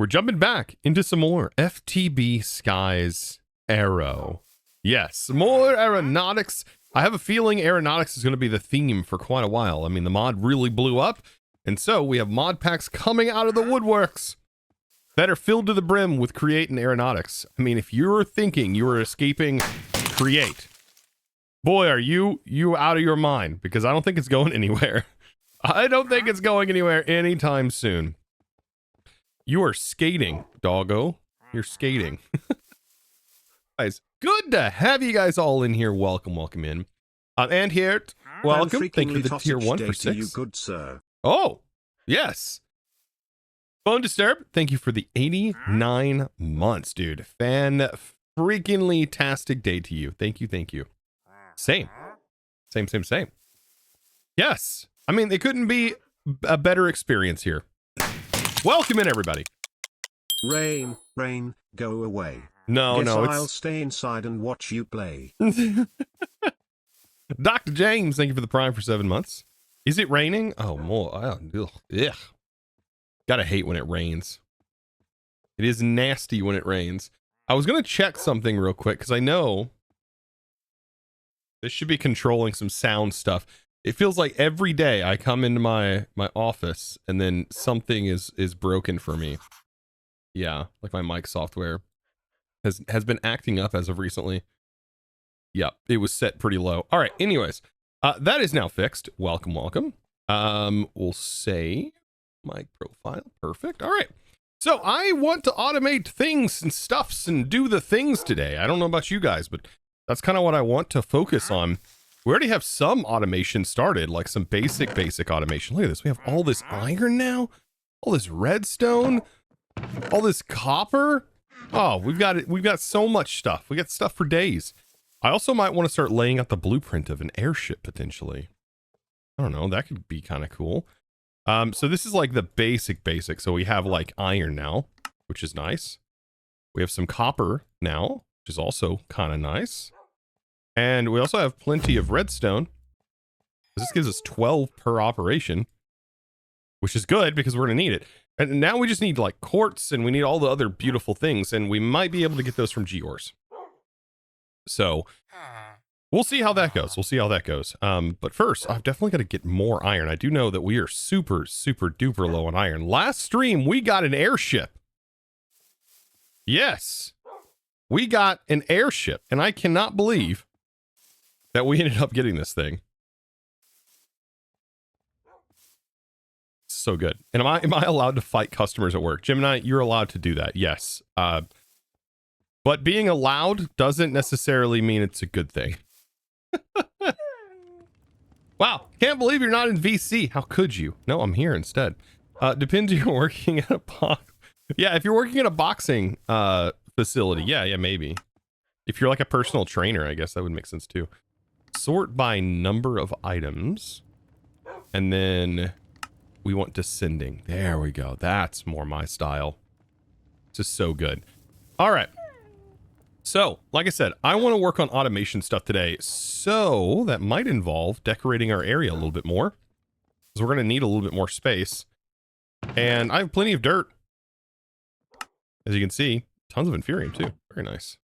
we're jumping back into some more FTB Skies Aero. Yes, more aeronautics. I have a feeling aeronautics is going to be the theme for quite a while. I mean, the mod really blew up, and so we have mod packs coming out of the woodworks that are filled to the brim with Create and aeronautics. I mean, if you're thinking you are escaping Create, boy, are you out of your mind, because I don't think it's going anywhere. I don't think it's going anywhere anytime soon. You are skating, doggo. You're skating. Guys, good to have you guys all in here. Welcome in. And here, welcome. Thank you for the tier 1 for 6. You good sir. Oh, yes. Phone Disturb, thank you for the 89 months, dude. Fan-freakingly tastic day to you. Thank you. Same. Yes. I mean, it couldn't be a better experience here. Welcome in, everybody. Rain, go away. No, I'll stay inside and watch you play. Dr. James, thank you for the Prime for 7 months. Is it raining? Oh, more. Ugh. Gotta hate when it rains. It is nasty when it rains. I was gonna check something real quick because I know this should be controlling some sound stuff. It feels like every day I come into my office and then something is broken for me. Yeah, like my mic software has been acting up as of recently. Yep, it was set pretty low. All right, anyways, that is now fixed. Welcome. We'll say mic profile. Perfect. All right. So I want to automate things and stuffs and do the things today. I don't know about you guys, but that's kind of what I want to focus on. We already have some automation started, like some basic automation. Look at this. We have all this iron now, all this redstone, all this copper. Oh, we've got so much stuff. We got stuff for days. I also might want to start laying out the blueprint of an airship potentially. I don't know. That could be kind of cool. So this is like the basic. So we have like iron now, which is nice. We have some copper now, which is also kind of nice. And we also have plenty of redstone. This gives us 12 per operation, which is good because we're going to need it. And now we just need like quartz and we need all the other beautiful things. And we might be able to get those from Geors. So we'll see how that goes. But first, I've definitely got to get more iron. I do know that we are super duper low on iron. Last stream, we got an airship. Yes, we got an airship. And I cannot believe that we ended up getting this thing. So good. And am I allowed to fight customers at work? Gemini, you're allowed to do that. Yes. But being allowed doesn't necessarily mean it's a good thing. Wow. Can't believe you're not in VC. How could you? No, I'm here instead. Depends if you're working at a box. Yeah, if you're working at a boxing facility. Yeah, maybe. If you're like a personal trainer, I guess that would make sense too. Sort by number of items. And then we want descending. There we go. That's more my style. This is so good. All right. So, like I said, I want to work on automation stuff today. So that might involve decorating our area a little bit more, because we're going to need a little bit more space. And I have plenty of dirt. As you can see, tons of Inferium too. Very nice.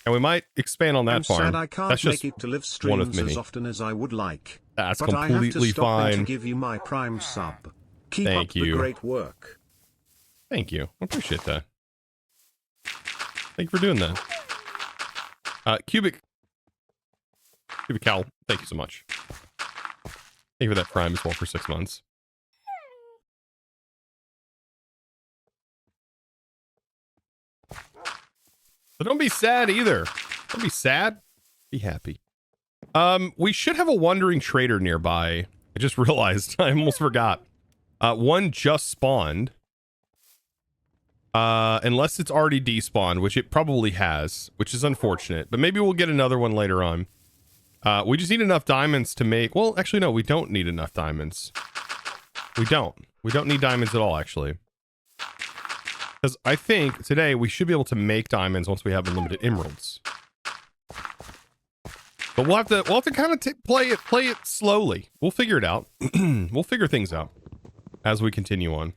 And we might expand on that farm. I can't That's just make it to live streams as often as I would like. That's but completely I have to stop fine. To give you my Prime sub. Keep Thank up you. the great work. Thank you. I appreciate that. Thank you for doing that. Cubic Cow, thank you so much. Thank you for that Prime as well for 6 months. But don't be sad either. Don't be sad. Be happy. We should have a wandering trader nearby. I just realized. I almost forgot. One just spawned. Unless it's already despawned, which it probably has, which is unfortunate. But maybe we'll get another one later on. We just need enough diamonds to make... Well, actually, no, we don't need enough diamonds. We don't. We don't need diamonds at all, actually. Because I think today we should be able to make diamonds once we have unlimited emeralds. But we'll have to kind of play it slowly. We'll figure it out. We'll figure things out. as we continue on.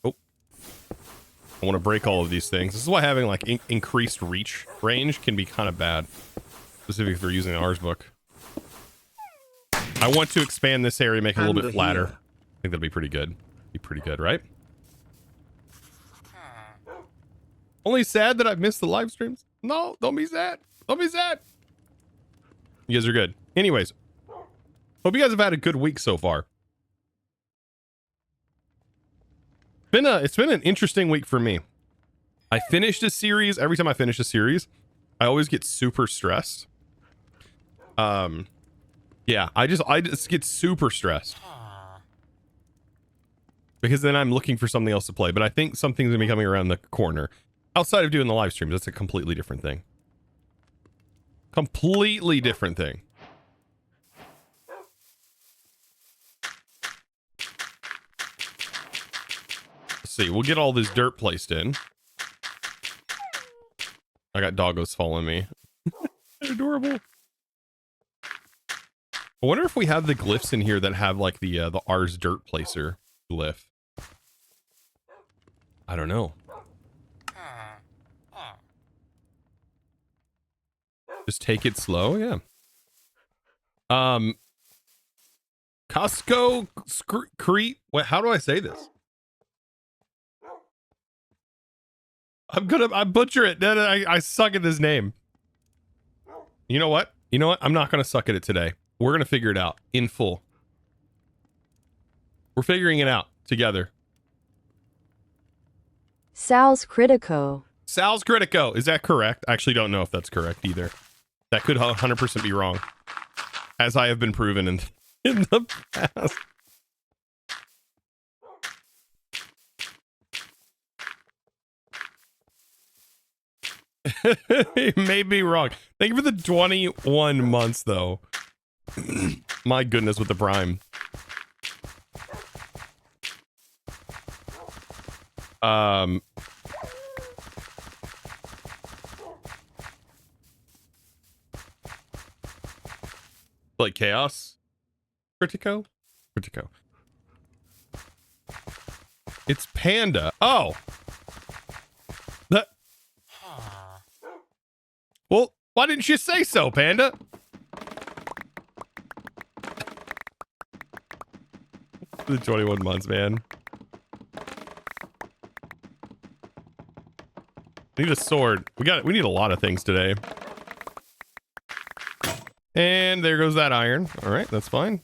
Oh, I want to break all of these things. This is why having like increased reach range can be kind of bad, specifically if you're using the Ars book. I want to expand this area, make it a little bit flatter. I think that'd be pretty good. Be pretty good, right? Only sad that I've missed the live streams. No, don't be sad. Don't be sad. You guys are good. Anyways, hope you guys have had a good week so far. It's been an interesting week for me. I finished a series. Every time I finish a series, I always get super stressed. Yeah, I just get super stressed. Because then I'm looking for something else to play. But I think something's gonna be coming around the corner. Outside of doing the live streams, that's a completely different thing. Completely different thing. Let's see, we'll get all this dirt placed in. I got doggos following me. They're adorable. I wonder if we have the glyphs in here that have like the Ars dirt placer glyph. I don't know. Just take it slow, yeah. Costco Crete. What? How do I say this? I butcher it. I suck at this name. You know what? You know what? I'm not gonna suck at it today. We're gonna figure it out in full. We're figuring it out together. Sal's Critico. Sal's Critico. Is that correct? I actually don't know if that's correct either. That could 100% be wrong, as I have been proven in the past. It may be wrong. Thank you for the 21 months, though. My goodness, with the Prime. Like Chaos? Critico? Critico. It's Panda. Oh! That... Well, why didn't you say so, Panda? The 21 months, man. Need a sword. We need a lot of things today. And there goes that iron. All right, that's fine.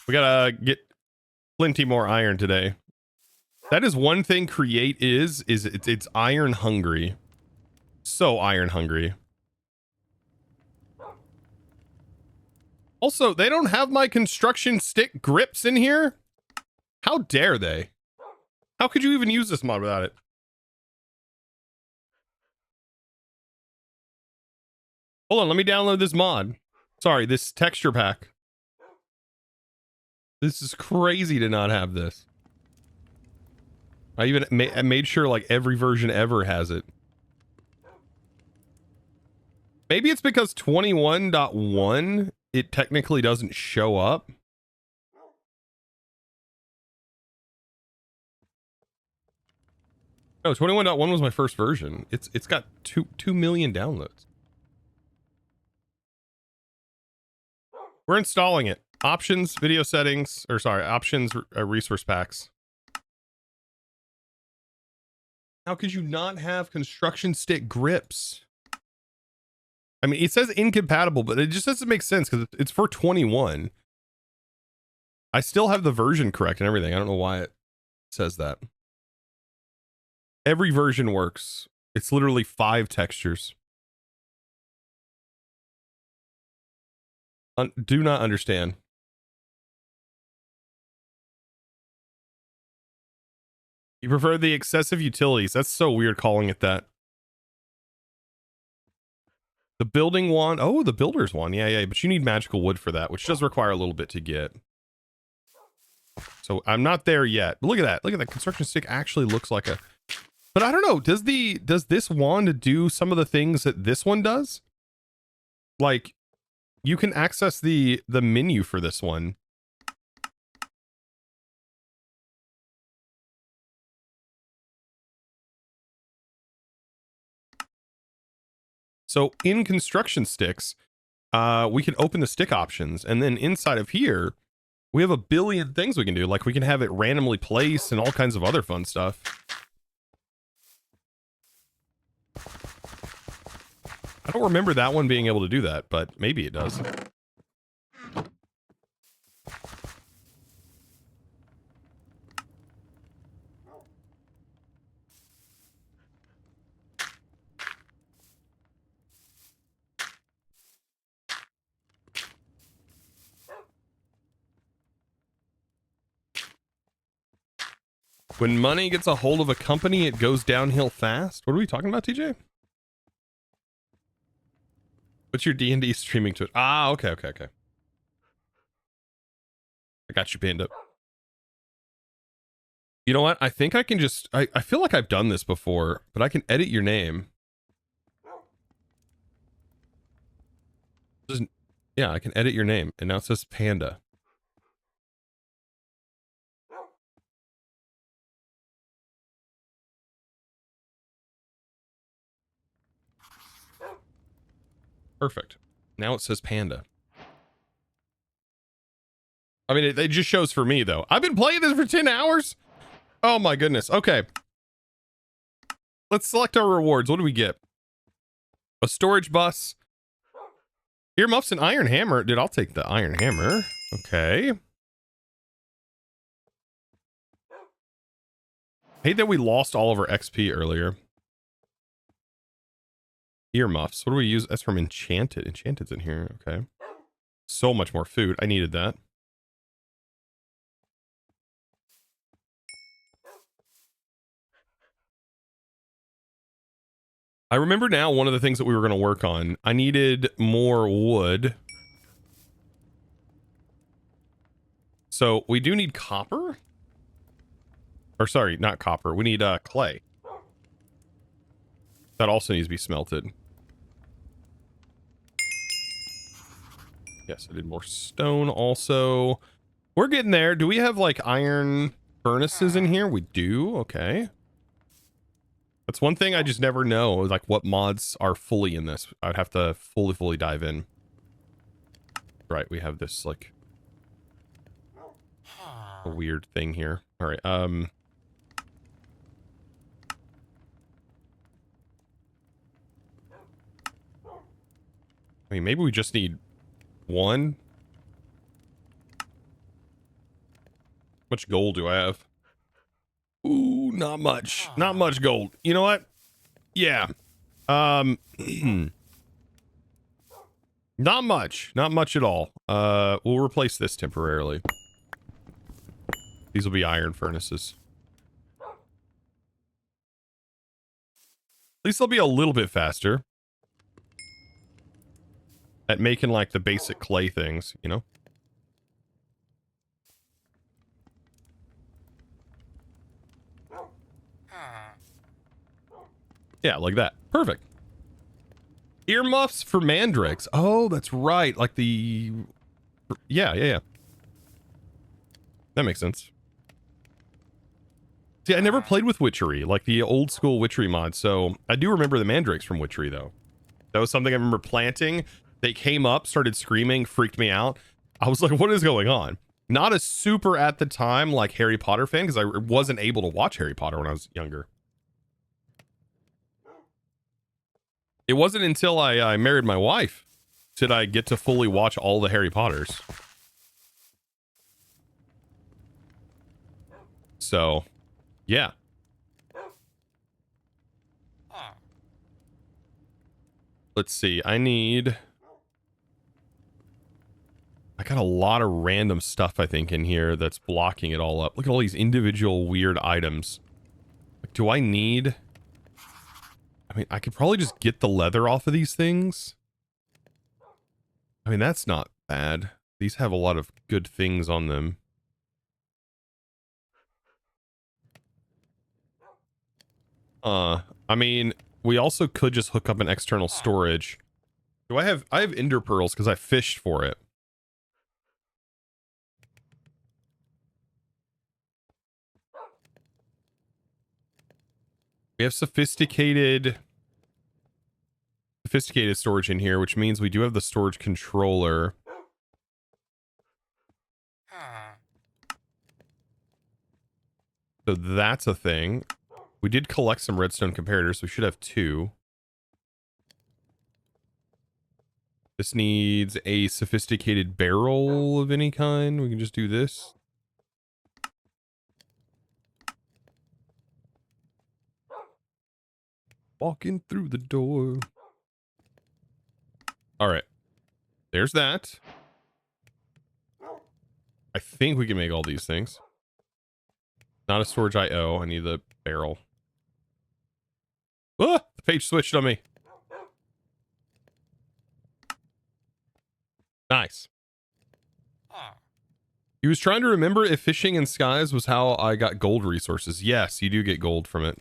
We gotta get plenty more iron today. That is one thing Create is it's iron hungry. So iron hungry. Also, they don't have my construction stick grips in here. How dare they? How could you even use this mod without it? Hold on, let me download this mod. Sorry, this texture pack. This is crazy to not have this. I even made sure like every version ever has it. Maybe it's because 21.1 it technically doesn't show up. No, 21.1 was my first version. It's got 2 million downloads. We're installing it. Options, video settings, or sorry, options, resource packs. How could you not have construction stick grips? I mean, it says incompatible, but it just doesn't make sense because it's for 21. I still have the version correct and everything. I don't know why it says that. Every version works. It's literally 5 textures. Do not understand. You prefer the excessive utilities. That's so weird calling it that. The building one. Oh, the builder's one. Yeah. But you need magical wood for that, which does require a little bit to get. So I'm not there yet. But look at that. Look at that. Construction stick actually looks like a But I don't know. Does this wand do some of the things that this one does? Like, you can access the menu for this one. So in construction sticks, we can open the stick options, and then inside of here, we have a billion things we can do. Like we can have it randomly placed and all kinds of other fun stuff. I don't remember that one being able to do that, but maybe it does. When money gets a hold of a company, it goes downhill fast. What are we talking about, TJ? What's your D&D streaming to it? Ah, okay. I got you, Panda. You know what? I think I can just... I feel like I've done this before, but I can edit your name. Yeah, I can edit your name, and now it says Panda. Perfect. Now it says Panda. I mean, it just shows for me, though. I've been playing this for 10 hours? Oh, my goodness. Okay. Let's select our rewards. What do we get? A storage bus. Earmuffs and iron hammer. Dude, I'll take the iron hammer. Okay. Hate that we lost all of our XP earlier. Earmuffs. What do we use? That's from Enchanted. Enchanted's in here. Okay. So much more food. I needed that. I remember now one of the things that we were going to work on. I needed more wood. So we do need copper. Or sorry, not copper. We need clay. That also needs to be smelted. Yes, I did more stone also. We're getting there. Do we have like iron furnaces in here? We do. Okay. That's one thing I just never know, like what mods are fully in this. I'd have to fully dive in. Right, we have this like a weird thing here. All right. I mean, maybe we just need one. How much gold do I have? Ooh, not much. Not much gold. You know what? Yeah. Not much. Not much at all. We'll replace this temporarily. These will be iron furnaces. At least they'll be a little bit faster at making like the basic clay things, you know? Yeah, like that. Perfect. Earmuffs for mandrakes. Oh, that's right. Like the... Yeah. That makes sense. See, I never played with Witchery, like the old school Witchery mod, so I do remember the mandrakes from Witchery, though. That was something I remember planting. They came up, started screaming, freaked me out. I was like, what is going on? Not a super, at the time, like Harry Potter fan, because I wasn't able to watch Harry Potter when I was younger. It wasn't until I married my wife did I get to fully watch all the Harry Potters. So, yeah. Let's see. I got a lot of random stuff, I think, in here that's blocking it all up. Look at all these individual weird items. Like, do I need... I mean, I could probably just get the leather off of these things. I mean, that's not bad. These have a lot of good things on them. I mean, we also could just hook up an external storage. Do I have ender pearls because I fished for it. We have sophisticated storage in here, which means we do have the storage controller. So that's a thing. We did collect some redstone comparators, so we should have 2. This needs a sophisticated barrel of any kind. We can just do this. Walking through the door. All right. There's that. I think we can make all these things. Not a storage IO. I need the barrel. Ah, the page switched on me. Nice. He was trying to remember if fishing in skies was how I got gold resources. Yes, you do get gold from it.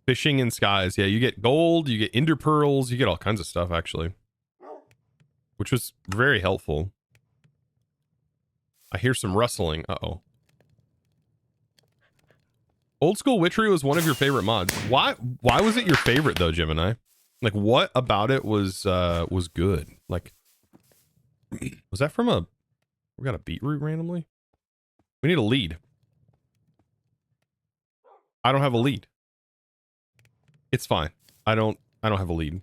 Fishing in skies. Yeah, you get gold, you get ender pearls, you get all kinds of stuff, actually. Which was very helpful. I hear some rustling. Uh-oh. Old School Witchery was one of your favorite mods. Why was it your favorite, though, Gemini? Like, what about it was good? Like, was that from a... We got a beetroot randomly? We need a lead. I don't have a lead. It's fine. I don't have a lead.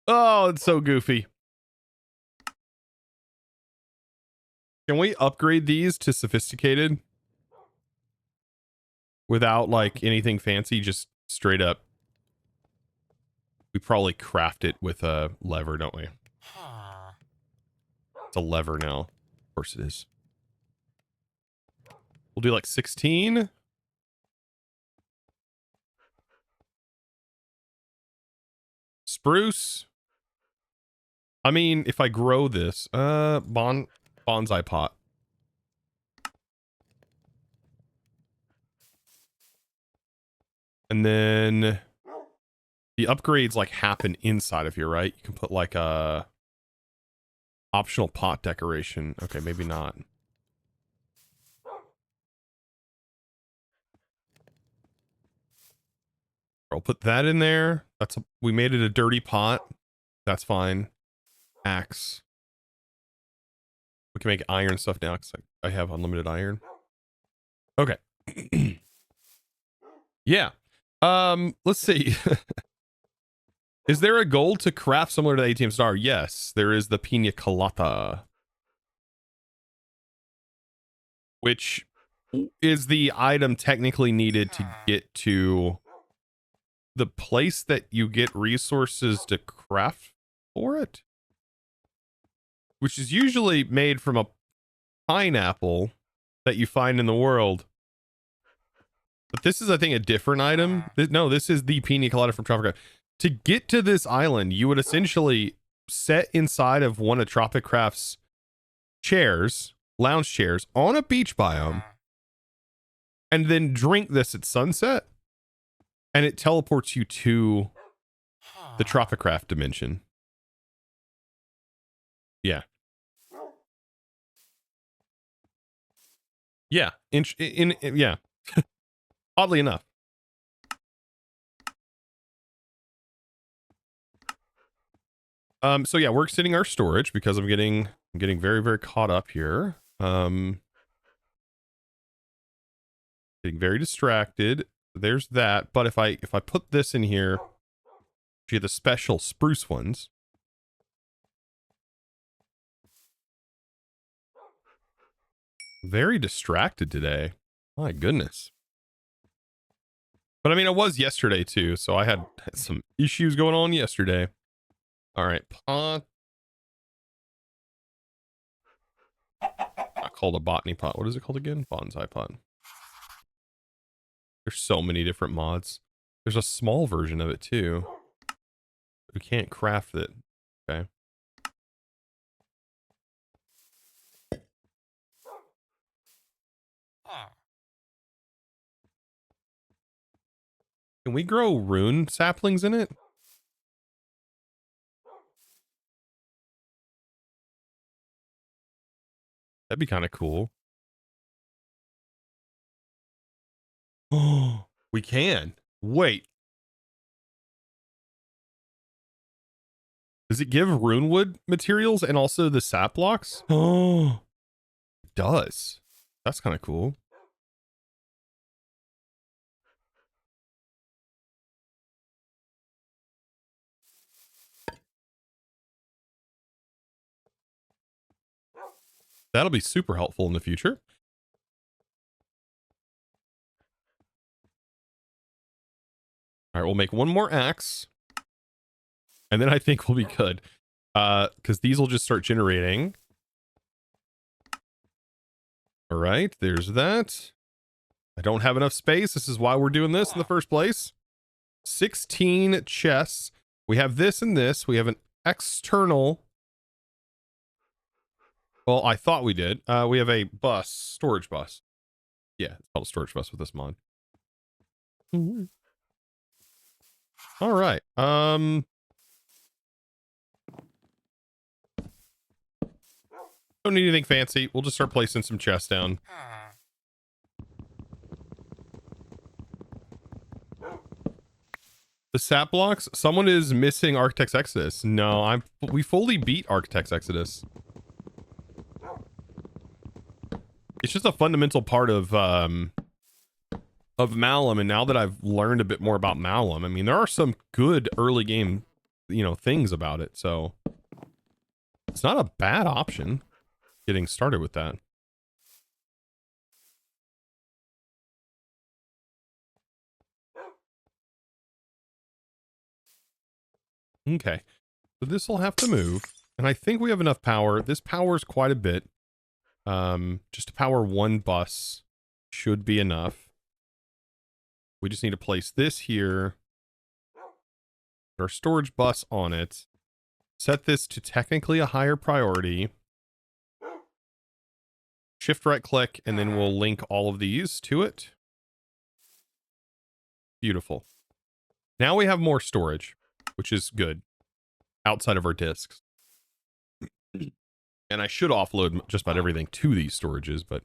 Oh, it's so goofy. Can we upgrade these to sophisticated? Without like anything fancy, just straight up. We probably craft it with a lever, don't we? It's a lever now. Of course it is. We'll do like 16. Spruce. I mean, if I grow this, bonsai pot. And then the upgrades like happen inside of here, right? You can put like a optional pot decoration. Okay, maybe not. I'll put that in there. We made it a dirty pot. That's fine. Axe. We can make iron stuff now because I have unlimited iron. Okay. Yeah. Let's see. Is there a goal to craft similar to the ATM Star? Yes, there is the Piña Colada, which is the item technically needed to get to the place that you get resources to craft for it, which is usually made from a pineapple that you find in the world. But this is, I think, a different item. No, this is the Piña Colada from Tropic Craft. To get to this island, you would essentially set inside of one of Tropic Craft's chairs, lounge chairs, on a beach biome, and then drink this at sunset, and it teleports you to the Tropic Craft dimension. Yeah. Yeah. Yeah. Oddly enough. So yeah, we're extending our storage because I'm getting very, very caught up here. Getting very distracted. There's that. But if I put this in here, you get the special spruce ones. Very distracted today. My goodness. But I mean, it was yesterday too, so I had some issues going on yesterday. All right, pot. Not called a botany pot. What is it called again? Bonsai pot. There's so many different mods. There's a small version of it too. We can't craft it. Okay. Can we grow rune saplings in it? That'd be kind of cool. Oh, we can. Wait. Does it give runewood materials and also the sap blocks? Oh, it does. That's kind of cool. That'll be super helpful in the future. All right, we'll make one more axe. And then I think we'll be good. Because these will just start generating. All right, there's that. I don't have enough space. This is why we're doing this in the first place. 16 chests. We have this and this. We have an external. Well, I thought we did. We have a bus, storage bus. Yeah, it's called a storage bus with this mod. All right. Don't need anything fancy. We'll just start placing some chests down. The sap blocks. Someone is missing Architect's Exodus. No, we fully beat Architect's Exodus. It's just a fundamental part of Malum, and now that I've learned a bit more about Malum, I mean, there are some good early game, things about it, so it's not a bad option getting started with that. Okay, so this will have to move, and I think we have enough power. This powers quite a bit. Just to power one bus should be enough. We just need to place this here. Put our storage bus on it. Set this to technically a higher priority. Shift right click, and then we'll link all of these to it. Beautiful. Now we have more storage, which is good, outside of our disks. And I should offload just about everything to these storages, but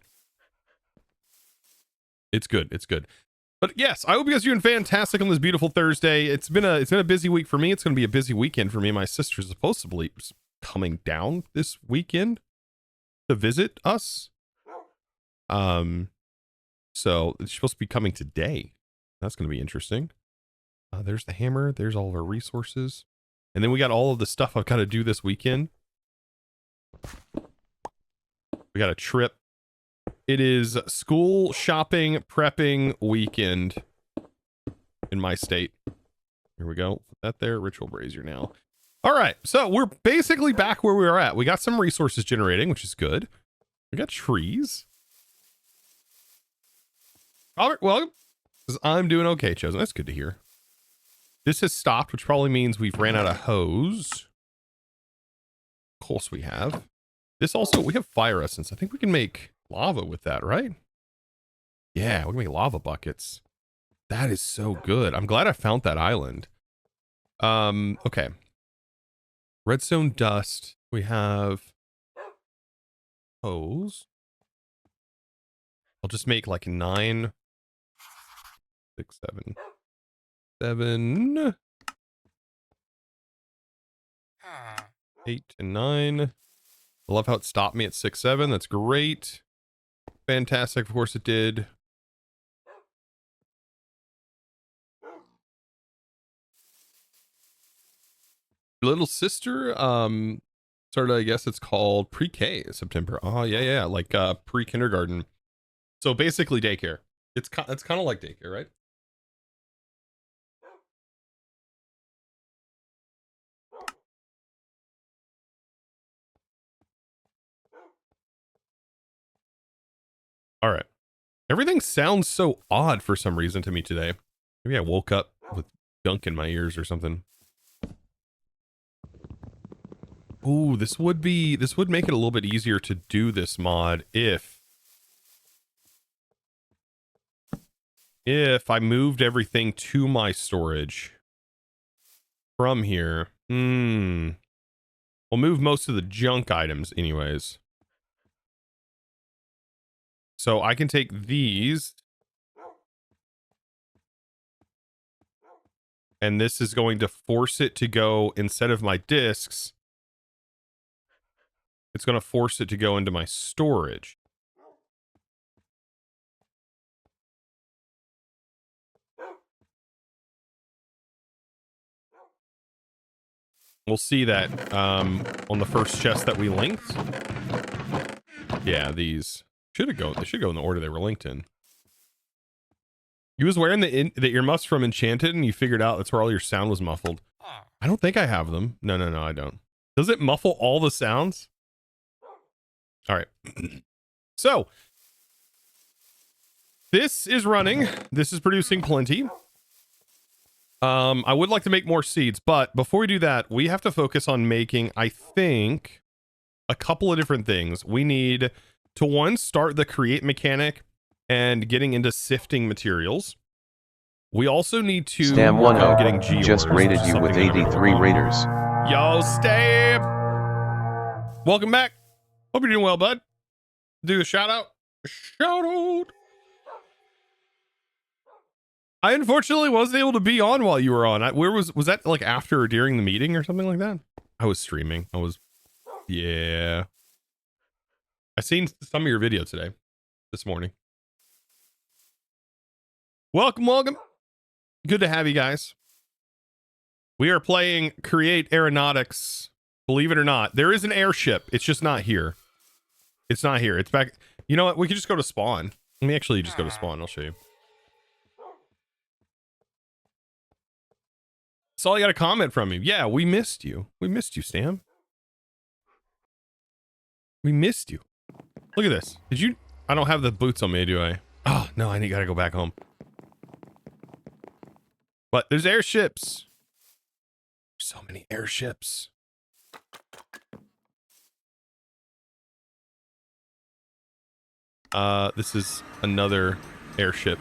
it's good. It's good. But yes, I hope you guys are doing fantastic on this beautiful Thursday. It's been a busy week for me. It's going to be a busy weekend for me. My sister's supposedly coming down this weekend to visit us. So it's supposed to be coming today. That's going to be interesting. There's the hammer. There's all of our resources. And then we got all of the stuff I've got to do this weekend. We got a trip. It is school shopping prepping weekend in my state. Here we go. Put that there. Ritual brazier now. All right. So we're basically back where we were at. We got some resources generating, which is good. We got trees. All right. Well, I'm doing okay, Chosen. That's good to hear. This has stopped, which probably means we've ran out of hose. Of course we have. This also, we have fire essence. I think we can make lava with that, right? Yeah, we can make lava buckets. That is so good. I'm glad I found that island. Okay. Redstone dust. We have hose. I'll just make like 9, 6, 7, 8, and 9. I love how it stopped me at 6, 7. That's great. Fantastic. Of course it did. Little sister, started, I guess it's called pre-K September. Oh, yeah. Like pre-kindergarten. So basically daycare. It's kind of like daycare, right? All right. Everything sounds so odd for some reason to me today. Maybe I woke up with gunk in my ears or something. Ooh, this would make it a little bit easier to do this mod if if I moved everything to my storage from here. We'll move most of the junk items anyways. So I can take these. And this is going to force it to go, instead of my discs, it's going to force it to go into my storage. We'll see that on the first chest that we linked. Yeah, these should have go. They should go in the order they were linked in. You was wearing the earmuffs from Enchanted, and you figured out that's where all your sound was muffled. I don't think I have them. No, I don't. Does it muffle all the sounds? All right. So this is running. This is producing plenty. I would like to make more seeds, but before we do that, we have to focus on making, I think, a couple of different things. We need to, one, start the create mechanic and getting into sifting materials. We also need to Stam work on 10 getting gears. just rated you with 83 raiders. Yo, Stab! Welcome back. Hope you're doing well, bud. Do a shout out. Shout out. I unfortunately wasn't able to be on while you were on. Where was that, like after or during the meeting or something like that? I was streaming. Yeah. I seen some of your video today, this morning. Welcome. Good to have you guys. We are playing Create Aeronautics. Believe it or not, there is an airship. It's just not here. It's not here. It's back. You know what? We could just go to spawn. Let me actually just go to spawn. I'll show you. Saw I got a comment from you. Yeah, we missed you. We missed you, Stam. We missed you. Look at this. Did you? I don't have the boots on me, do I? Oh, no, I gotta go back home. But there's airships. So many airships. This is another airship.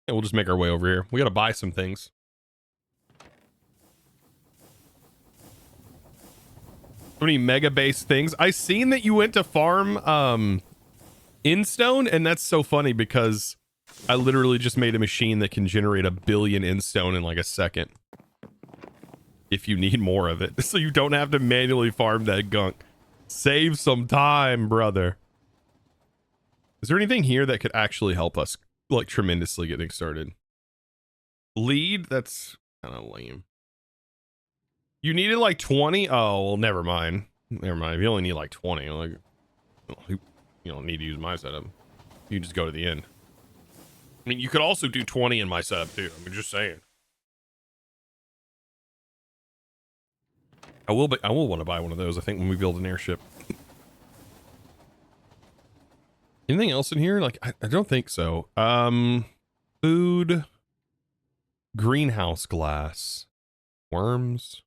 And we'll just make our way over here. We gotta buy some things. So many mega base things. I seen that you went to farm Instone, and that's so funny because I literally just made a machine that can generate 1 billion Instone in like a second. If you need more of it. So you don't have to manually farm that gunk. Save some time, brother. Is there anything here that could actually help us, like, tremendously getting started? Lead? That's kind of lame. You needed like 20? Oh, well, never mind. Never mind. If you only need like 20, like, you don't need to use my setup. You just go to the end. I mean, you could also do 20 in my setup too. I'm just saying. I will want to buy one of those, I think, when we build an airship. Anything else in here? Like, I don't think so. Food. Greenhouse glass. Worms.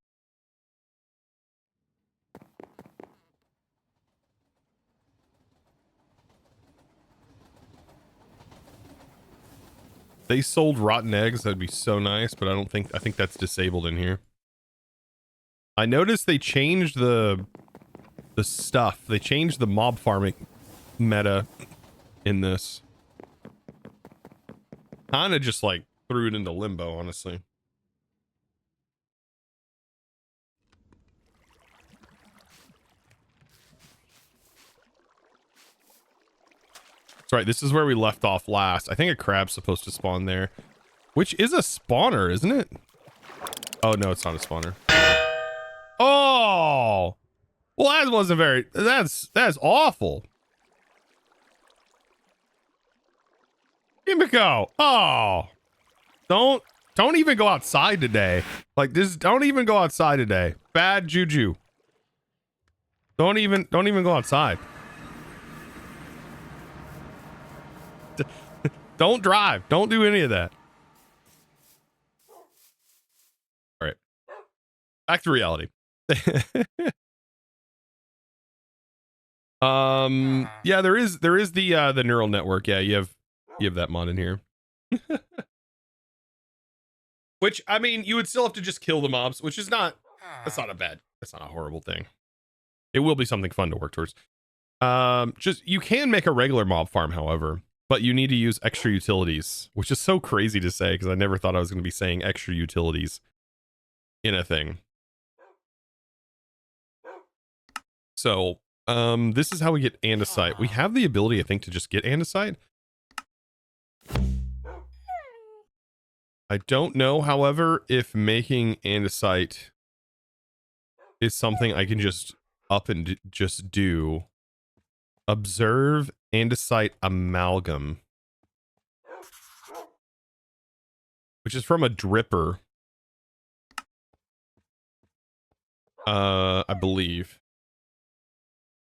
They sold rotten eggs. That'd be so nice, but I think that's disabled in here. I noticed they changed the stuff. They changed the mob farming meta in this. Kind of just like threw it into limbo, honestly. That's right. This is where we left off last. I think a crab's supposed to spawn there, which is a spawner, isn't it? Oh, no, it's not a spawner. Oh, well, that wasn't very, that's awful. Kimiko. Oh, don't even go outside today. Like this, don't even go outside today. Bad juju. Don't even go outside. Don't drive. Don't do any of that. All right. Back to reality. Yeah, there is the neural network. Yeah, you have that mod in here. Which, I mean, you would still have to just kill the mobs, which is that's not a horrible thing. It will be something fun to work towards. Just, you can make a regular mob farm, however, but you need to use extra utilities, which is so crazy to say because I never thought I was going to be saying extra utilities in a thing. So, this is how we get andesite. We have the ability, I think, to just get andesite. I don't know, however, if making andesite is something I can just up and just do. Observe andesite amalgam, which is from a dripper. I believe.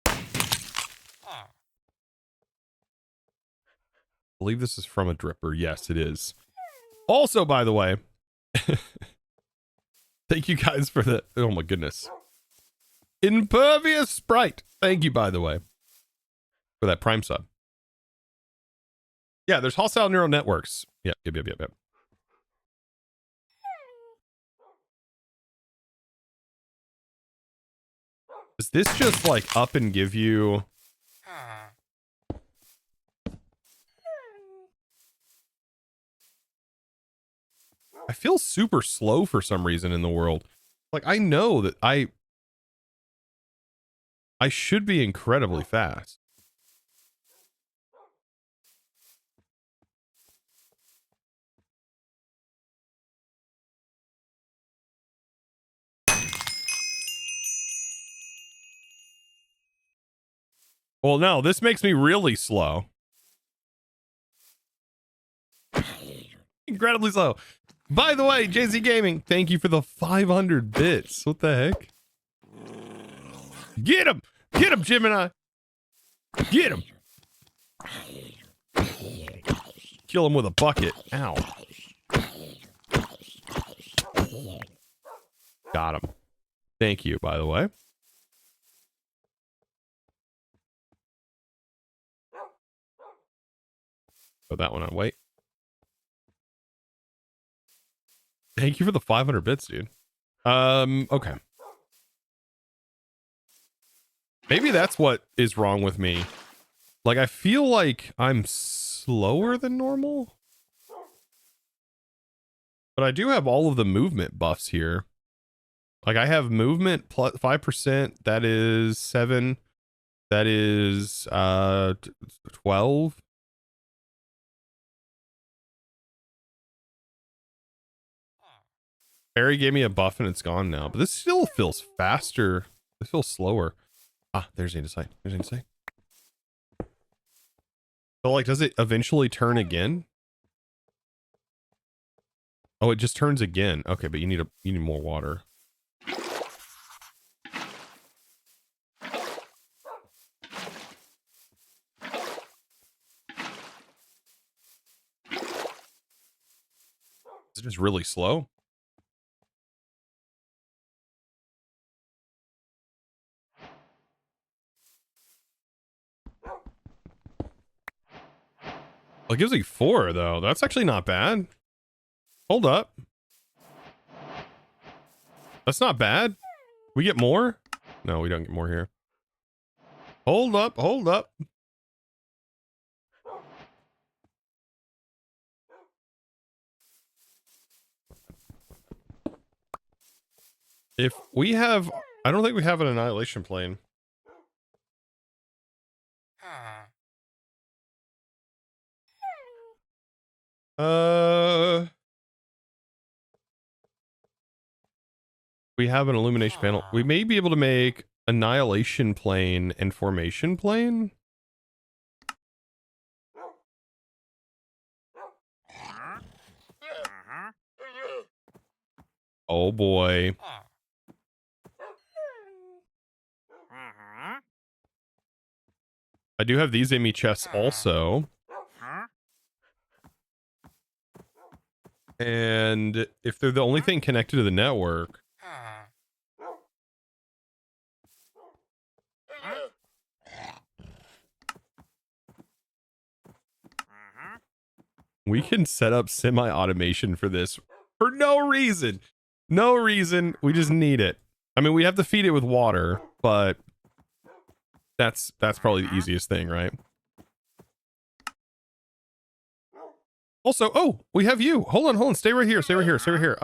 I believe this is from a dripper. Yes, it is. Also, by the way, thank you guys for the, oh my goodness. Impervious Sprite. Thank you, by the way, for that Prime sub. Yeah, there's hostile neural networks. Yep. Does this just like up and give you... I feel super slow for some reason in the world. Like, I know that I should be incredibly fast. Well, no, this makes me really slow. Incredibly slow. By the way, JZ Gaming, thank you for the 500 bits. What the heck? Get him! Get him, Gemini! Get him! Kill him with a bucket. Ow. Got him. Thank you, by the way. Put that one on wait. Thank you for the 500 bits, dude. Okay. Maybe that's what is wrong with me. Like, I feel like I'm slower than normal. But I do have all of the movement buffs here. Like, I have movement plus 5%. That is 7. That is 12. Barry gave me a buff and it's gone now. But this still feels faster. This feels slower. Ah, there's andesite. There's andesite. So, like, does it eventually turn again? Oh, it just turns again. Okay, but you need more water. Is it just really slow? Well, it gives me 4 though. That's actually not bad. Hold up. That's not bad. We get more? No, we don't get more here. Hold up, hold up. If we have, I don't think we have an annihilation plane. We have an illumination panel. We may be able to make annihilation plane and formation plane. Oh boy. I do have these Amy chests also. And if they're the only thing connected to the network, We can set up semi-automation for this for no reason. No reason. We just need it. I mean, we have to feed it with water, but that's probably the easiest thing, right? Also, oh, we have you. Hold on. Stay right here. Stay right here.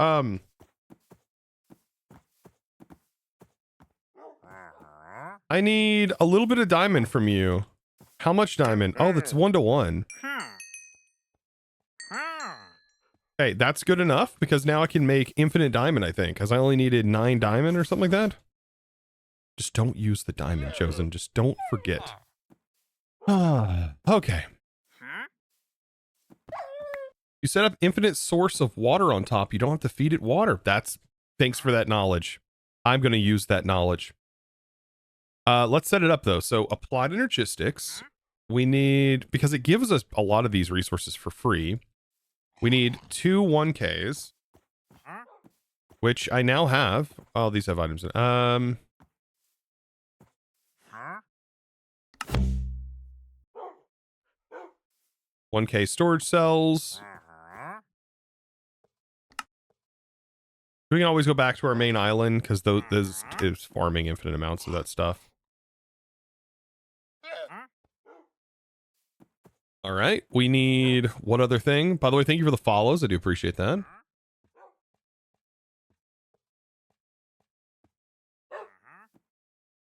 I need a little bit of diamond from you. How much diamond? Oh, that's 1 to 1. Hey, that's good enough because now I can make infinite diamond, I think, because I only needed 9 diamond or something like that. Just don't use the diamond, Chosen. Just don't forget. Okay. You set up infinite source of water on top. You don't have to feed it water. Thanks for that knowledge. I'm going to use that knowledge. Let's set it up though. So applied energistics. We need, because it gives us a lot of these resources for free. We need 2 1Ks, which I now have. Oh, these have items. 1K storage cells. We can always go back to our main island because those is farming infinite amounts of that stuff. All right, we need what other thing? By the way, thank you for the follows. I do appreciate that.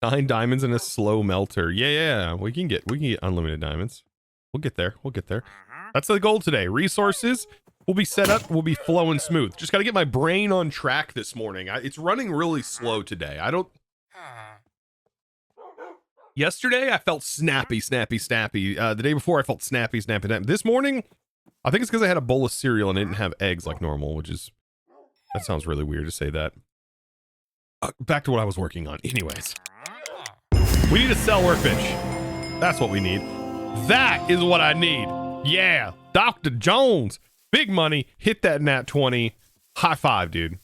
Nine diamonds and a slow melter. Yeah. We can get unlimited diamonds. We'll get there. That's the goal today. Resources will be set up. We'll be flowing smooth. Just got to get my brain on track this morning. It's running really slow today. Yesterday, I felt snappy. The day before, I felt snappy. This morning, I think it's because I had a bowl of cereal and I didn't have eggs like normal, that sounds really weird to say that. Back to what I was working on. Anyways, we need a cell workbench. That's what we need. That is what I need. Yeah, Dr. Jones. Big money. Hit that nat 20. High five, dude.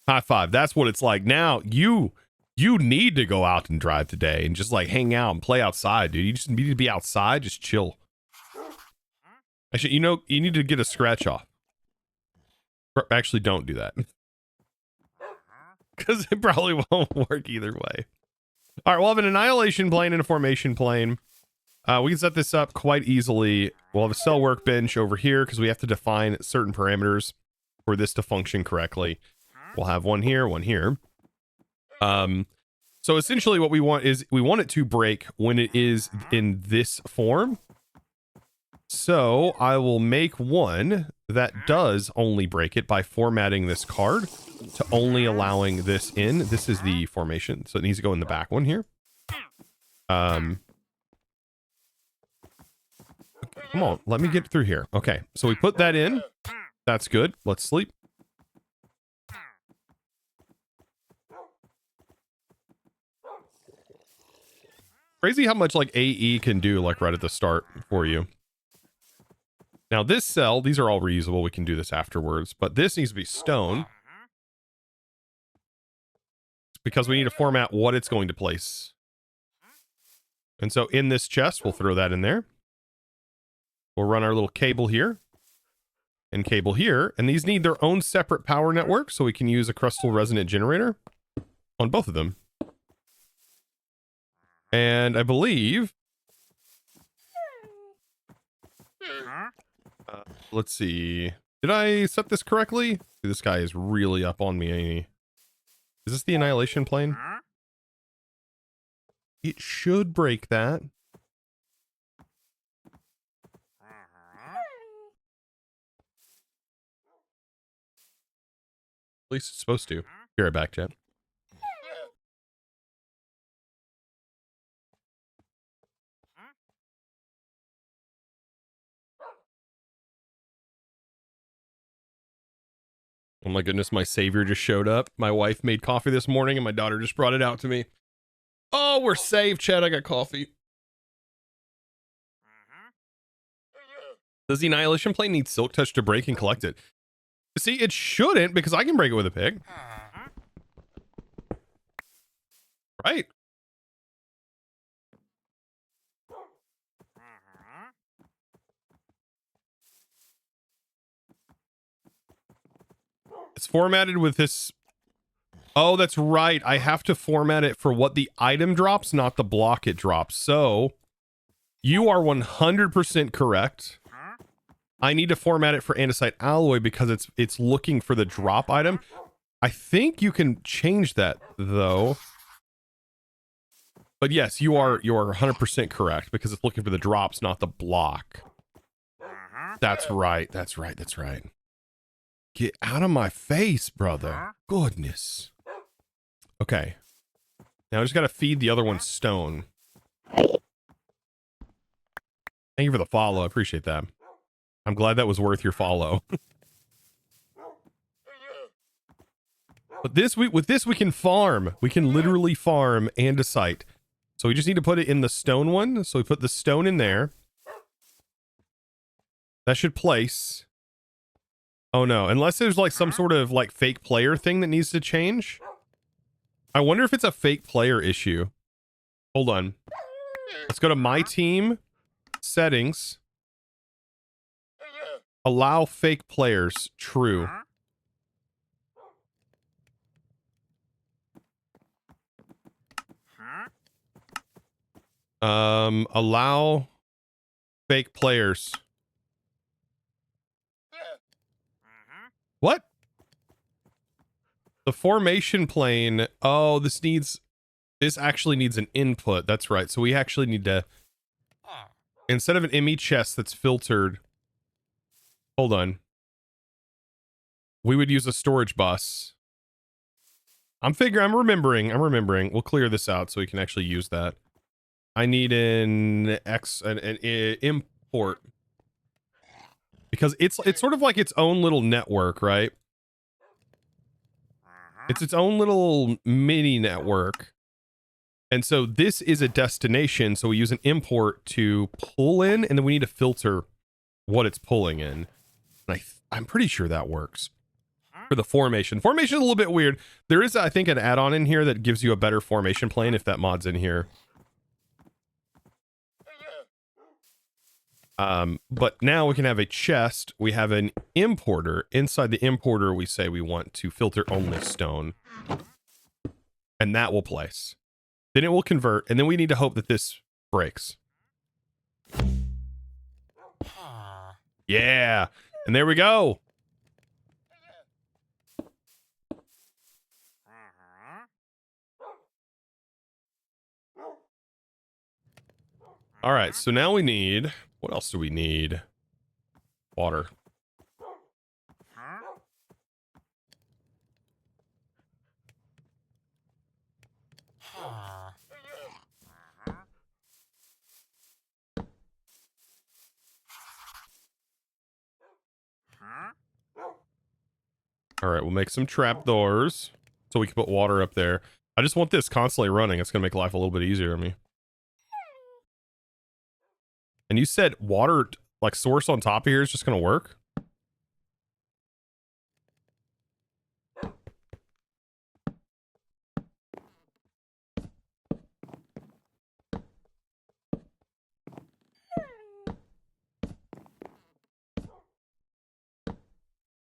High five. That's what it's like. Now, you need to go out and drive today and just like hang out and play outside, dude. You just need to be outside, just chill. Actually, you need to get a scratch off. Actually, don't do that. Because it probably won't work either way. All right, we'll have an annihilation plane and a formation plane. We can set this up quite easily. We'll have a cell workbench over here because we have to define certain parameters for this to function correctly. We'll have one here, one here. So essentially what we want is we want it to break when it is in this form. So I will make one that does only break it by formatting this card to only allowing this in. This is the formation. So it needs to go in the back one here. Come on, let me get through here. Okay, so we put that in. That's good. Let's sleep. Crazy how much like AE can do like right at the start for you. Now this cell, these are all reusable. We can do this afterwards, but this needs to be stone. It's because we need to format what it's going to place. And so in this chest, we'll throw that in there. We'll run our little cable here and cable here. And these need their own separate power network. So we can use a crustal resonant generator on both of them. And I believe, let's see. Did I set this correctly? This guy is really up on me, ain't he? Is this the annihilation plane? It should break that. At least it's supposed to. Be right back, chat. Oh my goodness, my savior just showed up. My wife made coffee this morning and my daughter just brought it out to me. Oh, we're saved, Chad. I got coffee. Does the annihilation plane need silk touch to break and collect it? See, it shouldn't because I can break it with a pig. Right. It's formatted with this. Oh, that's right. I have to format it for what the item drops, not the block it drops. So you are 100% correct. I need to format it for andesite alloy because it's looking for the drop item. I think you can change that though. But yes, you are 100% correct because it's looking for the drops, not the block. That's right. That's right. That's right. Get out of my face, brother. Goodness. Okay. Now I just got to feed the other one stone. Thank you for the follow. I appreciate that. I'm glad that was worth your follow. But with this we can farm. We can literally farm andesite. So we just need to put it in the stone one. So we put the stone in there. That should place. Oh no, unless there's like some sort of like fake player thing that needs to change. I wonder if it's a fake player issue. Hold on. Let's go to my team, settings. Allow fake players, true. Allow fake players. What? The formation plane. Oh, this actually needs an input. That's right. So we actually need to, instead of an ME chest that's filtered, hold on. We would use a storage bus. I'm remembering. We'll clear this out so we can actually use that. I need an import. Because it's sort of like its own little network, right? It's its own little mini network. And so this is a destination, so we use an import to pull in, and then we need to filter what it's pulling in. And I'm pretty sure that works. For the formation. Formation is a little bit weird. There is, I think, an add-on in here that gives you a better formation plane if that mod's in here. But now we can have a chest. We have an importer. Inside the importer, we say we want to filter only stone. And that will place. Then it will convert. And then we need to hope that this breaks. Yeah. And there we go. All right. So now we need... What else do we need? Water. All right, we'll make some trapdoors so we can put water up there. I just want this constantly running. It's going to make life a little bit easier on me. And you said water, like source on top of here is just going to work?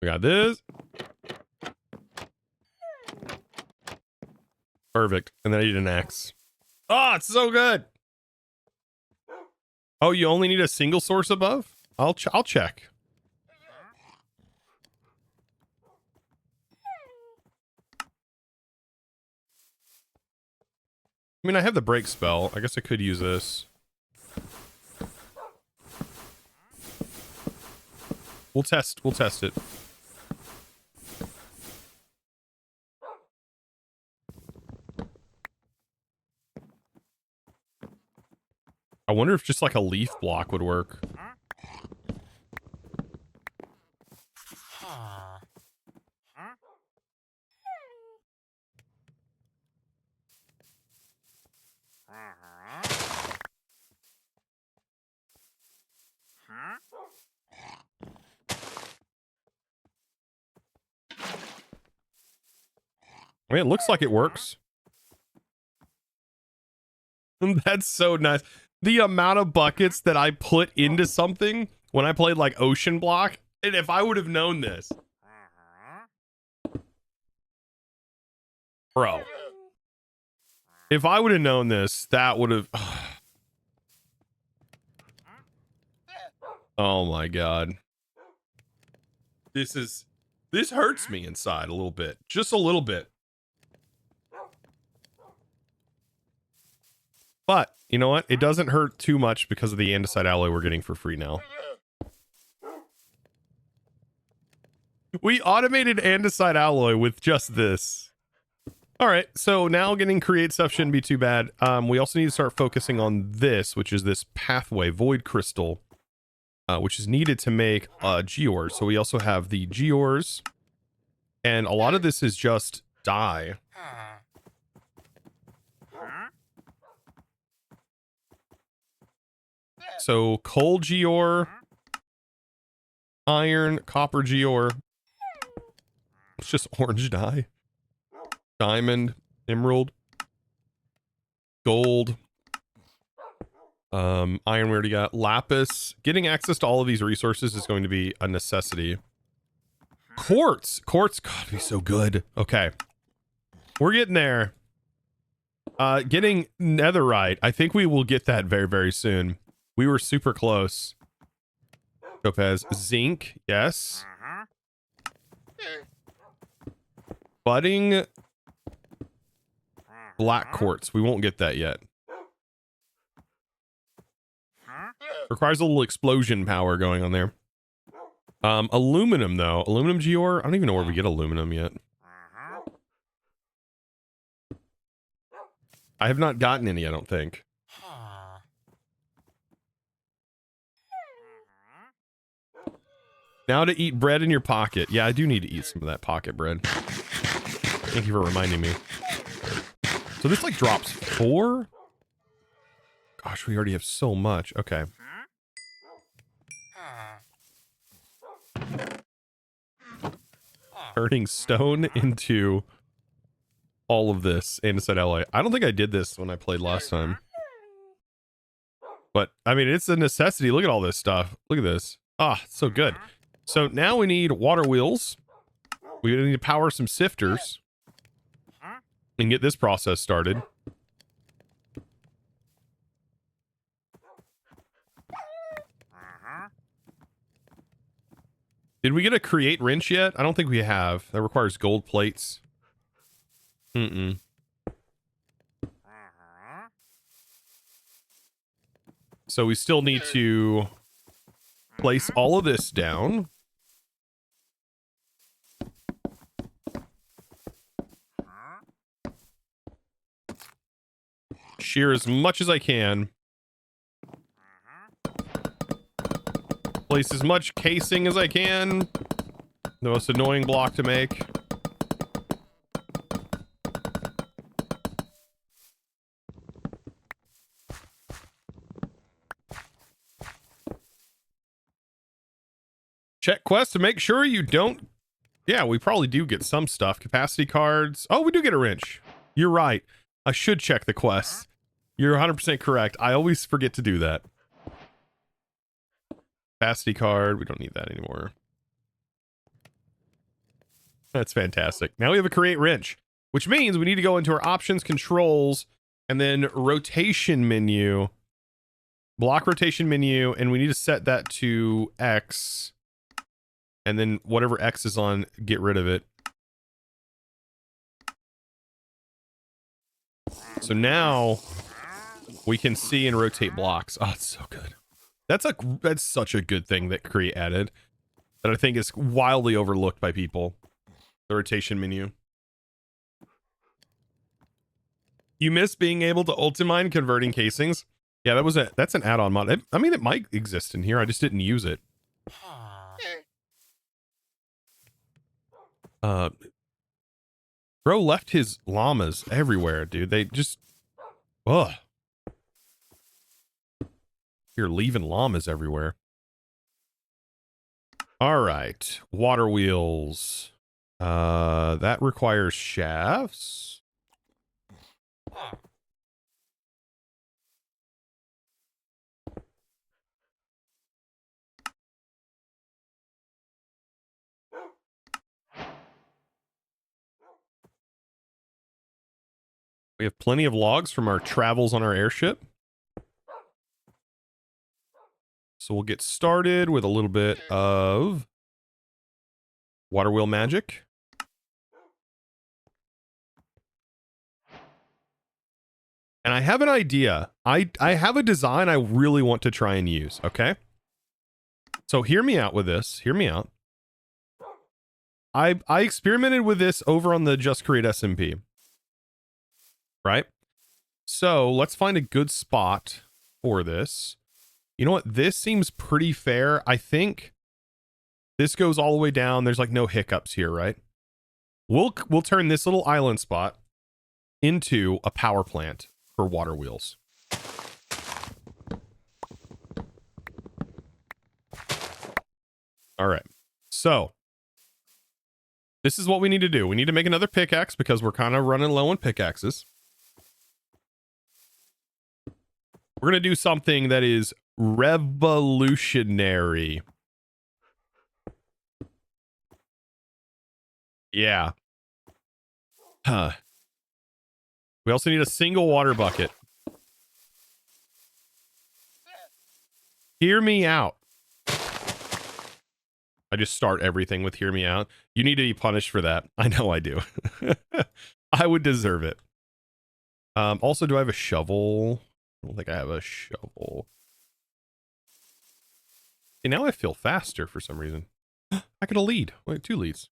We got this. Perfect. And then I need an axe. Oh, it's so good. Oh, you only need a single source above? I'll check. I mean, I have the break spell. I guess I could use this. We'll test it. I wonder if just like a leaf block would work. I mean, it looks like it works. That's so nice. The amount of buckets that I put into something when I played like Ocean Block, and if I would have known this. Bro. If I would have known this, that would have... Oh my god. This hurts me inside a little bit. Just a little bit. But, you know what? It doesn't hurt too much because of the andesite alloy we're getting for free now. We automated andesite alloy with just this. All right, so now getting create stuff shouldn't be too bad. We also need to start focusing on this, which is this pathway, void crystal, which is needed to make gears. So we also have the gears, and a lot of this is just dye. So coal gear, iron, copper gear. It's just orange dye. Diamond, emerald, gold, iron we already got, lapis. Getting access to all of these resources is going to be a necessity. Quartz, god, be so good. Okay, we're getting there. Getting netherite, I think we will get that very, very soon. We were super close. Topaz, zinc, yes. Budding black quartz, we won't get that yet. Requires a little explosion power going on there. Aluminum though, aluminum gear, I don't even know where we get aluminum yet. I have not gotten any, I don't think. Now to eat bread in your pocket. Yeah, I do need to eat some of that pocket bread. Thank you for reminding me. So this like drops 4? Gosh, we already have so much. Okay. Turning stone into all of this andesite alloy. I don't think I did this when I played last time. But, I mean, it's a necessity. Look at all this stuff. Look at this. Ah, it's so good. So now we need water wheels. We need to power some sifters and get this process started. Did we get a create wrench yet? I don't think we have. That requires gold plates. So we still need to place all of this down. Shear as much as I can. Place as much casing as I can. The most annoying block to make. Check quest to make sure you don't... Yeah, we probably do get some stuff. Capacity cards. Oh, we do get a wrench. You're right. I should check the quests. You're 100% correct. I always forget to do that. Capacity card. We don't need that anymore. That's fantastic. Now we have a create wrench, which means we need to go into our options, controls, and then rotation menu. Block rotation menu, and we need to set that to X. And then whatever X is on, get rid of it. So now we can see and rotate blocks. Oh, it's so good. That's such a good thing that Create added that I think is wildly overlooked by people. The rotation menu. You miss being able to ultimine converting casings. Yeah, that's an add-on mod. I mean, it might exist in here. I just didn't use it. Bro left his llamas everywhere, dude. They just... Ugh. You're leaving llamas everywhere. All right. Water wheels. That requires shafts. We have plenty of logs from our travels on our airship. So we'll get started with a little bit of water wheel magic. And I have an idea. I have a design I really want to try and use, okay? So hear me out with this. Hear me out. I experimented with this over on the Just Create SMP. Right? So let's find a good spot for this. You know what? This seems pretty fair. I think this goes all the way down. There's like no hiccups here, right? We'll turn this little island spot into a power plant for water wheels. All right. So this is what we need to do. We need to make another pickaxe because we're kind of running low on pickaxes. We're going to do something that is revolutionary. Yeah. Huh. We also need a single water bucket. Hear me out. I just start everything with hear me out. You need to be punished for that. I know I do. I would deserve it. Also, do I have a shovel? I don't think I have a shovel. Okay, now I feel faster for some reason. I got a lead. Wait, 2 leads.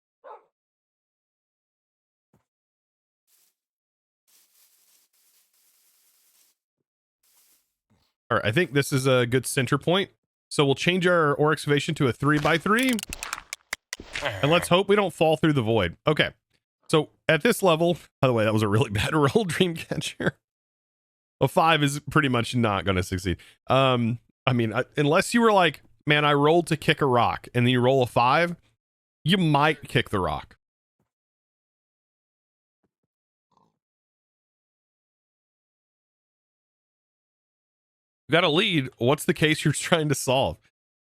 All right, I think this is a good center point. So we'll change our ore excavation to a 3x3. And let's hope we don't fall through the void. Okay. So at this level, by the way, that was a really bad roll, Dreamcatcher. A 5 is pretty much not going to succeed. I mean, unless you were like, man, I rolled to kick a rock, and then you roll a 5, you might kick the rock. You got a lead. What's the case you're trying to solve?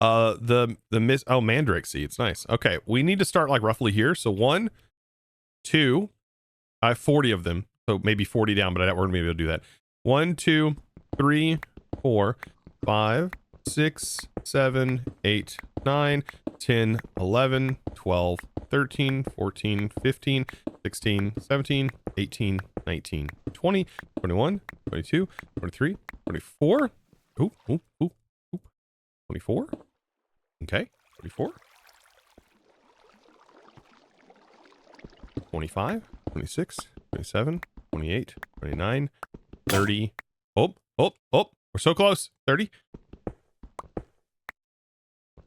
Mandrake seeds. Nice. Okay, we need to start like roughly here. So 1, 2, I have 40 of them. So maybe 40 down, but I don't want to be able to do that. 1, 2, 3, 4, 5, 6, 7, 8, 9, 10, 11, 12, 13, 14, 15, 16, 17, 18, 19, 20, 21, 22, 23, 24. Oop, oop, oop, oop. 24. Okay, 24. 25, 26, 27, 28, 29, 30. Oh, we're so close. 30.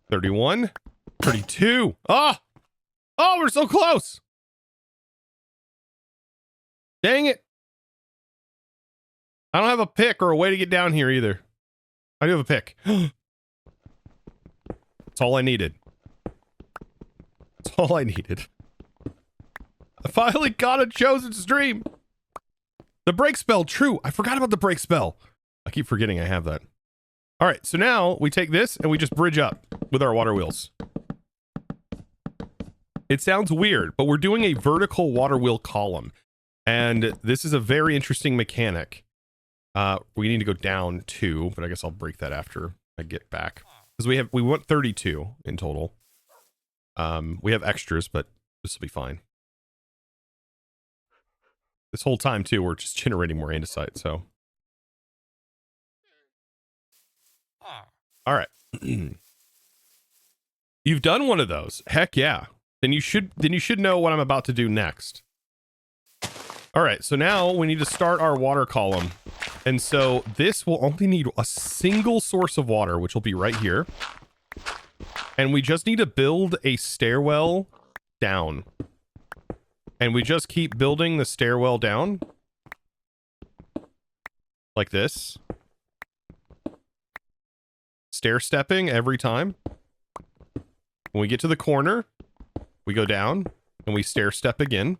31, 32. Oh, we're so close. Dang it. I don't have a pick or a way to get down here either. I do have a pick. That's all I needed. That's all I needed. I finally got a chosen stream. The break spell, true. I forgot about the break spell. I keep forgetting I have that. All right, so now we take this and we just bridge up with our water wheels. It sounds weird, but we're doing a vertical water wheel column. And this is a very interesting mechanic. We need to go down 2, but I guess I'll break that after I get back. Because we want 32 in total. We have extras, but this will be fine. This whole time too, we're just generating more andesite, so. All right. You've done one of those. Heck yeah. Then you should know what I'm about to do next. All right, so now we need to start our water column. And so this will only need a single source of water, which will be right here. And we just need to build a stairwell down. And we just keep building the stairwell down. Like this. Stair stepping every time. When we get to the corner, we go down and we stair step again.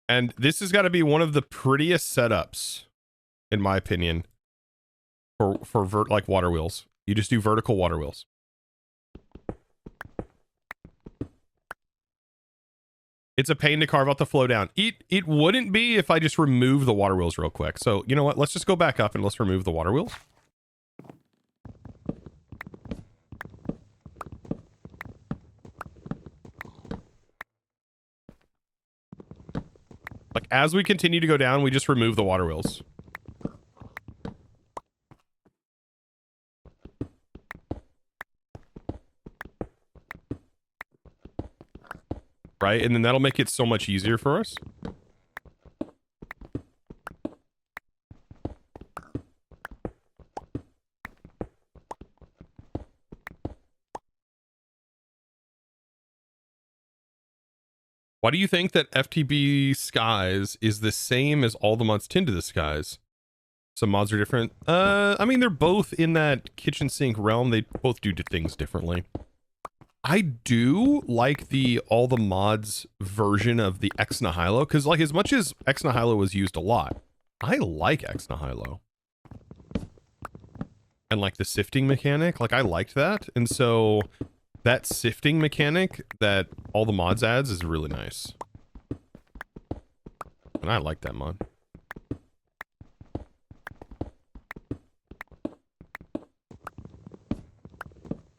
And this has got to be one of the prettiest setups, in my opinion, for like water wheels. You just do vertical water wheels. It's a pain to carve out the flow down. It wouldn't be if I just remove the water wheels real quick. So you know what? Let's just go back up and let's remove the water wheels. Like as we continue to go down, we just remove the water wheels. Right? And then that'll make it so much easier for us. Why do you think that FTB Skies is the same as all the mods Into the Skies? Some mods are different. I mean, they're both in that kitchen sink realm. They both do things differently. I do like the all the mods version of the Ex Nihilo, because like as much as Ex Nihilo was used a lot, I like Ex Nihilo. And like the sifting mechanic, like I liked that. And so that sifting mechanic that all the mods adds is really nice. And I like that mod.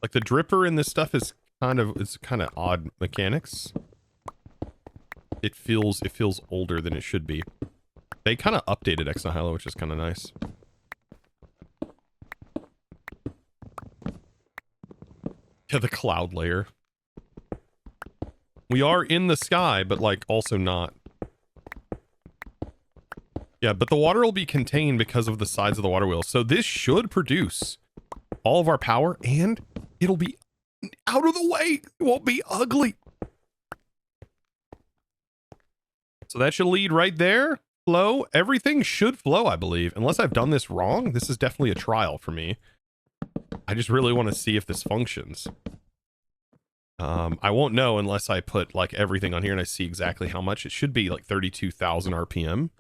Like the dripper in this stuff is kind of odd mechanics. It feels older than it should be. They kind of updated Ex Nihilo, which is kind of nice. Yeah, the cloud layer. We are in the sky, but like also not. Yeah, but the water will be contained because of the sides of the water wheel. So this should produce all of our power and it'll be out of the way. It won't be ugly. So that should lead right there. Flow. Everything should flow, I believe. Unless I've done this wrong. This is definitely a trial for me. I just really want to see if this functions. I won't know unless I put like everything on here and I see exactly how much. It should be like 32,000 RPM.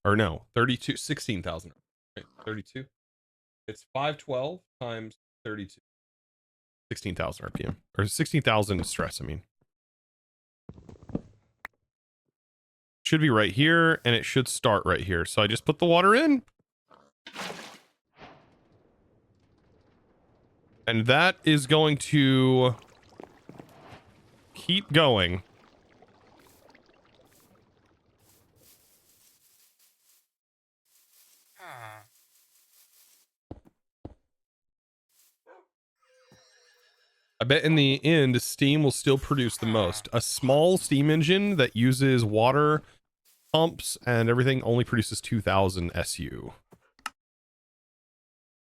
Or no, 16,000. Wait, 32? It's 512 times 32. 16,000 RPM. Or 16,000 stress, I mean. Should be right here, and it should start right here. So I just put the water in. And that is going to keep going. I bet in the end, steam will still produce the most. A small steam engine that uses water pumps and everything only produces 2,000 SU.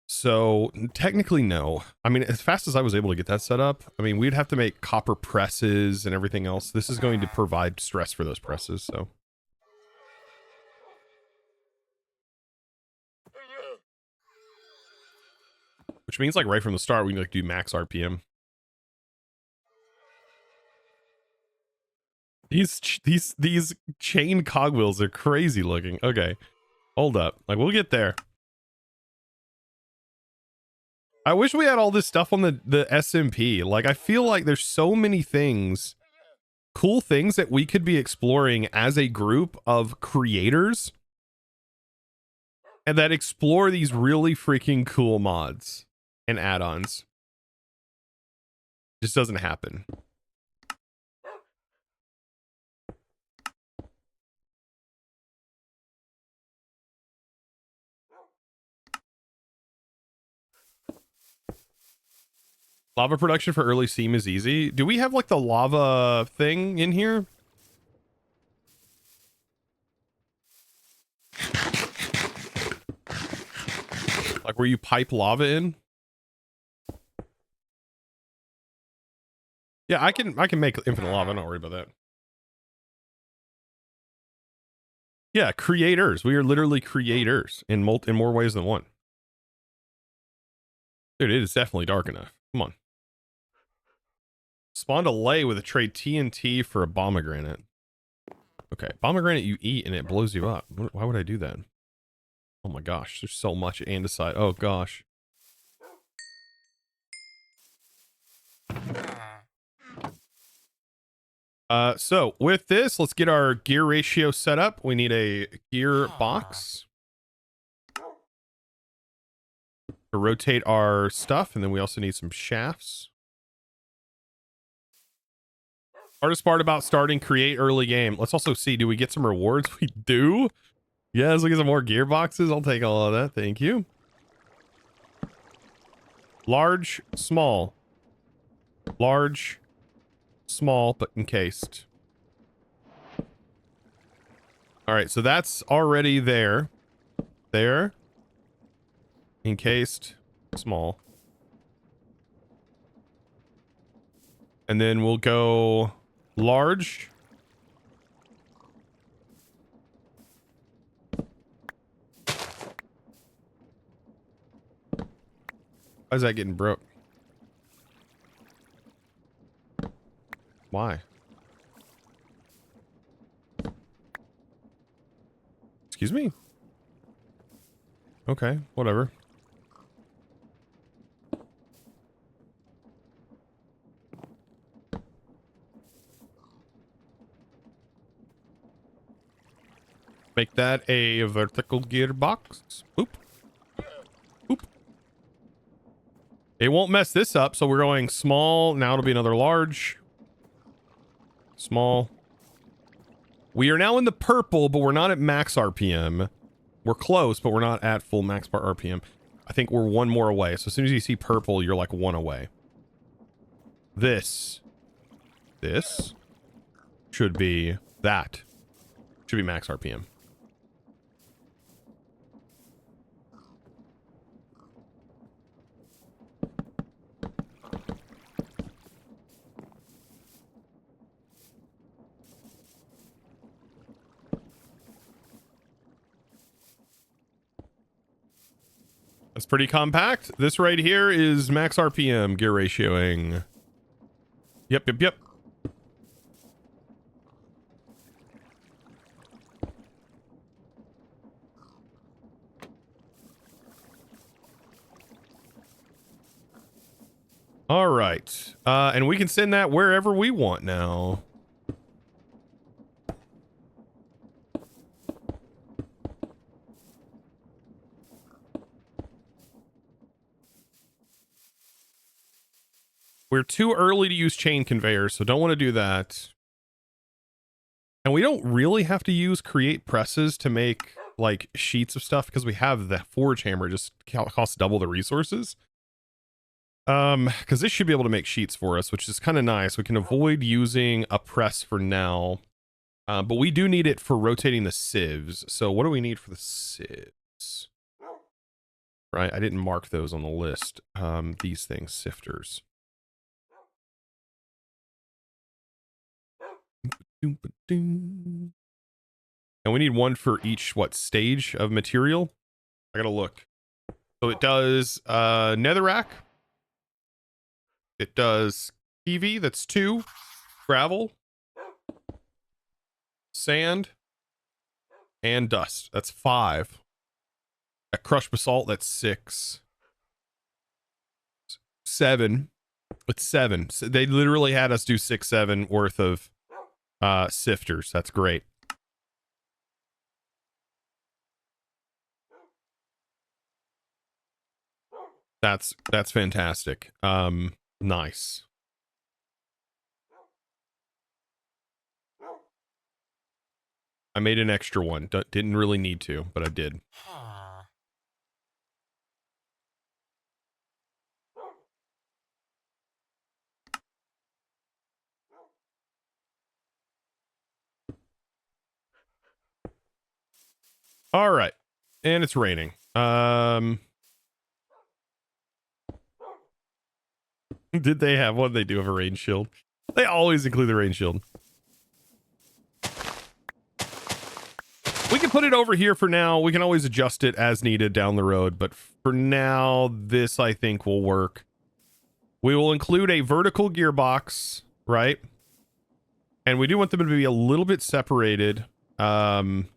So technically, no. I mean, as fast as I was able to get that set up, I mean, we'd have to make copper presses and everything else. This is going to provide stress for those presses, so. Which means like right from the start, we can like do max RPM. These chain cogwheels are crazy looking. Okay, hold up. Like we'll get there. I wish we had all this stuff on the SMP. Like I feel like there's so many things, cool things that we could be exploring as a group of creators, and that explore these really freaking cool mods and add-ons. Just doesn't happen. Lava production for early steam is easy. Do we have like the lava thing in here? Like where you pipe lava in? Yeah, I can make infinite lava. Don't worry about that. Yeah, creators. We are literally creators in more ways than one. Dude, it is definitely dark enough. Come on. Spawned a lay with a trade TNT for a pomegranate. Okay, pomegranate you eat and it blows you up. Why would I do that? Oh my gosh, there's so much andesite. Oh gosh. So with this, let's get our gear ratio set up. We need a gear box to rotate our stuff, and then we also need some shafts. Hardest part about starting create early game. Let's also see, do we get some rewards? We do. Yes, we get some more gearboxes. I'll take all of that. Thank you. Large, small. Large, small, but encased. All right, so that's already there. There. Encased, small. And then we'll go large. Why is that getting broke? Why? Excuse me? Okay, whatever. Make that a vertical gearbox. Boop. Boop. It won't mess this up, so we're going small. Now it'll be another large. Small. We are now in the purple, but we're not at max RPM. We're close, but we're not at full max RPM. I think we're one more away. So as soon as you see purple, you're like one away. This should be that. Should be max RPM. That's pretty compact. This right here is max RPM gear ratioing. Yep. All right. And we can send that wherever we want now. We're too early to use chain conveyors, so don't want to do that. And we don't really have to use create presses to make like sheets of stuff because we have the forge hammer. It just costs double the resources. Because this should be able to make sheets for us, which is kind of nice. We can avoid using a press for now. But we do need it for rotating the sieves. So what do we need for the sieves? Right, I didn't mark those on the list. These things, sifters. And we need one for each, what, stage of material? I gotta look. So it does netherrack. It does PV, that's 2. Gravel. Sand. And dust, that's 5. A crushed basalt, that's 6. 7. It's 7. So they literally had us do 6, 7 worth of sifters. That's great. That's fantastic. Nice. I made an extra one. Didn't really need to, but I did. All right. And it's raining. Did they have one? They do have a rain shield. They always include the rain shield. We can put it over here for now. We can always adjust it as needed down the road. But for now, this I think will work. We will include a vertical gearbox, right? And we do want them to be a little bit separated. I'm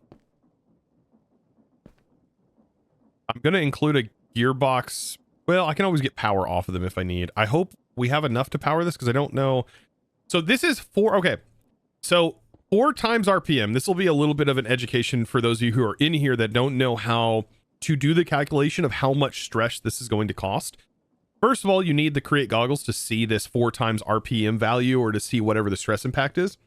going to include a gearbox. Well, I can always get power off of them if I need. I hope we have enough to power this because I don't know. So this is 4. Okay. So 4 times RPM, this will be a little bit of an education for those of you who are in here that don't know how to do the calculation of how much stress this is going to cost. First of all, you need the create goggles to see this 4 times RPM value or to see whatever the stress impact is.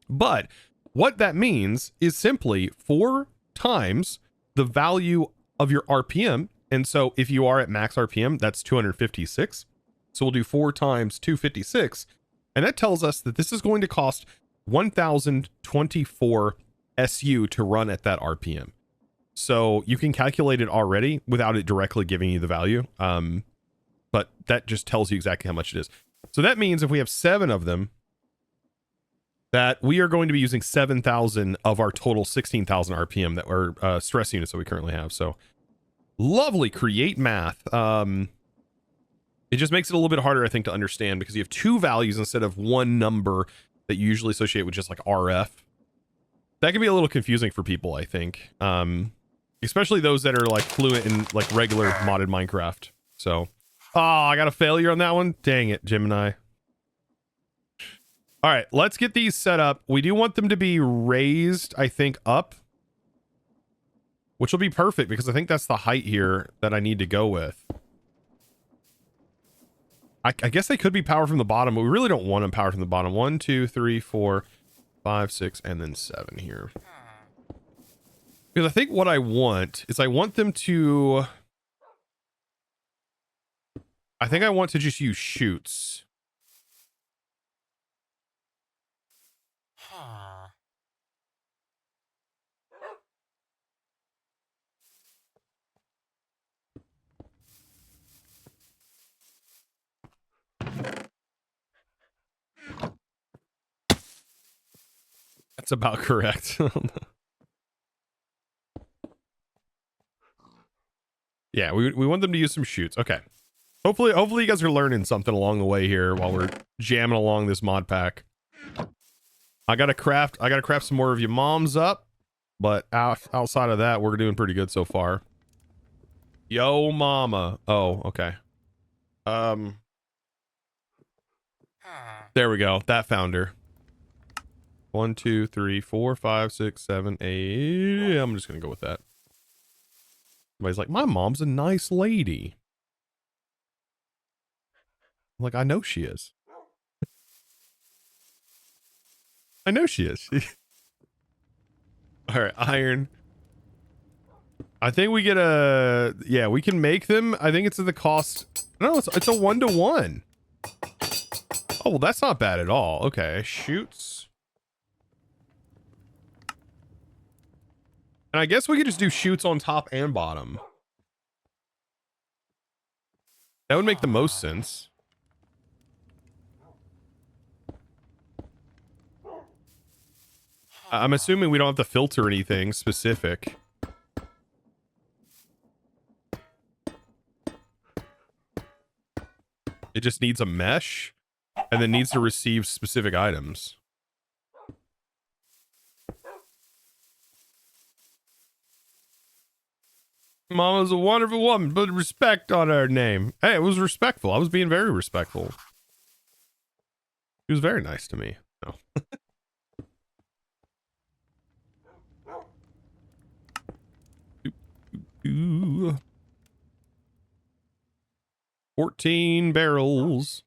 But what that means is simply 4 times the value of your RPM. And so if you are at max RPM, that's 256. So we'll do 4 times 256. And that tells us that this is going to cost 1,024 SU to run at that RPM. So you can calculate it already without it directly giving you the value. But that just tells you exactly how much it is. So that means if we have 7 of them, that we are going to be using 7,000 of our total 16,000 RPM that are stress units that we currently have. So lovely create math. It just makes it a little bit harder, I think, to understand because you have 2 values instead of 1 number that you usually associate with just like RF. That can be a little confusing for people, I think. Especially those that are like fluent in like regular modded Minecraft. So, I got a failure on that one. Dang it, Gemini. All right, let's get these set up. We do want them to be raised, I think, up, which will be perfect because I think that's the height here that I need to go with. I guess they could be powered from the bottom, but we really don't want them powered from the bottom. 1, 2, 3, 4, 5, 6, and then 7 here. Because I think what I want is I want them to... I think I want to just use chutes. That's about correct. Yeah, we want them to use some chutes. Okay. Hopefully you guys are learning something along the way here while we're jamming along this mod pack. I gotta craft some more of your moms up, but outside of that, we're doing pretty good so far. Yo, mama. Oh, okay. There we go. That found her. 1, 2, 3, 4, 5, 6, 7, 8. I'm just gonna go with that. Everybody's like, my mom's a nice lady. I'm like, I know she is. I know she is. All right, iron. I think we get a... Yeah, we can make them. I think it's at the cost... No, it's a 1-to-1. Oh, well, that's not bad at all. Okay, shoots. And I guess we could just do shoots on top and bottom. That would make the most sense. I'm assuming we don't have to filter anything specific. It just needs a mesh and then needs to receive specific items. Mama's a wonderful woman, put respect on her name. Hey, it was respectful. I was being very respectful. She was very nice to me. No. Ooh. 14 barrels.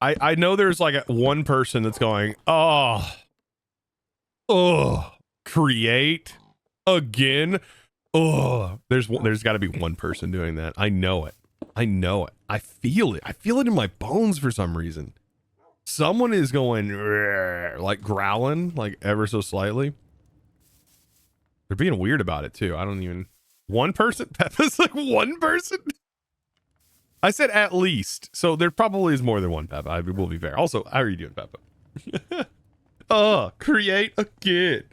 I know there's like one person that's going, oh, create again. Oh, there's got to be one person doing that. I know it. I know it. I feel it. I feel it in my bones for some reason. Someone is going like growling, like ever so slightly. They're being weird about it too. I don't even. One person? Peppa's like one person? I said at least. So there probably is more than one Peppa. I will be fair. Also, how are you doing, Peppa? Create a kid.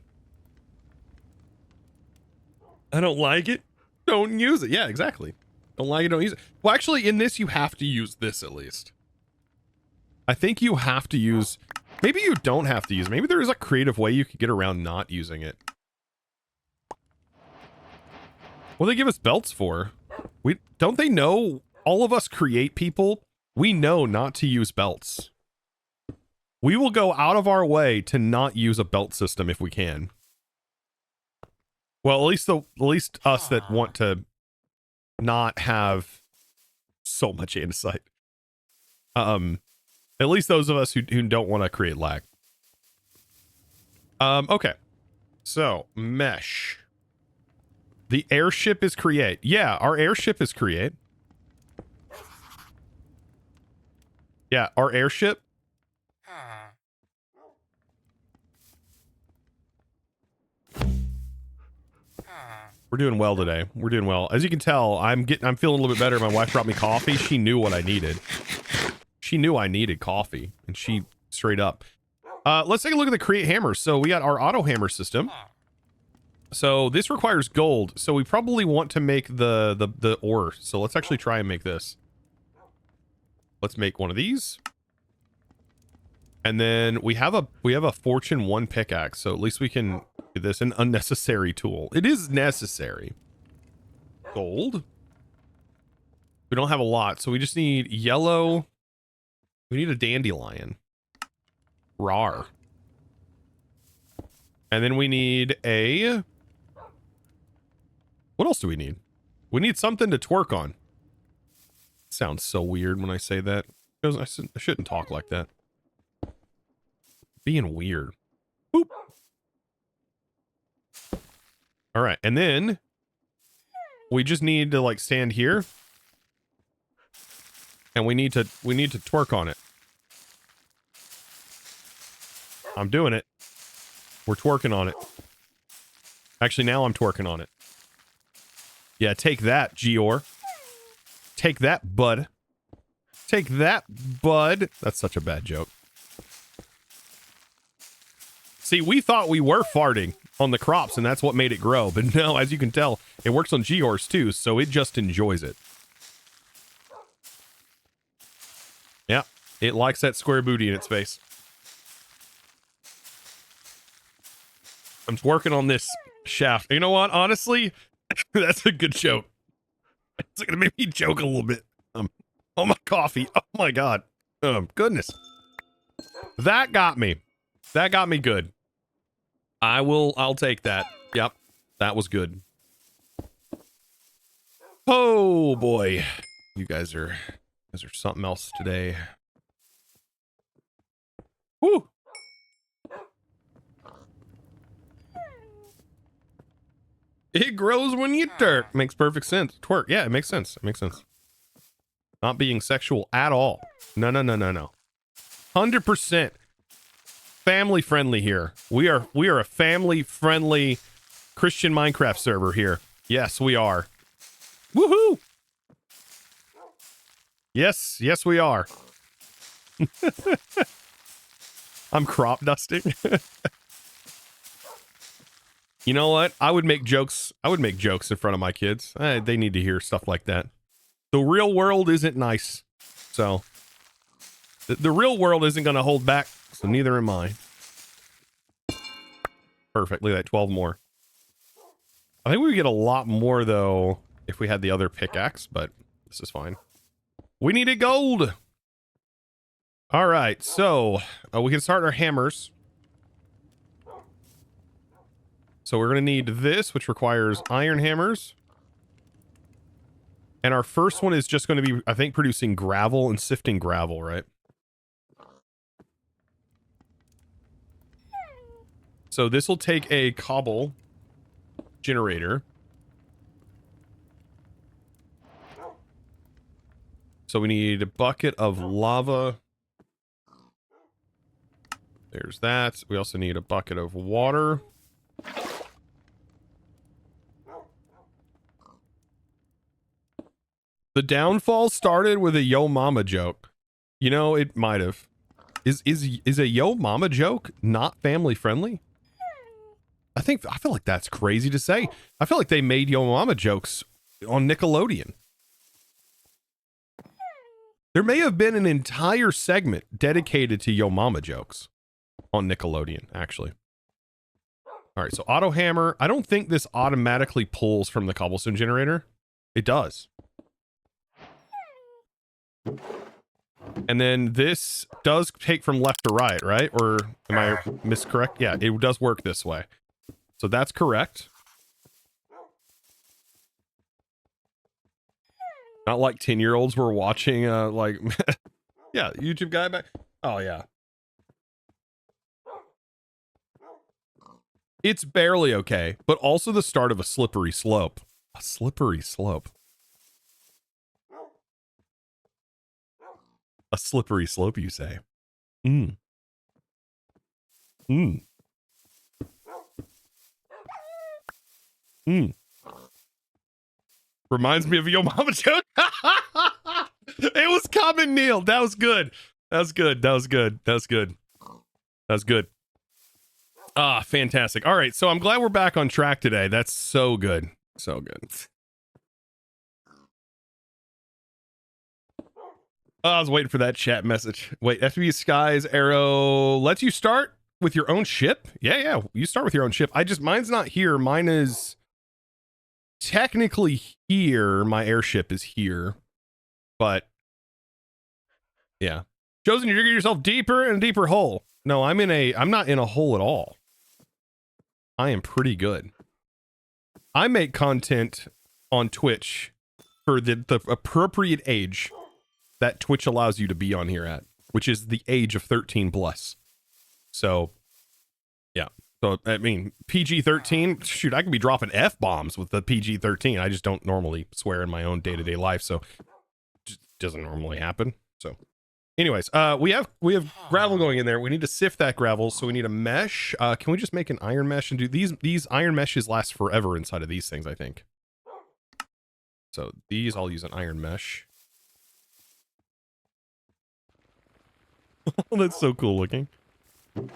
I don't like it. Don't use it. Yeah, exactly. Don't like it, don't use it. Well, actually, in this, you have to use this at least. I think you have to use... Maybe you don't have to use it. Maybe there is a creative way you could get around not using it. What do they give us belts for? Don't they know all of us create people? We know not to use belts. We will go out of our way to not use a belt system if we can. Well, at least us that want to not have so much insight. At least those of us who don't want to create lag. Okay. So, mesh. The airship is create. Yeah, our airship is create. Yeah, our airship. We're doing well today. We're doing well. As you can tell, I'm feeling a little bit better. My wife brought me coffee. She knew what I needed. She knew I needed coffee, and she straight up. Let's take a look at the create hammers. So we got our auto hammer system. So this requires gold. So we probably want to make the ore. So let's actually try and make this. Let's make one of these. And then we have a fortune 1 pickaxe. So at least we can do this. An unnecessary tool. It is necessary. Gold. We don't have a lot. So we just need yellow. We need a dandelion. Rar. And then we need a... What else do we need? We need something to twerk on. Sounds so weird when I say that. I shouldn't talk like that. Being weird. Boop. All right, and then we just need to like stand here, and we need to twerk on it. I'm doing it. We're twerking on it. Actually, now I'm twerking on it. Yeah, take that, Gior. Take that, bud. Take that, bud. That's such a bad joke. See, we thought we were farting on the crops, and that's what made it grow. But no, as you can tell, it works on Giors too, so it just enjoys it. Yeah, it likes that square booty in its face. I'm twerking on this shaft. You know what? Honestly, that's a good joke. It's gonna make me joke a little bit. Oh my coffee. Oh my god. Goodness. That got me. That got me good. I'll take that. Yep. That was good. Oh boy. You guys are something else today. Woo. It grows when you twerk. Makes perfect sense. Twerk. Yeah, it makes sense. It makes sense. Not being sexual at all. No. 100% family friendly here. We are a family friendly Christian Minecraft server here. Yes, we are. Woohoo! Yes, we are. I'm crop dusting. You know what? I would make jokes in front of my kids. They need to hear stuff like that. The real world isn't nice. So the real world isn't going to hold back. So neither am I. Perfect. Look at that. 12 more. I think we would get a lot more though if we had the other pickaxe, but this is fine. We needed gold. All right. So we can start our hammers. So we're going to need this, which requires iron hammers. And our first one is just going to be, I think, producing gravel and sifting gravel, right? So this will take a cobble generator. So we need a bucket of lava. There's that. We also need a bucket of water. The downfall started with a yo mama joke. You know, it might have. Is a yo mama joke not family friendly? I feel like that's crazy to say. I feel like they made yo mama jokes on Nickelodeon. There may have been an entire segment dedicated to yo mama jokes on Nickelodeon, actually. All right, so auto hammer. I don't think this automatically pulls from the cobblestone generator. It does. And then this does take from left to right, right? Or am I miscorrect? Yeah, it does work this way. So that's correct. Not like 10-year-olds were watching, like, yeah, YouTube guy back. Oh, yeah. It's barely okay, but also the start of a slippery slope. A slippery slope. A slippery slope, you say? Mm. Mm. Mm. Reminds me of Yo Mama joke. It was coming, Neil. That was good. That was good. That was good. That was good. That was good. Ah, fantastic. All right, so I'm glad we're back on track today. That's so good. So good. Oh, I was waiting for that chat message. Wait, FTB Skies Aero lets you start with your own ship? Yeah. You start with your own ship. Mine's not here. Mine is technically here. My airship is here. But yeah. Chosen, you're digging yourself deeper and a deeper hole. No, I'm not in a hole at all. I am pretty good. I make content on Twitch for the appropriate age that Twitch allows you to be on here at, which is the age of 13 plus. So, yeah. So, I mean, PG-13, shoot, I could be dropping F-bombs with the PG-13. I just don't normally swear in my own day-to-day life, so it just doesn't normally happen. So, anyways, we have gravel going in there. We need to sift that gravel, so we need a mesh. Can we just make an iron mesh and do these iron meshes last forever inside of these things, I think. So, these I'll use an iron mesh. Oh, that's so cool looking. And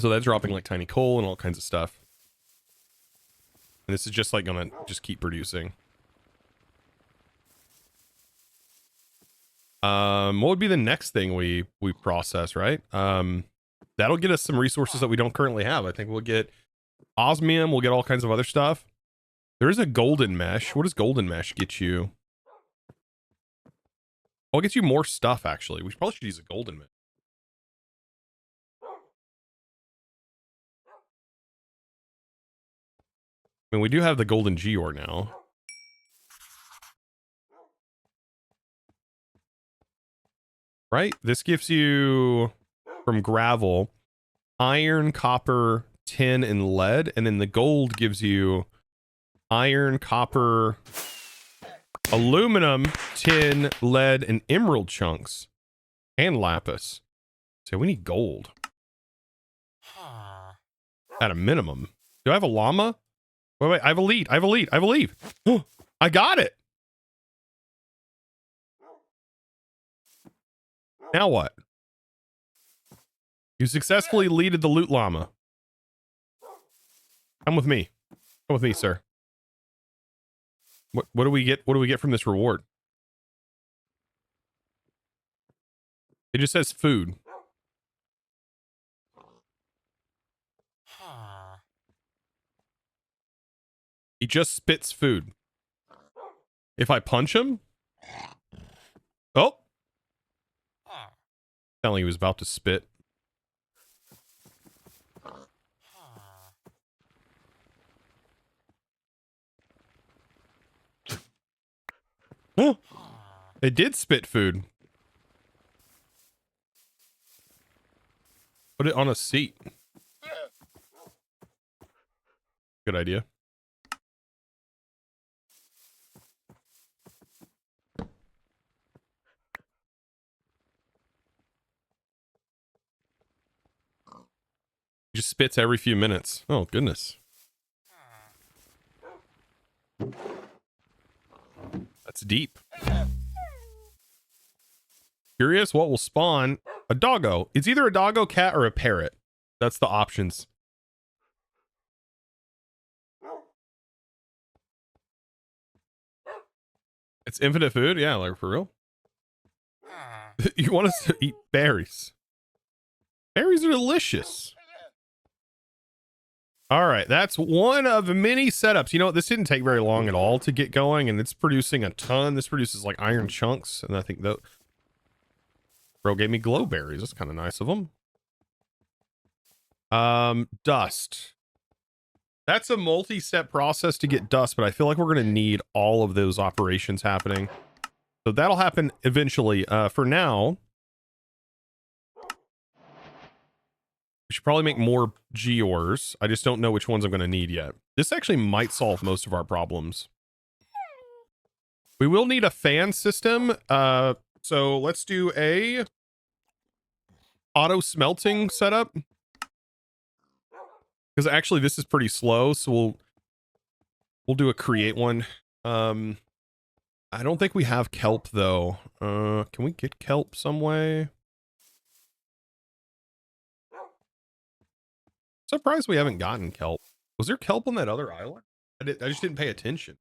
so that's dropping like tiny coal and all kinds of stuff. And this is just like gonna just keep producing. What would be the next thing we process, right? That'll get us some resources that we don't currently have. I think we'll get osmium, we'll get all kinds of other stuff. There is a golden mesh. What does golden mesh get you? Oh, it gets you more stuff, actually. We probably should use a golden mesh. I mean, we do have the golden geode now. Right? This gives you, from gravel, iron, copper, tin, and lead. And then the gold gives you iron, copper, aluminum, tin, lead, and emerald chunks. And lapis. So we need gold. At a minimum. Do I have a llama? Wait, I have a lead. I have a lead. Oh, I got it. Now what? You successfully leaded the loot llama. Come with me. Come with me, sir. What do we get? What do we get from this reward? It just says food. He just spits food. If I punch him? Oh! Sounded like he was about to spit. Oh! It did spit food. Put it on a seat. Good idea. Just spits every few minutes. Oh, goodness. That's deep. Curious what will spawn a doggo. It's either a doggo, cat, or a parrot. That's the options. It's infinite food? Yeah, like for real. You want us to eat berries? Berries are delicious. All right, that's one of many setups. You know, this didn't take very long at all to get going, and it's producing a ton. This produces like iron chunks, and I think that bro gave me glow berries. That's kind of nice of him. Dust. That's a multi-step process to get dust, but I feel like we're going to need all of those operations happening. So that'll happen eventually. For now, we should probably make more gears. I just don't know which ones I'm going to need yet. This actually might solve most of our problems. We will need a fan system. So let's do a auto smelting setup. Because actually this is pretty slow, so we'll do a create one. I don't think we have kelp though. Can we get kelp some way? Surprised we haven't gotten kelp. Was there kelp on that other island? I just didn't pay attention.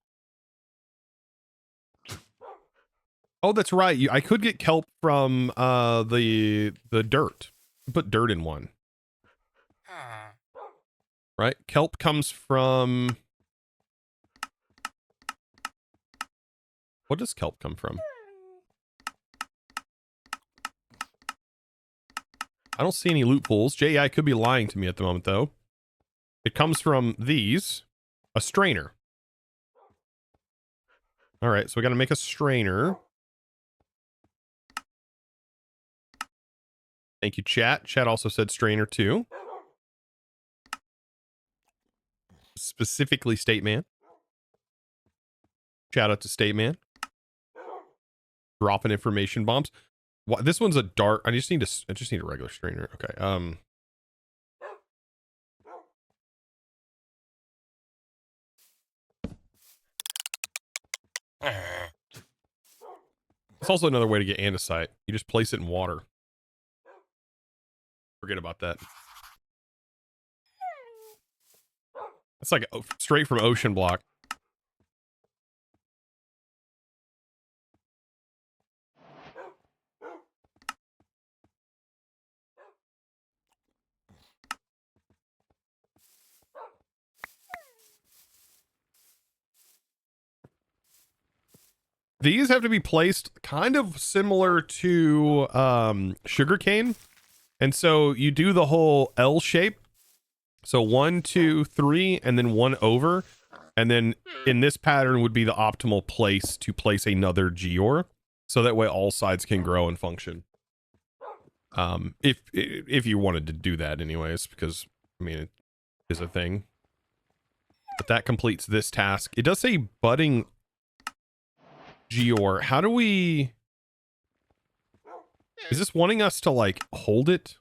Oh, that's right. I could get kelp from the dirt. Put dirt in one. Right? Kelp comes from... What does kelp come from? I don't see any loopholes. JI could be lying to me at the moment, though. It comes from these. A strainer. All right, so we got to make a strainer. Thank you, chat. Chat also said strainer, too. Specifically Stateman. Shout out to Stateman. Dropping information bombs. What, this one's a dart. I just need a regular strainer. Okay. It's also another way to get andesite. You just place it in water. Forget about that. That's like straight from ocean block. These have to be placed kind of similar to sugarcane. And so you do the whole L shape. So 1, 2, 3, and then 1 over. And then in this pattern would be the optimal place to place another gear. So that way all sides can grow and function. If you wanted to do that anyways, because I mean it is a thing. But that completes this task. It does say budding gear. How do we... Is this wanting us to like hold it?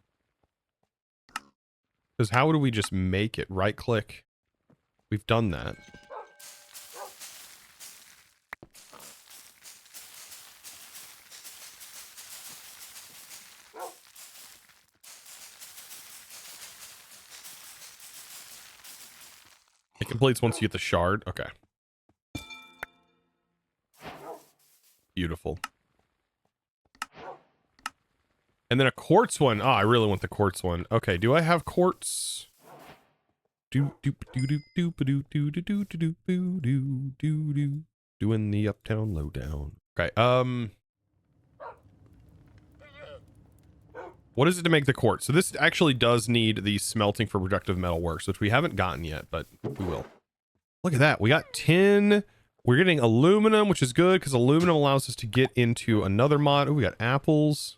Because how do we just make it? Right click. We've done that. It completes once you get the shard. Okay. Beautiful. And then a quartz one. Oh, I really want the quartz one. Okay, do I have quartz? Doing the uptown lowdown. Okay, what is it to make the quartz? So this actually does need the smelting for productive metal works, which we haven't gotten yet, but we will. Look at that. We got 10. We're getting aluminum, which is good because aluminum allows us to get into another mod. Oh, we got apples.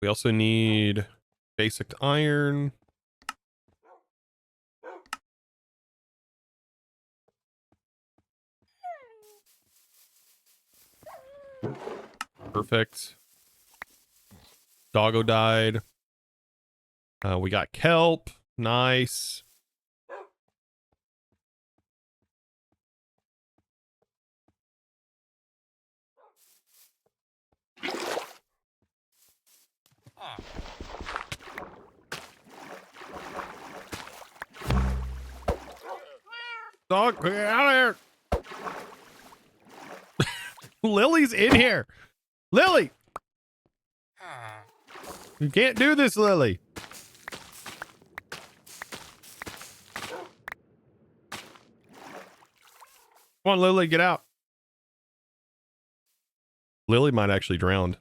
We also need basic iron. Perfect. Doggo died. We got kelp. Nice. Dog, get out of here. Lily's in here. Lily. You can't do this, Lily. Come on, Lily, get out. Lily might actually drown.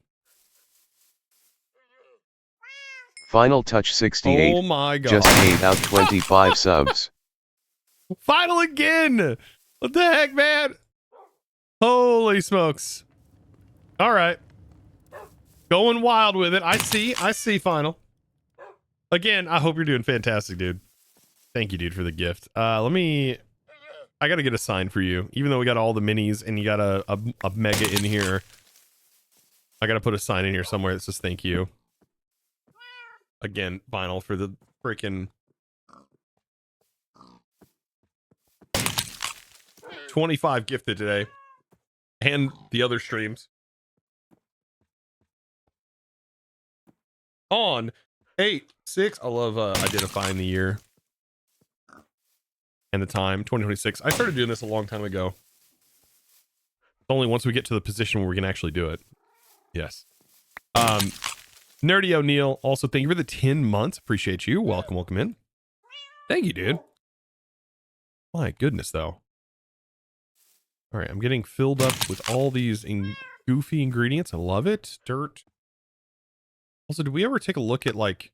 Final touch 68. Oh my god. Just gave out 25 subs. Final again. What the heck, man? Holy smokes. All right. Going wild with it. I see final. Again, I hope you're doing fantastic, dude. Thank you, dude, for the gift. I gotta get a sign for you. Even though we got all the minis and you got a mega in here, I gotta put a sign in here somewhere that says thank you. Again, final for the freaking 25 gifted today. And the other streams. On 8/6. I love identifying the year and the time. 2026. I started doing this a long time ago. It's only once we get to the position where we can actually do it. Yes. Nerdy O'Neill, also thank you for the 10 months. Appreciate you. Welcome in. Thank you, dude. My goodness, though. All right, I'm getting filled up with all these goofy ingredients. I love it. Dirt. Also, did we ever take a look at like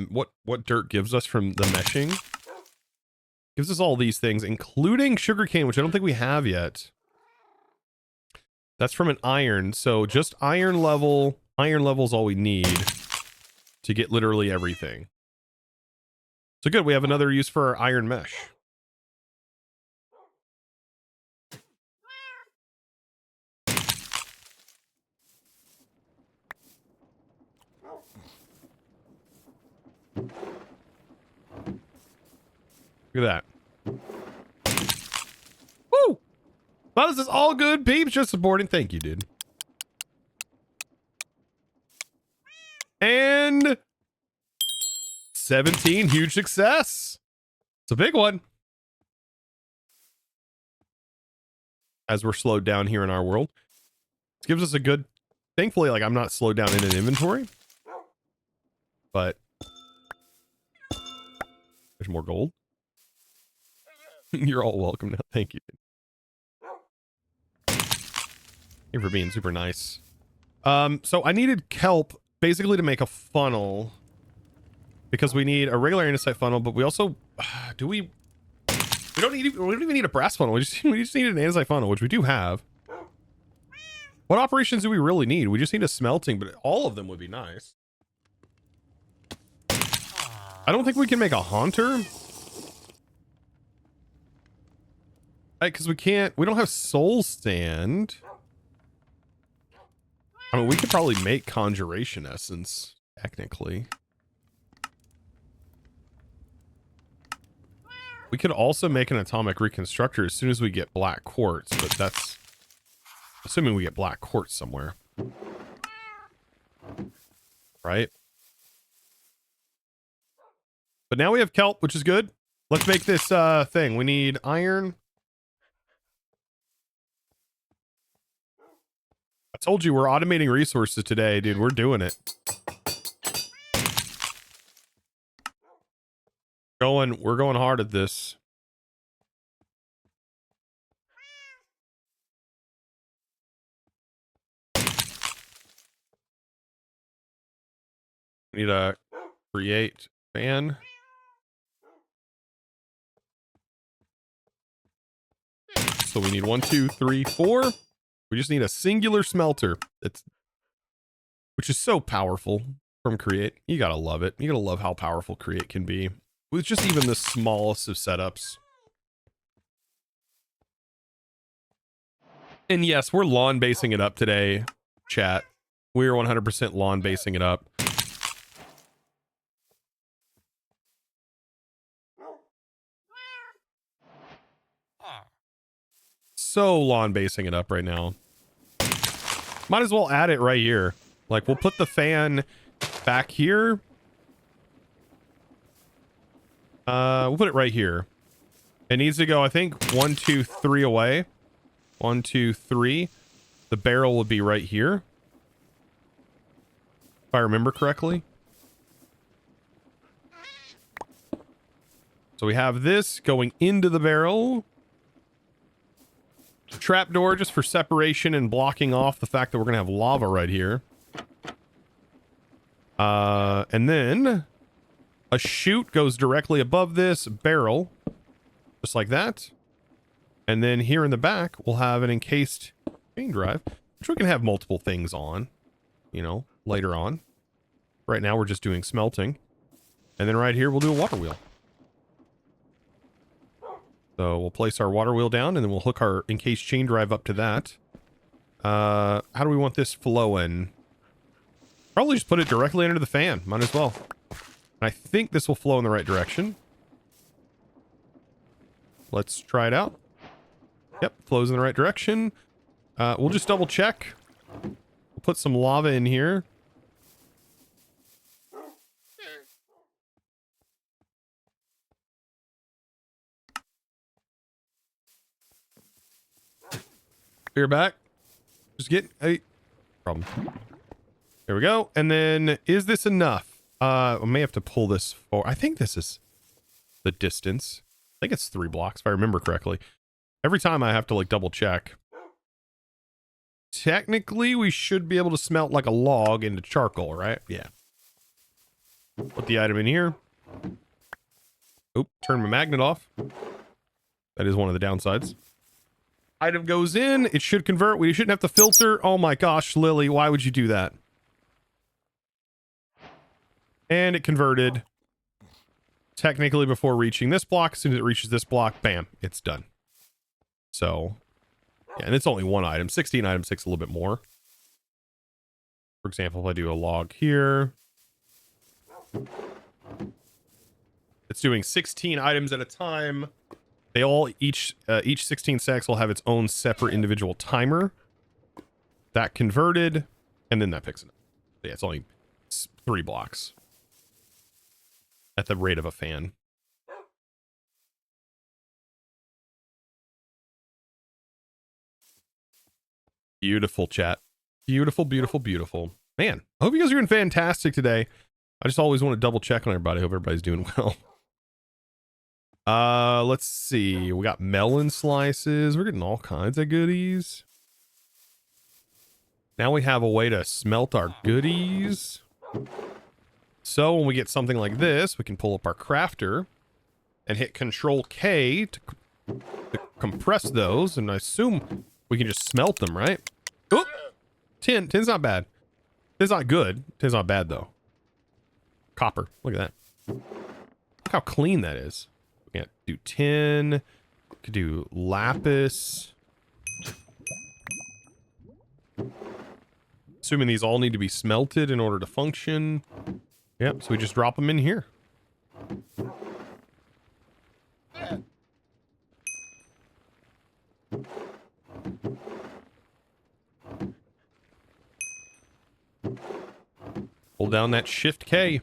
what dirt gives us from the meshing? Gives us all these things, including sugarcane, which I don't think we have yet. That's from an iron, so just iron level. Iron level is all we need to get literally everything. So good, we have another use for our iron mesh. Look at that. Woo! Well, this is all good, peeps. Just supporting. Thank you, dude. And 17, huge success. It's a big one. As we're slowed down here in our world. This gives us a good, thankfully, like I'm not slowed down in an inventory. But there's more gold. You're all welcome now. Thank you. Thank you for being super nice. So I needed kelp basically to make a funnel because we need a regular andesite funnel, but we also we don't even need a brass funnel. We just need an andesite funnel, which we do have. What operations do we really need? We just need a smelting, but all of them would be nice. I don't think we can make a haunter. Because we don't have soul stand. I mean, we could probably make conjuration essence, technically. We could also make an atomic reconstructor as soon as we get black quartz, but that's assuming we get black quartz somewhere. Right? But now we have kelp, which is good. Let's make this thing. We need iron. I told you we're automating resources today, dude. We're doing it. We're going hard at this. We need to create fan. So we need 1, 2, 3, 4. We just need a singular smelter. Which is so powerful from Create. You gotta love it. You gotta love how powerful Create can be with just even the smallest of setups. And yes, we're lawn basing it up today, chat. We're 100% lawn basing it up. So lawn basing it up right now. Might as well add it right here. Like, we'll put the fan back here. We'll put it right here. It needs to go, I think, 1, 2, 3 away. 1, 2, 3. The barrel would be right here, if I remember correctly. So we have this going into the barrel. Trapdoor just for separation and blocking off the fact that we're going to have lava right here. And then a chute goes directly above this barrel, just like that. And then here in the back, we'll have an encased chain drive, which we can have multiple things on, you know, later on. Right now, we're just doing smelting. And then right here, we'll do a water wheel. So we'll place our water wheel down, and then we'll hook our encased chain drive up to that. How do we want this flowing? Probably just put it directly under the fan. Might as well. And I think this will flow in the right direction. Let's try it out. Yep, flows in the right direction. We'll just double check. We'll put some lava in here. Beer back. Just get a problem. There we go. And then, is this enough? I may have to pull this forward. I think this is the distance. I think it's 3 blocks, if I remember correctly. Every time I have to, like, double check. Technically, we should be able to smelt like a log into charcoal, right? Yeah. Put the item in here. Oop, turn my magnet off. That is one of the downsides. Item goes in. It should convert. We shouldn't have to filter. Oh my gosh, Lily, why would you do that? And it converted. Technically before reaching this block. As soon as it reaches this block, bam, it's done. So, yeah, and it's only one item. 16 items takes a little bit more. For example, if I do a log here, it's doing 16 items at a time. They all, each 16 stacks will have its own separate individual timer. That converted, and then that picks it up. Yeah, it's only 3 blocks. At the rate of a fan. Beautiful, chat. Beautiful, beautiful, beautiful. Man, I hope you guys are doing fantastic today. I just always want to double check on everybody. I hope everybody's doing well. Let's see. We got melon slices. We're getting all kinds of goodies. Now we have a way to smelt our goodies. So when we get something like this, we can pull up our crafter and hit Control K to compress those. And I assume we can just smelt them, right? Oh, tin. Tin's not bad. Tin's not good. Tin's not bad, though. Copper. Look at that. Look how clean that is. We can do tin. We could do lapis. Assuming these all need to be smelted in order to function. Yep, so we just drop them in here. Hold down that Shift K.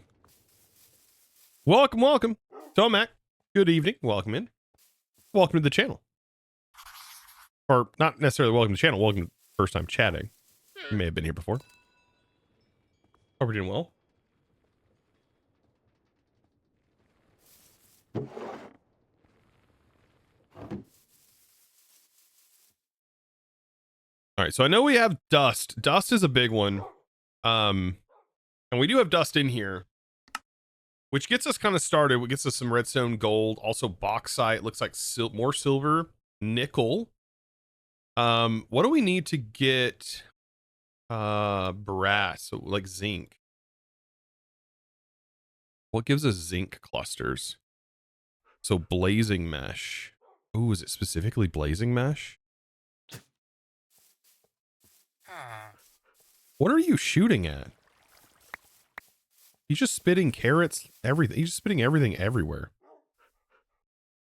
Welcome, welcome. Tomac, good evening. Welcome in. Welcome to the channel. Or not necessarily welcome to the channel. Welcome to first time chatting. You may have been here before. Hope we're doing well. All right, so I know we have dust. Dust is a big one. And we do have dust in here, which gets us kind of started. It gets us some redstone, gold, also bauxite. Looks like more silver, nickel. What do we need to get brass? So like zinc. What gives us zinc clusters? So blazing mesh. Ooh, is it specifically blazing mesh? What are you shooting at? He's just spitting carrots, everything. He's just spitting everything everywhere.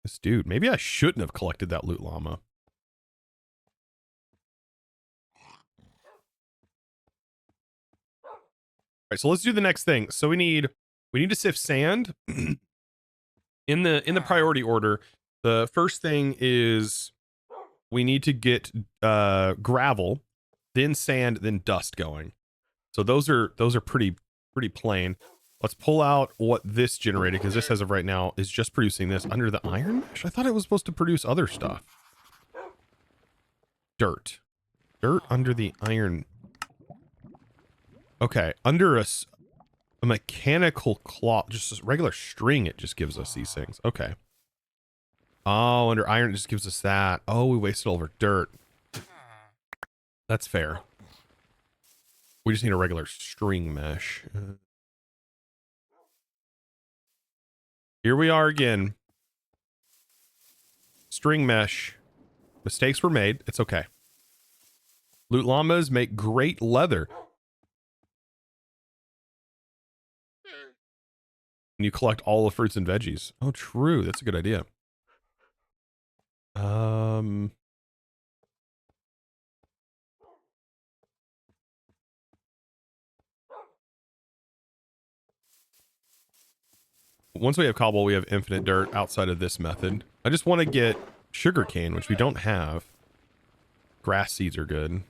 This dude, maybe I shouldn't have collected that loot llama. All right, so let's do the next thing. So we need to sift sand. in the priority order, the first thing is we need to get gravel, then sand, then dust going. So those are pretty plain. Let's pull out what this generated, because this as of right now is just producing this under the iron mesh. I thought it was supposed to produce other stuff. Dirt under the iron. Okay, under a mechanical cloth, just a regular string, it just gives us these things. Okay. Oh, under iron, it just gives us that. Oh, we wasted all of our dirt. That's fair. We just need a regular string mesh. Here we are again. String mesh. Mistakes were made. It's okay. Loot llamas make great leather. And you collect all the fruits and veggies. Oh, true. That's a good idea. Once we have cobble, we have infinite dirt outside of this method. I just want to get sugarcane, which we don't have. Grass seeds are good.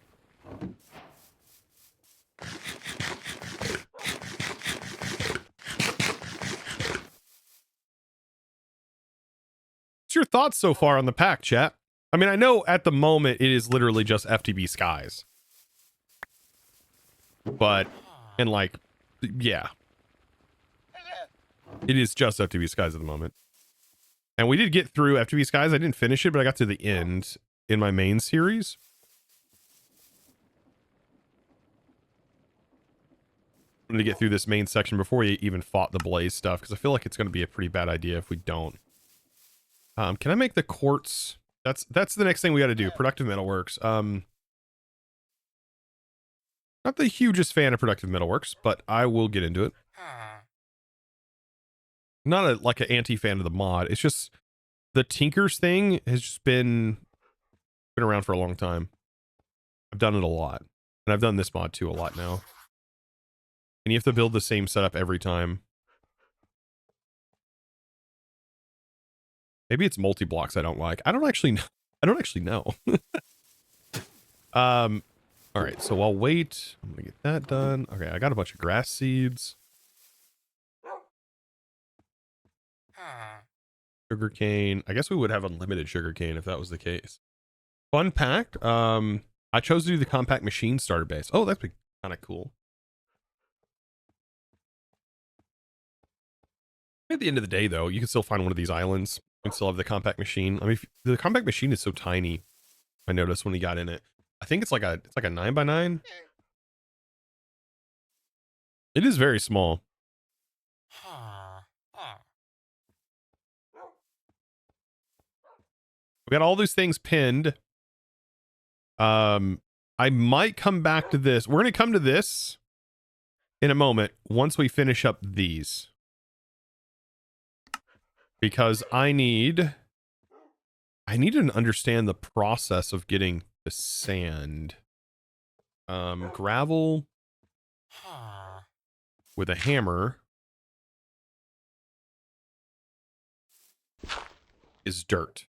What's your thoughts so far on the pack, chat? I mean, I know at the moment it is literally just FTB Skies. But, and like, yeah. It is just FTB Skies at the moment. And we did get through FTB Skies. I didn't finish it, but I got to the end in my main series. I'm going to get through this main section before we even fought the blaze stuff, because I feel like it's going to be a pretty bad idea if we don't. Can I make the quartz? That's the next thing we got to do. Productive metalworks. Not the hugest fan of productive metalworks, but I will get into it. Not like an anti-fan of the mod. It's just the Tinkers thing has just been around for a long time. I've done it a lot, and I've done this mod too a lot now. And you have to build the same setup every time. Maybe it's multi-blocks I don't like. I don't actually know. All right, so I'll wait. I'm gonna get that done. Okay, I got a bunch of grass seeds. Sugarcane. I guess we would have unlimited sugarcane if that was the case. Fun pack. I chose to do the compact machine starter base. Oh, that's kind of cool. At the end of the day, though, you can still find one of these islands and still have the compact machine. I mean, the compact machine is so tiny. I noticed when we got in it. I think it's like a 9x9. It is very small. We got all these things pinned. I might come back to this. We're going to come to this in a moment once we finish up these. Because I need to understand the process of getting the sand. Gravel with a hammer is dirt.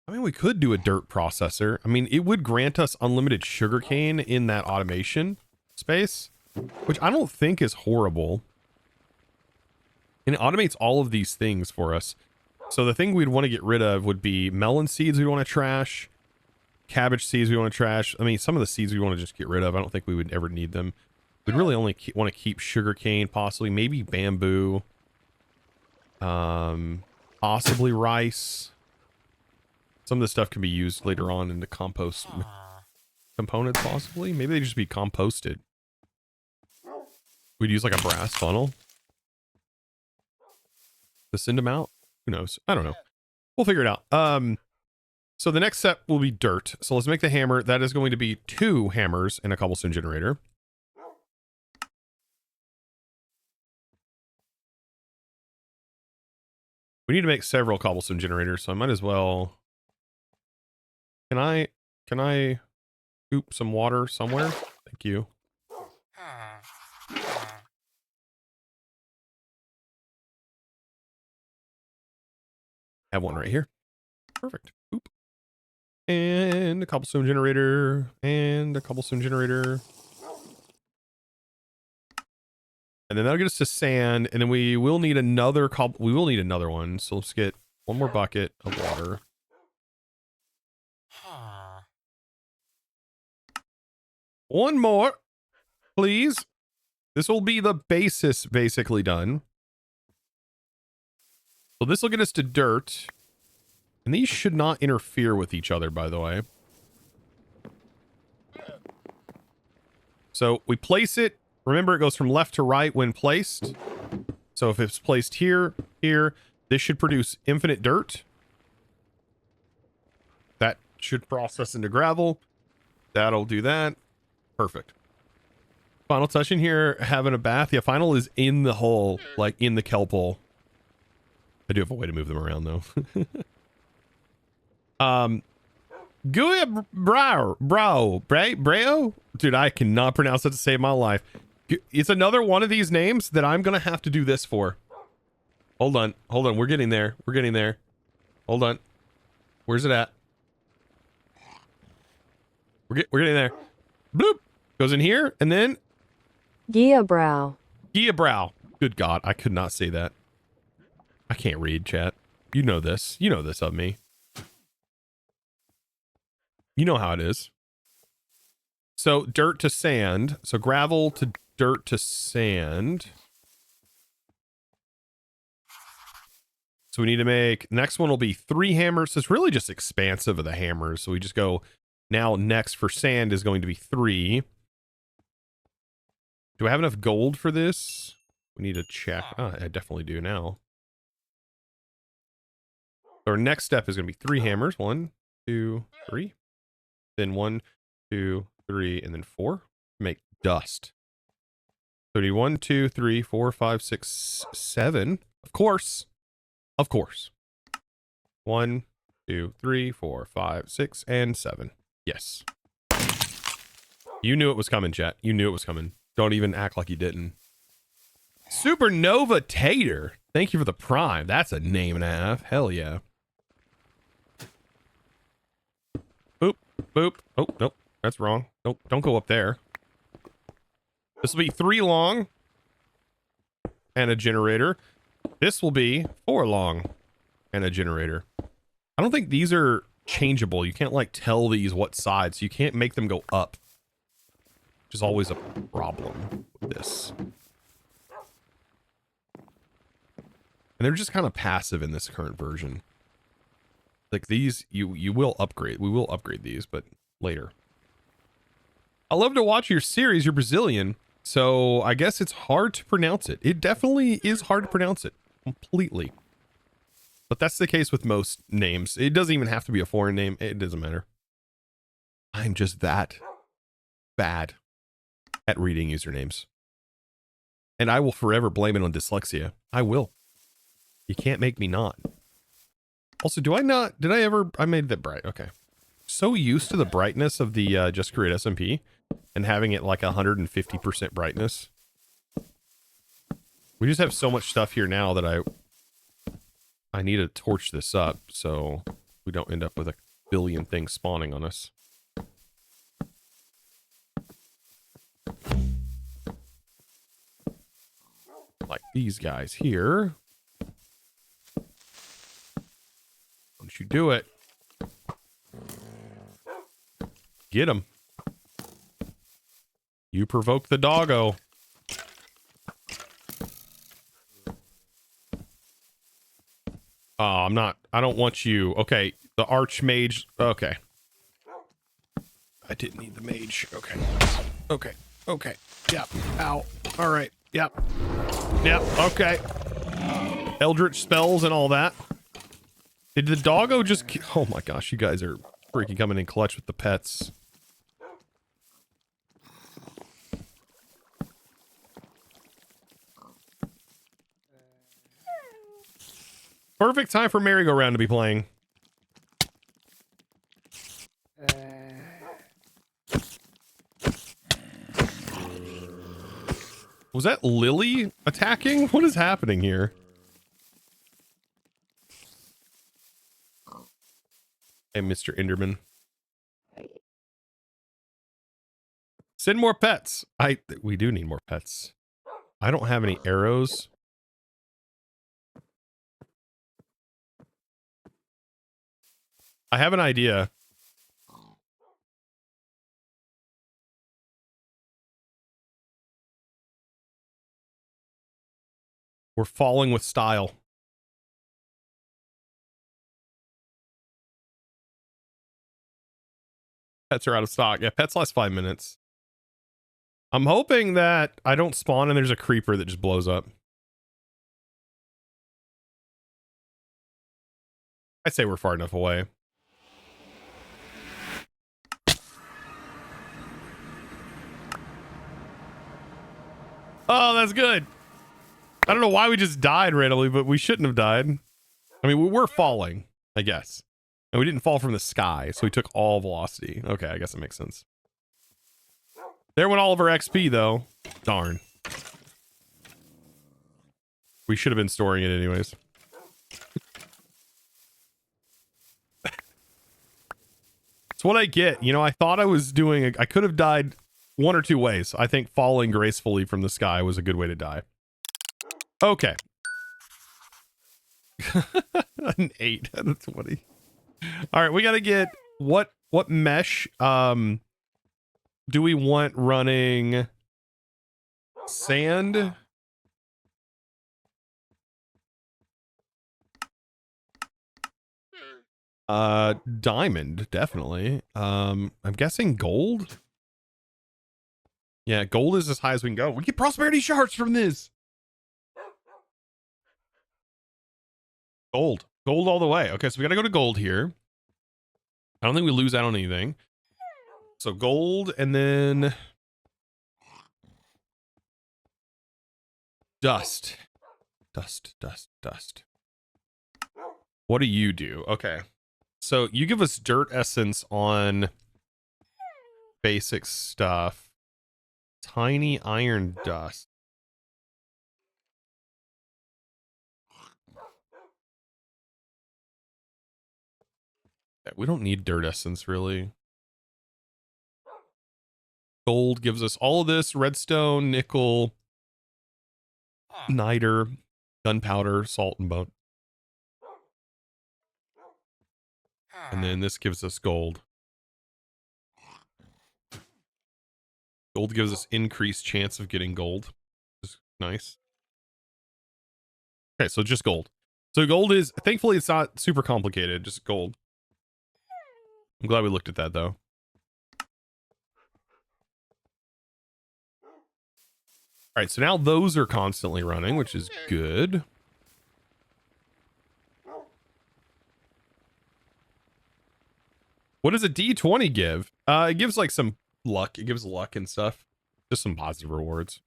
I mean, we could do a dirt processor. I mean, it would grant us unlimited sugarcane in that automation space, which I don't think is horrible. And it automates all of these things for us. So the thing we'd want to get rid of would be melon seeds we want to trash, cabbage seeds we want to trash. I mean, some of the seeds we want to just get rid of. I don't think we would ever need them. We'd really only want to keep sugarcane, possibly, maybe bamboo, possibly rice. Some of this stuff can be used later on in the compost components, possibly. Maybe they just be composted. We'd use like a brass funnel to send them out. Who knows? I don't know. We'll figure it out. So the next step will be dirt. So let's make the hammer. That is going to be 2 hammers and a cobblestone generator. We need to make several cobblestone generators, so I might as well. Can I scoop some water somewhere? Thank you. Have one right here. Perfect. Oop. And a cobblestone generator. And a cobblestone generator. And then that'll get us to sand. And then we will need another we will need another one. So let's get one more bucket of water. One more, please. This will be the basis basically done. So this will get us to dirt. And these should not interfere with each other, by the way. So we place it. Remember, it goes from left to right when placed. So if it's placed here, here, this should produce infinite dirt. That should process into gravel. That'll do that. Perfect. Final touch in here, having a bath. Yeah, final is in the hole, like in the kelp hole. I do have a way to move them around, though. Brao? Dude, I cannot pronounce it to save my life. It's another one of these names that I'm going to have to do this for. Hold on. Hold on. We're getting there. We're getting there. Hold on. Where's it at? We're getting there. Bloop. Goes in here, and then... Giabrow. Giabrow. Good God, I could not say that. I can't read, chat. You know this. You know this of me. You know how it is. So, dirt to sand. So, gravel to dirt to sand. So, we need to make... Next one will be 3 hammers. So, it's really just expansive of the hammers. So, we just go... Now, next for sand is going to be 3. Do I have enough gold for this? We need to check. Oh, I definitely do now. Our next step is going to be 3 hammers. 1, 2, 3. Then 1, 2, 3, and then 4. Make dust. So we need 1, 2, 3, 4, 5, 6, 7. Of course. Of course. 1, 2, 3, 4, 5, 6, and 7. Yes. You knew it was coming, chat. You knew it was coming. Don't even act like you didn't. Supernova Tater. Thank you for the prime. That's a name and a half. Hell yeah. Boop. Boop. Oh, nope. That's wrong. Nope. Don't go up there. This will be 3 long. And a generator. This will be 4 long. And a generator. I don't think these are changeable. You can't like tell these what side, so you can't make them go up, which is always a problem with this. And they're just kind of passive in this current version. Like these, you will upgrade. We will upgrade these, but later. I love to watch your series. You're Brazilian, so I guess it's hard to pronounce it. It definitely is hard to pronounce it completely. But that's the case with most names. It doesn't even have to be a foreign name. It doesn't matter. I'm just that bad at reading usernames. And I will forever blame it on dyslexia. I will. You can't make me not. Also, did I made that bright. Okay. So used to the brightness of the Just Create SMP and having it like 150% brightness. We just have so much stuff here now that I need to torch this up so we don't end up with a billion things spawning on us. Like these guys here. Don't you do it. Get him. You provoke the doggo. Oh, I don't want you. Okay, the archmage. Okay. I didn't need the mage. Okay. Okay. Okay. Yep. Ow. All right. Yep. Yep. Okay. Eldritch spells and all that. Did the doggo just... Oh my gosh, you guys are freaking coming in clutch with the pets. Perfect time for merry-go-round to be playing. Was that Lily attacking? What is happening here? Hey, Mr. Enderman. Send more pets. We do need more pets. I don't have any arrows. I have an idea. We're falling with style. Pets are out of stock. Yeah, pets last 5 minutes. I'm hoping that I don't spawn and there's a creeper that just blows up. I'd say we're far enough away. Oh, that's good. I don't know why we just died randomly, but we shouldn't have died. I mean, we were falling, I guess. And we didn't fall from the sky, so we took all velocity. Okay, I guess it makes sense. There went all of our XP, though. Darn. We should have been storing it anyways. It's what I get. You know, I thought I was doing... I could have died one or two ways. I think falling gracefully from the sky was a good way to die. Okay. An 8 out of 20. All right, we got to get... What mesh do we want running? Sand? Diamond, definitely. I'm guessing gold. Yeah, gold is as high as we can go. We get prosperity shards from this. Gold all the way. Okay, so we gotta go to gold here. I don't think we lose out on anything. So gold, and then dust. Dust. What do you do? Okay. So you give us dirt essence on basic stuff. Tiny iron dust. We don't need dirt essence, really. Gold gives us all of this. Redstone, nickel, niter, gunpowder, salt, and bone. And then this gives us gold. Gold gives us increased chance of getting gold. Which is nice. Okay, so just gold. So gold is, thankfully it's not super complicated, just gold. I'm glad we looked at that though. All right, so now those are constantly running, which is good. What does a D20 give? It gives like some luck. It gives luck and stuff. Just some positive rewards.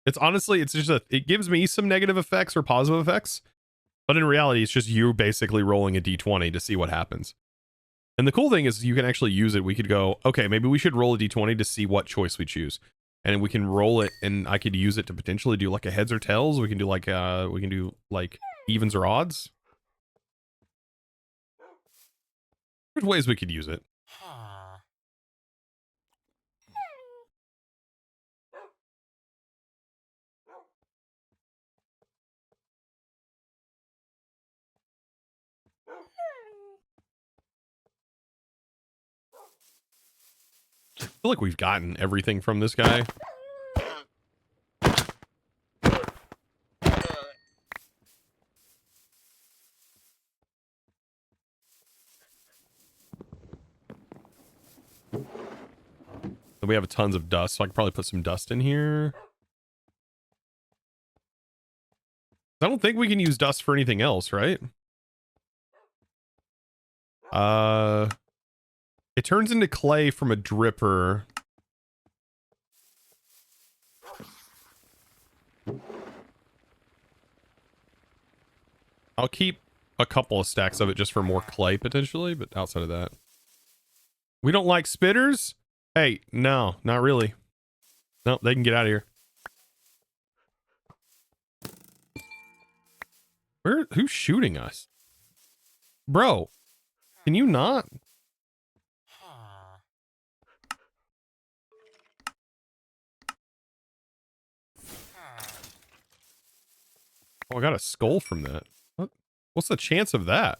It's honestly, it's just it gives me some negative effects or positive effects. But in reality, it's just you basically rolling a D20 to see what happens. And the cool thing is you can actually use it. We could go, okay, maybe we should roll a D20 to see what choice we choose. And we can roll it and I could use it to potentially do like a heads or tails. We can do like evens or odds. There's ways we could use it. I feel like we've gotten everything from this guy. We have tons of dust, so I could probably put some dust in here. I don't think we can use dust for anything else, right? It turns into clay from a dripper. I'll keep a couple of stacks of it just for more clay potentially, but outside of that. We don't like spitters? Hey, no, not really. No, they can get out of here. Who's shooting us? Bro, Can you not? Oh, I got a skull from that. What? What's the chance of that?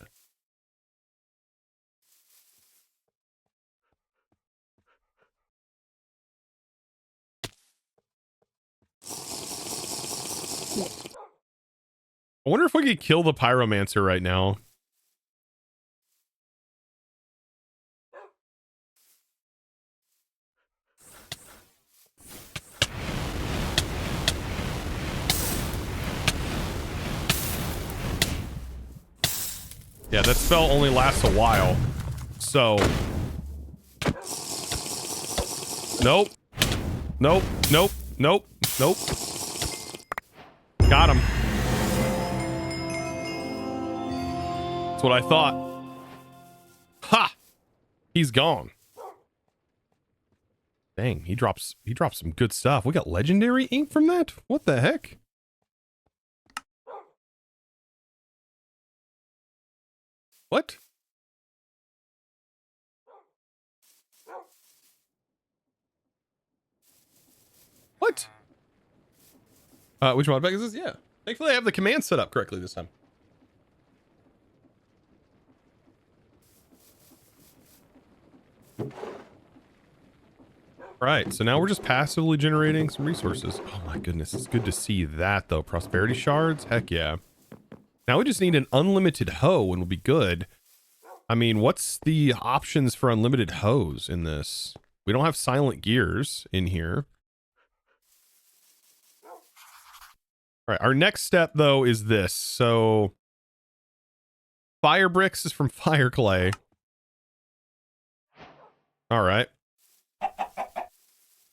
I wonder if we could kill the pyromancer right now. Yeah, that spell only lasts a while. So. Nope. Nope. Nope. Nope. Nope. Got him. That's what I thought. Ha! He's gone. Dang, he drops some good stuff. We got legendary ink from that? What the heck? What? What? Which modpack is this? Yeah. Thankfully I have the command set up correctly this time. Right, so now we're just passively generating some resources. Oh my goodness, it's good to see that though. Prosperity shards, heck yeah. Now we just need an unlimited hoe and we'll be good. I mean, what's the options for unlimited hoes in this? We don't have silent gears in here. All right, our next step though is this. So fire bricks is from fire clay. All right.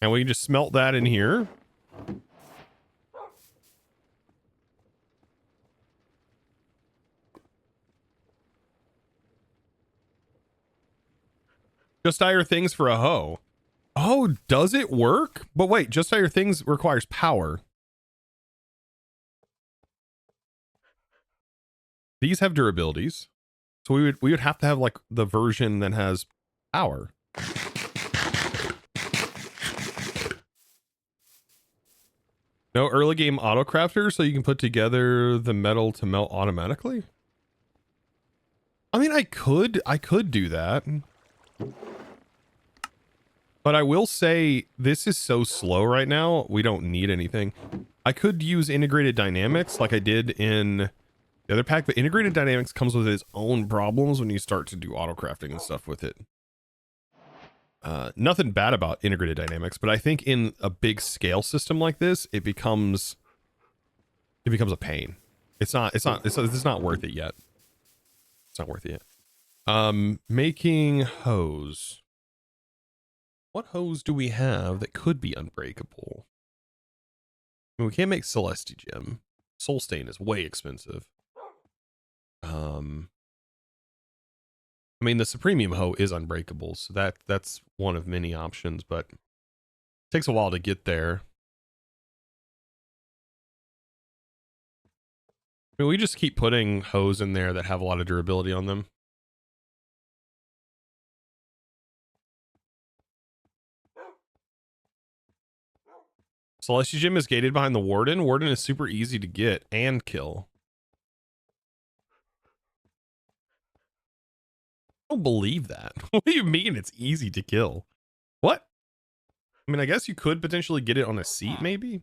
And we can just smelt that in here. Just hire things for a hoe. Oh, does it work? But wait, just hire things requires power. These have durabilities. So we would have to have like the version that has power. No early game auto crafter, so you can put together the metal to melt automatically. I mean, I could do that. But I will say this is so slow right now. We don't need anything. I could use integrated dynamics like I did in the other pack, but integrated dynamics comes with its own problems when you start to do auto crafting and stuff with it. Nothing bad about integrated dynamics, but I think in a big scale system like this, it becomes a pain. It's not worth it yet. It's not worth it yet. Making hose. What hose do we have that could be unbreakable? I mean, we can't make Celesti Gem. Soul Stain is way expensive. I mean, the Supremium hoe is unbreakable, so that's one of many options, but it takes a while to get there. I mean, we just keep putting hoes in there that have a lot of durability on them. Celestia Gem is gated behind the Warden. Warden is super easy to get and kill. I don't believe that. What do you mean it's easy to kill? What? I mean, I guess you could potentially get it on a seat, maybe?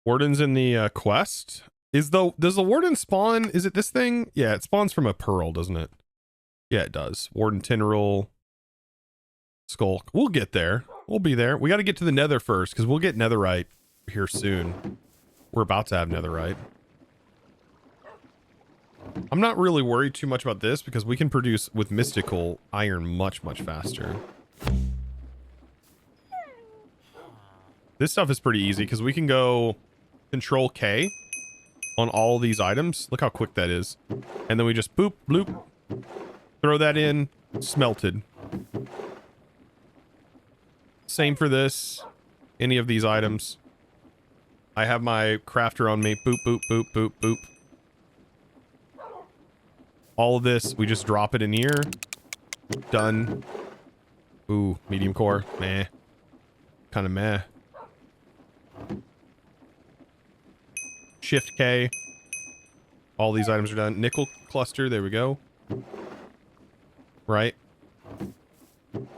Warden's in the quest. Does the Warden spawn? Is it this thing? Yeah, it spawns from a pearl, doesn't it? Yeah, it does. Warden Tinneral. Skulk. We'll get there. We'll be there. We got to get to the Nether first because we'll get Netherite here soon. We're about to have Netherite. I'm not really worried too much about this because we can produce with mystical iron much faster. This stuff is pretty easy because we can go Control K on all these items. Look how quick that is. And then we just boop, bloop, throw that in, smelted. Same for this. Any of these items. I have my crafter on me. Boop, boop, boop, boop, boop. All of this, we just drop it in here. Done. Ooh, medium core. Meh. Kind of meh. Shift K. All these items are done. Nickel cluster. There we go. Right.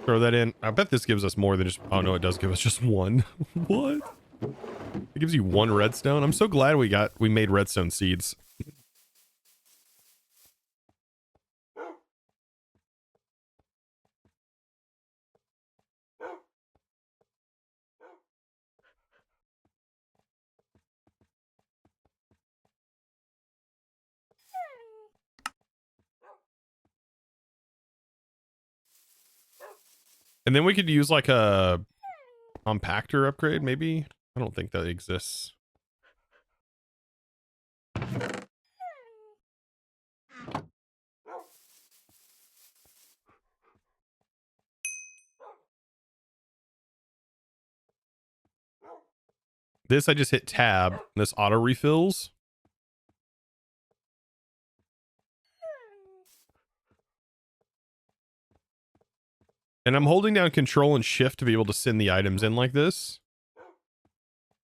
Throw that in. I bet this gives us more than just... Oh, no, it does give us just one. What? It gives you one redstone. I'm so glad we made redstone seeds. And then we could use like a compactor upgrade, maybe? I don't think that exists. This, I just hit tab. This auto refills. And I'm holding down control and shift to be able to send the items in like this.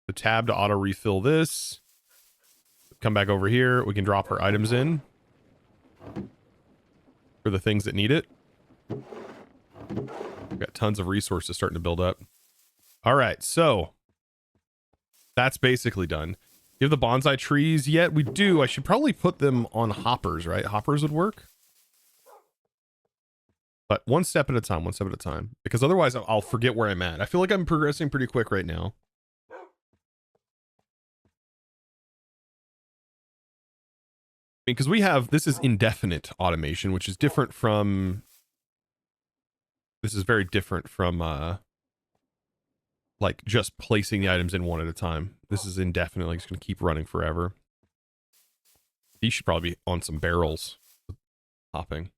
The tab to auto refill this. Come back over here. We can drop our items in for the things that need it. We've got tons of resources starting to build up. All right, so that's basically done. Do you have the bonsai trees yet? We do. I should probably put them on hoppers, right? Hoppers would work. But one step at a time, because otherwise I'll forget where I'm at. I feel like I'm progressing pretty quick right now. Because we have, this is indefinite automation, which is different from, this is very different from, like just placing the items in one at a time. This is indefinite, like it's going to keep running forever. These should probably be on some barrels. Hopping.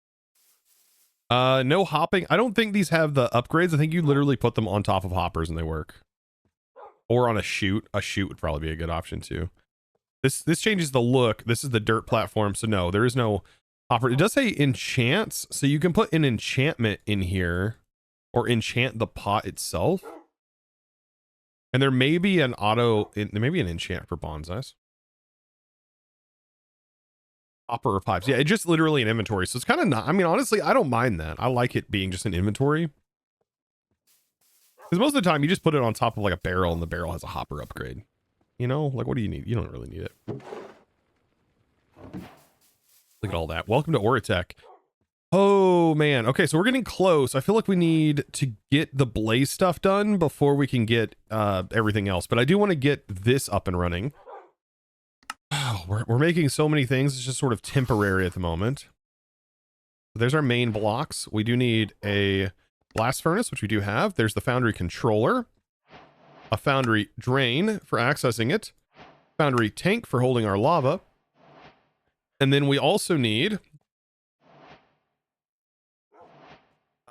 No hopping. I don't think these have the upgrades. I think you literally put them on top of hoppers and they work. Or on a chute. A chute would probably be a good option too. This changes the look. This is the dirt platform, so no, there is no hopper. It does say enchants, so you can put an enchantment in here or enchant the pot itself. And there may be an there may be an enchant for bonsais. Hopper or pipes. Yeah, it's just literally an inventory. So it's kind of not, I mean, honestly, I don't mind that. I like it being just an inventory. Because most of the time you just put it on top of like a barrel and the barrel has a hopper upgrade. You know, like what do you need? You don't really need it. Look at all that. Welcome to Oratech. Oh man. Okay, so we're getting close. I feel like we need to get the blaze stuff done before we can get everything else. But I do want to get this up and running. Oh, we're making so many things. It's just sort of temporary at the moment. There's our main blocks. We do need a blast furnace, which we do have. There's the foundry controller. A foundry drain for accessing it. Foundry tank for holding our lava. And then we also need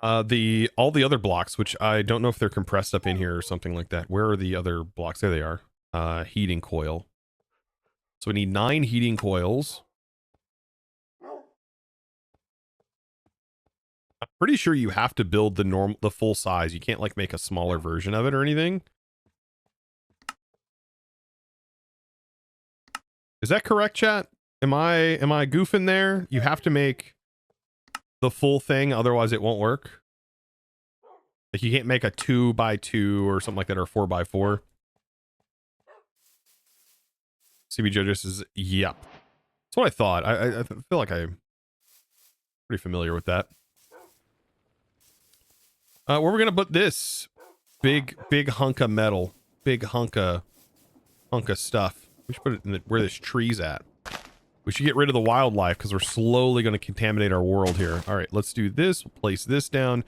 all the other blocks, which I don't know if they're compressed up in here or something like that. Where are the other blocks? There they are. Heating coil. So we need 9 heating coils. I'm pretty sure you have to build the full size. You can't like make a smaller version of it or anything. Is that correct, chat? Am I goofing there? You have to make the full thing, otherwise it won't work. Like you can't make a 2x2 or something like that, or 4x4. CB Jojo says, yep. That's what I thought. I feel like I'm pretty familiar with that. Where we're gonna put this big hunk of metal, big hunk of stuff. We should put it in where this tree's at. We should get rid of the wildlife because we're slowly going to contaminate our world here. All right, let's do this. We'll place this down.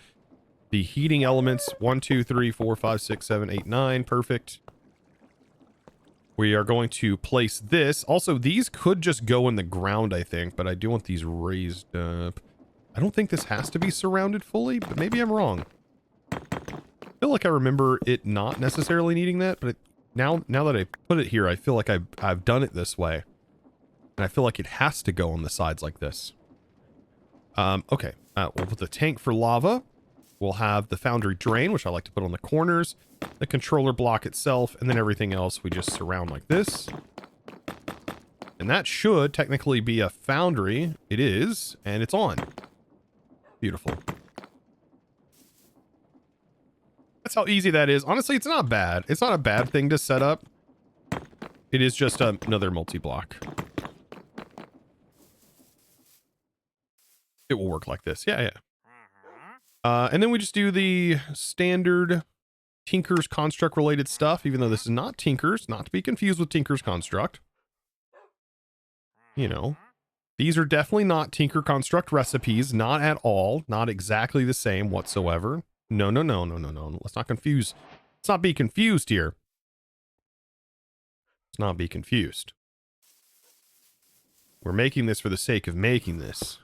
The heating elements 1, 2, 3, 4, 5, 6, 7, 8, 9. Perfect. We are going to place this. Also, these could just go in the ground, I think, but I do want these raised up. I don't think this has to be surrounded fully, but maybe I'm wrong. I feel like I remember it not necessarily needing that, but now that I put it here, I feel like I've done it this way. And I feel like it has to go on the sides like this. Okay, we'll put the tank for lava. We'll have the foundry drain, which I like to put on the corners, the controller block itself, and then everything else we just surround like this. And that should technically be a foundry. It is, and it's on. Beautiful. That's how easy that is. Honestly, it's not bad. It's not a bad thing to set up. It is just another multi-block. It will work like this. Yeah, yeah. And then we just do the standard Tinker's Construct related stuff, even though this is not Tinker's, not to be confused with Tinker's Construct. You know, these are definitely not Tinker Construct recipes, not at all, not exactly the same whatsoever. No, no, no, no, no, no. Let's not confuse. Let's not be confused here. Let's not be confused. We're making this for the sake of making this.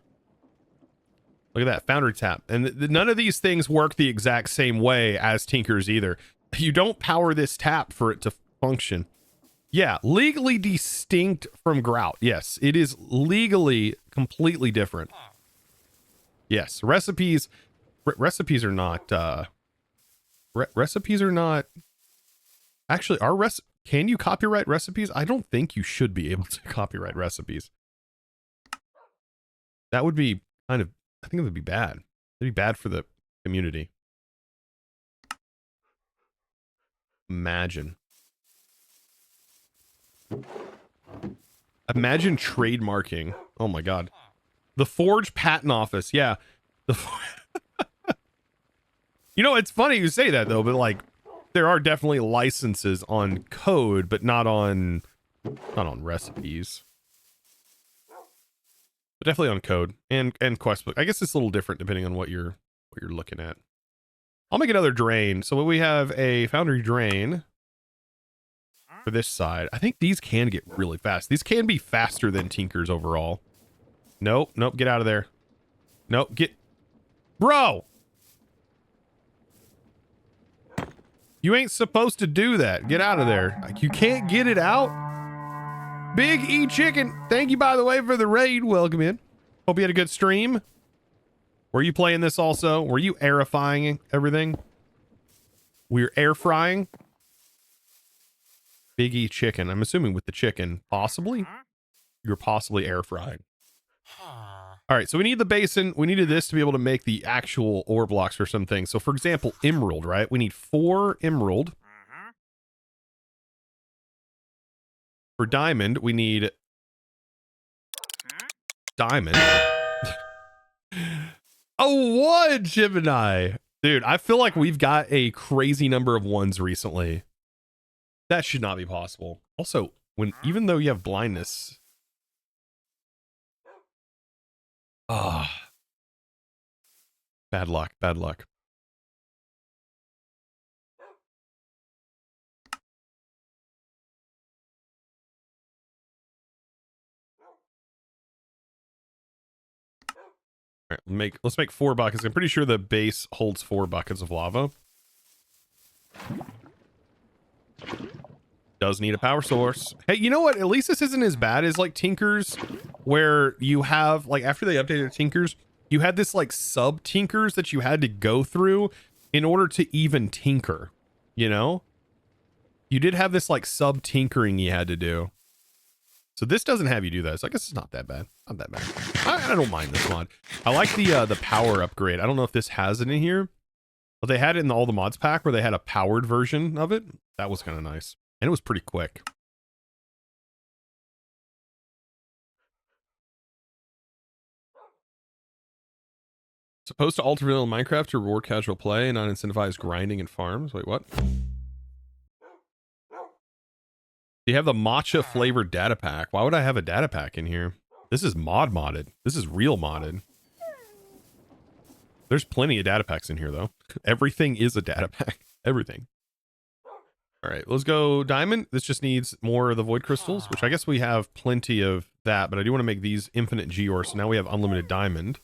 Look at that, foundry tap. And none of these things work the exact same way as Tinker's either. You don't power this tap for it to function. Yeah, legally distinct from grout. Yes, it is legally completely different. Yes, recipes are not recipes are not actually can you copyright recipes? I don't think you should be able to copyright recipes. That would be kind of, I think it would be bad. It'd be bad for the community. Imagine trademarking. Oh my God. The Forge Patent Office. Yeah. You know, it's funny you say that though, but like there are definitely licenses on code, but not on recipes. But definitely on code and quest book. I guess it's a little different depending on what you're looking at. I'll make another drain. So we have a foundry drain for this side. I think these can get really fast. These can be faster than Tinker's overall. Nope, nope, get out of there. Nope, bro! You ain't supposed to do that. Get out of there. Like, you can't get it out. Big E Chicken, thank you, by the way, for the raid. Welcome in. Hope you had a good stream. Were you playing this also? Were you airifying everything? We're air frying. Big E Chicken. I'm assuming with the chicken, possibly. You're possibly air frying. All right, so we need the basin. We needed this to be able to make the actual ore blocks for some things. So, for example, emerald, right? We need 4 emerald. For diamond, we need diamond. Oh, 1, Gemini. Dude, I feel like we've got a crazy number of 1s recently. That should not be possible. Also, even though you have blindness. Ah. Bad luck, bad luck. All right, let's make 4 buckets. I'm pretty sure the base holds 4 buckets of lava. Does need a power source. Hey, you know what? At least this isn't as bad as like Tinker's, where you have like after they updated Tinker's, you had this like sub Tinkers that you had to go through in order to even tinker. You know, you did have this like sub tinkering you had to do. So this doesn't have you do that. So I guess it's not that bad. Not that bad. I don't mind this mod. I like the power upgrade. I don't know if this has it in here, but they had it in all the mods pack where they had a powered version of it. That was kind of nice. And it was pretty quick. Supposed to alter vanilla Minecraft to reward casual play and not incentivize grinding and farms. Wait, what? You have the matcha flavored data pack. Why would I have a data pack in here? This is modded. This is real modded. There's plenty of data packs in here though. Everything is a data pack. Everything. All right, let's go diamond. This just needs more of the void crystals, which I guess we have plenty of that, but I do want to make these infinite geor, so now we have unlimited diamond.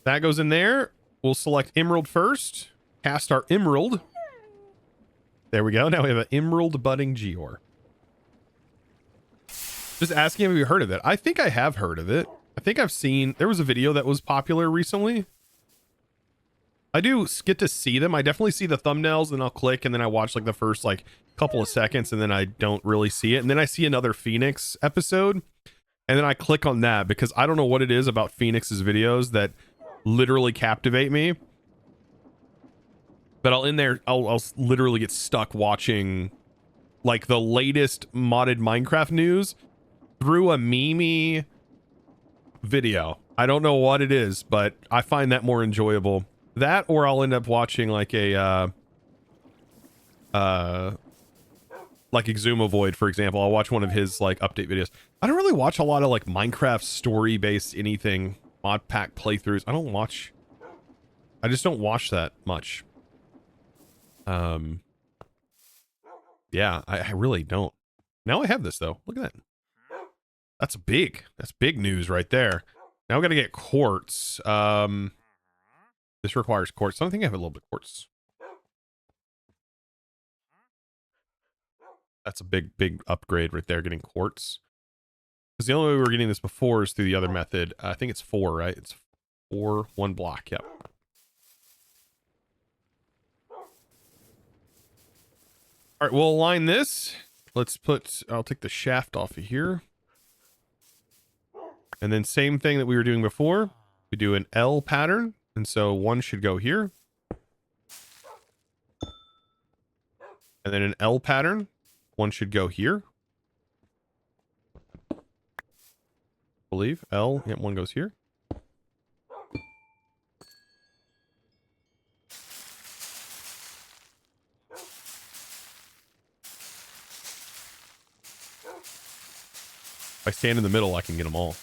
That goes in there. We'll select emerald first, cast our emerald. There we go. Now we have an emerald budding geor. Just asking if you heard of it. I think I have heard of it. I think I've seen, there was a video that was popular recently. I do get to see them. I definitely see the thumbnails and I'll click and then I watch like the first like couple of seconds and then I don't really see it. And then I see another Phoenix episode and then I click on that because I don't know what it is about Phoenix's videos that literally captivate me. But I'll literally get stuck watching like the latest modded Minecraft news through a meme video. I don't know what it is, but I find that more enjoyable. That, or I'll end up watching like a like Exumovoid, for example. I'll watch one of his like update videos. I don't really watch a lot of like Minecraft story based anything, mod pack playthroughs. I just don't watch that much. Yeah, I really don't. Now I have this though. Look at that. That's big news right there. Now we got to get quartz. This requires quartz. I don't think I have a little bit of quartz. That's a big upgrade right there, getting quartz. Because the only way we were getting this before is through the other method. I think it's 4, right? It's 4, 1 block. Yep. All right, we'll align this. I'll take the shaft off of here. And then same thing that we were doing before. We do an L pattern. And so one should go here. And then an L pattern. One should go here. I believe L. Yeah, one goes here. If I stand in the middle, I can get them all.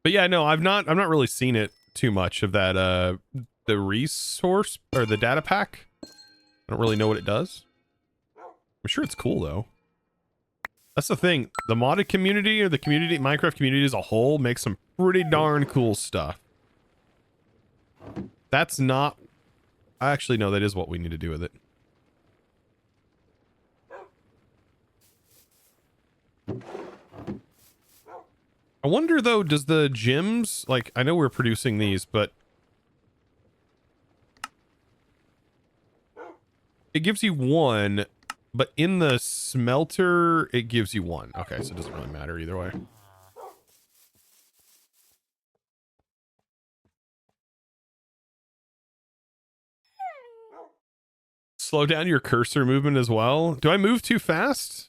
But yeah, no, I've not really seen it too much of that the resource or the data pack. I don't really know what it does. I'm sure it's cool though. That's the thing. The modded community or the community, Minecraft community as a whole makes some pretty darn cool stuff. That's not, actually no, that is what we need to do with it. I wonder though, does the gems, like, I know we're producing these, but it gives you 1, but in the smelter, it gives you 1. Okay, so it doesn't really matter either way. Slow down your cursor movement as well. Do I move too fast?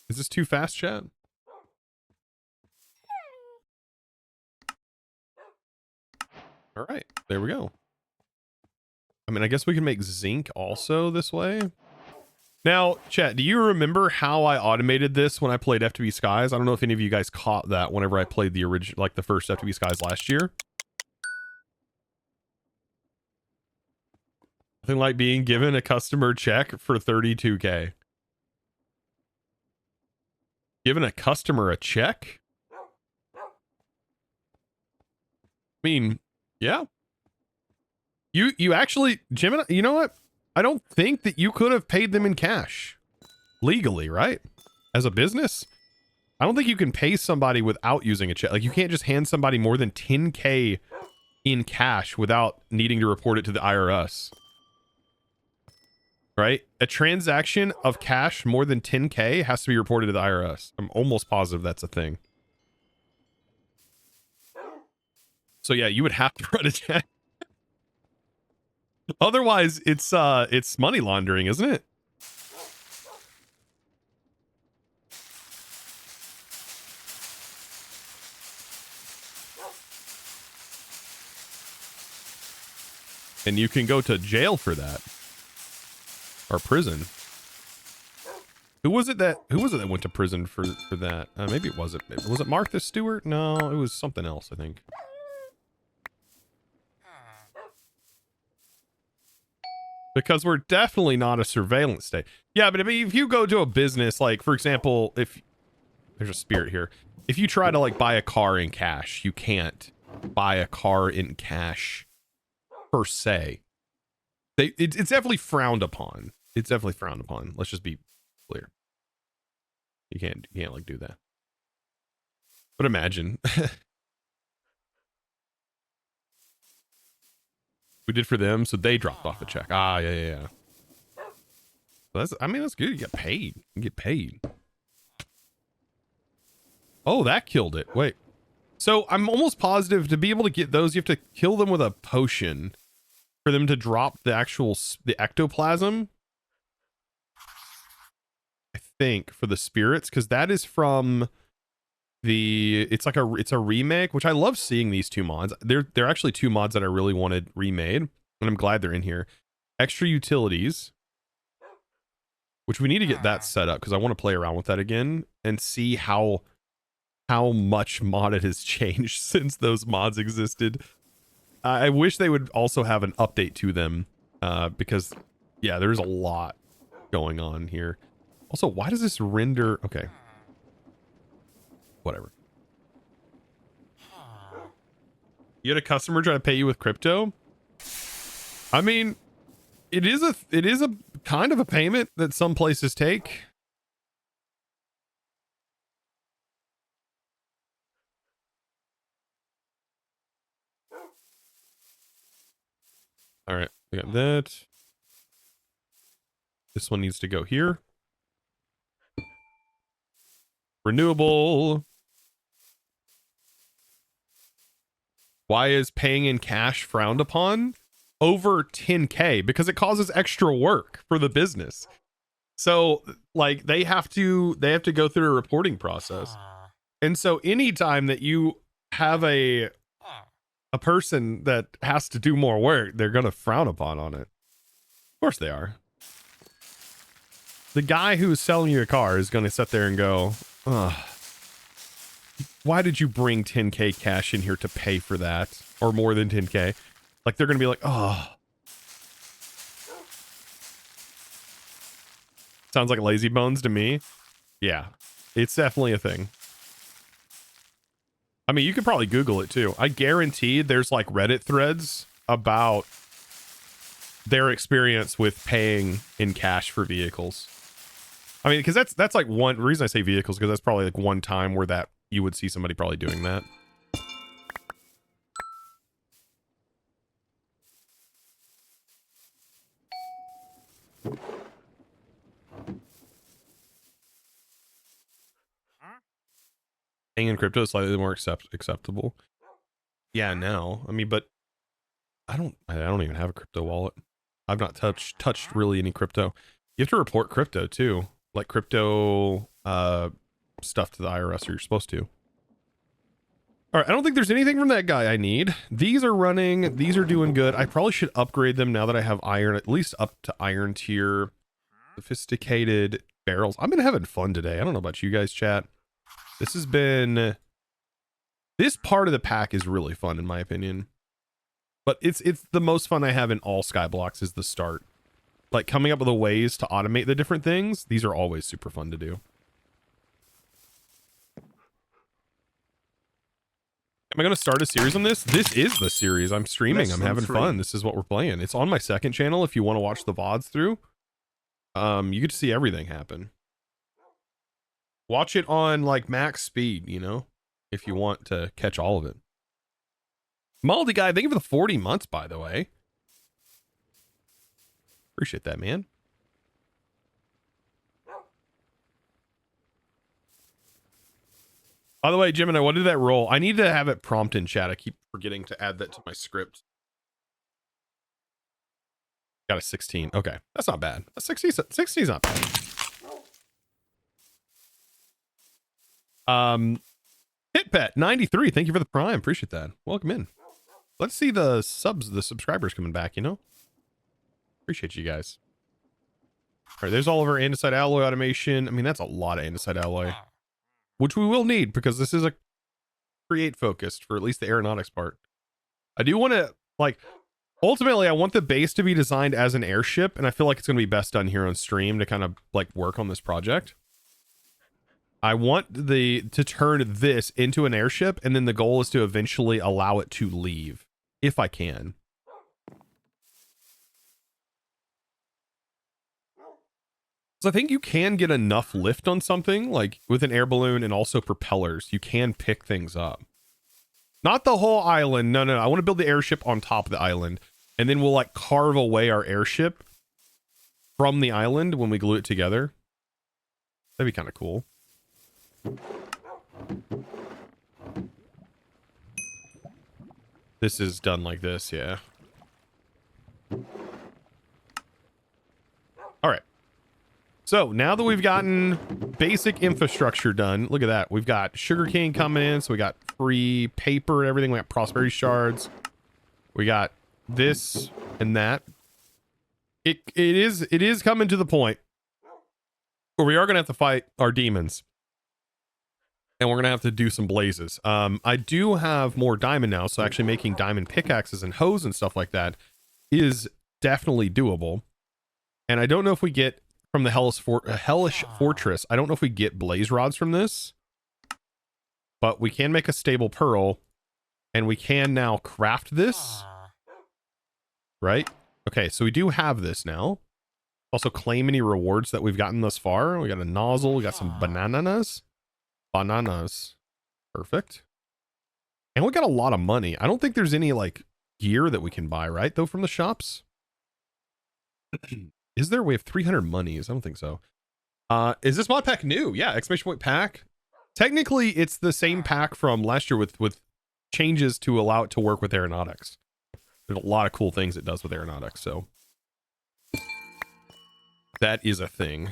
Is this too fast, chat? All right, there we go. I mean, I guess we can make zinc also this way. Now, chat, do you remember how I automated this when I played FTB Skies? I don't know if any of you guys caught that whenever I played the original, like the first FTB Skies last year. Nothing like being given a customer check for 32K. Giving a customer a check? I mean, yeah. You actually, Gemini, you know what? I don't think that you could have paid them in cash. Legally, right? As a business? I don't think you can pay somebody without using a check. Like, you can't just hand somebody more than 10K in cash without needing to report it to the IRS. Right? A transaction of cash more than 10K has to be reported to the IRS. I'm almost positive that's a thing. So yeah, you would have to run a check. Otherwise, it's money laundering, isn't it? And you can go to jail for that. Or prison. Who was it that went to prison for that? Maybe it wasn't. Was it Martha Stewart? No, it was something else, I think. because we're definitely not a surveillance state. Yeah, but I mean, if you go to a business, like for example, if there's a spirit here, if you try to like buy a car in cash, you can't buy a car in cash per se. It's definitely frowned upon. It's definitely frowned upon. Let's just be clear. You can't like do that. But imagine we did for them, so they dropped off a check. Ah, yeah. So that's good. You get paid. You get paid. Oh, that killed it. Wait. So I'm almost positive to be able to get those, you have to kill them with a potion for them to drop the ectoplasm. I think for the spirits, because that is from it's a remake, which I love seeing these two mods. They're actually two mods that I really wanted remade, and I'm glad they're in here. Extra utilities, which we need to get that set up because I want to play around with that again and see how much modded has changed since those mods existed. I wish they would also have an update to them because yeah, there's a lot going on here. Also, why does this render? Okay. Whatever. You had a customer trying to pay you with crypto? I mean, it is a kind of a payment that some places take. All right, we got that. This one needs to go here. Renewable. Why is paying in cash frowned upon? Over 10K, because it causes extra work for the business. So like they have to go through a reporting process. And so anytime that you have a person that has to do more work, they're going to frown upon on it. Of course they are. The guy who's selling you a car is going to sit there and go, why did you bring 10K cash in here to pay for that? Or more than 10K? Like, they're going to be like, oh. Sounds like lazy bones to me. Yeah, it's definitely a thing. I mean, you could probably Google it too. I guarantee there's like Reddit threads about their experience with paying in cash for vehicles. I mean, because that's like one reason I say vehicles, because that's probably like one time where that you would see somebody probably doing that. Paying in crypto is slightly more acceptable. Yeah, no. I mean, but I don't even have a crypto wallet. I've not touched really any crypto. You have to report crypto too, like crypto stuff to the IRS, or you're supposed to. All right, I don't think there's anything from that guy I need. These are running. These are doing good. I probably should upgrade them now that I have iron, at least up to iron tier. Sophisticated barrels. I've been having fun today. I don't know about you guys, chat. This has been... This part of the pack is really fun, in my opinion. But it's the most fun I have in all Skyblocks is the start. Like, coming up with ways to automate the different things. These are always super fun to do. Am I going to start a series on this? This is the series. I'm streaming. I'm having fun. This is what we're playing. It's on my second channel if you want to watch the VODs through. You get to see everything happen. Watch it on like max speed, you know, if you want to catch all of it. Maldi guy, thank you for the 40 months, by the way. Appreciate that, man. By the way, Gemini, what did that roll? I need to have it prompt in chat. I keep forgetting to add that to my script. Got a 16. Okay, that's not bad. A 60 is not bad. Hitpet 93, thank you for the prime. Appreciate that. Welcome in. Let's see the subscribers coming back, you know? Appreciate you guys. All right, there's all of our andesite alloy automation. I mean, that's a lot of andesite alloy, which we will need because this is a create focused for at least the aeronautics part. I do want to, like, Ultimately, I want the base to be designed as an airship, and I feel like it's going to be best done here on stream to kind of like work on this project. I want to turn this into an airship, and then the goal is to eventually allow it to leave, if I can. So I think you can get enough lift on something, like with an air balloon and also propellers. You can pick things up. Not the whole island. No, no, no. I want to build the airship on top of the island. And then we'll like carve away our airship from the island when we glue it together. That'd be kind of cool. This is done like this, yeah. All right. So now that we've gotten basic infrastructure done, look at that. We've got sugarcane coming in, so we got free paper and everything. We got prosperity shards. We got this and that. It is coming to the point where we are gonna have to fight our demons. And we're gonna have to do some blazes. I do have more diamond now, so actually making diamond pickaxes and hoes and stuff like that is definitely doable. And I don't know if we get from the hellish fortress, I don't know if we get blaze rods from this, but we can make a stable pearl, and we can now craft this, right? Okay, so we do have this now. Also claim any rewards that we've gotten thus far. We got a nozzle, we got some bananas. Perfect. And we got a lot of money. I don't think there's any like gear that we can buy, right, though, from the shops. Is there? We have 300 monies. I don't think so. Is this mod pack new? Yeah, exclamation point pack. Technically, it's the same pack from last year with changes to allow it to work with aeronautics. There's a lot of cool things it does with aeronautics, so that is a thing.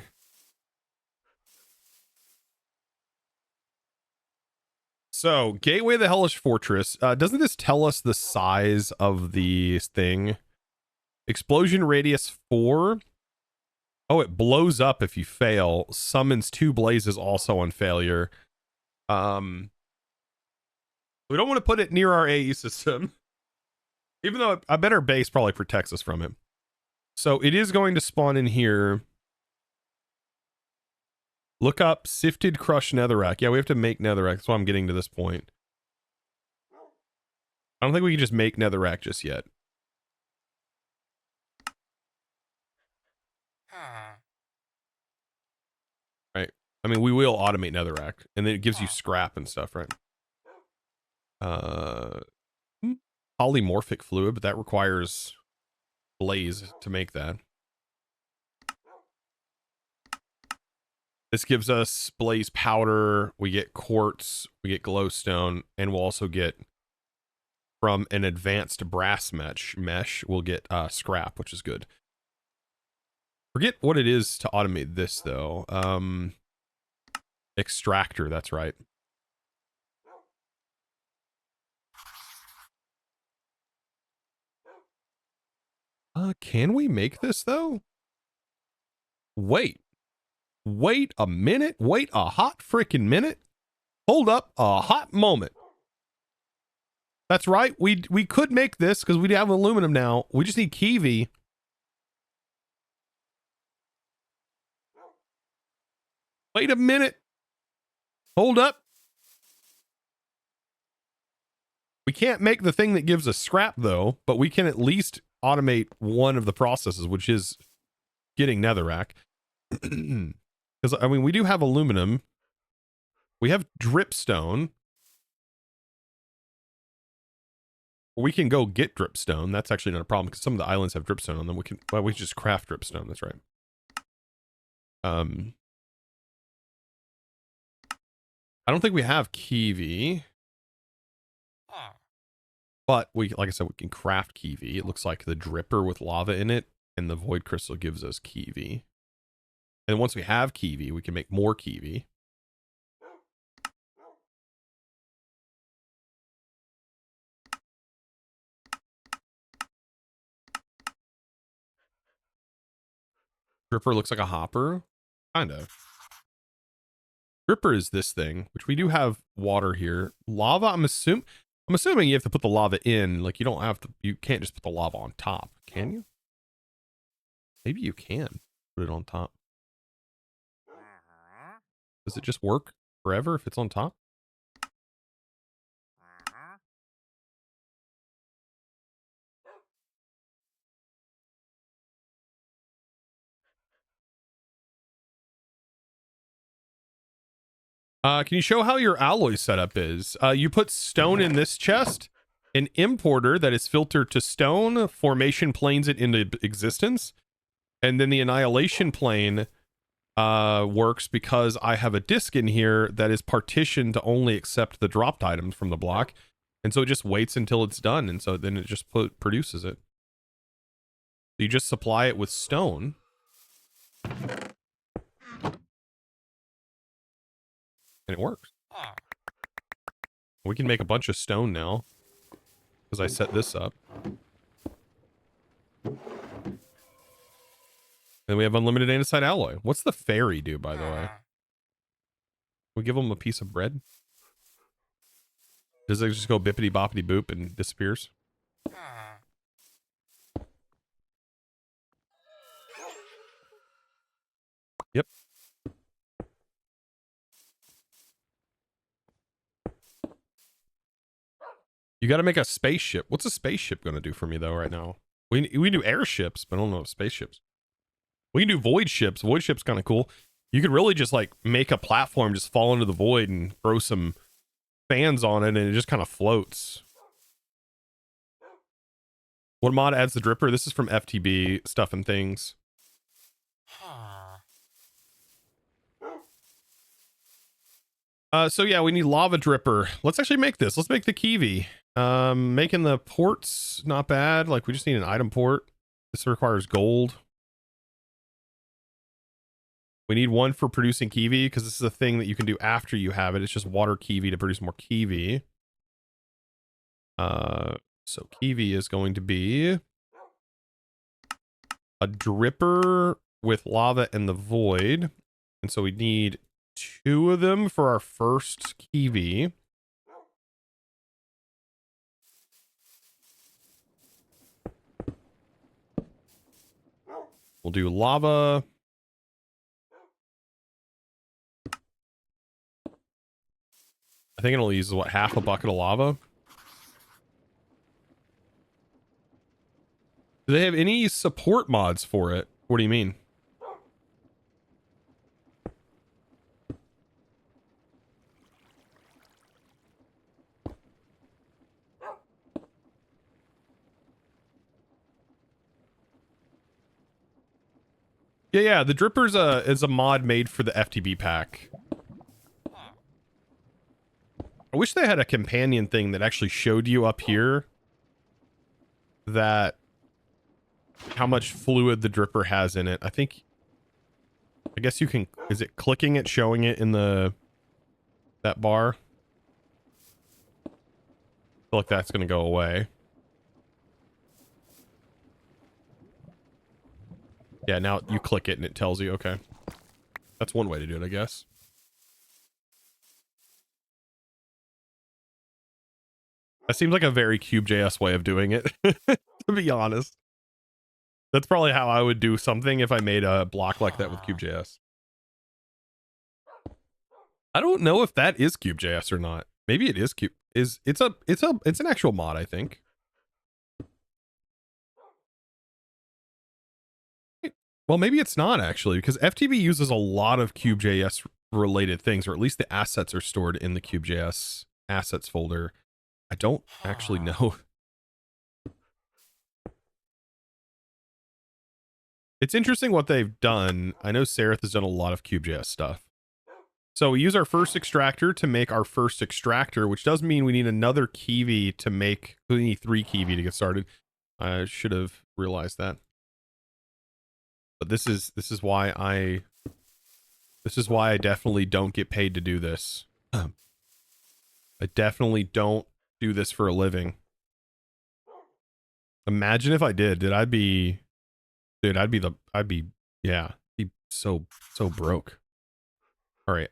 So, Gateway of the Hellish Fortress. Doesn't this tell us the size of the thing? Explosion radius 4. Oh, it blows up if you fail. Summons 2 blazes also on failure. We don't want to put it near our AE system. Even though I bet our base probably protects us from it. So it is going to spawn in here. Look up sifted crushed netherrack. Yeah, we have to make netherrack. That's why I'm getting to this point. I don't think we can just make netherrack just yet. Right. I mean, we will automate netherrack, and then it gives you scrap and stuff, right? Polymorphic fluid, but that requires blaze to make that. This gives us blaze powder, we get quartz, we get glowstone, and we'll also get, from an advanced brass mesh, we'll get scrap, which is good. Forget what it is to automate this, though. Extractor, that's right. Can we make this, though? Wait a minute. Wait a hot freaking minute. Hold up a hot moment. That's right. We could make this because we have aluminum now. We just need Kiwi. Wait a minute. Hold up. We can't make the thing that gives us scrap, though, but we can at least automate one of the processes, which is getting netherrack. Because, I mean, we do have aluminum. We have dripstone. We can go get dripstone. That's actually not a problem because some of the islands have dripstone on them. We can, well, we just craft dripstone. That's right. I don't think we have Kiwi. But we, like I said, we can craft Kiwi. It looks like the dripper with lava in it, and the void crystal gives us Kiwi. And once we have Kiwi, we can make more Kiwi. Dripper looks like a hopper. Kind of. Dripper is this thing, which we do have water here. Lava, I'm assuming. I'm assuming you have to put the lava in. Like you don't have to. You can't just put the lava on top, can you? Maybe you can put it on top. Does it just work forever if it's on top? Can you show how your alloy setup is? You put stone in this chest, an importer that is filtered to stone, formation planes it into existence, and then the annihilation plane works because I have a disk in here that is partitioned to only accept the dropped items from the block, and so it just waits until it's done, and so then it just produces it. So you just supply it with stone. And it works. We can make a bunch of stone now because I set this up. And we have unlimited andesite alloy. What's the fairy do, by the way? We give them a piece of bread? Does it just go bippity boppity boop and disappears? Yep. You got to make a spaceship. What's a spaceship going to do for me, though, right now? We do airships, but I don't know spaceships. We can do void ships. Void ships kind of cool. You could really just, like, make a platform, just fall into the void and throw some fans on it, and it just kind of floats. What mod adds the dripper? This is from FTB Stuff and Things. So yeah, we need lava dripper. Let's actually make this. Let's make the Kiwi. Making the ports not bad. Like we just need an item port. This requires gold. We need one for producing Kiwi because this is a thing that you can do after you have it. It's just water Kiwi to produce more Kiwi. So Kiwi is going to be a dripper with lava and the void. And so we need 2 of them for our first Kiwi. We'll do lava. I think it'll use, what, half a bucket of lava? Do they have any support mods for it? What do you mean? Yeah, the dripper's is a mod made for the FTB pack. I wish they had a companion thing that actually showed you up here that how much fluid the dripper has in it. I guess you can, is it clicking it, showing it in that bar? I feel like that's going to go away. Yeah, now you click it and it tells you, okay. That's one way to do it, I guess. That seems like a very CubeJS way of doing it, to be honest. That's probably how I would do something if I made a block like that with CubeJS. I don't know if that is CubeJS or not. Maybe it is it's an actual mod, I think. Well, maybe it's not actually, because FTB uses a lot of CubeJS related things, or at least the assets are stored in the CubeJS assets folder. I don't actually know. It's interesting what they've done. I know Seraph has done a lot of CubeJS stuff. So we use our first extractor to make our first extractor, which does mean we need another Kiwi to make, we need 3 Kiwi to get started. I should have realized that. But this is why I definitely don't get paid to do this. I definitely don't do this for a living. Imagine if I did. I'd be so broke. All right.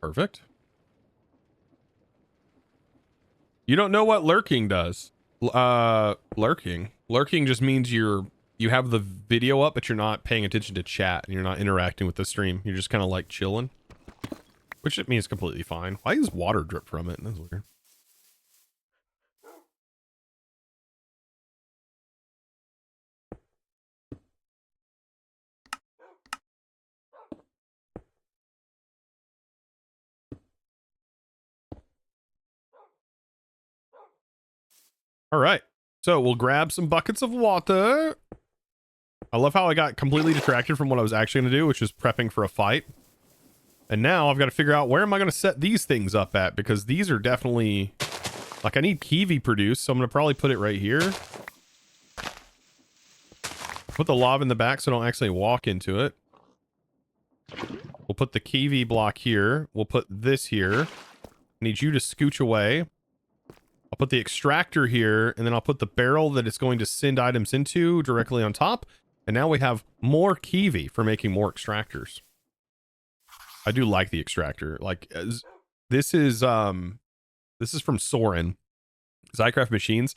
Perfect. You don't know what lurking does. Lurking just means you have the video up, but you're not paying attention to chat and you're not interacting with the stream. You're just kind of like chilling, which it means completely fine. Why is water drip from it? That's weird. All right, so we'll grab some buckets of water. I love how I got completely detracted from what I was actually going to do, which is prepping for a fight. And now I've got to figure out where am I going to set these things up at, because these are definitely, like, I need Kiwi produced, so I'm going to probably put it right here. Put the lava in the back so I don't actually walk into it. We'll put the Kiwi block here. We'll put this here. I need you to scooch away. I'll put the extractor here, and then I'll put the barrel that it's going to send items into directly on top. And now we have more Kiwi for making more extractors. I do like the extractor. Like, this is from Soren, Zycraft Machines.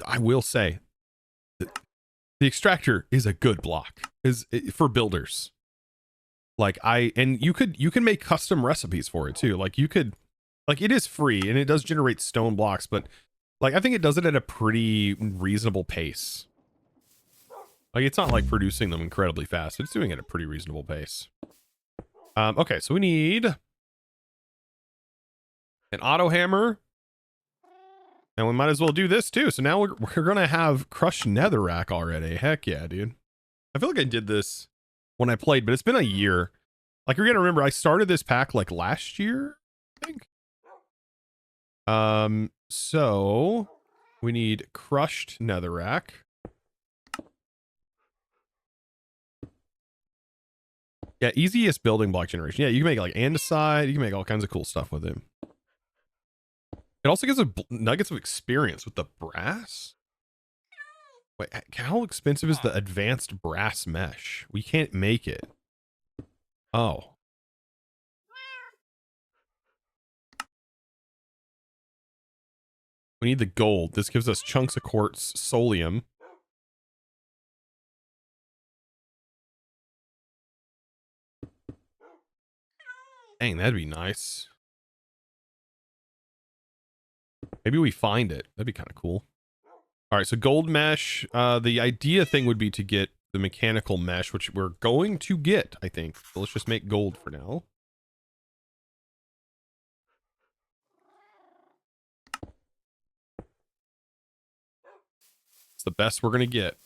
I will say, the extractor is a good block for builders. Like, and you can make custom recipes for it too. Like, you could. Like, it is free, and it does generate stone blocks, but, like, I think it does it at a pretty reasonable pace. Like, it's not, like, producing them incredibly fast. It's doing it at a pretty reasonable pace. Okay, so we need an auto hammer. And we might as well do this, too. So now we're going to have crushed netherrack already. Heck yeah, dude. I feel like I did this when I played, but it's been a year. Like, you're going to remember, I started this pack, like, last year, I think. So we need crushed netherrack. Yeah, easiest building block generation. Yeah, you can make like andesite. You can make all kinds of cool stuff with it. It also gives a nuggets of experience with the brass. Wait, how expensive is the advanced brass mesh? We can't make it. Oh. We need the gold. This gives us chunks of quartz, solium. Dang, that'd be nice. Maybe we find it. That'd be kind of cool. All right, so gold mesh. The idea thing would be to get the mechanical mesh, which we're going to get, I think. So let's just make gold for now. It's the best we're going to get.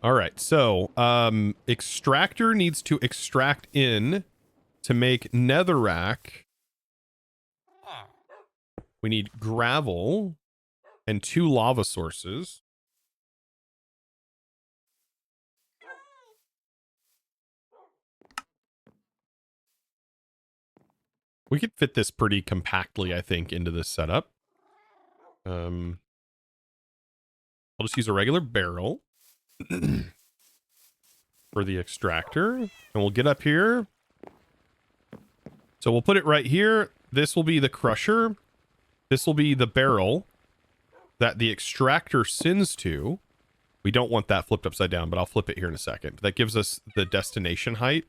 All right, so extractor needs to extract in to make netherrack. We need gravel and 2 lava sources. We could fit this pretty compactly, I think, into this setup. I'll just use a regular barrel for the extractor, and we'll get up here. So we'll put it right here. This will be the crusher. This will be the barrel that the extractor sends to. We don't want that flipped upside down, but I'll flip it here in a second. That gives us the destination height.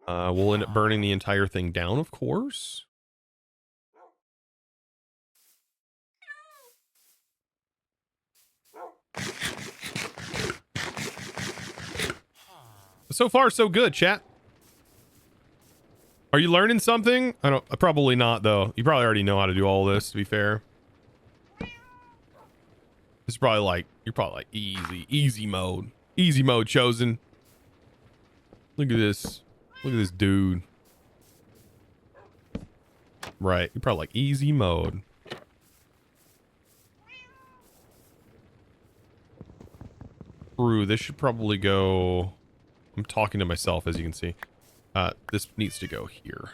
We'll end up burning the entire thing down, of course. So far, so good, chat. Are you learning something? Probably not, though. You probably already know how to do all this, to be fair. This is probably like, you're probably like easy mode. Easy mode chosen. Look at this. Look at this dude. Right. You're probably like easy mode. Through. This should probably go. I'm talking to myself, as you can see. This needs to go here.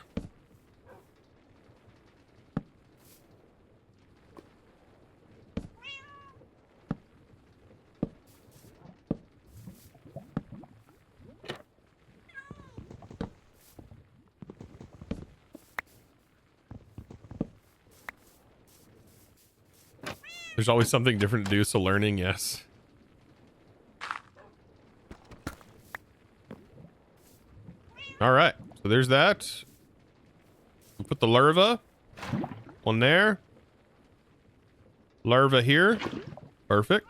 There's always something different to do, so learning, yes. All right, so there's that. We put the larva on there. Larva here. Perfect.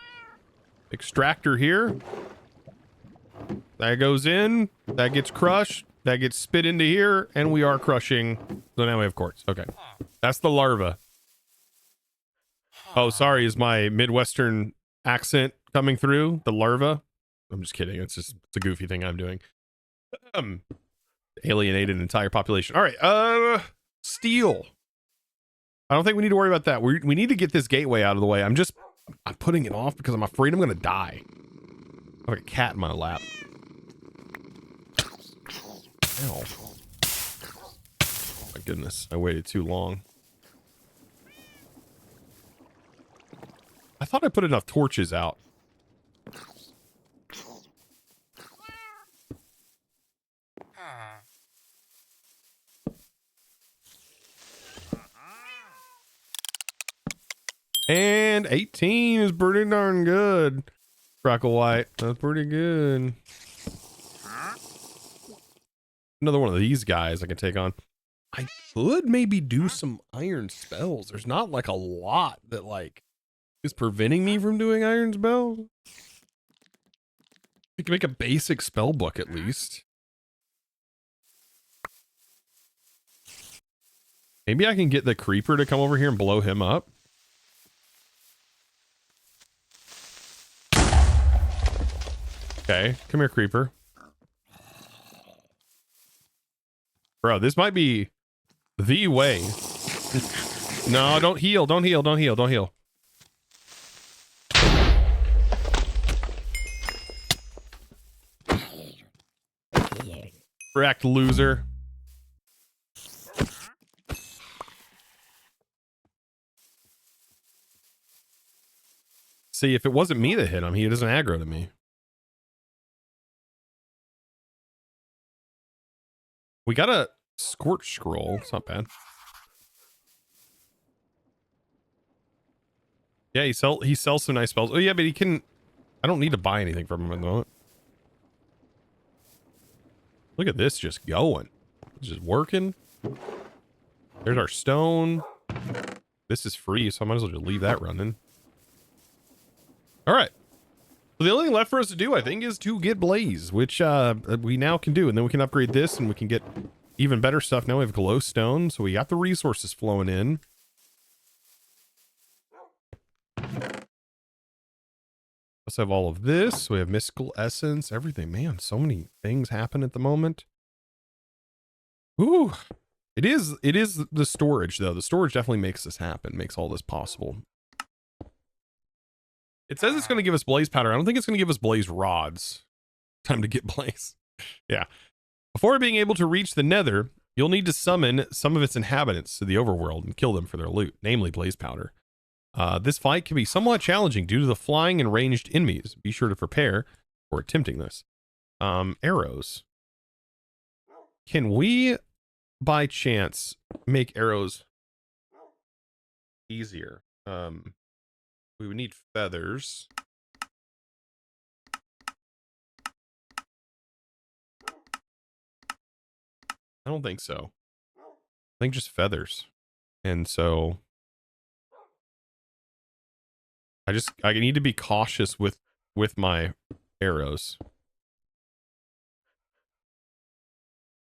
Extractor here. That goes in. That gets crushed. That gets spit into here, and we are crushing. So now we have quartz. Okay. That's the larva. Oh, sorry. Is my Midwestern accent coming through? The larva? I'm just kidding. It's a goofy thing I'm doing. Alienated an entire population. All right. Steel. I don't think we need to worry about that. We need to get this gateway out of the way. I'm putting it off because I'm afraid I'm going to die. I have a cat in my lap. Ow. My goodness. I waited too long. I thought I put enough torches out. And 18 is pretty darn good. Crackle White. That's pretty good. Another one of these guys I can take on. I could maybe do some iron spells. There's not like a lot that like is preventing me from doing iron spells. We can make a basic spell book at least. Maybe I can get the creeper to come over here and blow him up. Okay, come here, creeper. Bro, this might be the way. No, don't heal, don't heal, don't heal, don't heal. Wrecked, loser. See, if it wasn't me that hit him, he doesn't aggro to me. We got a scorch scroll. It's not bad. Yeah, he sells some nice spells. Oh yeah, but he can. I don't need to buy anything from him at the moment. Look at this, just going, just working. There's our stone. This is free, so I might as well just leave that running. All right. So the only thing left for us to do, I think, is to get Blaze, which we now can do. And then we can upgrade this and we can get even better stuff. Now we have glowstone, so we got the resources flowing in. Let's have all of this. We have mystical essence, everything. Man, so many things happen at the moment. Ooh. It is the storage, though. The storage definitely makes this happen, makes all this possible. It says it's going to give us blaze powder. I don't think it's going to give us blaze rods. Time to get blaze. Yeah. Before being able to reach the nether, you'll need to summon some of its inhabitants to the overworld and kill them for their loot, namely blaze powder. This fight can be somewhat challenging due to the flying and ranged enemies. Be sure to prepare for attempting this. Arrows. Can we, by chance, make arrows easier? We would need feathers. I don't think so. I think just feathers. And so I need to be cautious with my arrows. I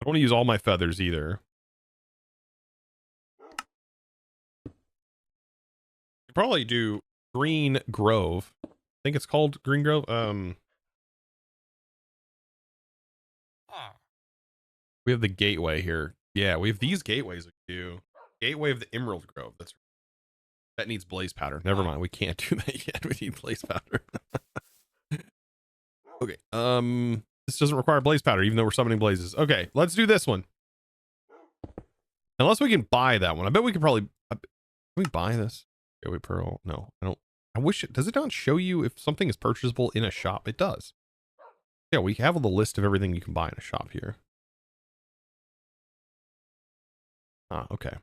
don't want to use all my feathers either. Probably do Green Grove. I think it's called Green Grove. We have the gateway here. Yeah, we have these gateways. Gateway of the Emerald Grove. That needs blaze powder. Never mind. We can't do that yet. We need blaze powder. Okay. This doesn't require blaze powder, even though we're summoning blazes. Okay, let's do this one. Unless we can buy that one. I bet we could probably. Can we buy this? Gateway Pearl. No, I don't. I wish it. Does it not show you if something is purchasable in a shop? It does. Yeah, we have the list of everything you can buy in a shop here. Ah, okay.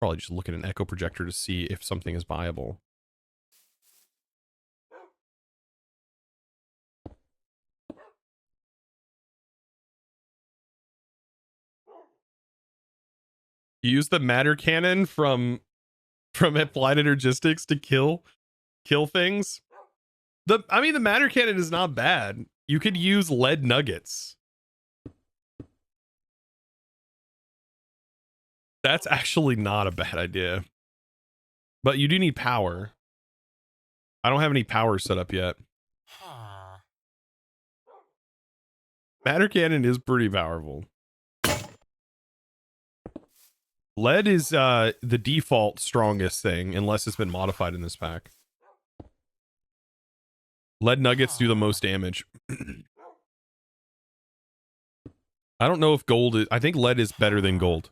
Probably just look at an echo projector to see if something is viable. You use the matter cannon from Applied Energistics to kill things. I mean, the matter cannon is not bad. You could use lead nuggets. That's actually not a bad idea. But you do need power. I don't have any power set up yet. Matter cannon is pretty powerful. Lead is the default strongest thing, unless it's been modified in this pack. Lead nuggets do the most damage. I don't know if gold is... I think lead is better than gold.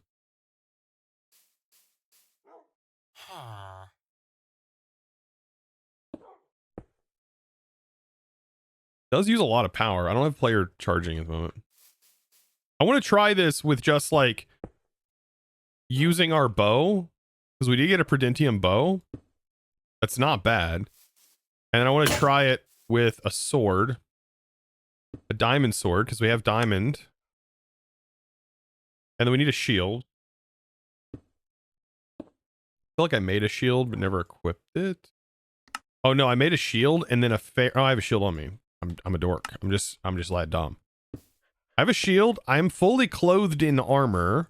Does use a lot of power. I don't have player charging at the moment. I want to try this with just like using our bow, because we did get a Prudentium bow. That's not bad. And then I want to try it with a sword, a diamond sword, because we have diamond. And then we need a shield. I feel like I made a shield but never equipped it. Oh no, I made a shield and then oh, I have a shield on me. I'm a dork. I'm just lad dumb. I have a shield. I'm fully clothed in armor.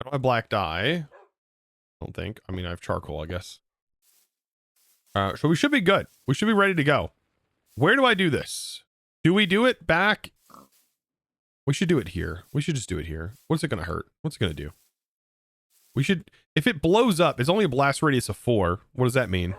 I don't have black dye. I don't think. I mean, I have charcoal, I guess. So we should be good. We should be ready to go. Where do I do this? Do we do it back? We should do it here. We should just do it here. What's it going to hurt? What's it going to do? We should... If it blows up, it's only a blast radius of 4. What does that mean?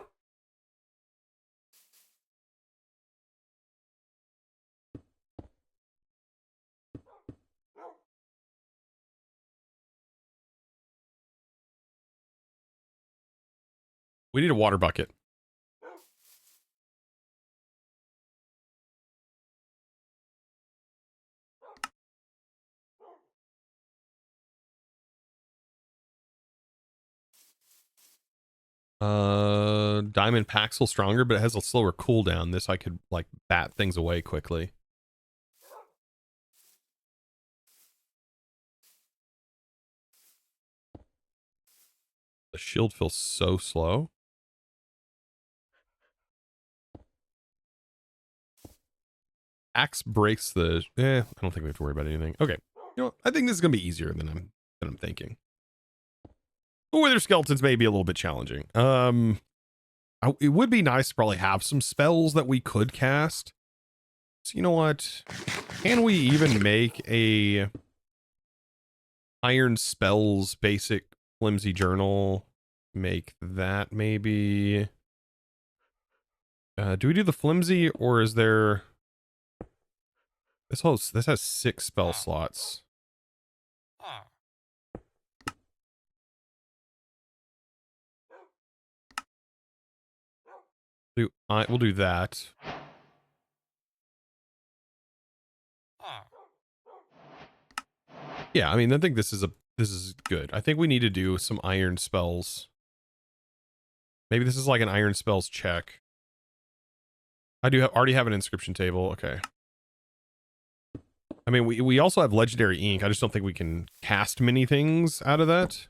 We need a water bucket. Diamond Paxel stronger, but it has a slower cooldown. This I could like bat things away quickly. The shield feels so slow. Axe breaks the... I don't think we have to worry about anything. Okay. You know, I think this is going to be easier than I'm thinking. But Wither Skeletons may be a little bit challenging. It would be nice to probably have some spells that we could cast. So you know what? Can we even make a Iron Spells basic flimsy journal? Make that maybe... do we do the flimsy, or is there... This has 6 spell slots. We'll do that. Yeah, I mean, I think this is good. I think we need to do some iron spells. Maybe this is like an iron spells check. I do already have an inscription table. Okay. I mean, we also have legendary ink. I just don't think we can cast many things out of that.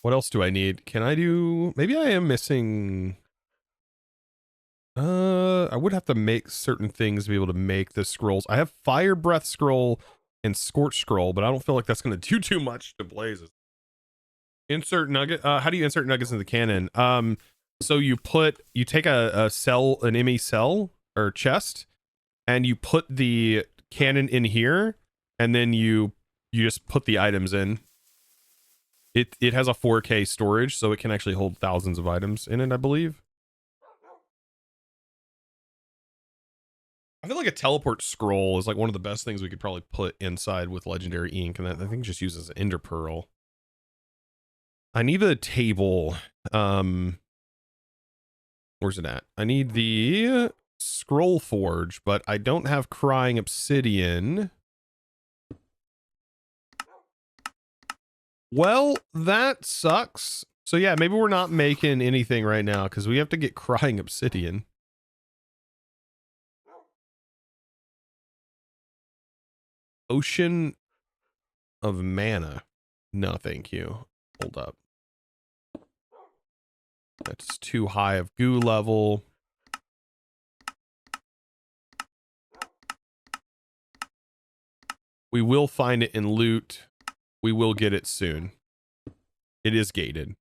What else do I need? Can I do... Maybe I am missing... I would have to make certain things to be able to make the scrolls. I have Fire Breath Scroll and Scorch Scroll, but I don't feel like that's going to do too much to blazes. Insert nugget. How do you insert nuggets in the cannon? So you take a cell, an ME cell or chest, and you put the cannon in here, and then you just put the items in. It has a 4K storage, so it can actually hold thousands of items in it, I believe. I feel like a teleport scroll is like one of the best things we could probably put inside with legendary ink, and that I think just uses ender pearl. I need the table. Where's it at? I need the scroll forge, but I don't have crying obsidian. Well, that sucks. So yeah, maybe we're not making anything right now because we have to get crying obsidian. Ocean of mana. No, thank you. Hold up. That's too high of goo level. We will find it in loot. We will get it soon. It is gated.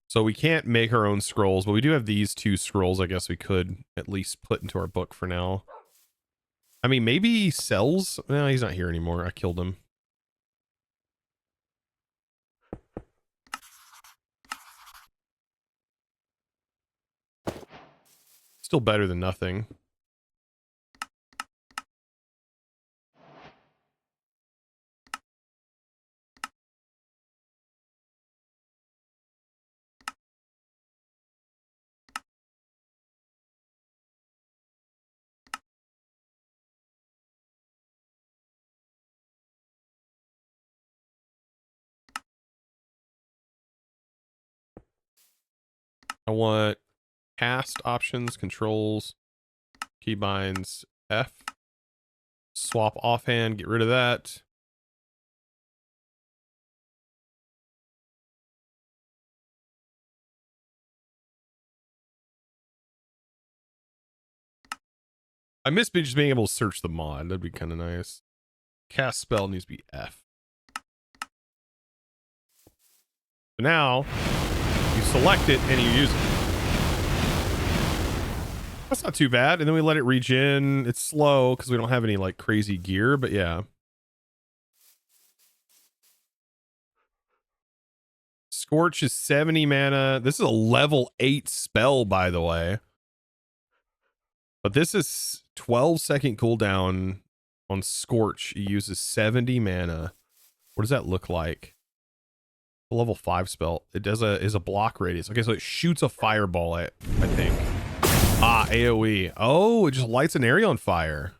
So we can't make our own scrolls, but we do have these 2 scrolls I guess we could at least put into our book for now. I mean, maybe he sells. No, he's not here anymore. I killed him. Still better than nothing. I want cast options, controls, keybinds, F. Swap offhand, get rid of that. I miss just being able to search the mod. That'd be kind of nice. Cast spell needs to be F. So now you select it and you use it. That's not too bad. And then we let it regen. It's slow because we don't have any like crazy gear, but yeah. Scorch is 70 mana. This is a level 8 spell, by the way. But this is 12-second cooldown on Scorch. It uses 70 mana. What does that look like? A level 5 spell. It does is a block radius. Okay, so it shoots a fireball at, I think. Ah, AoE. Oh, it just lights an area on fire.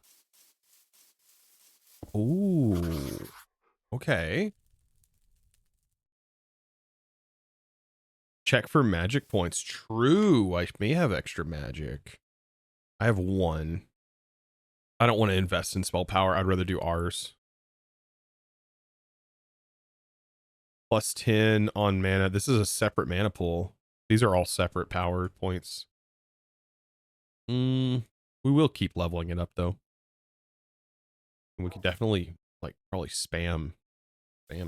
Ooh. Okay. Check for magic points. True. I may have extra magic. I have 1. I don't want to invest in spell power. I'd rather do ours. Plus 10 on mana. This is a separate mana pool. These are all separate power points. We will keep leveling it up though. And we could definitely like probably spam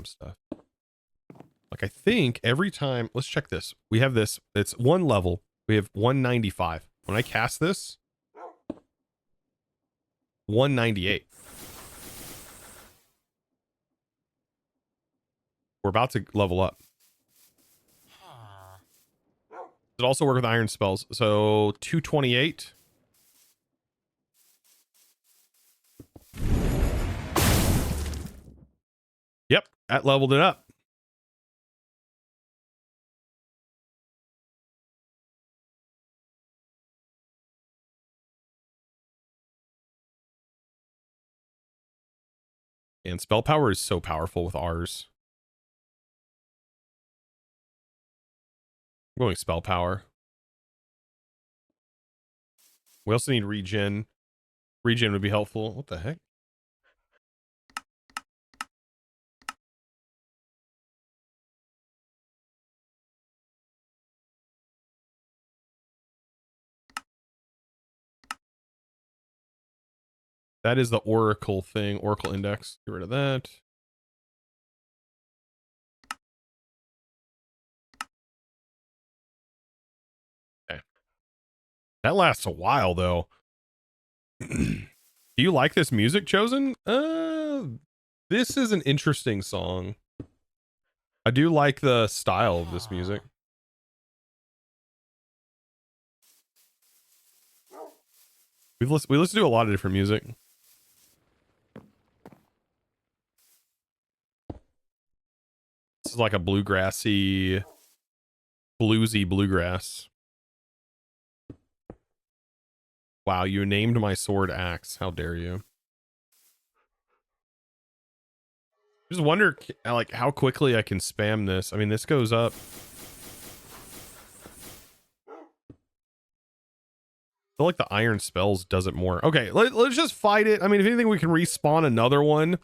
stuff. Like I think every time, let's check this. We have this, it's 1 level. We have 195. When I cast this, 198. We're about to level up. It also work with iron spells. So 228. Yep, that leveled it up. And spell power is so powerful with ours. I'm going spell power. We also need regen. Regen would be helpful. What the heck? That is the Oracle thing. Oracle index. Get rid of that. Okay. That lasts a while though. Do you like this music, Chosen? This is an interesting song. I do like the style of this music. We listen to a lot of different music. This is like a bluegrassy bluesy bluegrass. Wow, you named my sword axe. How dare you? Just wonder like how quickly I can spam this. I mean, this goes up. I feel like the iron spells does it more. Okay, let's just fight it. I mean, if anything, we can respawn another one.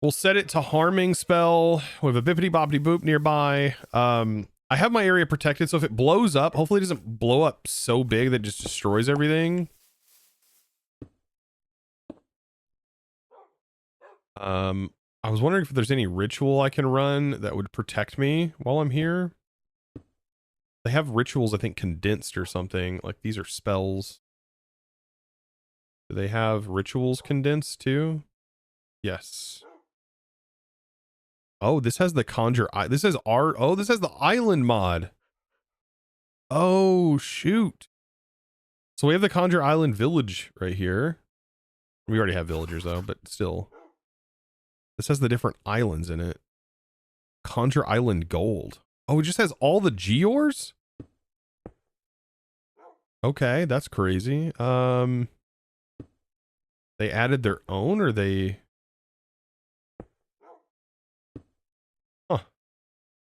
We'll set it to harming spell with a bippity boppity boop nearby. I have my area protected, so if it blows up, hopefully it doesn't blow up so big that it just destroys everything. I was wondering if there's any ritual I can run that would protect me while I'm here. They have rituals, I think, condensed or something. Like, these are spells. Do they have rituals condensed too? Yes. Oh, this has the conjure. This has art. Oh, this has the island mod. Oh, shoot. So we have the Conjure Island village right here. We already have villagers though, but still. This has the different islands in it. Conjure Island Gold. Oh, it just has all the Geors? Okay, that's crazy. They added their own, or they... Huh.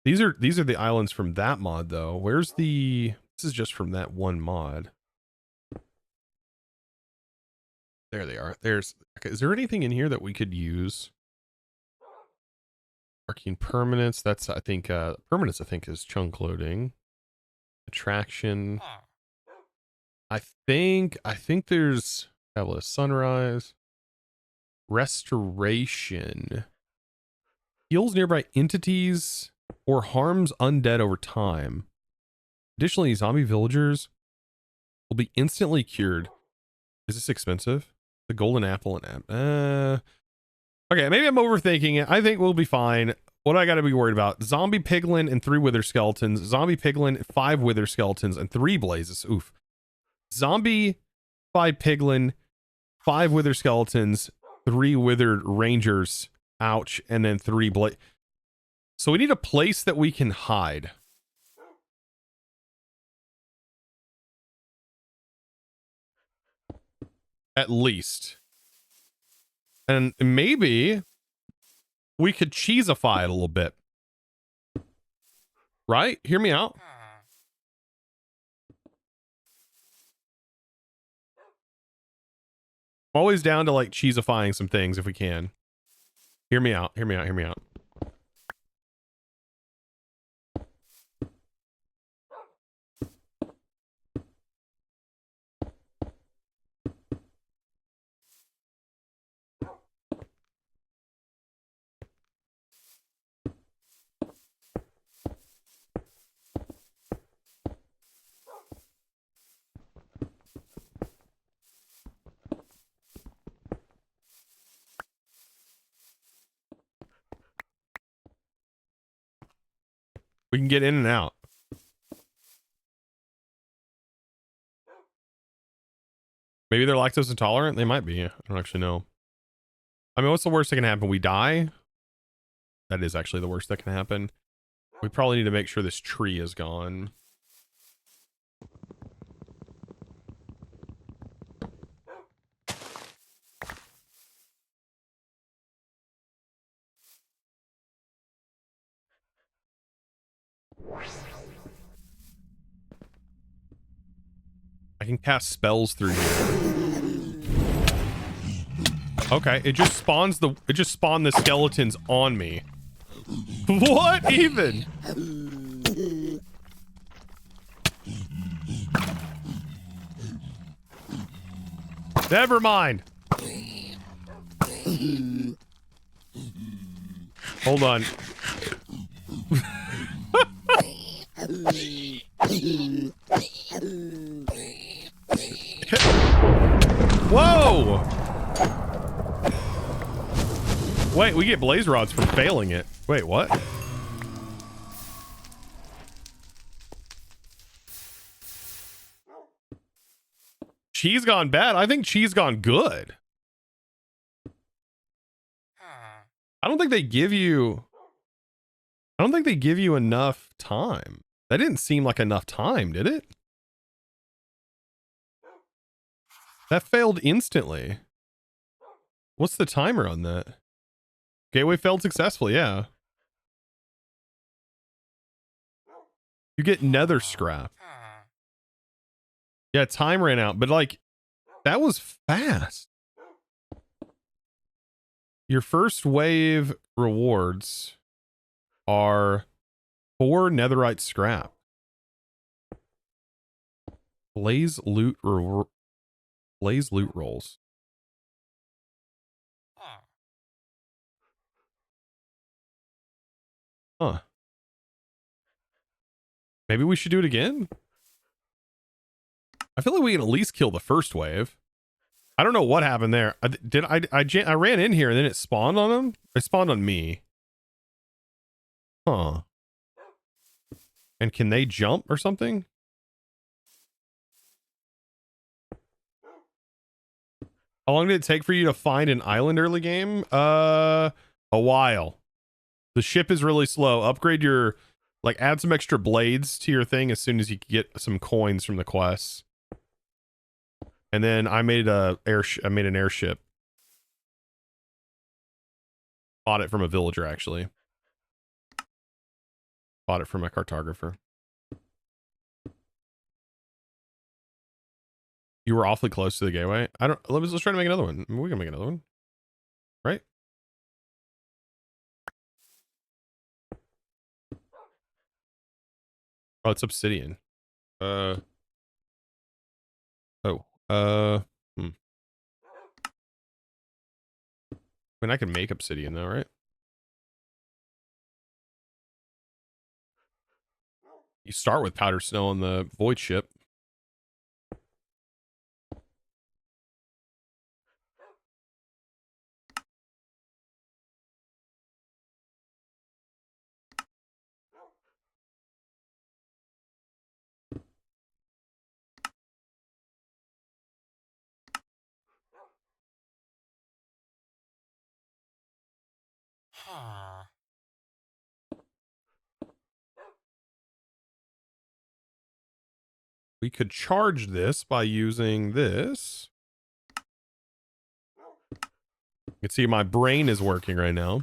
These are the islands from that mod though. Where's the... This is just from that one mod. There they are. There's... Okay, is there anything in here that we could use? Arcane permanence. That's, I think, permanence, I think, is chunk loading. Attraction. I think there's Fabulous Sunrise. Restoration. Heals nearby entities or harms undead over time. Additionally, zombie villagers will be instantly cured. Is this expensive? The golden apple and okay, maybe I'm overthinking it. I think we'll be fine. What do I got to be worried about? Zombie piglin and 3 wither skeletons. Zombie piglin, 5 wither skeletons, and 3 blazes. Oof. Zombie, 5 piglin, 5 wither skeletons, 3 withered rangers. Ouch. And then 3 blaze. So we need a place that we can hide. At least. And maybe we could cheesify it a little bit. Right? Hear me out. I'm always down to like cheesifying some things if we can. Hear me out. Hear me out. Hear me out. We can get in and out. Maybe they're lactose intolerant. They might be. I don't actually know. I mean, what's the worst that can happen? We die? That is actually the worst that can happen. We probably need to make sure this tree is gone. I can cast spells through here. Okay, it just spawned the skeletons on me. What even? Never mind. Hold on. Whoa! Wait, we get blaze rods for failing it. Wait, what? Cheese gone bad? I think cheese gone good. I don't think they give you... I don't think they give you enough time. That didn't seem like enough time, did it? That failed instantly. What's the timer on that? Gateway failed successfully, yeah. You get nether scrap. Yeah, time ran out, but like, that was fast. Your first wave rewards are 4 netherite scrap. Blaze loot rolls. Huh. Maybe we should do it again? I feel like we can at least kill the first wave. I don't know what happened there. I ran in here and then it spawned on him? It spawned on me. Huh. And can they jump or something? How long did it take for you to find an island early game? A while. The ship is really slow. Upgrade your, like, add some extra blades to your thing as soon as you get some coins from the quests. And then I made an airship. Bought it from a villager, actually. Bought it from a cartographer. You were awfully close to the gateway. Let's try to make another one. We can make another one. Right? Oh, it's obsidian. I mean, I can make obsidian though, right? You start with powder snow on the void ship. We could charge this by using this. You can see my brain is working right now.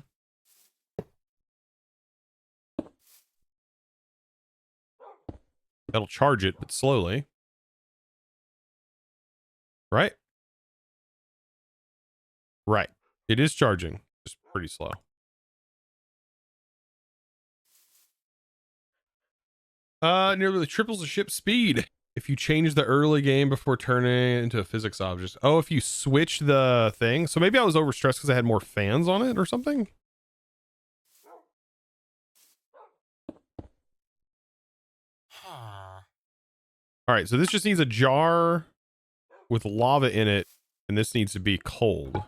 That'll charge it, but slowly. Right? Right. It is charging. Just pretty slow. Nearly triples the ship speed. If you change the early game before turning it into a physics object. Oh, if you switch the thing. So maybe I was overstressed because I had more fans on it or something. All right, so this just needs a jar with lava in it, and this needs to be cold.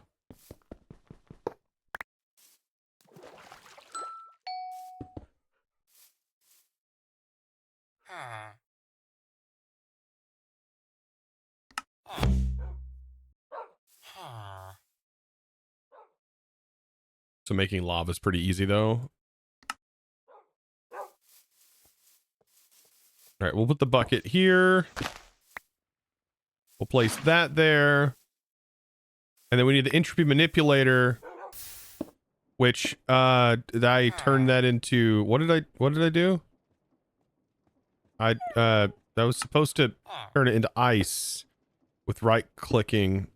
So making lava is pretty easy though. All right, we'll put the bucket here. We'll place that there. And then we need the entropy manipulator, which I turned that into, what did I do? That was supposed to turn it into ice with right clicking.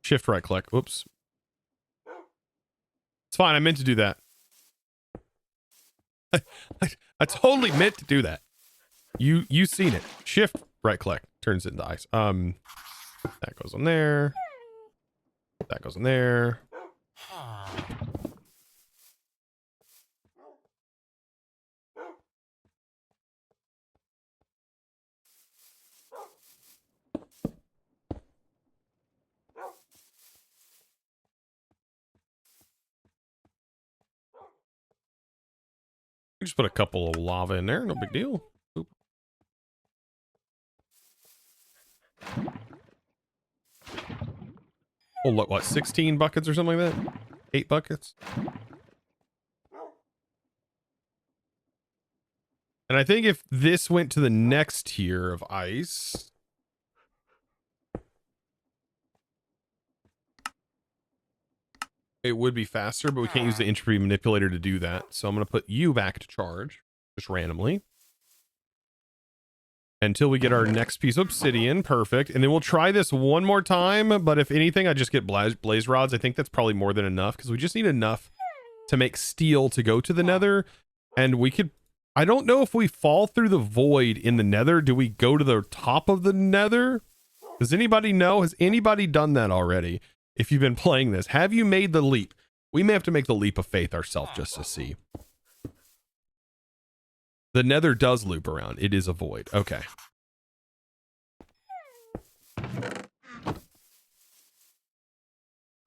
Shift right click. Oops. It's fine. I meant to do that. I totally meant to do that. You seen it. Shift right click turns it into ice. That goes on there. That goes in there. We just put a couple of lava in there. No big deal. Oop. Oh, look, what, 16 buckets or something like that? 8 buckets? And I think if this went to the next tier of ice, it would be faster, but we can't use the entropy manipulator to do that. So I'm going to put you back to charge, just randomly. Until we get our next piece of obsidian. Perfect. And then we'll try this one more time. But if anything, I just get blaze rods. I think that's probably more than enough because we just need enough to make steel to go to the nether. And we could, I don't know if we fall through the void in the nether. Do we go to the top of the nether? Does anybody know? Has anybody done that already? If you've been playing this, have you made the leap? We may have to make the leap of faith ourselves just to see. The nether does loop around. It is a void. Okay.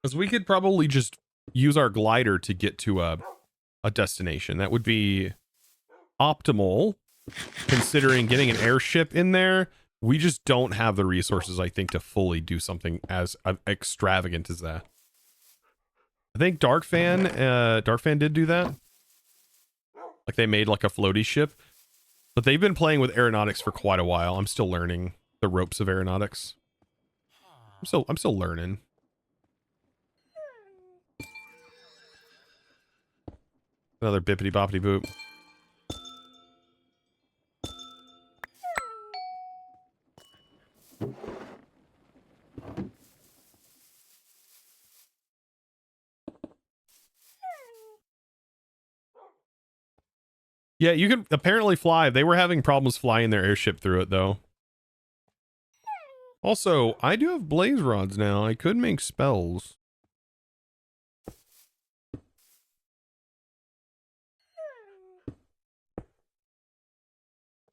Because we could probably just use our glider to get to a destination. That would be optimal, considering getting an airship in there. We just don't have the resources, I think, to fully do something as extravagant as that. I think Darkfan did do that. Like they made like a floaty ship, but they've been playing with aeronautics for quite a while. I'm still learning the ropes of aeronautics. I'm still learning. Another bippity boppity boop. Yeah, you can apparently fly. They were having problems flying their airship through it, though. Also, I do have blaze rods now. I could make spells.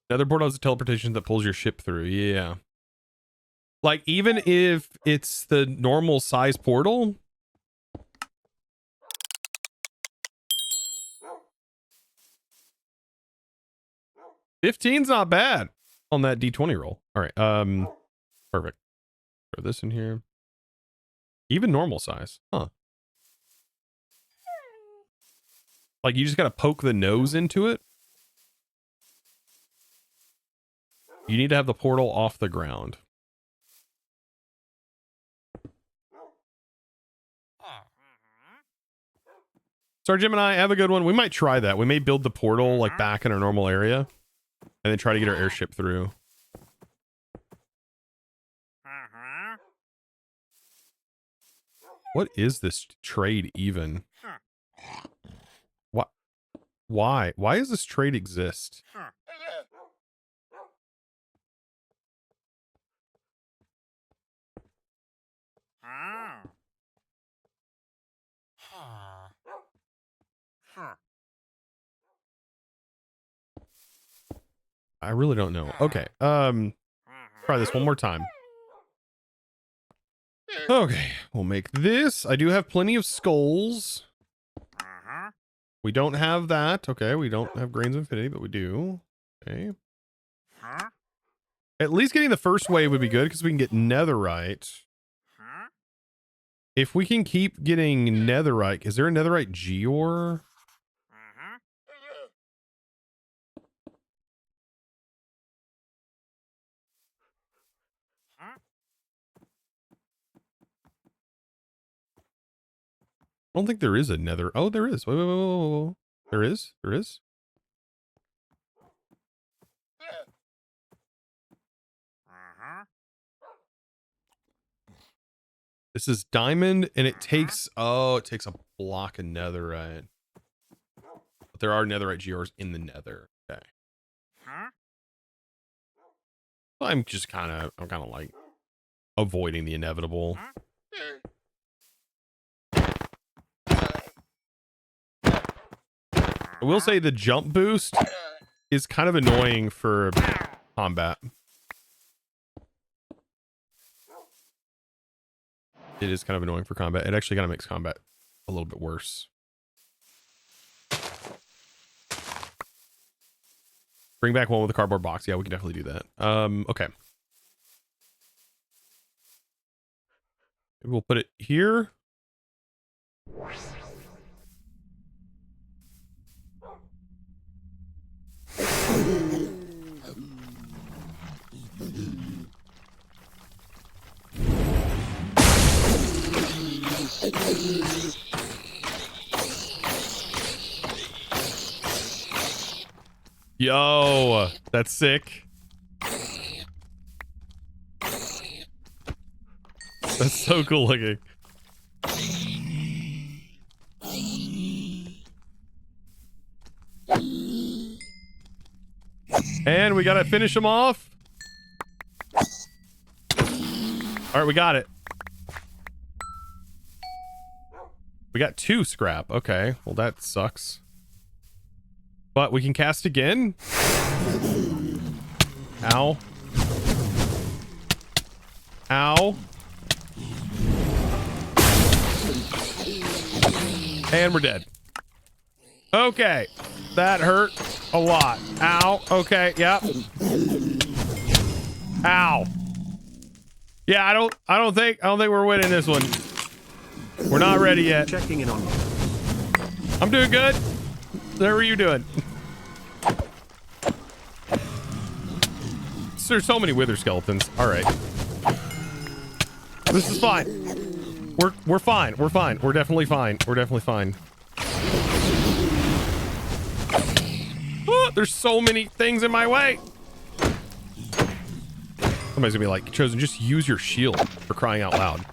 Nether portal has a teleportation that pulls your ship through. Yeah. Like, even if it's the normal size portal... 15's not bad on that D20 roll. All right. Perfect. Throw this in here. Even normal size. Huh. Like you just got to poke the nose into it. You need to have the portal off the ground. Sorry, Gemini, have a good one. We might try that. We may build the portal like back in our normal area and then try to get our airship through. What is this trade even? What? Why? Why does this trade exist? I really don't know. Okay. Try this one more time. Okay, we'll make this. I do have plenty of skulls. We don't have that. Okay, we don't have grains of infinity, but we do. Okay. At least getting the first wave would be good because we can get netherite. If we can keep getting netherite, is there a netherite geode? I don't think there is a nether. Oh, there is. Wait. There is? There is? This is diamond, and it takes, it takes a block of netherite. But there are netherite gears in the nether. Okay. I'm just kind of like avoiding the inevitable. I will say the jump boost is kind of annoying for combat. It is kind of annoying for combat. It actually kind of makes combat a little bit worse. Bring back one with a cardboard box. Yeah, we can definitely do that. Okay. Maybe we'll put it here. Yo, that's sick. That's so cool looking. And we gotta finish them off. All right, we got it. We got 2 scrap. Okay, well that sucks. But we can cast again. Ow. Ow. And we're dead. Okay. That hurt a lot. Ow. Okay. Yep. Ow. Yeah, I don't think we're winning this one. We're not ready yet. Checking in on you. I'm doing good. How are you doing? There's so many wither skeletons. All right. This is fine. We're fine. We're fine. We're definitely fine. We're definitely fine. Oh, there's so many things in my way. Somebody's gonna be like, Chosen, just use your shield, for crying out loud.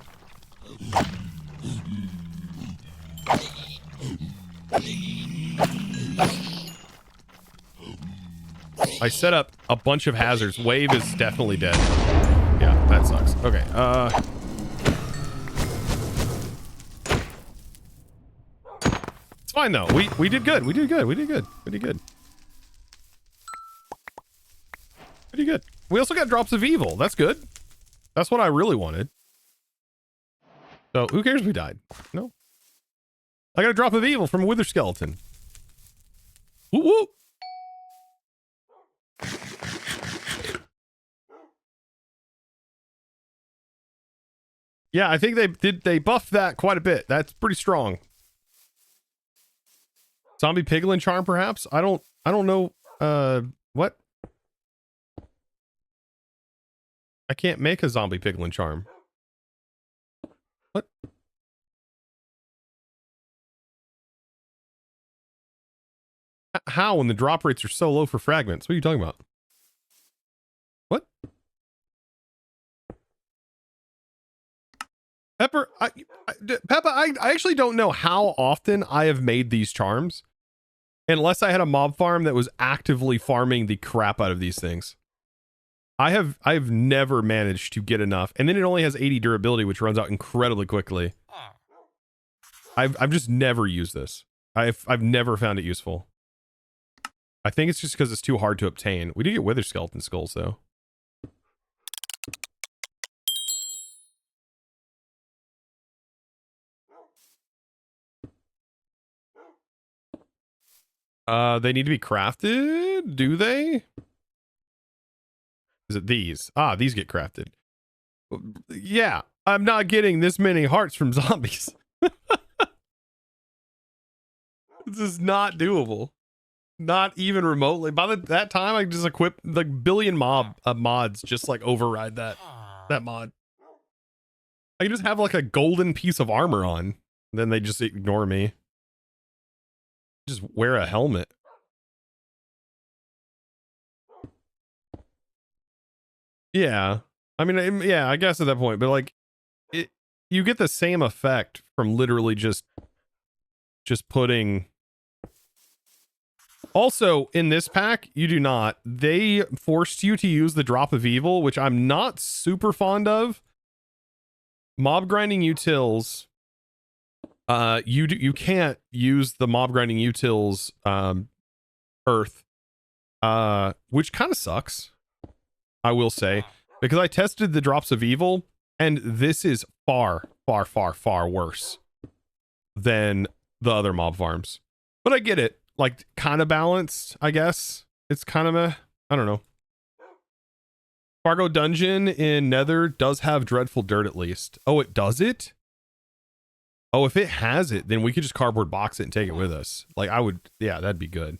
I set up a bunch of hazards. Wave is definitely dead. Yeah, that sucks. Okay, it's fine though. We did good. We did good. We did good. We did good. Pretty good. We also got drops of evil. That's good. That's what I really wanted. So who cares if we died? No. I got a drop of evil from a wither skeleton. Woo woo. Yeah, I think they buffed that quite a bit. That's pretty strong. Zombie piglin charm, perhaps? I don't know. What? I can't make a zombie piglin charm. What? How when the drop rates are so low for fragments? What are you talking about? What? Pepper, Peppa, I actually don't know how often I have made these charms, unless I had a mob farm that was actively farming the crap out of these things. I've never managed to get enough, and then it only has 80 durability, which runs out incredibly quickly. I've just never used this. I've never found it useful. I think it's just because it's too hard to obtain. We do get wither skeleton skulls though. They need to be crafted? Do they? Is it these? Ah, these get crafted. Yeah, I'm not getting this many hearts from zombies. This is not doable. Not even remotely. By that time, I just equip like billion mods just like override that mod. I can just have like a golden piece of armor on. Then they just ignore me. Just wear a helmet. Yeah. I mean, yeah, I guess at that point, but like you get the same effect from literally just putting. Also, in this pack, you do not. They forced you to use the drop of evil, which I'm not super fond of. Mob grinding utils. You can't use the mob grinding utils earth, which kind of sucks, I will say, because I tested the drops of evil, and this is far, far, far, far worse than the other mob farms. But I get it. Like, kind of balanced, I guess. It's kind of I don't know. Fargo Dungeon in Nether does have Dreadful Dirt at least. Oh, it does it? Oh, if it has it, then we could just cardboard box it and take it with us. Like, I would, yeah, that'd be good.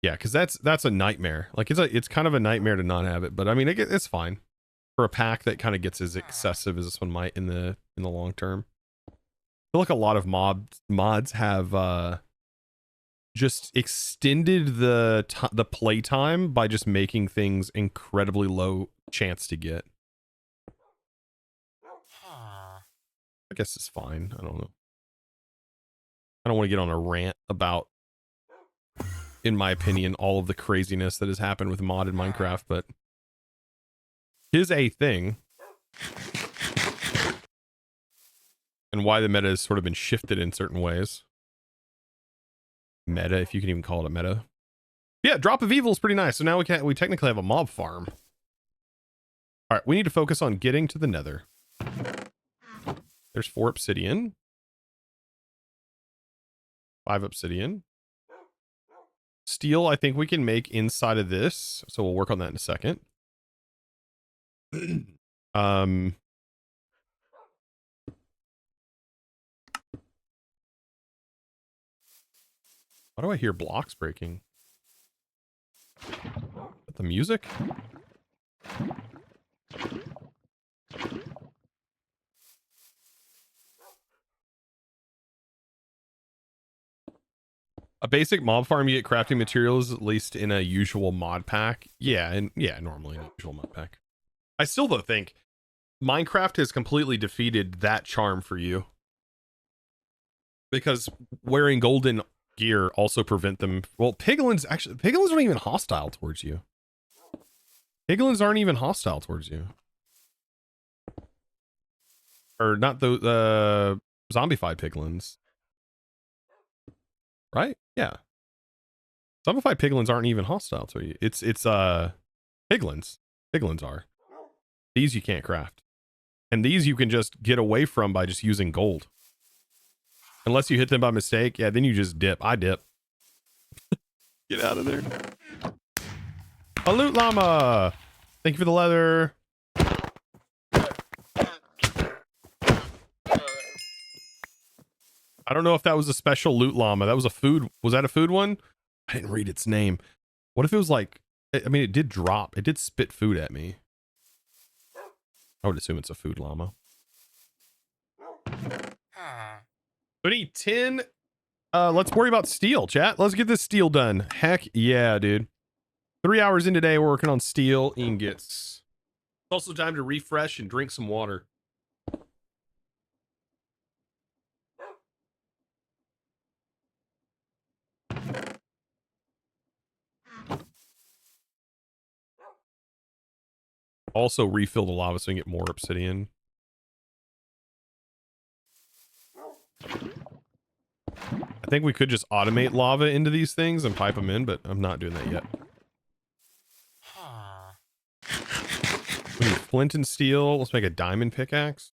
Yeah, because that's a nightmare. Like it's kind of a nightmare to not have it, but I mean it's fine for a pack that kind of gets as excessive as this one might in the long term. I feel like a lot of mods have just extended the playtime by just making things incredibly low chance to get. I guess it's fine. I don't know. I don't want to get on a rant about, in my opinion, all of the craziness that has happened with modded Minecraft, but here's a thing and why the meta has sort of been shifted in certain ways. Meta, if you can even call it a meta. Yeah, Drop of Evil is pretty nice. So now we technically have a mob farm. All right, we need to focus on getting to the Nether. There's 4 obsidian. 5 obsidian. Steel, I think we can make inside of this, so we'll work on that in a second. Why do I hear blocks breaking? The music? A basic mob farm, you get crafting materials, at least in a usual mod pack. Yeah, and yeah, normally in a usual mod pack. I still though think Minecraft has completely defeated that charm for you. Because wearing golden gear also prevent them. Well, piglins aren't even hostile towards you. Piglins aren't even hostile towards you. Or not the zombified piglins. Right? Yeah. Zombified piglins aren't even hostile to you. It's piglins. Piglins are. These you can't craft. And these you can just get away from by just using gold. Unless you hit them by mistake, yeah, then you just dip. I dip. Get out of there. A loot llama! Thank you for the leather. I don't know if that was a special loot llama. That was a food. Was that a food one? I didn't read its name. What if it was like, I mean, it did drop. It did spit food at me. I would assume it's a food llama. We need 10. Let's worry about steel, chat. Let's get this steel done. Heck yeah, dude. 3 hours in today, we're working on steel ingots. It's also time to refresh and drink some water. Also refill the lava so we can get more obsidian. I think we could just automate lava into these things and pipe them in, but I'm not doing that yet. We need flint and steel. Let's make a diamond pickaxe.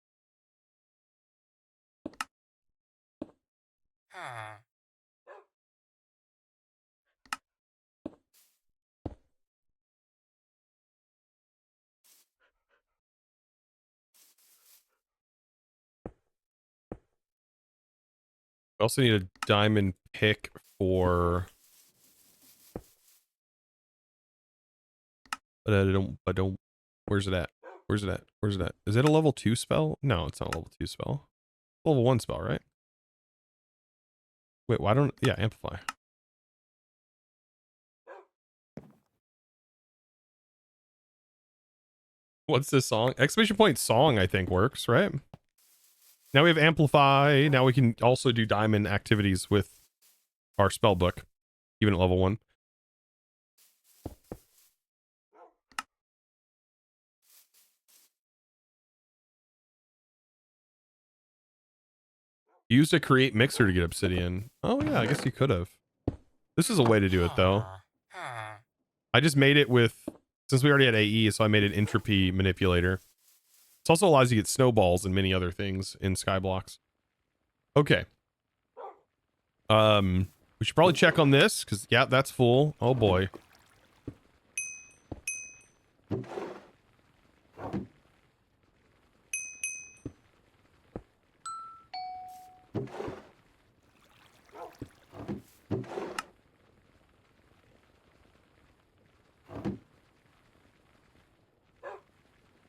We also need a diamond pick for... But I don't... Where's it at? Where's it at? Where's it at? Is it a level 2 spell? No, it's not a level 2 spell. Level 1 spell, right? Wait, why don't... Yeah, amplify. What's this song? Exclamation point song, I think, works, right? Now we have amplify. Now we can also do diamond activities with our spell book, even at level 1. Use a create mixer to get obsidian. Oh yeah, I guess you could have. This is a way to do it though. I just made it with, since we already had AE, so I made an entropy manipulator. It also allows you to get snowballs and many other things in skyblocks. Okay. We should probably check on this because yeah, that's full. Oh boy.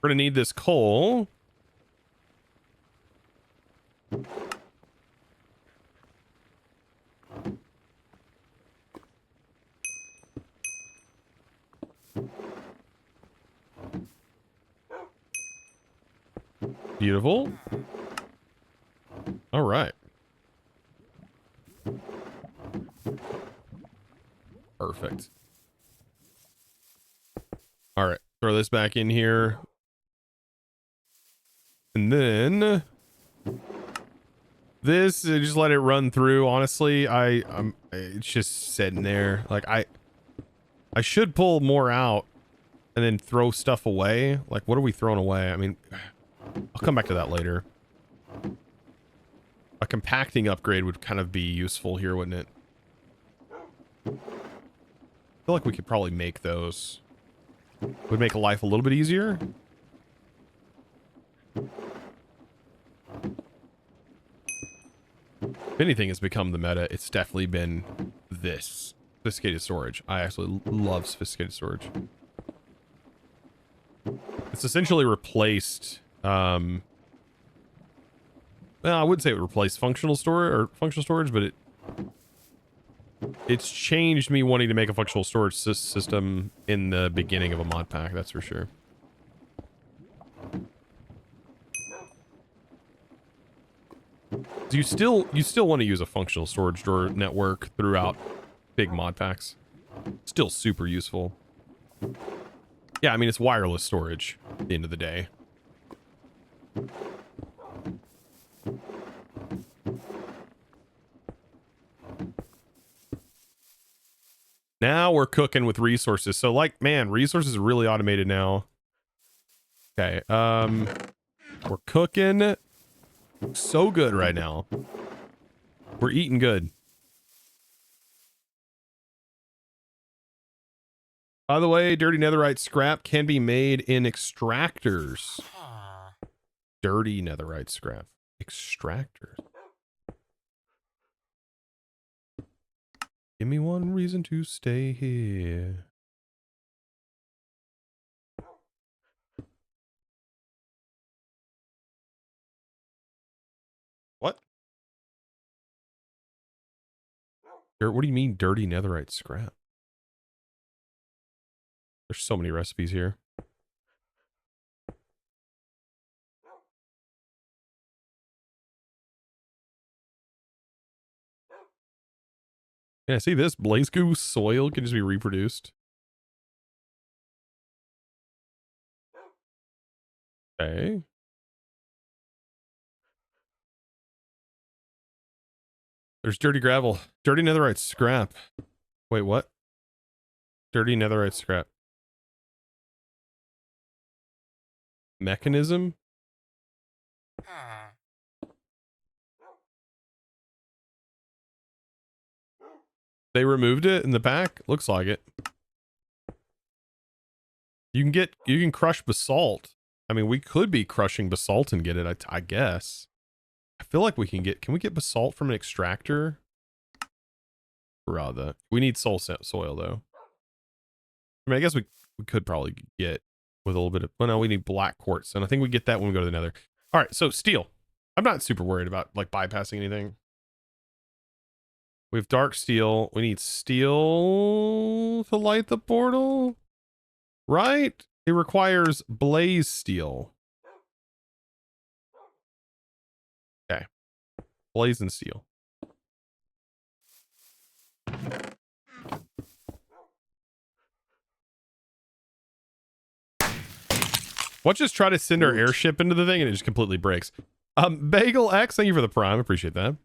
We're gonna need this coal. Beautiful. All right. Perfect. All right. Throw this back in here. And then this, just let it run through. Honestly, it's just sitting there. Like I should pull more out and then throw stuff away. Like, what are we throwing away? I mean, I'll come back to that later. A compacting upgrade would kind of be useful here, wouldn't it? I feel like we could probably make those. Would make life a little bit easier. If anything has become the meta, it's definitely been this. Sophisticated storage. I actually love sophisticated storage. It's essentially replaced, well, I wouldn't say it replaced functional storage, but it's changed me wanting to make a functional storage system in the beginning of a mod pack, that's for sure. You still want to use a functional storage door network throughout big mod packs. Still super useful. Yeah, I mean, it's wireless storage at the end of the day. Now we're cooking with resources. So, like, man, resources are really automated now. Okay, we're cooking so good right now. We're eating good. By the way, dirty netherite scrap can be made in extractors. Dirty netherite scrap. Extractors. Give me one reason to stay here. What? What do you mean dirty netherite scrap? There's so many recipes here. Yeah, see this? Blaze Goose soil can just be reproduced. Okay. There's dirty gravel. Dirty netherite scrap. Wait, what? Dirty netherite scrap. Mechanism? They removed it in the pack? Looks like it. You can crush basalt. I mean, we could be crushing basalt and get it, I guess. I feel like we can we get basalt from an extractor? Rather. We need soil though. I mean, I guess we could probably get with a little bit of, well, no, we need black quartz. And I think we get that when we go to the nether. All right, so steel. I'm not super worried about like bypassing anything. We have dark steel. We need steel to light the portal, right? It requires blaze steel. Okay. Blaze and steel. Watch us try to send our airship into the thing and it just completely breaks. Bagel X, thank you for the prime. Appreciate that.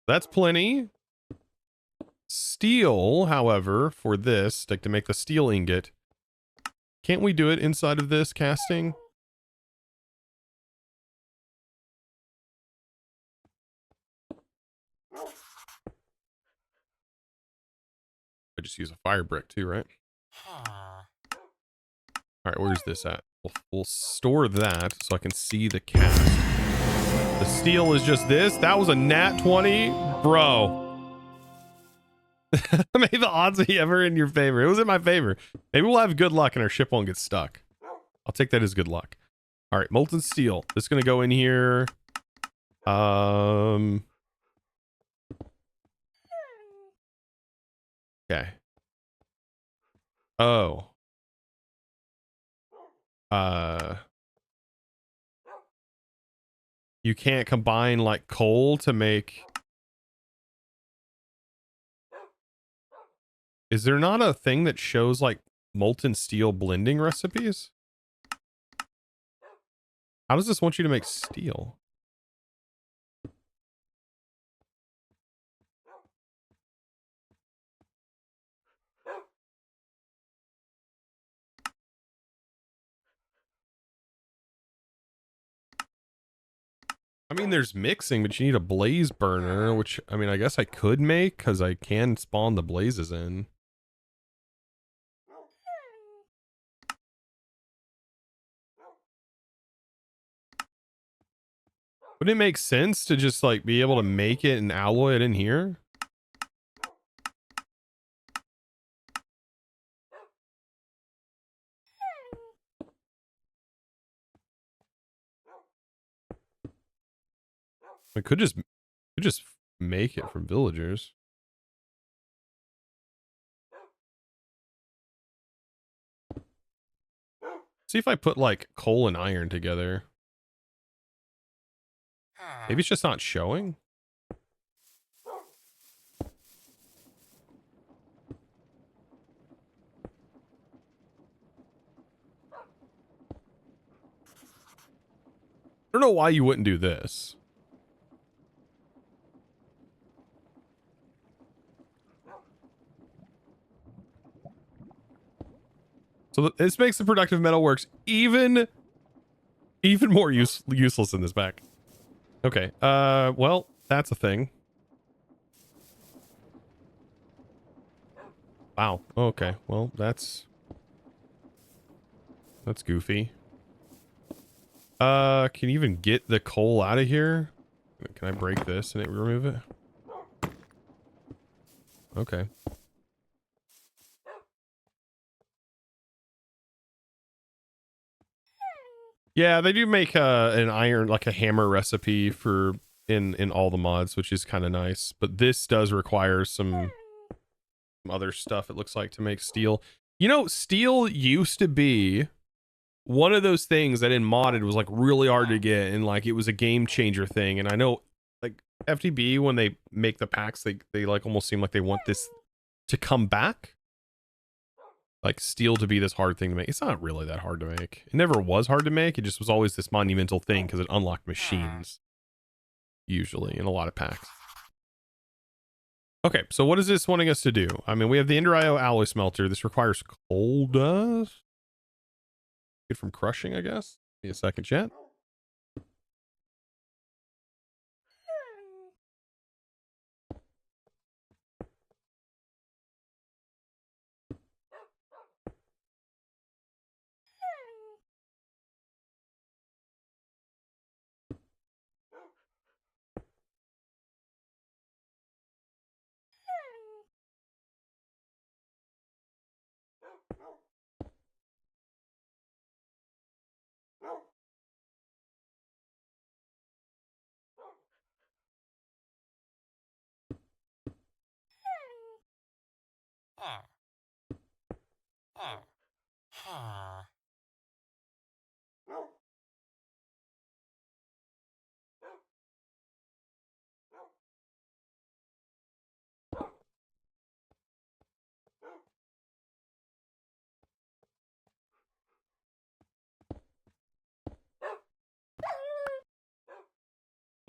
That's plenty. Steel, however, for this, like to make the steel ingot, can't we do it inside of this casting? I just use a fire brick too, right? All right, where's this at? We'll store that so I can see the cast. The steel is just this. That was a nat 20, bro. Made the odds ever in your favor. It was in my favor. Maybe we'll have good luck and our ship won't get stuck. I'll take that as good luck. All right, molten steel. This is gonna go in here. Okay. Oh. You can't combine like coal to make. Is there not a thing that shows like molten steel blending recipes? How does this want you to make steel? I mean, there's mixing, but you need a blaze burner, which, I mean, I guess I could make because I can spawn the blazes in. Wouldn't it make sense to just like be able to make it and alloy it in here? I could just make it from villagers. See if I put like coal and iron together. Maybe it's just not showing. I don't know why you wouldn't do this. So this makes the productive metalworks even more useless in this pack. Okay. Well, that's a thing. Wow. Okay. Well, that's goofy. Can you even get the coal out of here? Can I break this and it remove it? Okay. Yeah, they do make an iron, like a hammer recipe for in all the mods, which is kind of nice. But this does require some other stuff, it looks like, to make steel. You know, steel used to be one of those things that in modded was like really hard to get, and like it was a game changer thing. And I know like FTB, when they make the packs, they like almost seem like they want this to come back. Like steel to be this hard thing to make. It's not really that hard to make. It never was hard to make. It just was always this monumental thing because it unlocked machines. Usually in a lot of packs. Okay, so what is this wanting us to do? I mean, we have the Ender IO alloy smelter. This requires coal dust. Get from crushing, I guess. Give me a second, chat.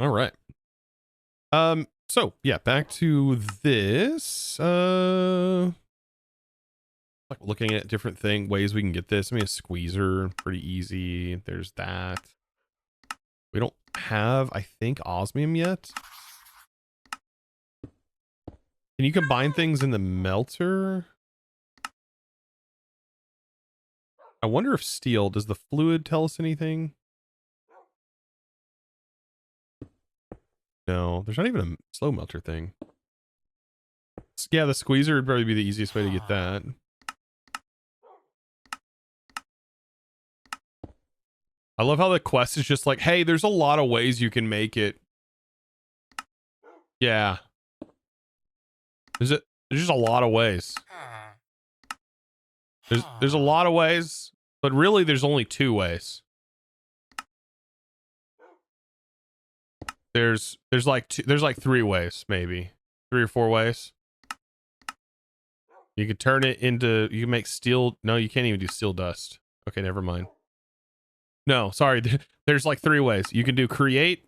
All right. So yeah, back to this. Like looking at different ways we can get this. I mean, a squeezer, pretty easy. There's that. We don't have, I think, osmium yet. Can you combine things in the melter? I wonder if steel, does the fluid tell us anything? No, there's not even a slow melter thing. Yeah, the squeezer would probably be the easiest way to get that. I love how the quest is just like, hey, there's a lot of ways you can make it. Yeah. There's just a lot of ways. There's a lot of ways, but really there's only 2 ways. There's like 3 ways, maybe 3 or 4 ways. You could turn it into, you can make steel. No, you can't even do steel dust. Okay, never mind. No, sorry. There's like 3 ways. You can do create.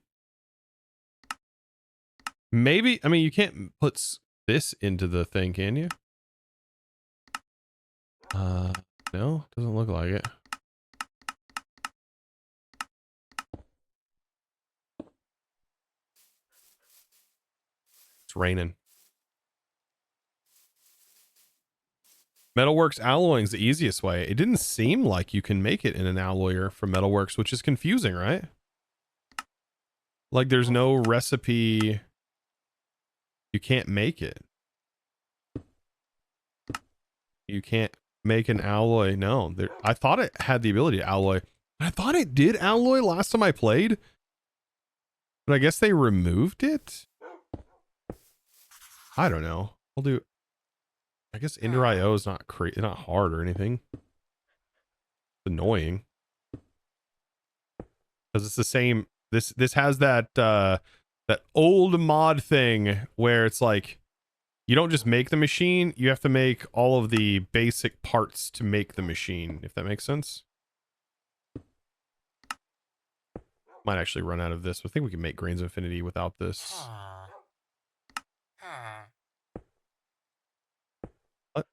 Maybe, I mean, you can't put this into the thing, can you? No, doesn't look like it. It's raining. Metalworks alloying is the easiest way. It didn't seem like you can make it in an alloyer from Metalworks, which is confusing, right? Like there's no recipe. You can't make it. You can't make an alloy. No, I thought it had the ability to alloy. I thought it did alloy last time I played, but I guess they removed it. I don't know. I'll do. I guess Ender IO is not not hard or anything. It's annoying because it's the same. This has that that old mod thing where it's like you don't just make the machine, you have to make all of the basic parts to make the machine, if that makes sense. Might actually run out of this. I think we can make Grains of Infinity without this. What?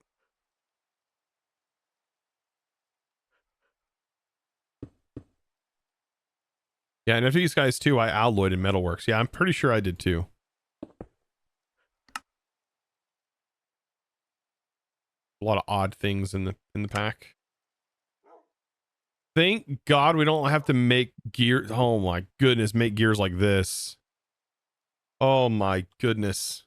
Yeah, and FTB Skies too, I alloyed in Metalworks. Yeah, I'm pretty sure I did too. A lot of odd things in the pack. Thank God we don't have to make gear. Oh my goodness, make gears like this. Oh my goodness.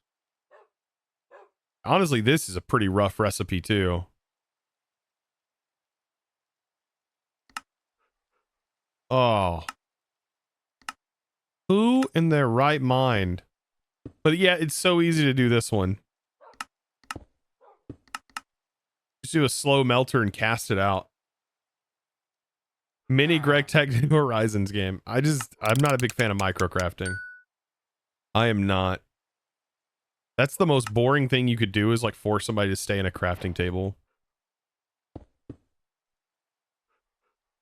Honestly, this is a pretty rough recipe too. Oh. Who in their right mind? But yeah, it's so easy to do this one. Just do a slow melter and cast it out. Mini Greg Tech New Horizons game. I'm not a big fan of microcrafting. I am not. That's the most boring thing you could do is like force somebody to stay in a crafting table.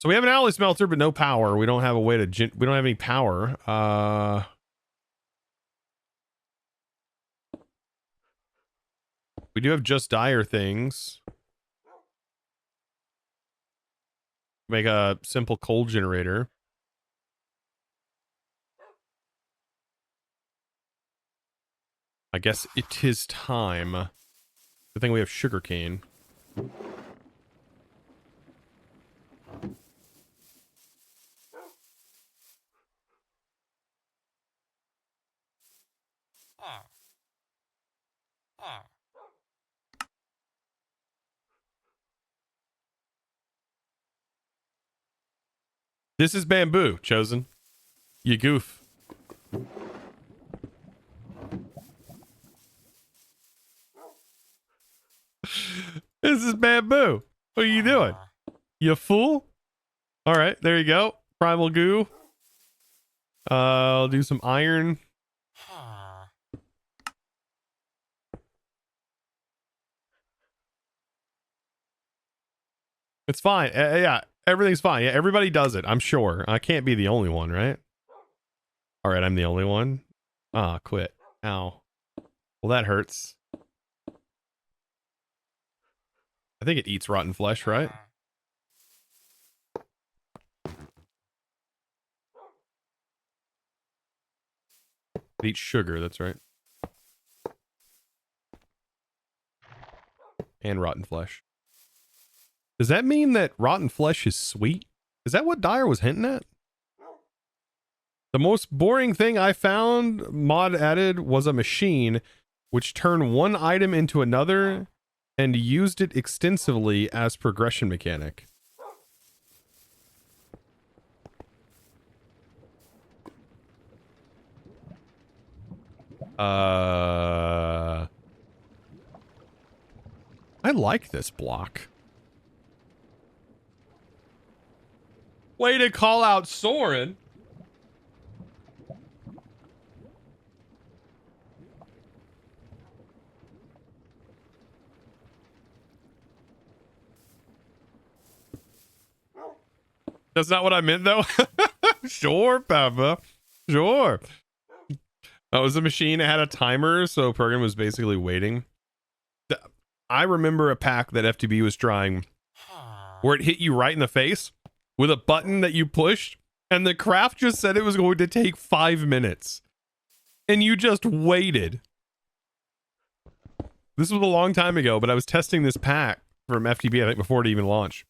So we have an alloy smelter, but no power. We don't have a way to, we don't have any power. We do have just dire things. Make a simple coal generator. I guess it is time. Good thing we have sugarcane. This is bamboo, Chosen. You goof. This is bamboo. What are you doing? You fool? All right, there you go. Primal goo. I'll do some iron. It's fine. Yeah, everything's fine. Yeah, everybody does it. I'm sure. I can't be the only one, right? All right, I'm the only one. Ah, quit. Ow. Well, that hurts. I think it eats rotten flesh, right? It eats sugar, that's right. And rotten flesh. Does that mean that rotten flesh is sweet? Is that what Dyer was hinting at? The most boring thing I found mod added was a machine which turned one item into another and used it extensively as progression mechanic. I like this block. Way to call out Soren. That's not what I meant, though. Sure, Peppa. Sure. That was a machine. It had a timer, so program was basically waiting. I remember a pack that FTB was trying where it hit you right in the face with a button that you pushed, and the craft just said it was going to take 5 minutes. And you just waited. This was a long time ago, but I was testing this pack from FTB, I think, before it even launched.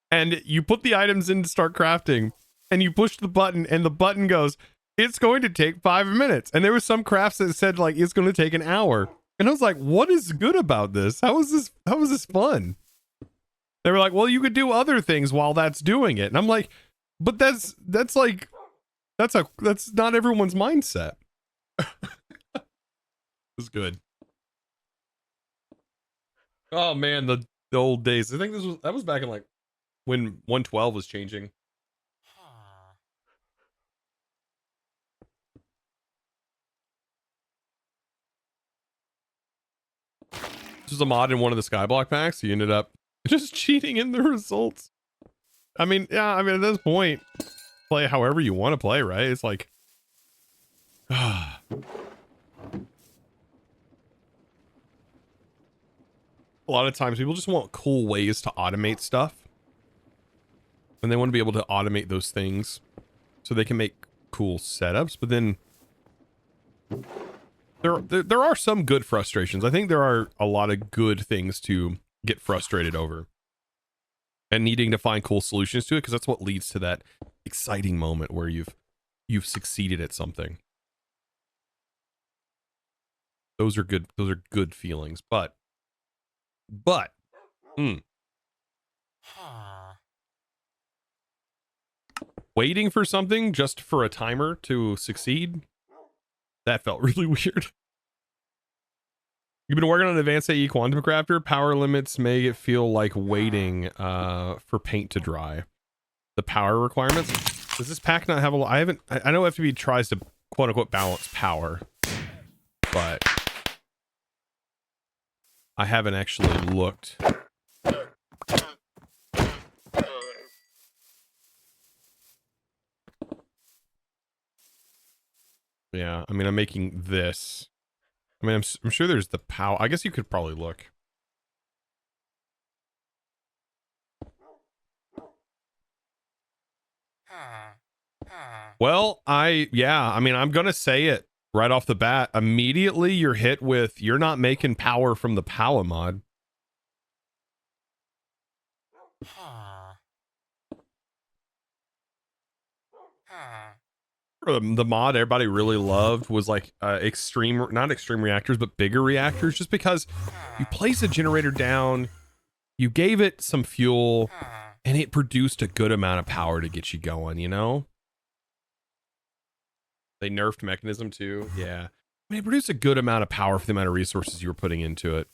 And you put the items in to start crafting, and you push the button, and the button goes, it's going to take 5 minutes. And there was some crafts that said, like, it's going to take an hour. And I was like, what is good about this? How is this fun? They were like, well, you could do other things while that's doing it. And I'm like, but that's not everyone's mindset. It was good. Oh man, the old days. I think that was back in like when 112 was changing. This was a mod in one of the skyblock packs. You ended up just cheating in the results. I mean, yeah, I mean, at this point, play however you want to play, right? It's like, a lot of times people just want cool ways to automate stuff. And they want to be able to automate those things so they can make cool setups. But then there are some good frustrations. I think there are a lot of good things to get frustrated over and needing to find cool solutions to it, because that's what leads to that exciting moment where you've succeeded at something. Those are good feelings, but waiting for something just for a timer to succeed, that felt really weird. You've been working on Advanced AE Quantum Crafter. Power limits make it feel like waiting for paint to dry. The power requirements. Does this pack not have a lot? I know FTB tries to quote unquote balance power, but I haven't actually looked. Yeah, I mean, I'm making this. I mean, I'm sure there's the power. I guess you could probably look. Well, I mean, I'm going to say it right off the bat. Immediately you're hit with, you're not making power from the power mod. The mod everybody really loved was like not extreme reactors, but bigger reactors, just because you place a generator down, you gave it some fuel, and it produced a good amount of power to get you going, you know? They nerfed mechanism too. Yeah. I mean, it produced a good amount of power for the amount of resources you were putting into it.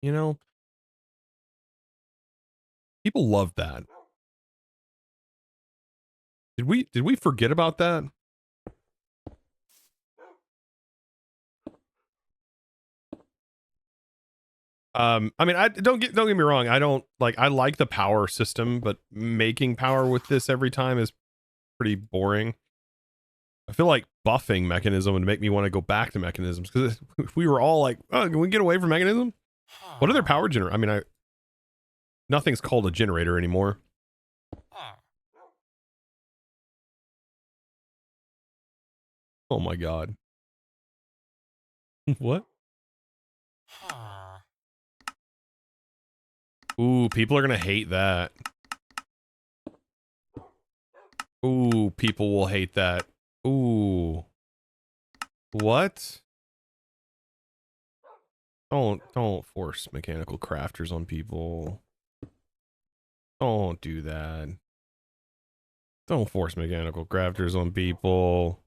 You know? People love that. Did we forget about that? I mean, don't get me wrong. I like the power system, but making power with this every time is pretty boring. I feel like buffing mechanism would make me want to go back to mechanisms, because if we were all like, oh, can we get away from mechanism? What other power generator? I mean, nothing's called a generator anymore. Oh my god. What? Ooh, people are gonna hate that. Ooh, people will hate that. Ooh. What? Don't force mechanical crafters on people. Don't do that. Don't force mechanical crafters on people.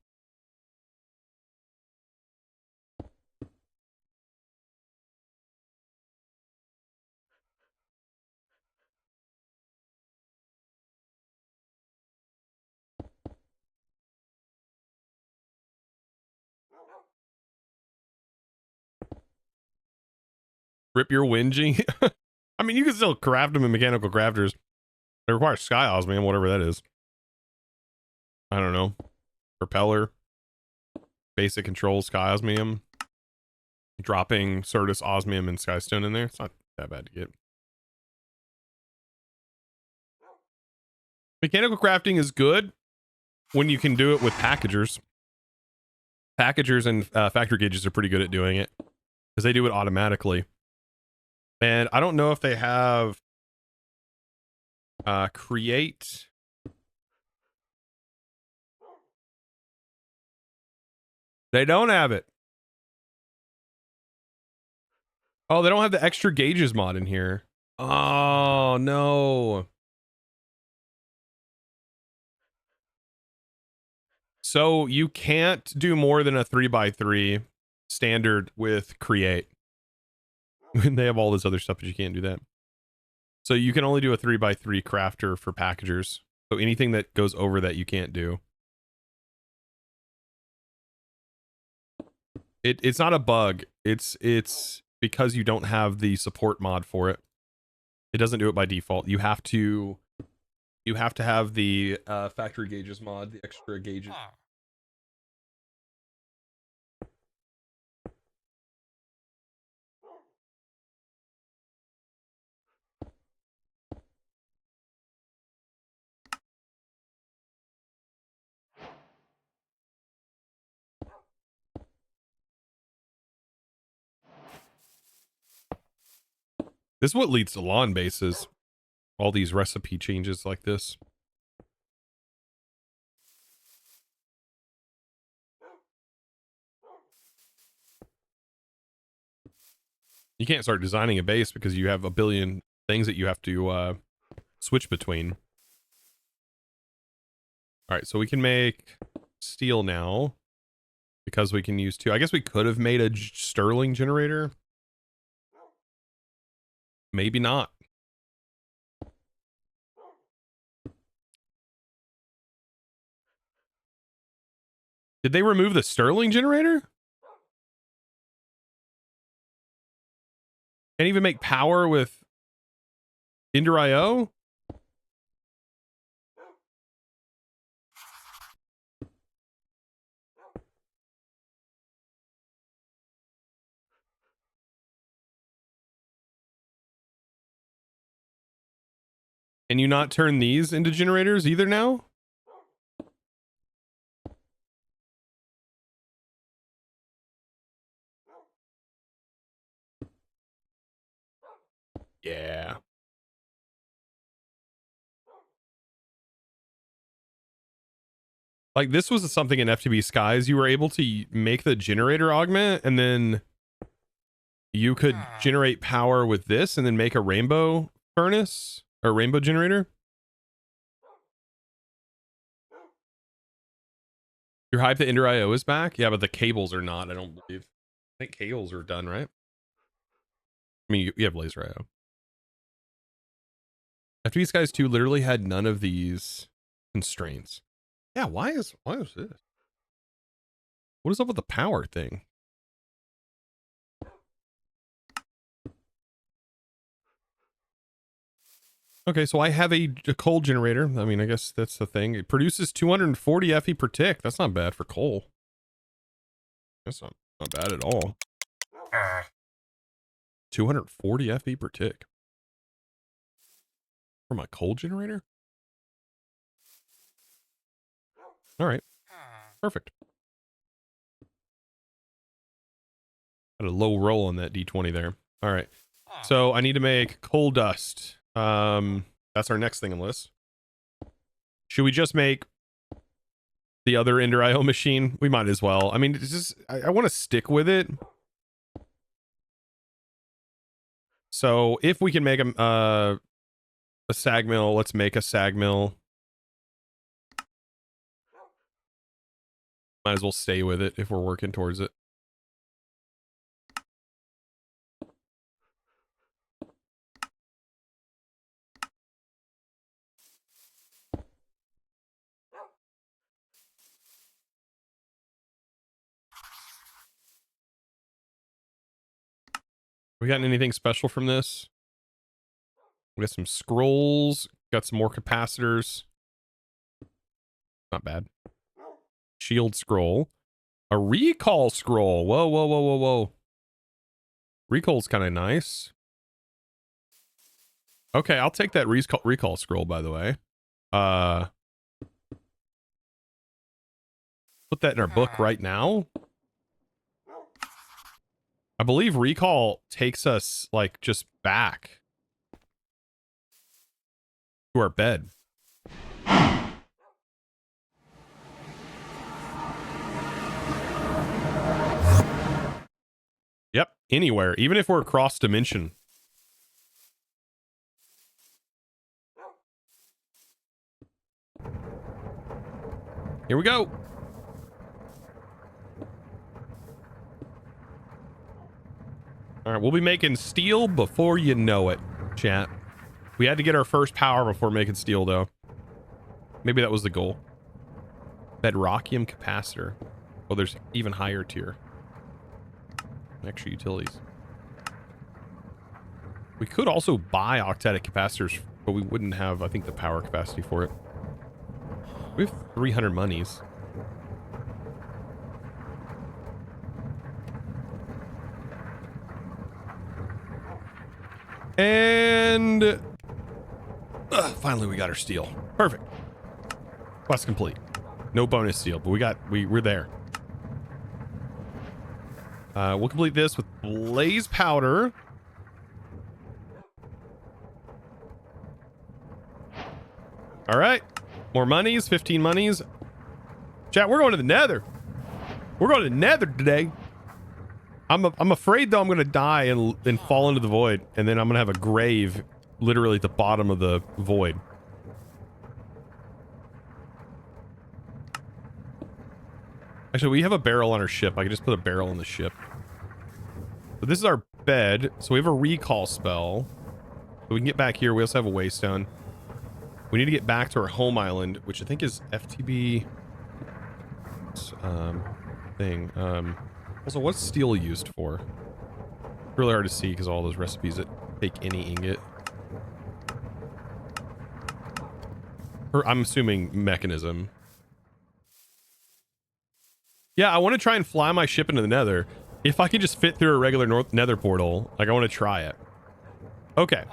Rip your whinging. I mean, you can still craft them in mechanical crafters. They require sky osmium, whatever that is. I don't know. Propeller. Basic control, sky osmium. Dropping Certus osmium and skystone in there. It's not that bad to get. Mechanical crafting is good when you can do it with packagers. Packagers and factory gauges are pretty good at doing it because they do it automatically. And I don't know if they have create. They don't have it. Oh, they don't have the extra gauges mod in here. Oh, no. So you can't do more than a 3x3 standard with create. When they have all this other stuff, but you can't do that. So you can only do a 3x3 crafter for packagers. So anything that goes over that you can't do. It's not a bug. It's because you don't have the support mod for it. It doesn't do it by default. You have to have the factory gauges mod, the extra gauges. This is what leads to lawn bases. All these recipe changes like this. You can't start designing a base because you have a billion things that you have to switch between. All right, so we can make steel now because we can use two. I guess we could have made a Sterling generator. Maybe not. Did they remove the Sterling generator? Can't even make power with Ender.io? Can you not turn these into generators either now? Yeah. Like this was something in FTB Skies. You were able to make the generator augment and then you could generate power with this and then make a rainbow furnace or rainbow generator. You're hyped that Ender.io is back? Yeah, but the cables are not, I don't believe. I think cables are done, right? I mean, you have laser.io. FTB Skies 2 literally had none of these constraints. Yeah, why is this? What is up with the power thing? Okay, so I have a coal generator. I mean, I guess that's the thing. It produces 240 FE per tick. That's not bad for coal. That's not bad at all. 240 FE per tick. For my coal generator? All right. Perfect. Had a low roll on that D20 there. All right. So I need to make coal dust. That's our next thing on the list. Should we just make the other Ender IO machine. We might as well. I mean, it's just I want to stick with it. So if we can make a sag mill, let's make a sag mill. Might as well stay with it if we're working towards it. We got anything special from this? We got some scrolls, got some more capacitors. Not bad. Shield scroll. A recall scroll. Whoa, whoa, whoa, whoa, whoa. Recall's kind of nice. Okay, I'll take that recall scroll, by the way. Put that in our book right now. I believe recall takes us, like, just back to our bed. Yep, anywhere, even if we're across dimension. Here we go. All right, we'll be making steel before you know it, chat. We had to get our first power before making steel, though. Maybe that was the goal. Bedrockium capacitor. Oh, there's even higher tier. Extra utilities. We could also buy octetic capacitors, but we wouldn't have, I think, the power capacity for it. We have 300 monies. And finally we got our steel. Perfect. Quest complete. No bonus steel, but we're there. We'll complete this with blaze powder. All right. More monies, 15 monies. Chat, we're going to the nether. We're going to the nether today. I'm afraid, though, I'm going to die and fall into the void. And then I'm going to have a grave literally at the bottom of the void. Actually, we have a barrel on our ship. I can just put a barrel on the ship. But this is our bed. So we have a recall spell. So we can get back here. We also have a waystone. We need to get back to our home island, which I think is FTB thing. Also, what's steel used for? Really hard to see because all those recipes that take any ingot. Or I'm assuming mechanism. Yeah, I want to try and fly my ship into the nether. If I can just fit through a regular nether portal, like I want to try it. Okay.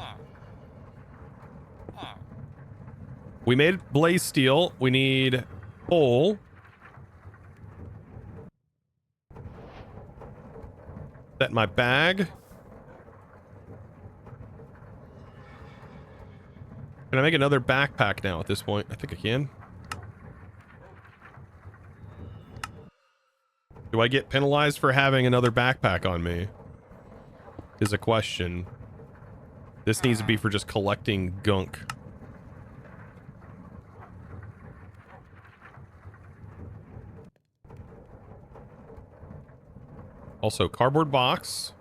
We made blaze steel. We need coal. That in my bag. Can I make another backpack now at this point? I think I can. Do I get penalized for having another backpack on me? Is a question. This needs to be for just collecting gunk. Also, cardboard box.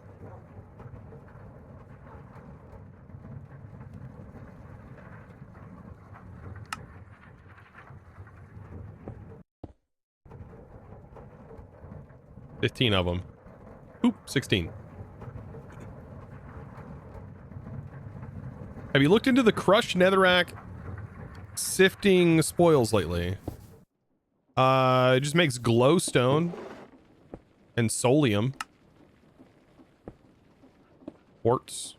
$15 of them. Oop, 16. Have you looked into the crushed netherrack sifting spoils lately? It just makes glowstone and solium. Quartz.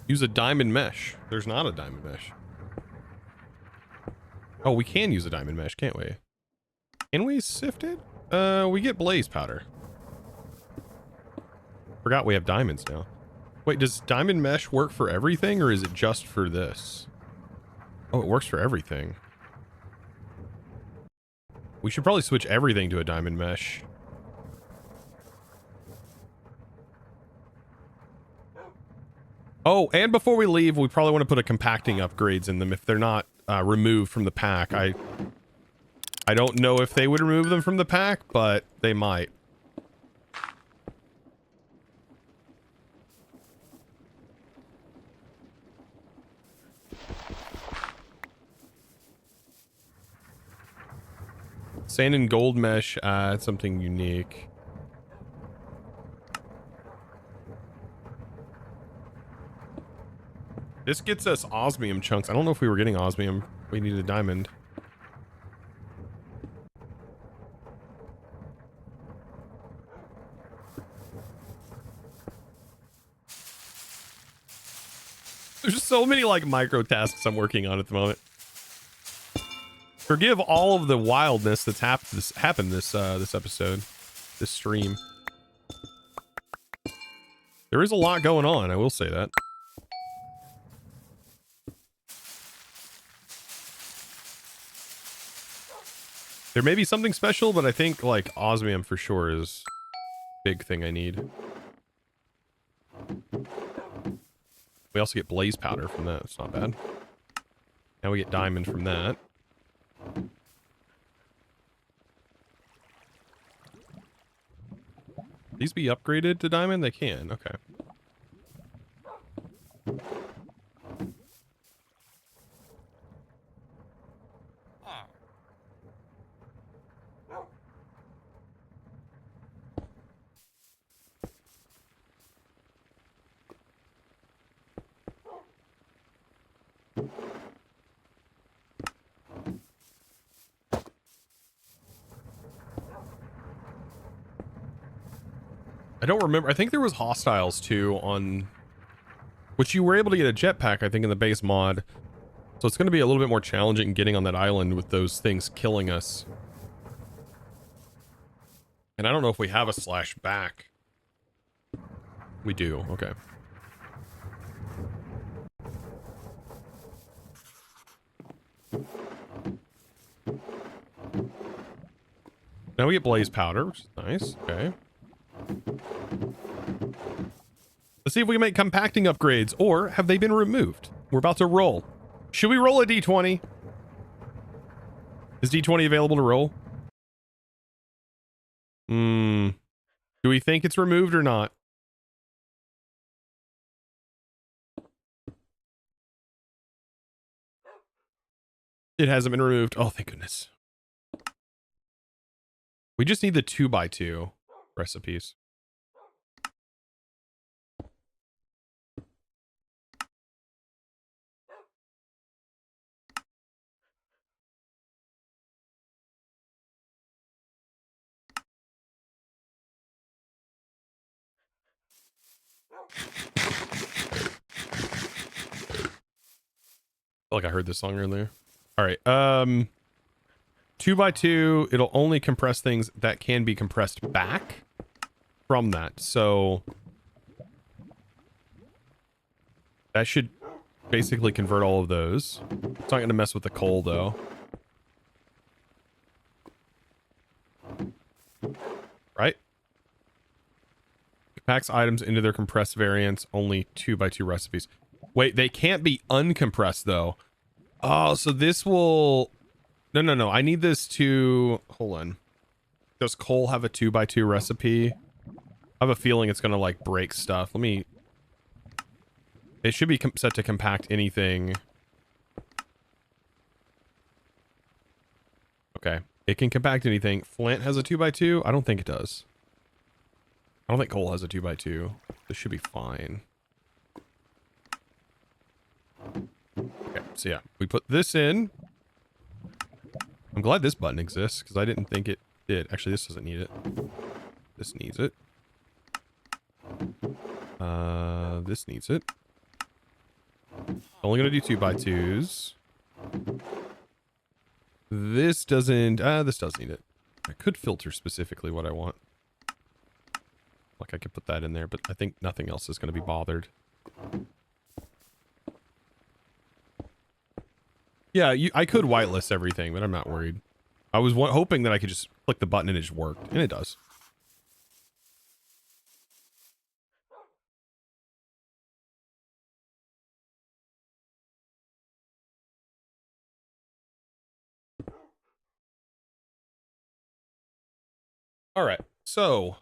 Use a diamond mesh. There's not a diamond mesh. Oh, we can use a diamond mesh, can't we? Can we sift it? We get blaze powder. Forgot we have diamonds now. Wait, does diamond mesh work for everything, or is it just for this? Oh, it works for everything. We should probably switch everything to a diamond mesh. Oh, and before we leave, we probably want to put a compacting upgrades in them if they're not removed from the pack. I don't know if they would remove them from the pack, but they might. Sand and gold mesh adds something unique. This gets us osmium chunks. I don't know if we were getting osmium. We need a diamond. There's just so many like micro tasks I'm working on at the moment. Forgive all of the wildness that's happened this episode, this stream. There is a lot going on, I will say that. There may be something special, but I think like osmium for sure is a big thing I need. We also get blaze powder from that. It's not bad. Now we get diamond from that. These be upgraded to diamond? They can. Okay. I don't remember. I think there was hostiles too on which you were able to get a jetpack, I think, in the base mod. So it's going to be a little bit more challenging getting on that island with those things killing us. And I don't know if we have a slash back. We do. Okay. Now we get blaze powder, which is nice. Okay. Let's see if we can make compacting upgrades, or have they been removed? We're about to roll. Should we roll a D20? Is D20 available to roll? Do we think it's removed or not? It hasn't been removed. Oh, thank goodness. We just need the 2x2 recipes. I feel like I heard this song earlier. All right. 2x2, it'll only compress things that can be compressed back from that. So that should basically convert all of those. It's not going to mess with the coal though. Right? Packs items into their compressed variants, only 2x2 recipes. Wait, they can't be uncompressed though. Oh, so this will... No. I need this to... Hold on. Does coal have a 2x2 recipe? I have a feeling it's going to like break stuff. Let me... It should be set to compact anything. Okay. It can compact anything. Flint has a 2x2? I don't think it does. I don't think coal has a 2x2. This should be fine. Okay, so yeah, we put this in. I'm glad this button exists because I didn't think it did. Actually, this doesn't need it. This needs it. This needs it. Only gonna do 2x2s. This doesn't. This does need it. I could filter specifically what I want. Like I could put that in there, but I think nothing else is going to be bothered. Yeah, I could whitelist everything, but I'm not worried. I was hoping that I could just click the button and it just worked, and it does. All right. So,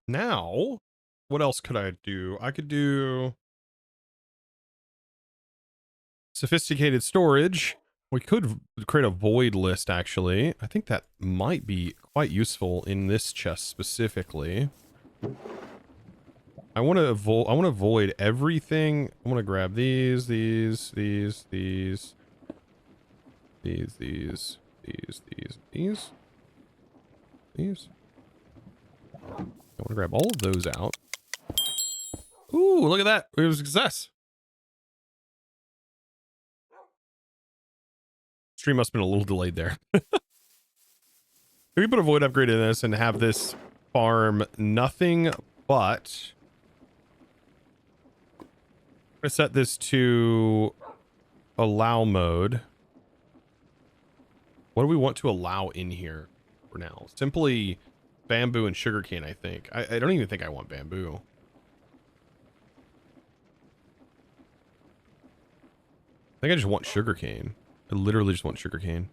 now what else could I do? I could do sophisticated storage. We could create a void list, actually. I think that might be quite useful in this chest specifically. I want to avoid everything. I want to grab these. I want to grab all of those out. Ooh, look at that. It was a success. Stream must have been a little delayed there. We put a void upgrade in this and have this farm nothing but... I'm going to set this to allow mode. What do we want to allow in here for now? Simply bamboo and sugarcane, I think. I don't even think I want bamboo. I think I just want sugarcane. I literally just want sugarcane.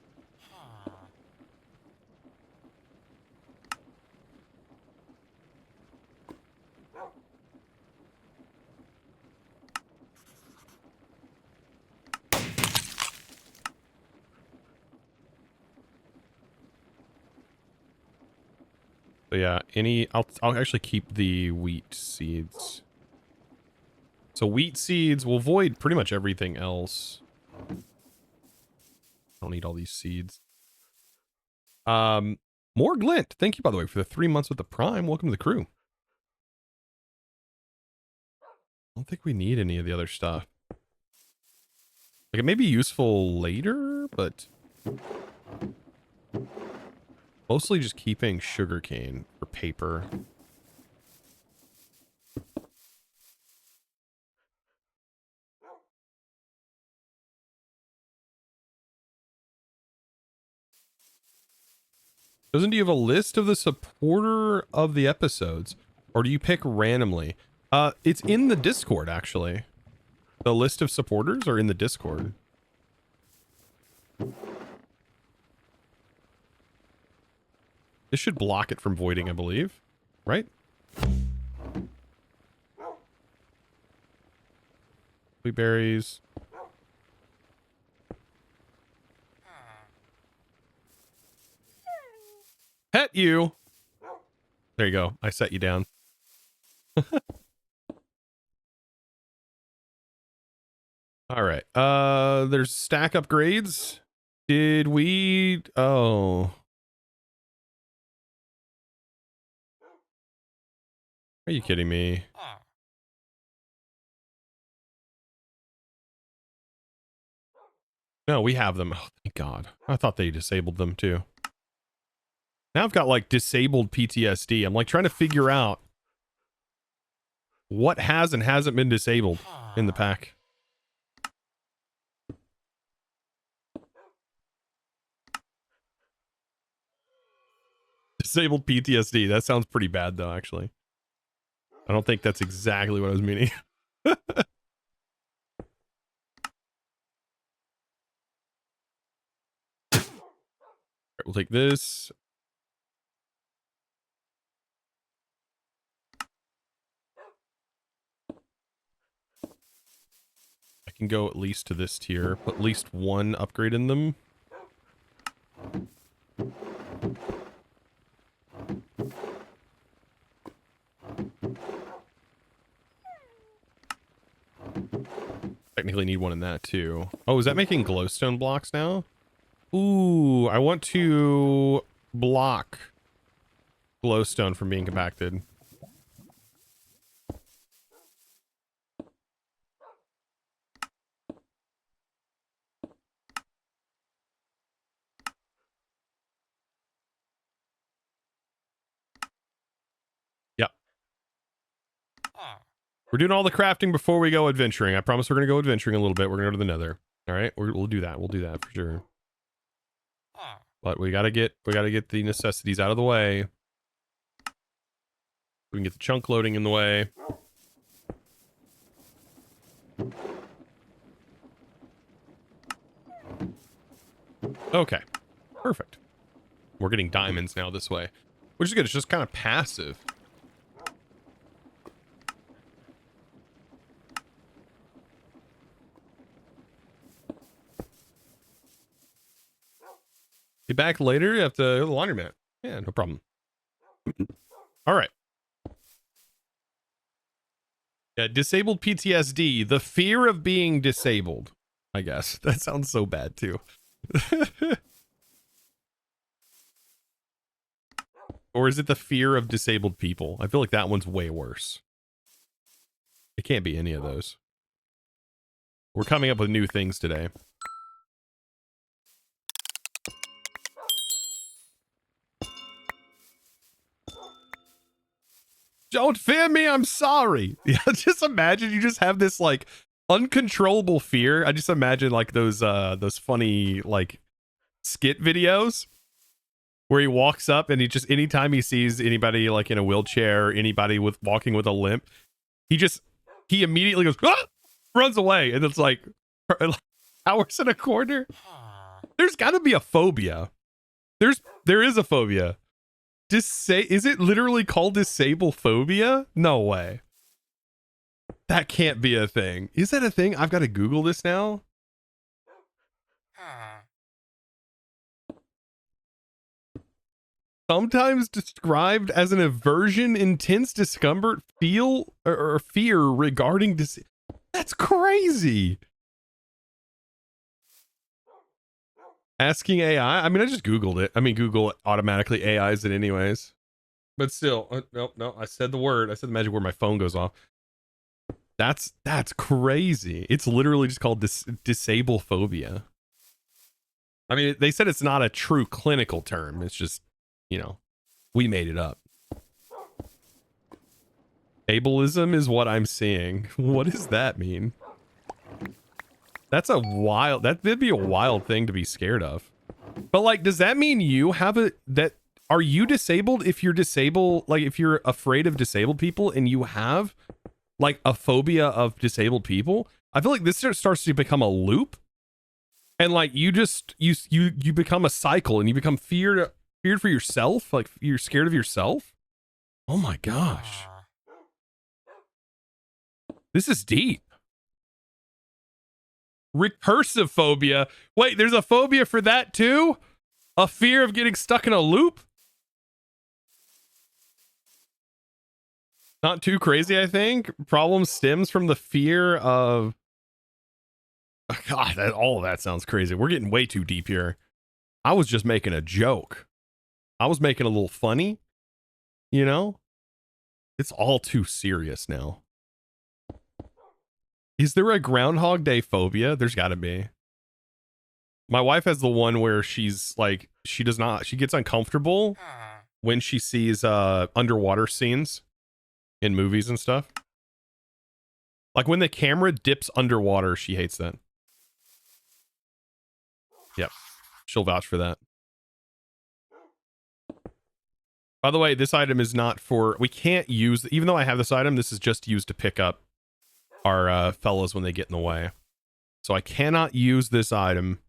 So yeah, I'll actually keep the wheat seeds. So wheat seeds will void pretty much everything else. I don't need all these seeds. More Glint. Thank you, by the way, for the 3 months with the Prime. Welcome to the crew. I don't think we need any of the other stuff. Like, it may be useful later, but mostly just keeping sugarcane for paper. Do you have a list of the supporter of the episodes, or do you pick randomly? It's in the Discord, actually. The list of supporters are in the Discord. This should block it from voiding, I believe. Right? Blueberries. Pet you. There you go. I set you down. All right. There's stack upgrades. Did we... Oh. Are you kidding me? No, we have them. Oh, thank God. I thought they disabled them too. Now I've got like disabled PTSD. I'm like trying to figure out what has and hasn't been disabled in the pack. Disabled PTSD. That sounds pretty bad though, actually. I don't think that's exactly what I was meaning. We'll take this. I can go at least to this tier. Put at least one upgrade in them. Technically need one in that too. Oh, is that making glowstone blocks now? Ooh, I want to block glowstone from being compacted. We're doing all the crafting before we go adventuring. I promise we're going to go adventuring a little bit. We're going to go to the nether. All right. We'll do that. We'll do that for sure. But we got to get the necessities out of the way. We can get the chunk loading in the way. Okay. Perfect. We're getting diamonds now this way, which is good. It's just kind of passive. Be back later at the laundromat. Yeah, no problem. All right. Yeah, disabled PTSD, the fear of being disabled, I guess. That sounds so bad too. Or is it the fear of disabled people? I feel like that one's way worse. It can't be any of those. We're coming up with new things today. Don't fear me, I'm sorry. Yeah, just imagine you just have this like uncontrollable fear. I just imagine like those funny like skit videos where he walks up and he just, anytime he sees anybody like in a wheelchair, anybody with walking with a limp, he immediately goes, ah! Runs away, and it's like hours in a corner. There's got to be a phobia. There is a phobia. Is it literally called disable phobia? No way. That can't be a thing. Is that a thing? I've got to Google this now. Sometimes described as an aversion, intense discomfort, feel or fear regarding That's crazy. Asking AI. I mean, I just Googled it. I mean, Google automatically AIs it anyways. But still, no. I said the word. I said the magic word. My phone goes off. That's crazy. It's literally just called disable phobia. I mean, they said it's not a true clinical term. It's just, you know, we made it up. Ableism is what I'm seeing. What does that mean? That's that'd be a wild thing to be scared of. But like, does that mean you have are you disabled if you're disabled? Like if you're afraid of disabled people and you have like a phobia of disabled people? I feel like this starts to become a loop. And like you become a cycle and you become feared for yourself. Like you're scared of yourself. Oh my gosh. This is deep. Recursive phobia. Wait, there's a phobia for that too? A fear of getting stuck in a loop? Not too crazy, I think. Problem stems from the fear of... God, all of that sounds crazy. We're getting way too deep here. I was just making a joke. I was making a little funny. You know? It's all too serious now. Is there a Groundhog Day phobia? There's got to be. My wife has the one where she's like, she gets uncomfortable when she sees underwater scenes in movies and stuff. Like when the camera dips underwater, she hates that. Yep. She'll vouch for that. By the way, this item is not for, we can't use, even though I have this item, this is just used to pick up our fellows when they get in the way. So I cannot use this item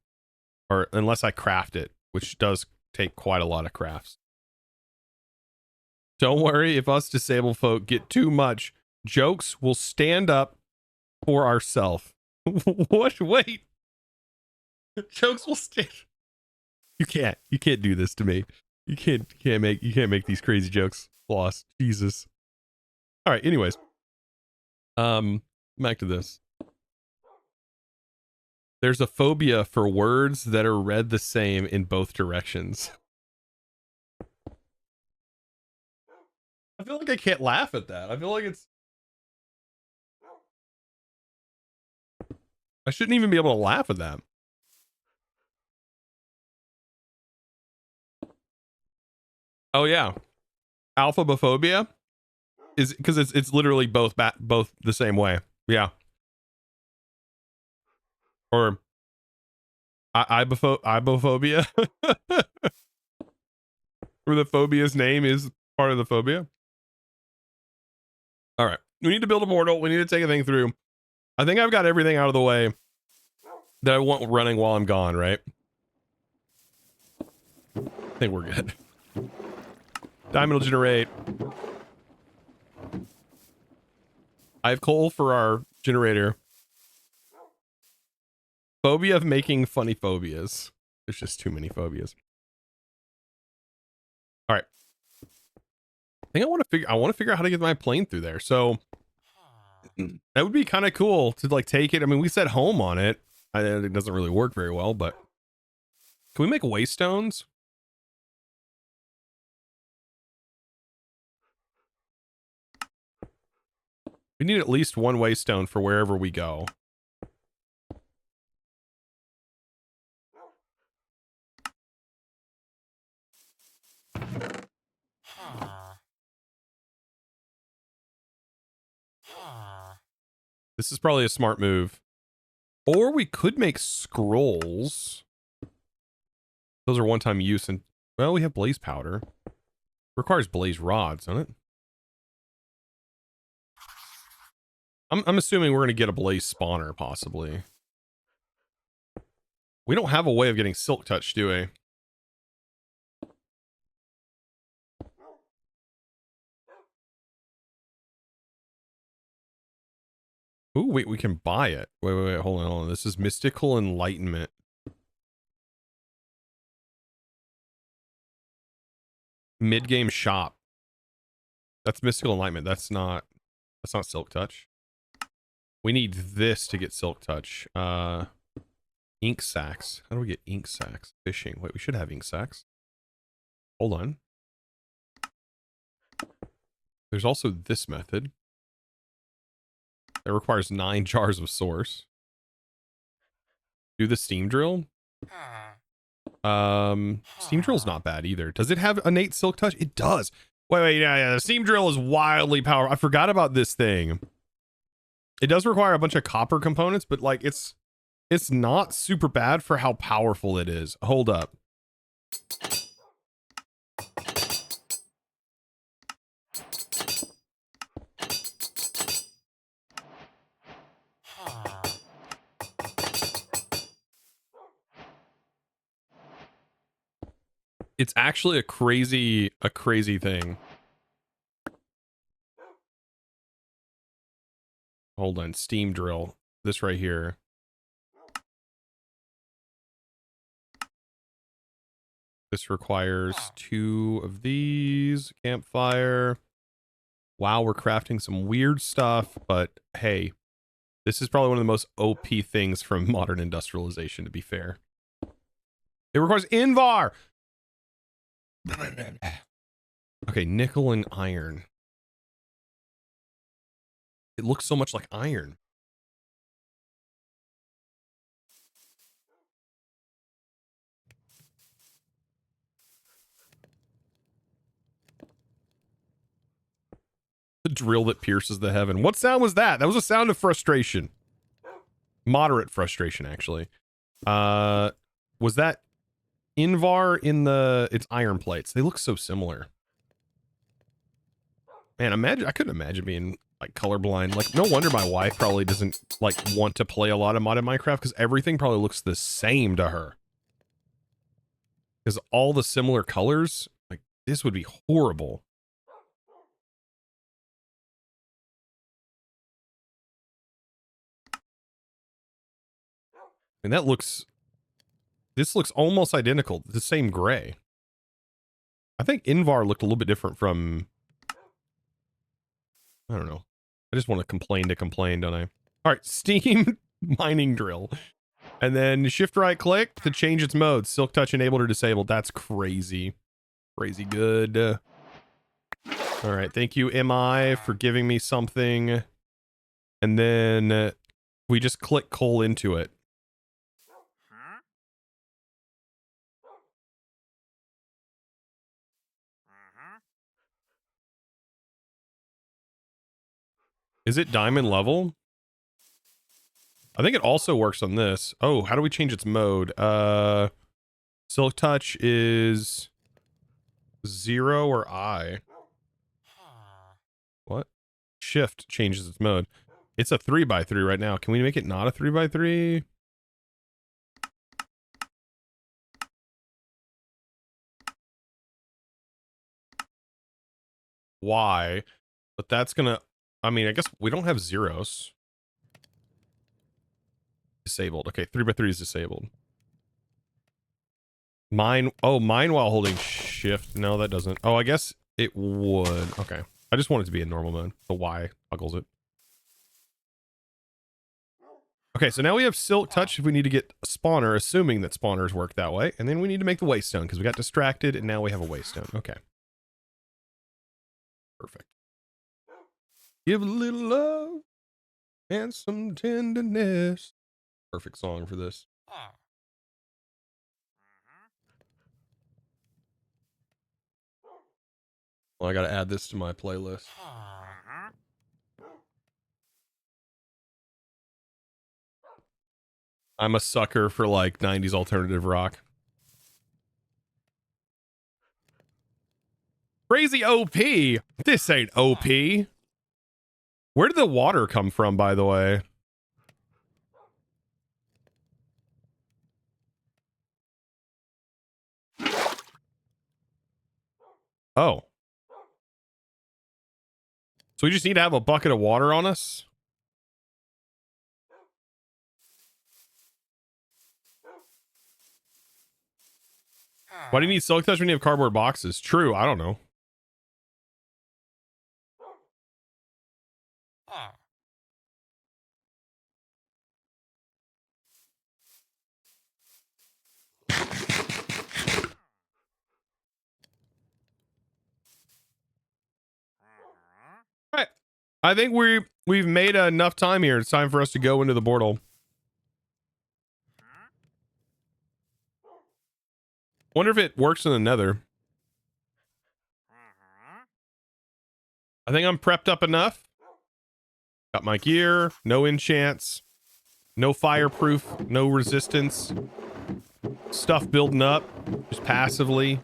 or unless I craft it, which does take quite a lot of crafts. Don't worry if us disabled folk get too much. Jokes will stand up for ourselves. What? Wait. Jokes will stand. You can't do this to me. You can't make these crazy jokes. Lost. Jesus. All right. Anyways. Back to this. There's a phobia for words that are read the same in both directions. I feel like I can't laugh at that. I feel like I shouldn't even be able to laugh at that. Oh yeah. Alphabophobia Is because it's literally both the same way. Yeah. Or ibophobia. Where the phobia's name is part of the phobia. All right. We need to build a portal. We need to take a thing through. I think I've got everything out of the way that I want running while I'm gone, right? I think we're good. Diamond will generate. I have coal for our generator. Phobia of making funny phobias. There's just too many phobias. All right. I think I want to figure out how to get my plane through there. So that would be kind of cool to like take it. I mean, we set home on it. It doesn't really work very well, but can we make waystones? We need at least one waystone for wherever we go. This is probably a smart move. Or we could make scrolls. Those are one-time use, and well, we have blaze powder. Requires blaze rods, doesn't it? I'm assuming we're gonna get a blaze spawner, possibly. We don't have a way of getting silk touch, do we? Ooh, wait, we can buy it. Wait, hold on. This is Mystical Enlightenment. Mid-game shop. That's Mystical Enlightenment. That's not Silk Touch. We need this to get Silk Touch. Ink sacks. How do we get ink sacks? Fishing. Wait, we should have ink sacks. Hold on. There's also this method. That requires 9 jars of source. Do the steam drill. Steam drill's not bad either. Does it have innate silk touch? It does. Wait, yeah. The steam drill is wildly powerful. I forgot about this thing. It does require a bunch of copper components, but like it's not super bad for how powerful it is. Hold up. It's actually a crazy thing. Hold on, steam drill. This right here. This requires 2 of these. Campfire. Wow, we're crafting some weird stuff, but hey, this is probably one of the most OP things from modern industrialization, to be fair. It requires Invar! Okay, nickel and iron. It looks so much like iron. The drill that pierces the heaven. What sound was that? That was a sound of frustration. Moderate frustration, actually. Was that Invar in it's iron plates? They look so similar. Man, I couldn't imagine being like colorblind. Like, no wonder my wife probably doesn't like want to play a lot of modded Minecraft, because everything probably looks the same to her. Because all the similar colors, like this would be horrible. And this looks almost identical. The same gray. I think Invar looked a little bit different from, I don't know. I just want to complain, don't I? All right, steam mining drill. And then shift right click to change its mode. Silk touch enabled or disabled. That's crazy. Crazy good. All right, thank you, MI, for giving me something. And then we just click coal into it. Is it diamond level? I think it also works on this. Oh, how do we change its mode? Silk touch is 0 or I. What? Shift changes its mode. It's a 3x3 right now. Can we make it not a 3x3? Why? But that's gonna, I mean, I guess we don't have zeros. Disabled. Okay, 3x3 is disabled. Mine, oh, mine while holding shift. No, that doesn't. Oh, I guess it would. Okay. I just want it to be in normal mode. The Y toggles it. Okay, so now we have silk touch if we need to get a spawner, assuming that spawners work that way. And then we need to make the waystone because we got distracted and now we have a waystone. Okay. Perfect. Give a little love and some tenderness. Perfect song for this. Well, I got to add this to my playlist. I'm a sucker for like 90s alternative rock. Crazy OP. This ain't OP. Where did the water come from, by the way? Oh. So we just need to have a bucket of water on us? Why do you need silk touch when you have cardboard boxes? True, I don't know. All right. I think we've made enough time here. It's time for us to go into the portal. Wonder if it works in the nether. I think I'm prepped up enough. Got my gear, no enchants, no fireproof, no resistance. Stuff building up, just passively.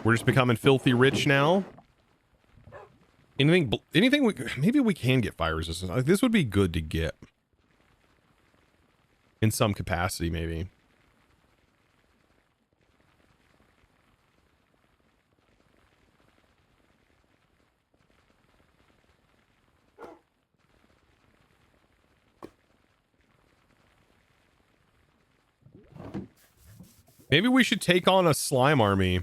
We're just becoming filthy rich now. Anything maybe we can get fire resistance. Like, this would be good to get. In some capacity, maybe. Maybe we should take on a slime army.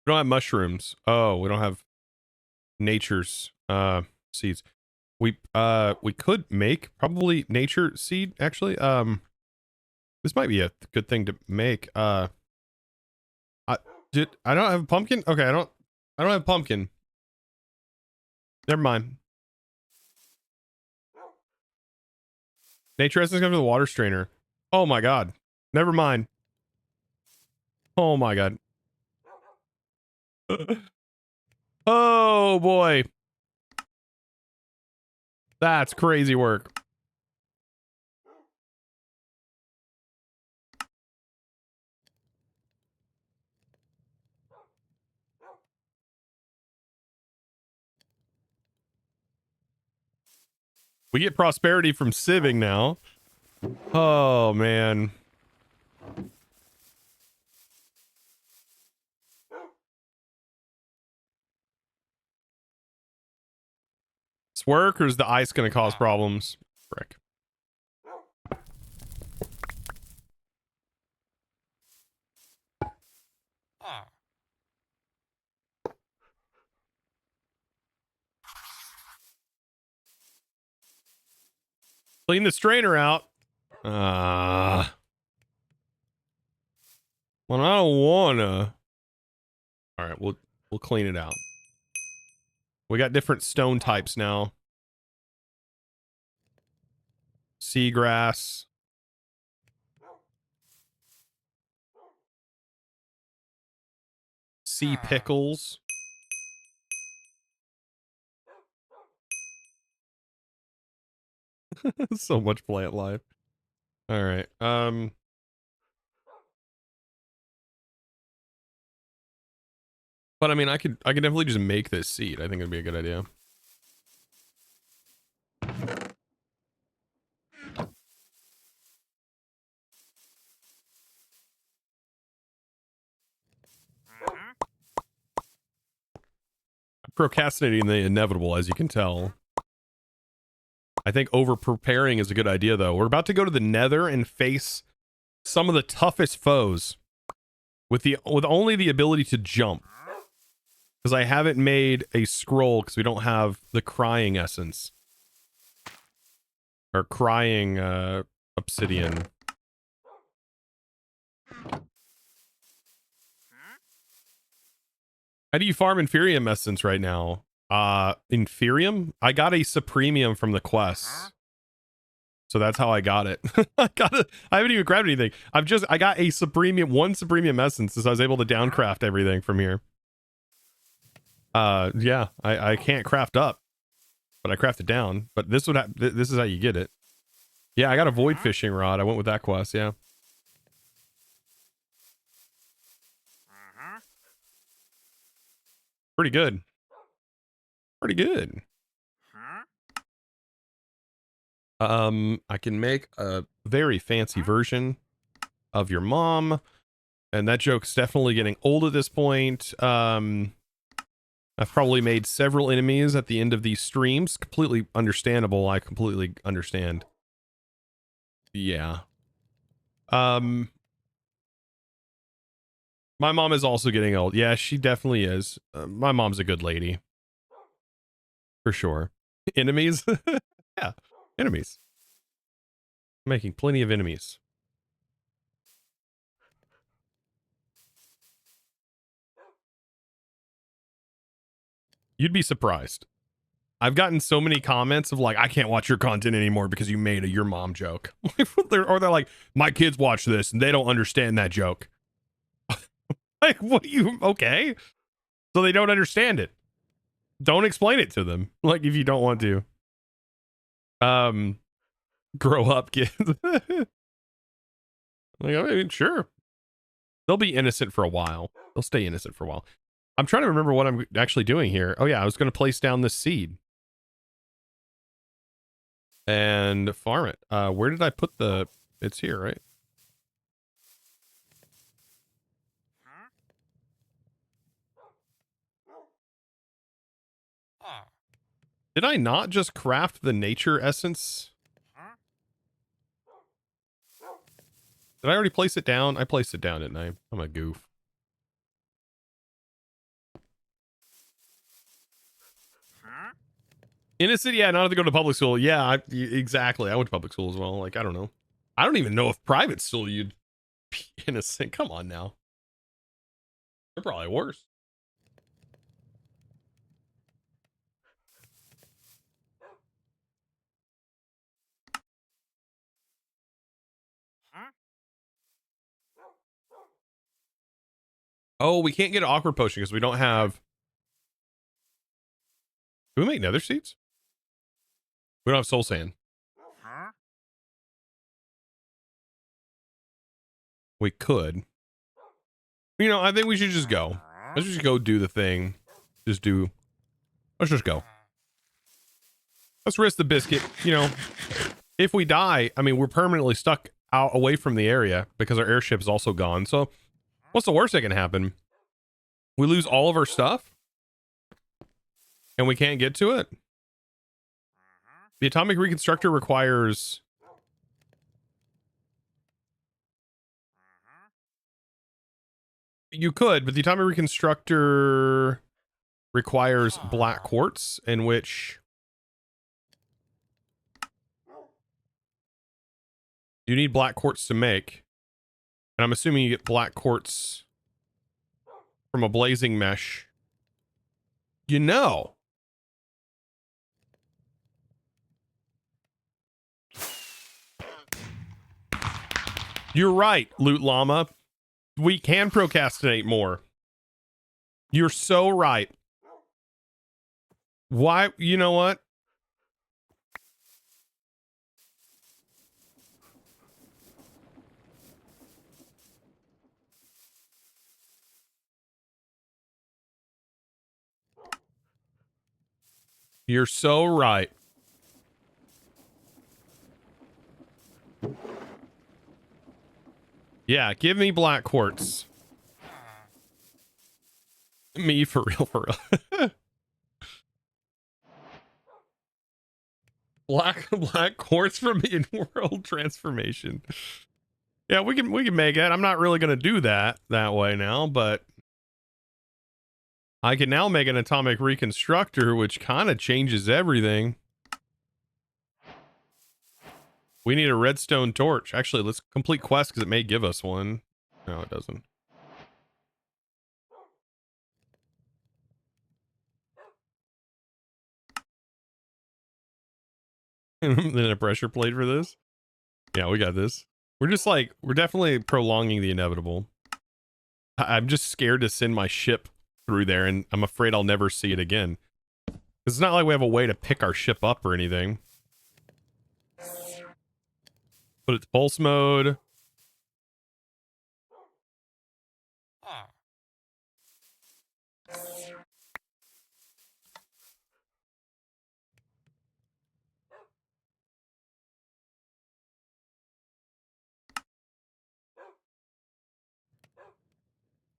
We don't have mushrooms. Oh, we don't have nature's seeds. We could make probably nature seed actually. This might be a good thing to make. I don't have a pumpkin? Okay, I don't have pumpkin. Never mind. Nature essence comes with a water strainer. Oh my god. Never mind. Oh my god. Oh boy. That's crazy work. We get prosperity from sieving now. Oh man. This work, or is the ice going to cause problems? Frick. Clean the strainer out. Well, I don't wanna. All right, we'll clean it out. We got different stone types now. Seagrass. Sea pickles. So much plant life. All right. But I mean, I could definitely just make this seed. I think it'd be a good idea. Procrastinating the inevitable, as you can tell. I think over preparing is a good idea, though. We're about to go to the Nether and face some of the toughest foes with only the ability to jump. Because I haven't made a scroll because we don't have the crying essence or crying obsidian. How do you farm Inferium essence right now? Inferium? I got a Supremium from the quest. So that's how I got it. I haven't even grabbed anything. I got a one Supremium essence, so I was able to downcraft everything from here. Yeah, I can't craft up, but I crafted down. But this is how you get it. Yeah, I got a void fishing rod. I went with that quest, yeah. Pretty good. Pretty good. I can make a very fancy version of your mom, and that joke's definitely getting old at this point. I've probably made several enemies at the end of these streams. Completely understandable. I completely understand. Yeah. My mom is also getting old. Yeah, she definitely is. My mom's a good lady. For sure. Enemies? Yeah, enemies. Making plenty of enemies. You'd be surprised. I've gotten so many comments of like, I can't watch your content anymore because you made a your mom joke. Or they're like, my kids watch this and they don't understand that joke. Like, what do you, okay? So they don't understand it. Don't explain it to them. Like, if you don't want to. Grow up, kids. Like, I mean, sure. They'll be innocent for a while. They'll stay innocent for a while. I'm trying to remember what I'm actually doing here. Oh yeah, I was going to place down this seed. And farm it. Where did I put the... It's here, right? Did I not just craft the nature essence? Did I already place it down? I placed it down, didn't I? I'm a goof. Innocent? Yeah, not have to go to public school. Yeah, exactly. I went to public school as well. Like, I don't know. I don't even know if private school you'd be innocent. Come on now. They're probably worse. Oh, we can't get an awkward potion because we don't have... Do we make nether seeds? We don't have soul sand. We could. You know, I think we should just go. Let's just go do the thing. Let's just go. Let's risk the biscuit. You know, if we die, I mean, we're permanently stuck out away from the area because our airship is also gone. So what's the worst that can happen? We lose all of our stuff and we can't get to it. The atomic reconstructor requires... You could, but the atomic reconstructor requires black quartz, in which you need black quartz to make. And I'm assuming you get black quartz from a blazing mesh. You know. You're right, Loot Llama. We can procrastinate more. You're so right. Why? You know what? You're so right. Yeah, give me black quartz. Me for real, for real. black quartz from in world transformation. Yeah, we can make it. I'm not really gonna do that way now, but I can now make an atomic reconstructor, which kind of changes everything. We need a redstone torch. Actually, let's complete quest because it may give us one. No, it doesn't. Then a pressure plate for this. Yeah, we got this. We're definitely prolonging the inevitable. I'm just scared to send my ship through there, and I'm afraid I'll never see it again. It's not like we have a way to pick our ship up or anything. Put it to pulse mode.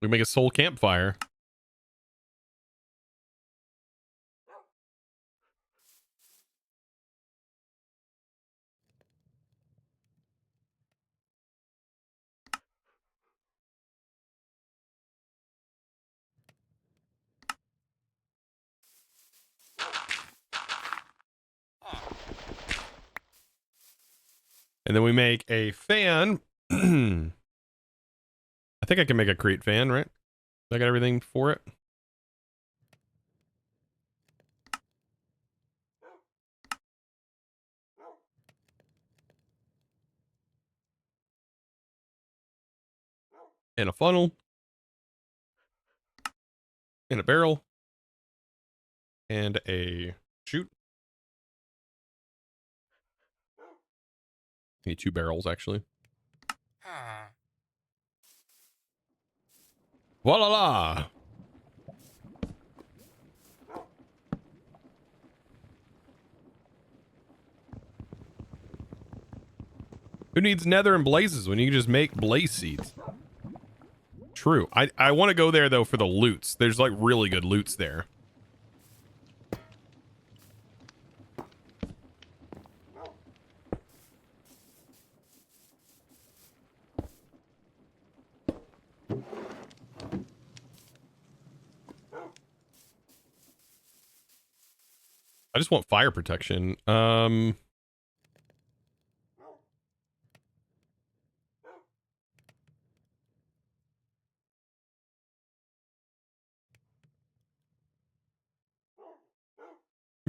We make a soul campfire. And then we make a fan. I think I can make a create fan, right? I got everything for it. And a funnel. And a barrel. And a chute. Need 2 barrels, actually. Voila la! Who needs nether and blazes when you can just make blaze seeds? True. I want to go there, though, for the loots. There's, like, really good loots there. I just want fire protection. I'm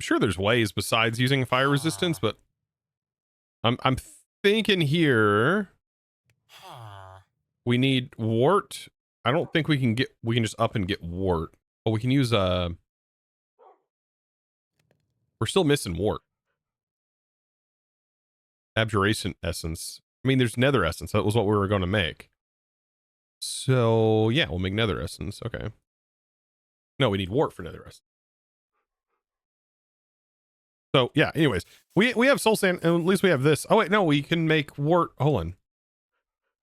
sure there's ways besides using fire resistance, but I'm thinking here we need wart. I don't think we can just up and get wart, but we can use we're still missing wart. Abjuration essence. I mean, there's nether essence. That was what we were going to make. So yeah, we'll make nether essence. Okay. No, we need wart for nether essence. So yeah, anyways, we have soul sand, and at least we have this. Oh wait, no, we can make wart. Hold on.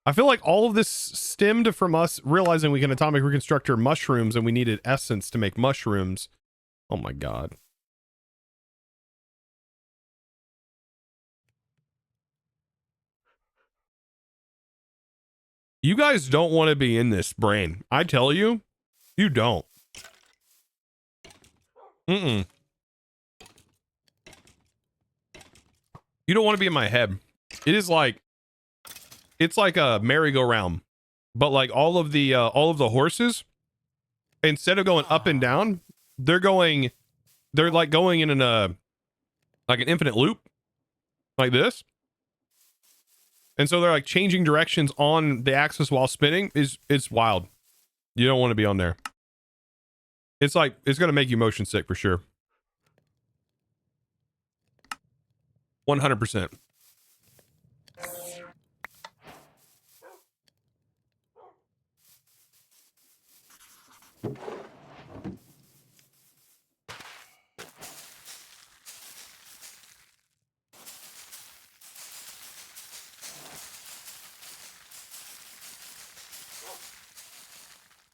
I feel like all of this stemmed from us realizing we can atomic reconstructor mushrooms, and we needed essence to make mushrooms. Oh my god. You guys don't want to be in this brain. I tell you, you don't. You don't want to be in my head. It is like, it's like a merry-go-round, but like all of the horses, instead of going up and down, they're like going in like an infinite loop, like this. And so they're like changing directions on the axis while spinning. It's wild. You don't want to be on there. It's like, it's going to make you motion sick for sure. 100%.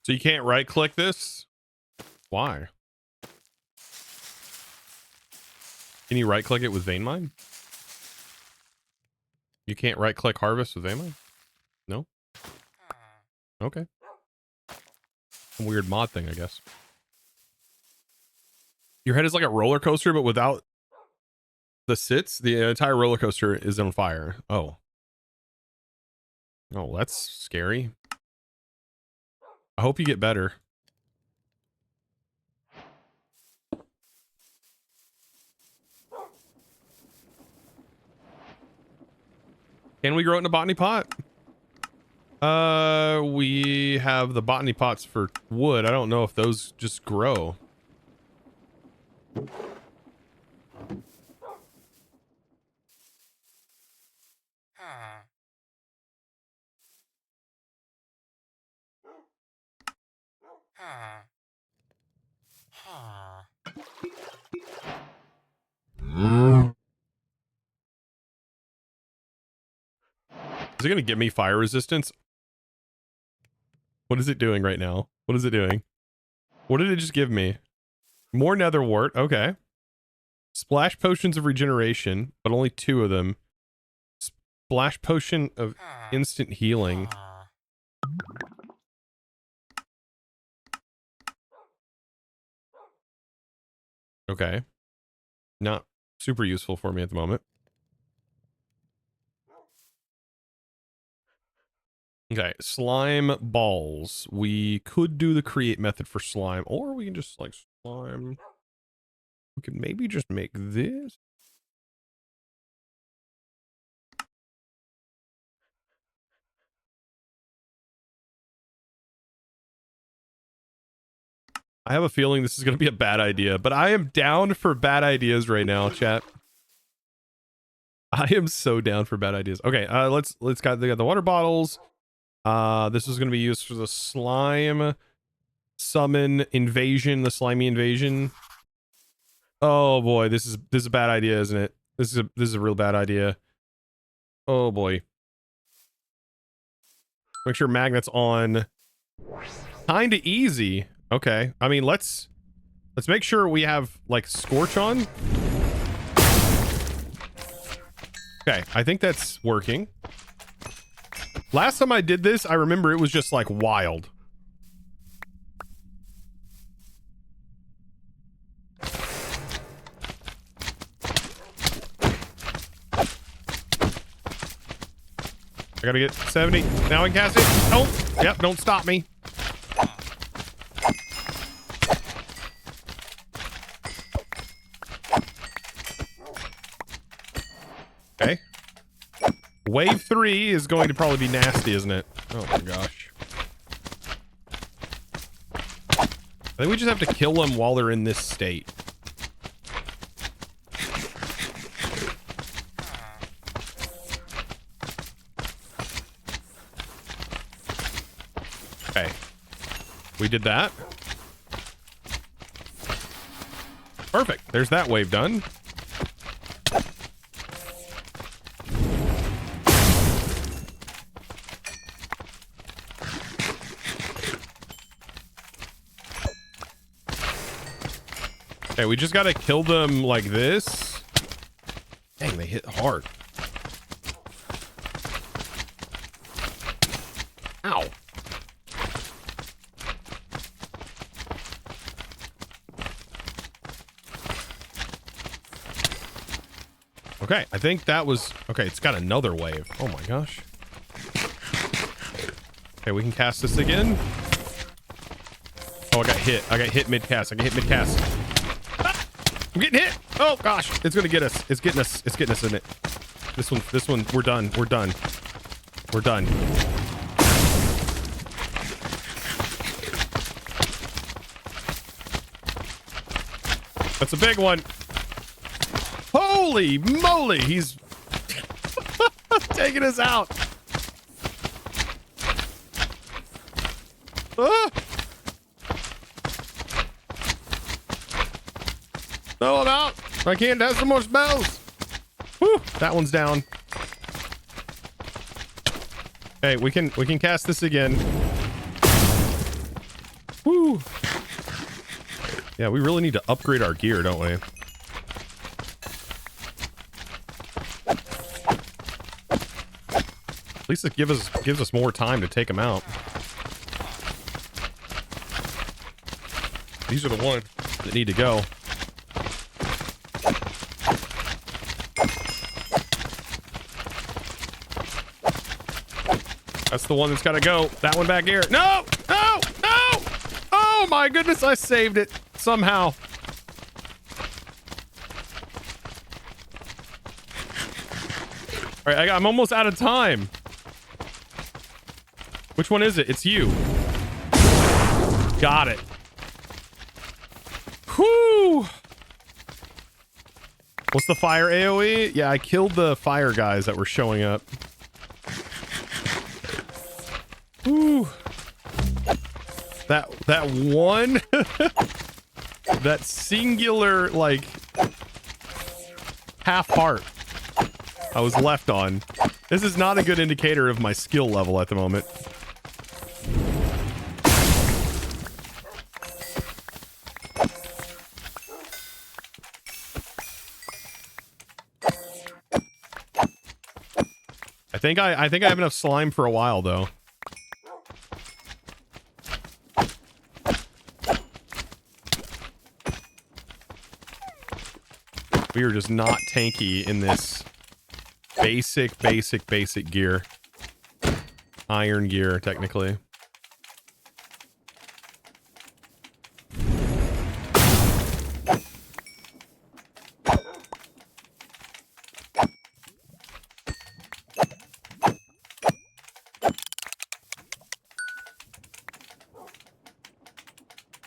So you can't right click this? Why? Can you right click it with vein mine? You can't right click harvest with vein mine? No? Okay. Some weird mod thing, I guess. Your head is like a roller coaster, but without the sits. The entire roller coaster is on fire. Oh. Oh, that's scary. I hope you get better. Can we grow it in a botany pot? We have the botany pots for wood. I don't know if those just grow. Is it going to give me fire resistance? What is it doing right now? What is it doing? What did it just give me? More nether wart. Okay. Splash potions of regeneration, but only 2 of them. Splash potion of instant healing. Okay. Not super useful for me at the moment. Okay, slime balls. We could do the create method for slime, or we can just like slime. We could maybe just make this. I have a feeling this is going to be a bad idea, but I am down for bad ideas right now, chat. I am so down for bad ideas. Okay, let's got the water bottles. This is going to be used for the slime summon invasion, the slimy invasion. Oh boy, this is a bad idea, isn't it? This is a real bad idea. Oh boy. Make sure magnets on. Kinda easy. Okay. I mean, let's make sure we have like scorch on. Okay, I think that's working. Last time I did this, I remember it was just like wild. I gotta get 70. Now I can cast it. Oh, yep, don't stop me. Okay. Wave 3 is going to probably be nasty, isn't it? Oh my gosh. I think we just have to kill them while they're in this state. Okay. We did that. Perfect. There's that wave done. Okay, we just gotta kill them like this. Dang, they hit hard. Ow. Okay, I think that was... Okay, it's got another wave. Oh my gosh. Okay, we can cast this again. Oh, I got hit. I got hit mid-cast. I got hit mid-cast. I'm getting hit. Oh gosh, it's gonna get us. It's getting us. It's getting us, isn't it? This one. We're done. We're done. We're done. That's a big one. Holy moly, he's taking us out. Ah! No, I'm out. I can't have some more spells. Whew, that one's down. Okay, we can cast this again. Woo. Yeah, we really need to upgrade our gear, don't we? At least it gives us more time to take them out. These are the ones that need to go. That's the one that's got to go. That one back here. No! No! No! Oh my goodness, I saved it somehow. All right, I'm almost out of time. Which one is it? It's you. Got it. Whew. What's the fire AoE? Yeah, I killed the fire guys that were showing up. Whew. That one, that singular, like, half heart I was left on. This is not a good indicator of my skill level at the moment. I think I have enough slime for a while though. We are just not tanky in this basic gear. Iron gear, technically.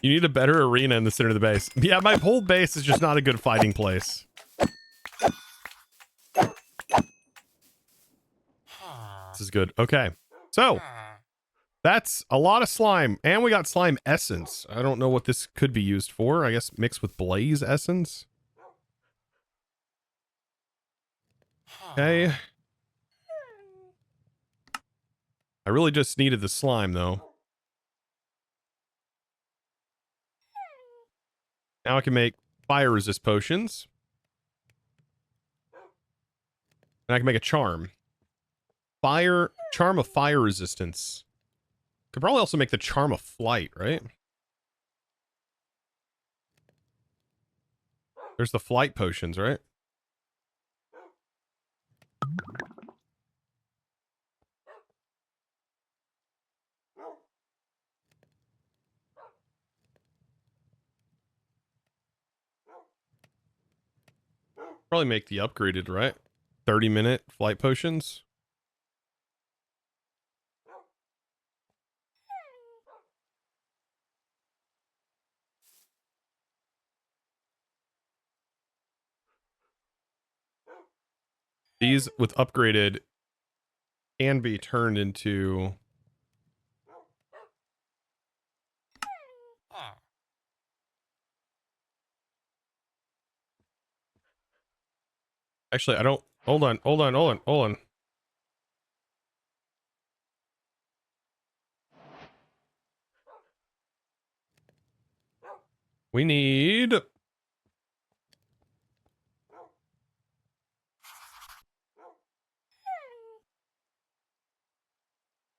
You need a better arena in the center of the base. Yeah, my whole base is just not a good fighting place. This is good. Okay. So, that's a lot of slime. And we got slime essence. I don't know what this could be used for. I guess mixed with blaze essence. Okay. I really just needed the slime, though. Now I can make fire resist potions. And I can make a charm. Charm of fire resistance. Could probably also make the charm of flight, right? There's the flight potions, right? Probably make the upgraded, right? 30-minute flight potions. These with upgraded can be turned into actually I don't hold on. We need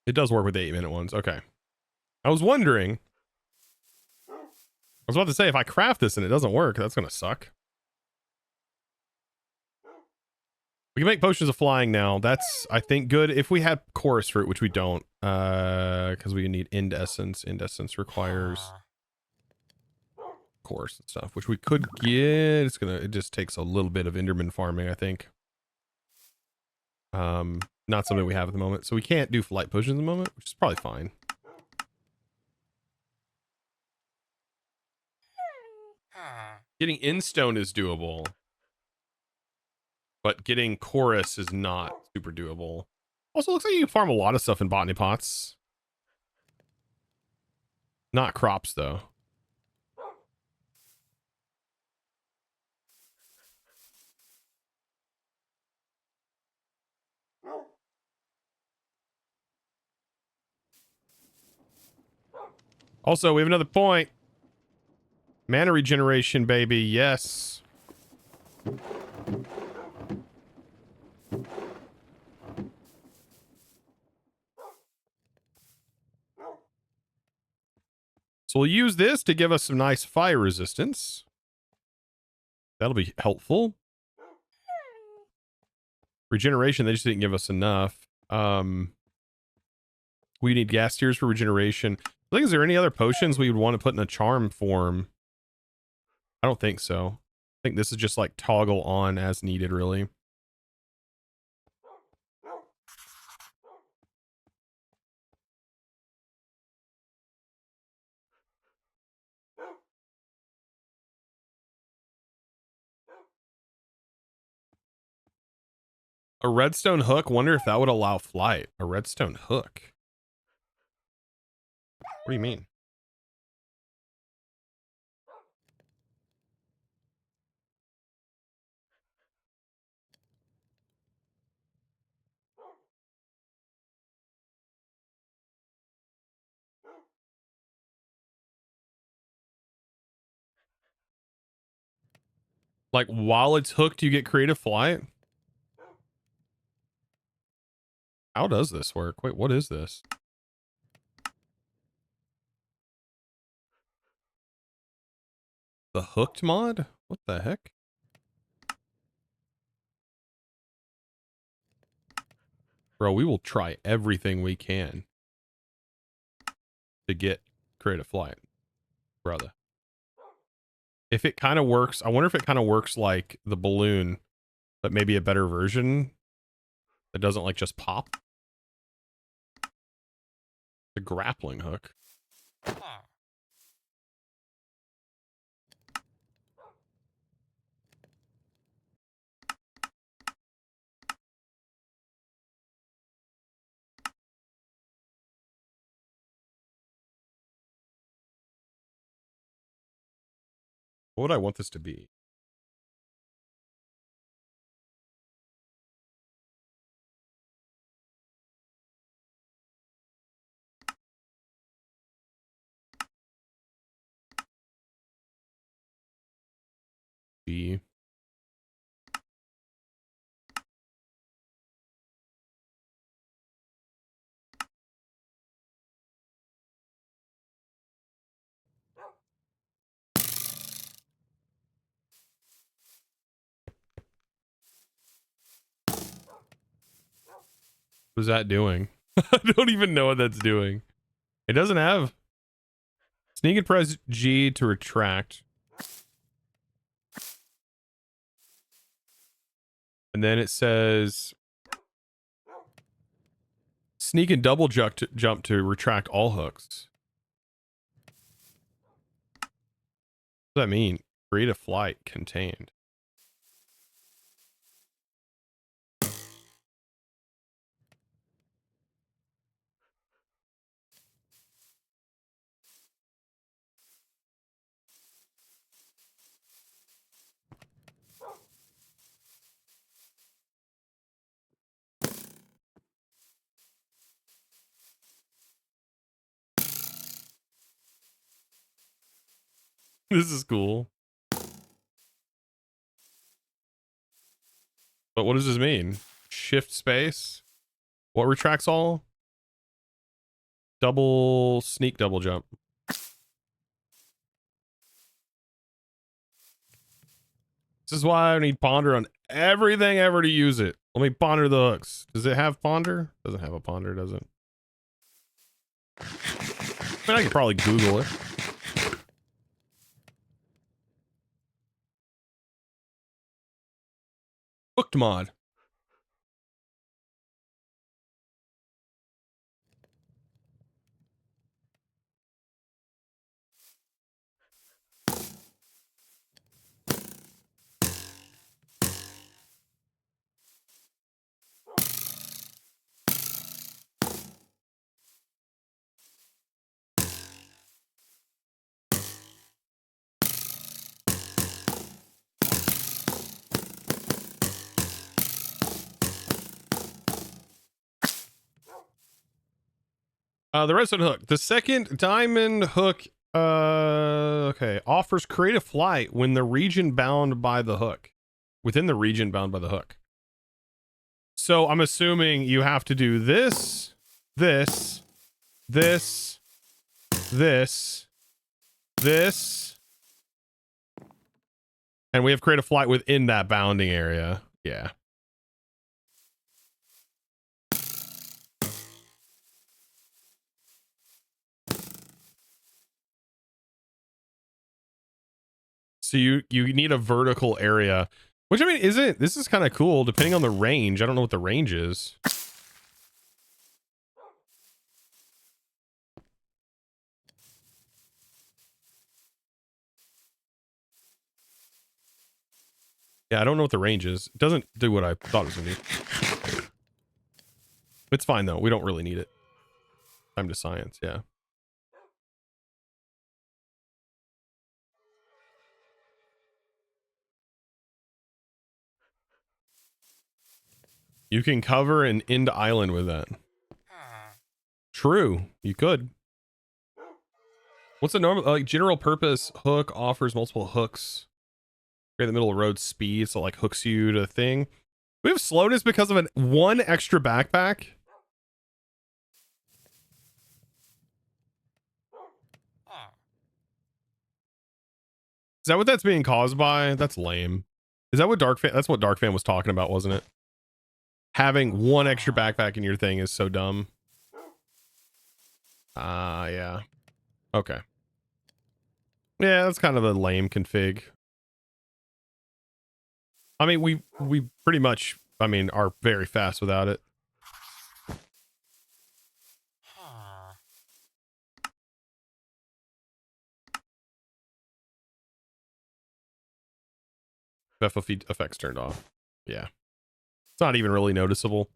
it does work with the 8-minute ones. Okay. I was wondering. I was about to say if I craft this and it doesn't work, that's gonna suck. We can make potions of flying now. That's, I think, good if we had chorus fruit, which we don't, because we need end essence. End essence requires chorus and stuff, which we could get. It just takes a little bit of Enderman farming, I think. Not something we have at the moment, so we can't do flight potions at the moment, which is probably fine. Getting Instone is doable. But getting Chorus is not super doable. Also, looks like you can farm a lot of stuff in botany pots. Not crops, though. Also, we have another point. Mana regeneration, baby. Yes. So we'll use this to give us some nice fire resistance. That'll be helpful. Regeneration, they just didn't give us enough. We need gas tears for regeneration. I think, is there any other potions we would want to put in a charm form? I don't think so. I think this is just like toggle on as needed, really. A redstone hook? Wonder if that would allow flight. A redstone hook? What do you mean? Like, while it's hooked, you get creative flight? How does this work? Wait, what is this? The hooked mod? What the heck? Bro, we will try everything we can to get creative flight, brother. If it kind of works, I wonder if it kind of works like the balloon, but maybe a better version that doesn't like just pop. The grappling hook. What would I want this to be? B. What is that doing? I don't even know what that's doing. It doesn't have. Sneak and press G to retract. And then it says sneak and double jump to retract all hooks. What does that mean? Create a flight contained. This is cool. But what does this mean? Shift space? What retracts all? Double sneak, double jump. This is why I need ponder on everything ever to use it. Let me ponder the hooks. Does it have ponder? Doesn't have a ponder, does it? I mean, I could probably Google it. Hooked mod. The redstone hook. The second diamond hook, okay, offers creative flight when the region bound by the hook. Within the region bound by the hook. So I'm assuming you have to do this, this, this, this, this, and we have creative flight within that bounding area. Yeah. So you need a vertical area, which I mean, this is kind of cool depending on the range. I don't know what the range is. Yeah, I don't know what the range is. It doesn't do what I thought it was gonna do. It's fine though. We don't really need it. Time to science, yeah. You can cover an end island with that. True, you could. What's a normal, like, general purpose hook offers multiple hooks. You're in the middle of the road speed, so like hooks you to a thing. We have slowness because of one extra backpack. Is that what that's being caused by? That's lame. Is that what that's what Dark Fan was talking about, wasn't it? Having one extra backpack in your thing is so dumb. Yeah. Okay. Yeah, that's kind of a lame config. I mean, we pretty much, I mean, are very fast without it. FFE effects turned off. Yeah. It's not even really noticeable.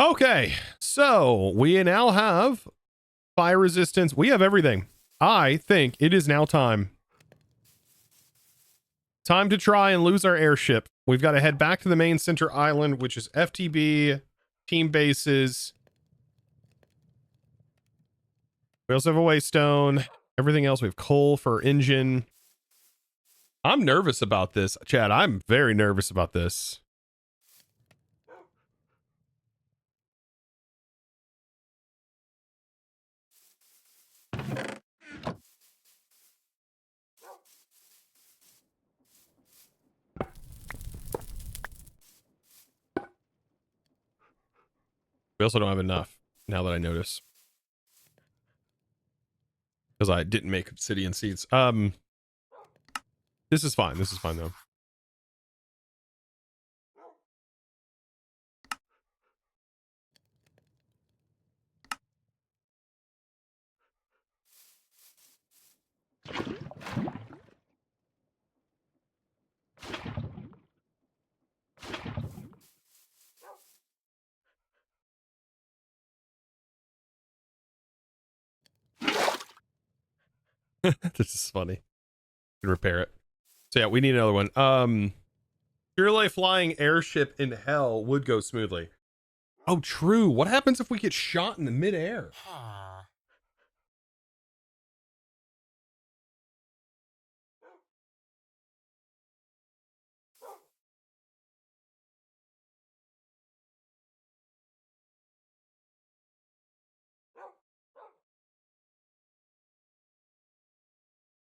Okay, so we now have fire resistance. We have everything. I think it is now time. Time to try and lose our airship. We've got to head back to the main center island, which is FTB, team bases. We also have a waystone. Everything else, we have coal for our engine. I'm nervous about this, Chad. I'm very nervous about this. We also don't have enough, now that I notice. Because I didn't make obsidian seeds. This is fine. This is fine, though. This is funny. You can repair it. So yeah, we need another one. Purely flying airship in hell would go smoothly. Oh, true. What happens if we get shot in the midair?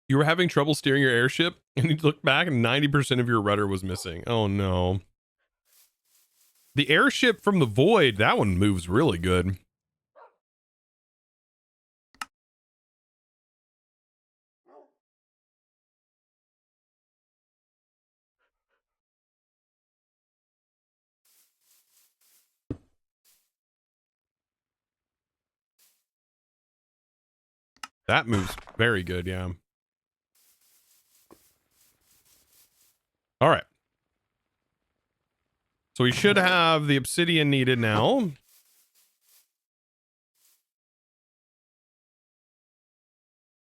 You were having trouble steering your airship, and you look back and 90% of your rudder was missing. Oh, no. The airship from the void, that one moves really good. That moves very good, yeah. All right. So we should have the obsidian needed now.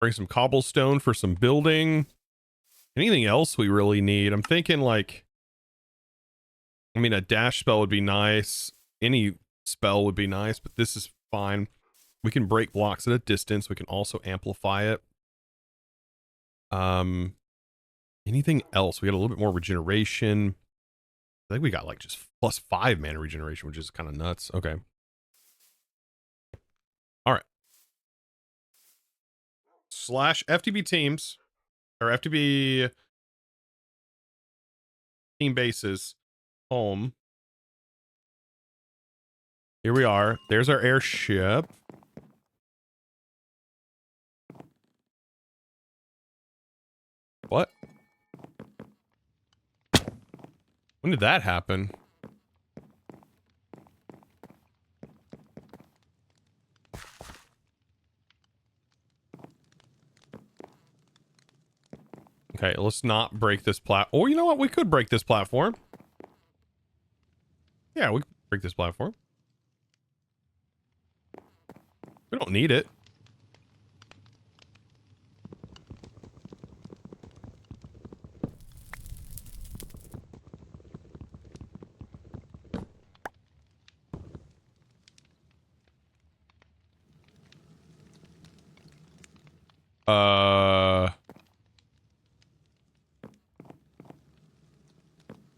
Bring some cobblestone for some building. Anything else we really need? I'm thinking like, I mean, a dash spell would be nice. Any spell would be nice, but this is fine. We can break blocks at a distance. We can also amplify it. Anything else? We got a little bit more regeneration. I think we got like just +5 mana regeneration, which is kind of nuts. Okay. All right. / FTB teams or FTB team bases home. Here we are. There's our airship. What? When did that happen? Okay, let's not break this Oh, you know what? We could break this platform. Yeah, we could break this platform. We don't need it.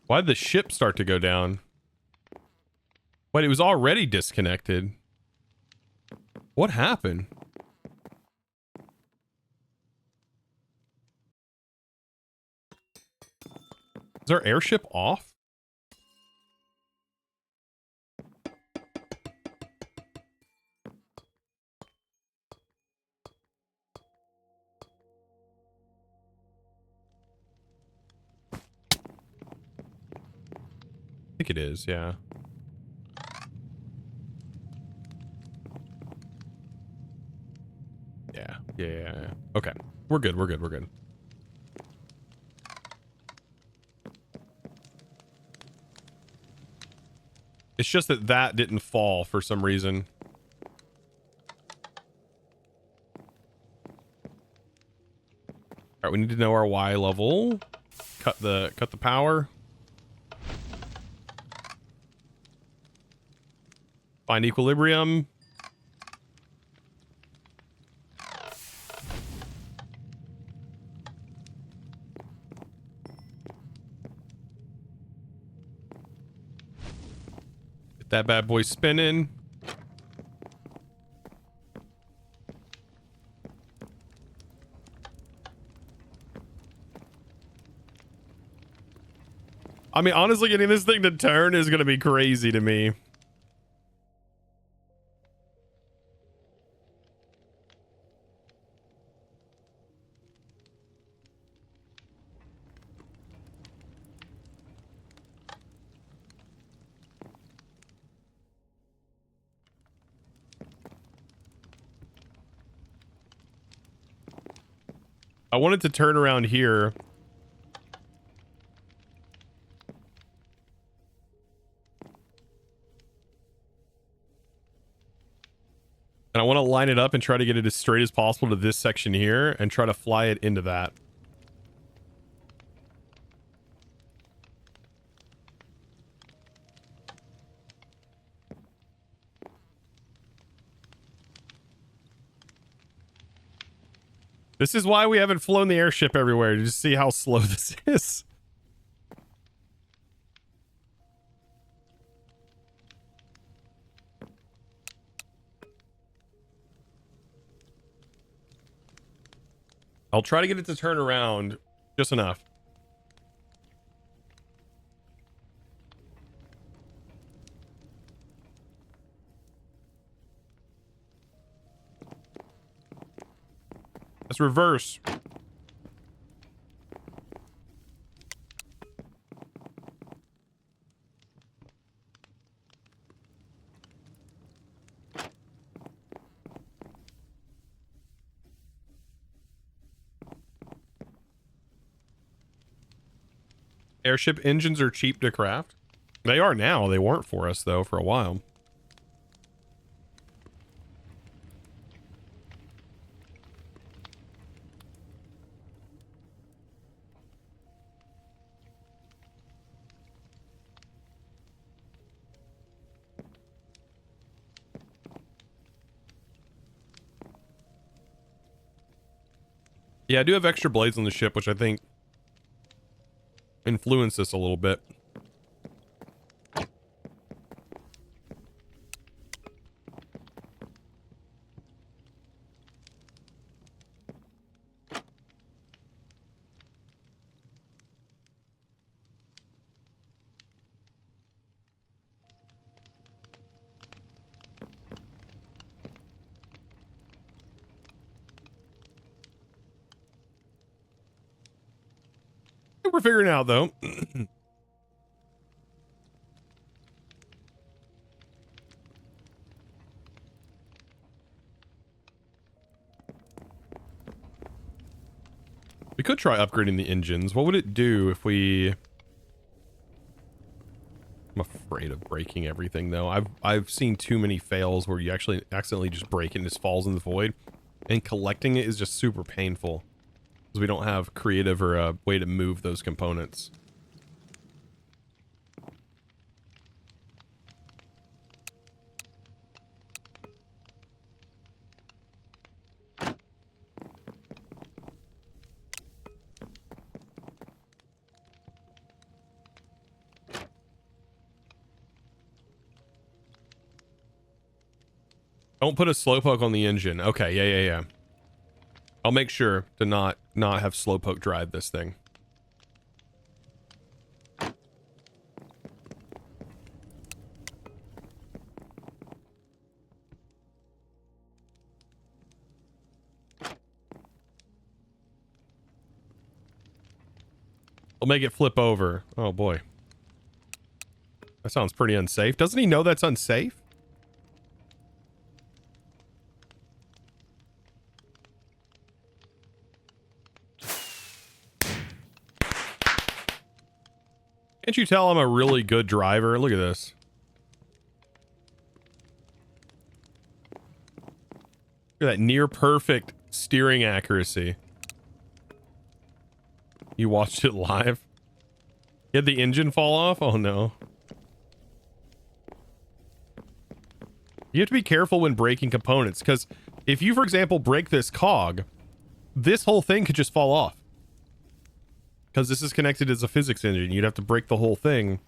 Why did the ship start to go down? Wait, it was already disconnected. What happened? Is our airship off? I think it is, yeah. Yeah. Okay. We're good. It's just that didn't fall for some reason. All right, we need to know our Y level. Cut the power. Find equilibrium. Get that bad boy spinning. I mean, honestly, getting this thing to turn is going to be crazy to me. I wanted to turn around here. And I want to line it up and try to get it as straight as possible to this section here and try to fly it into that. This is why we haven't flown the airship everywhere, to just see how slow this is. I'll try to get it to turn around just enough. Let's reverse. Airship engines are cheap to craft. They are now. They weren't for us, though, for a while. Yeah, I do have extra blades on the ship, which I think influence this a little bit. We're figuring it out though. We could try upgrading the engines. What would it do if we... I'm afraid of breaking everything though. I've seen too many fails where you actually accidentally just break it and just falls in the void. And collecting it is just super painful. Because we don't have creative or a way to move those components. Don't put a slowpoke on the engine. Okay, yeah. I'll make sure to not have slowpoke drive this thing. I'll make it flip over. Oh boy. That sounds pretty unsafe. Doesn't he know that's unsafe? Can't you tell I'm a really good driver? Look at this. Look at that near perfect steering accuracy. You watched it live? You had the engine fall off? Oh no. You have to be careful when breaking components, because if you, for example, break this cog, this whole thing could just fall off. Because this is connected as a physics engine. You'd have to break the whole thing.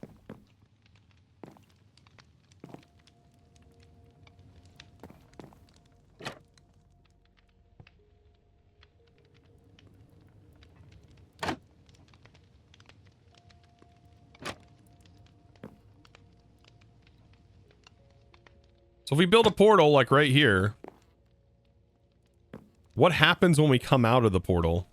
So if we build a portal like right here, what happens when we come out of the portal?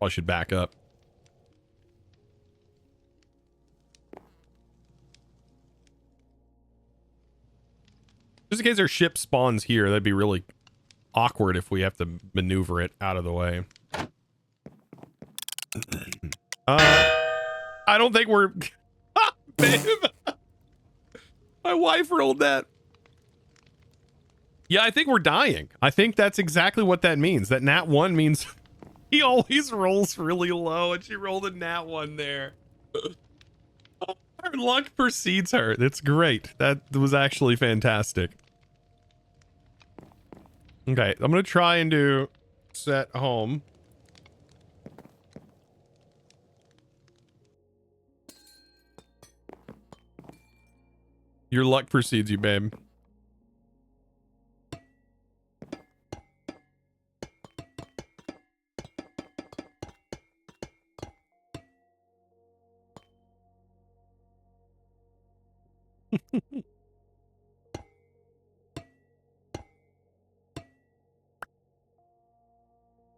I should back up. Just in case our ship spawns here, that'd be really awkward if we have to maneuver it out of the way. I don't think we're... Babe! My wife rolled that. Yeah, I think we're dying. I think that's exactly what that means. That nat 1 means he always rolls really low, and she rolled a nat 1 there. Her luck precedes her. That's great. That was actually fantastic. Okay, I'm gonna try and do set home. Your luck precedes you, babe.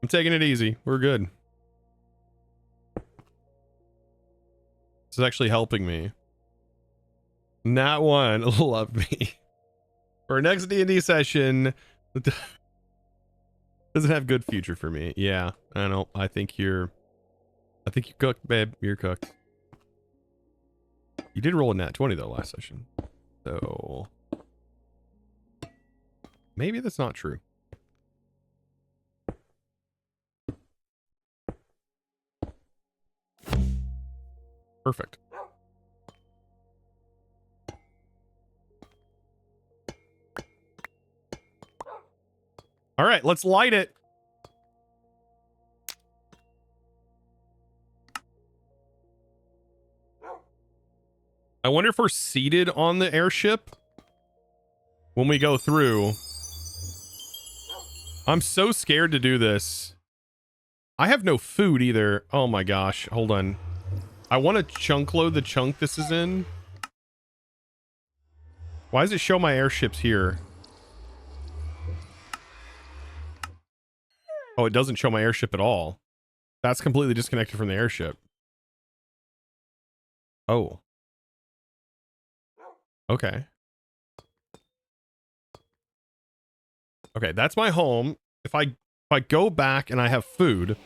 I'm taking it easy. We're good. This is actually helping me. Nat 1, love me. For our next D&D session, doesn't have good future for me. Yeah, I know. I think you're cooked, babe. You're cooked. You did roll a nat 20 though last session. So maybe that's not true. Perfect. All right, let's light it. I wonder if we're seated on the airship when we go through. I'm so scared to do this. I have no food either. Oh my gosh. Hold on. I want to chunk load the chunk this is in. Why does it show my airships here? Oh, it doesn't show my airship at all. That's completely disconnected from the airship. Oh. Okay. Okay, that's my home. If I go back and I have food,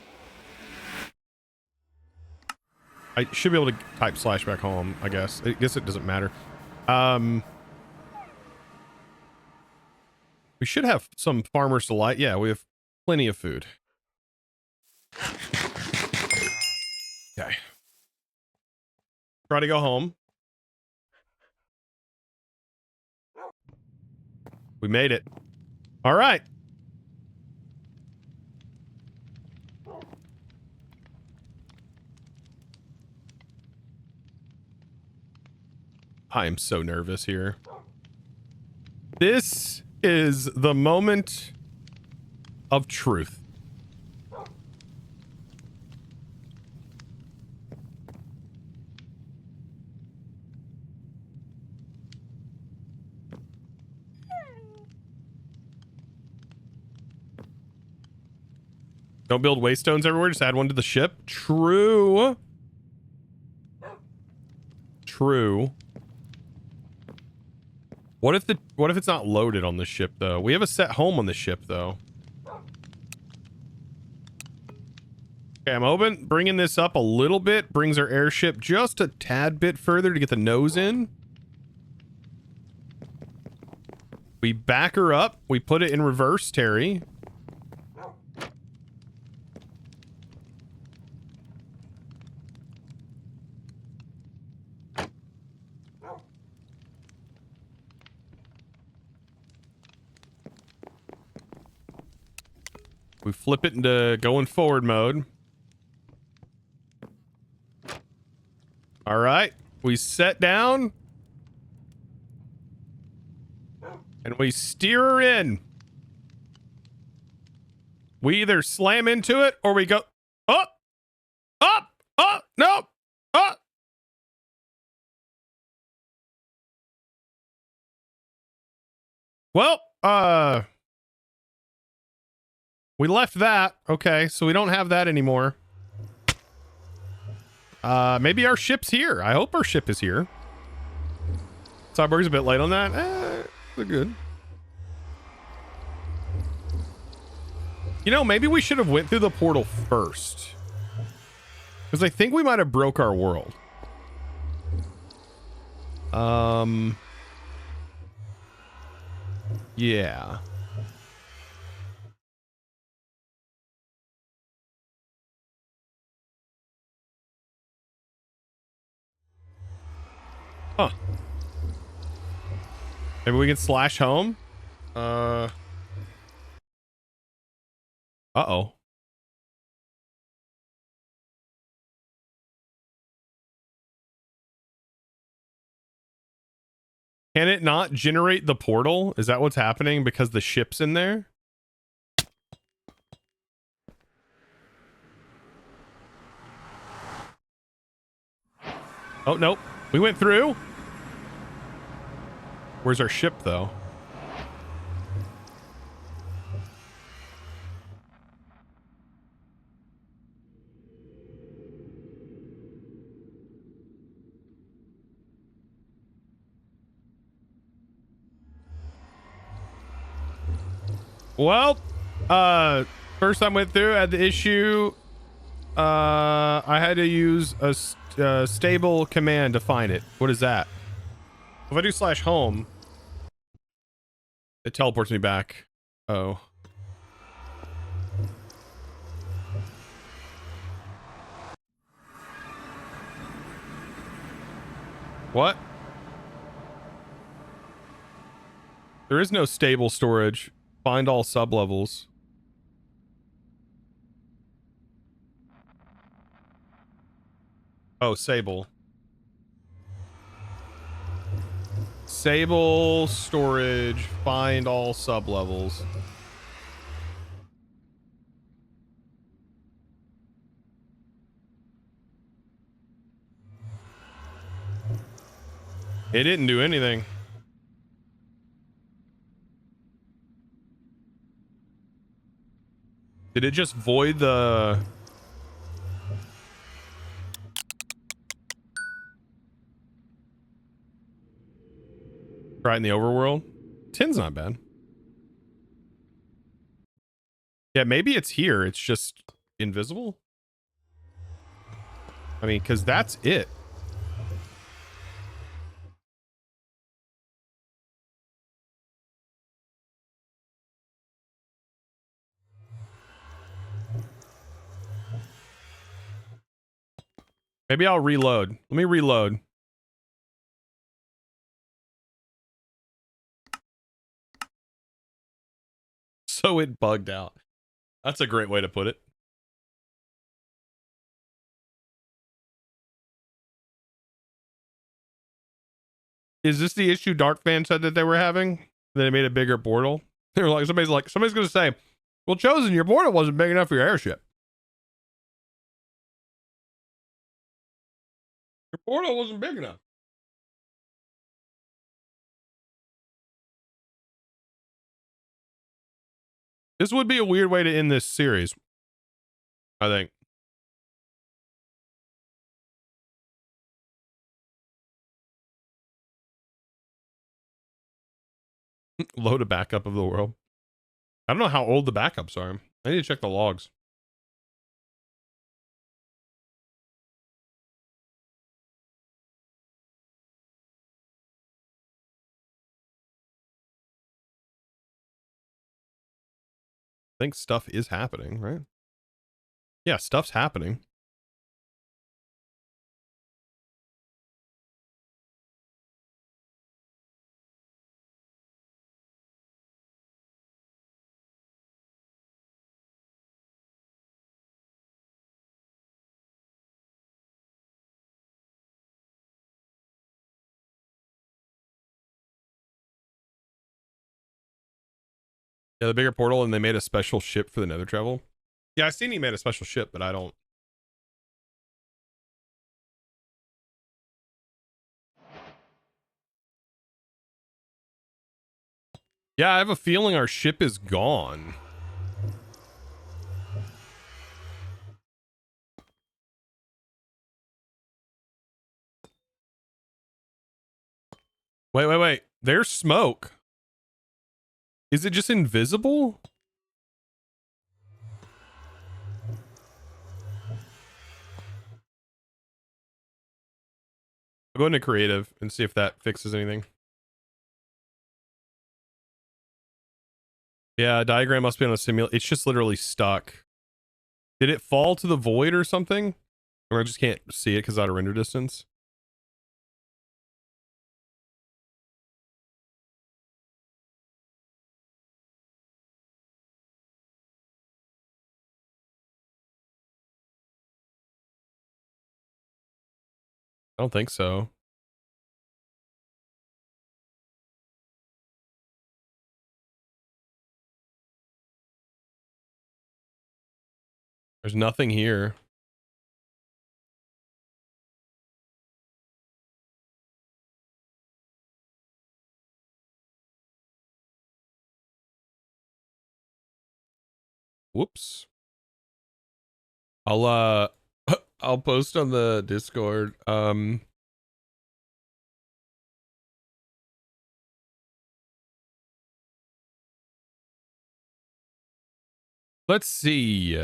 I should be able to type slash back home, I guess. I guess it doesn't matter. We should have some farmers delight. Yeah, we have plenty of food. Okay. Try to go home. We made it. All right. I am so nervous here. This is the moment of truth. Don't build waystones everywhere, just add one to the ship. True. True. What if it's not loaded on the ship though? We have a set home on the ship though. Okay, I'm open. Bringing this up a little bit brings our airship just a tad bit further to get the nose in. We back her up. We put it in reverse, Terry. We flip it into going forward mode. All right. We set down. And we steer her in. We either slam into it or we go up, up, up, no, up. Well, we left that. Okay, so we don't have that anymore. Maybe our ship's here. I hope our ship is here. Cyborg's a bit late on that. They're good. You know, maybe we should have went through the portal first. Because I think we might have broke our world. Yeah. Huh. Maybe we can slash home. Uh-oh. Can it not generate the portal? Is that what's happening because the ship's in there? Oh, nope. We went through. Where's our ship, though? Well, first time went through, had the issue. I had to use a stable command to find it. What is that? If I do slash home, it teleports me back. Oh. What? There is no stable storage. Find all sublevels. Oh, Sable. Sable storage. Find all sublevels. It didn't do anything. Did it just void the... Try it in the overworld? 10's not bad. Yeah, maybe it's here. It's just invisible. I mean, because that's it. Maybe I'll reload. Let me reload. So it bugged out. That's a great way to put it. Is this the issue Dark Fan said that they were having? That it made a bigger portal? They were like, somebody's going to say, well, Chosen, your portal wasn't big enough for your airship. Your portal wasn't big enough. This would be a weird way to end this series, I think. Load a backup of the world. I don't know how old the backups are. I need to check the logs. I think stuff is happening, right? Yeah, stuff's happening. Yeah, the bigger portal, and they made a special ship for the nether travel. Yeah, I seen he made a special ship, but I don't. Yeah, I have a feeling our ship is gone. Wait. There's smoke. Is it just invisible? I'll go into creative and see if that fixes anything. Yeah, diagram must be on a simulator. It's just literally stuck. Did it fall to the void or something? Or I just can't see it because out of render distance. I don't think so. There's nothing here. Whoops. I'll I'll post on the Discord. Let's see.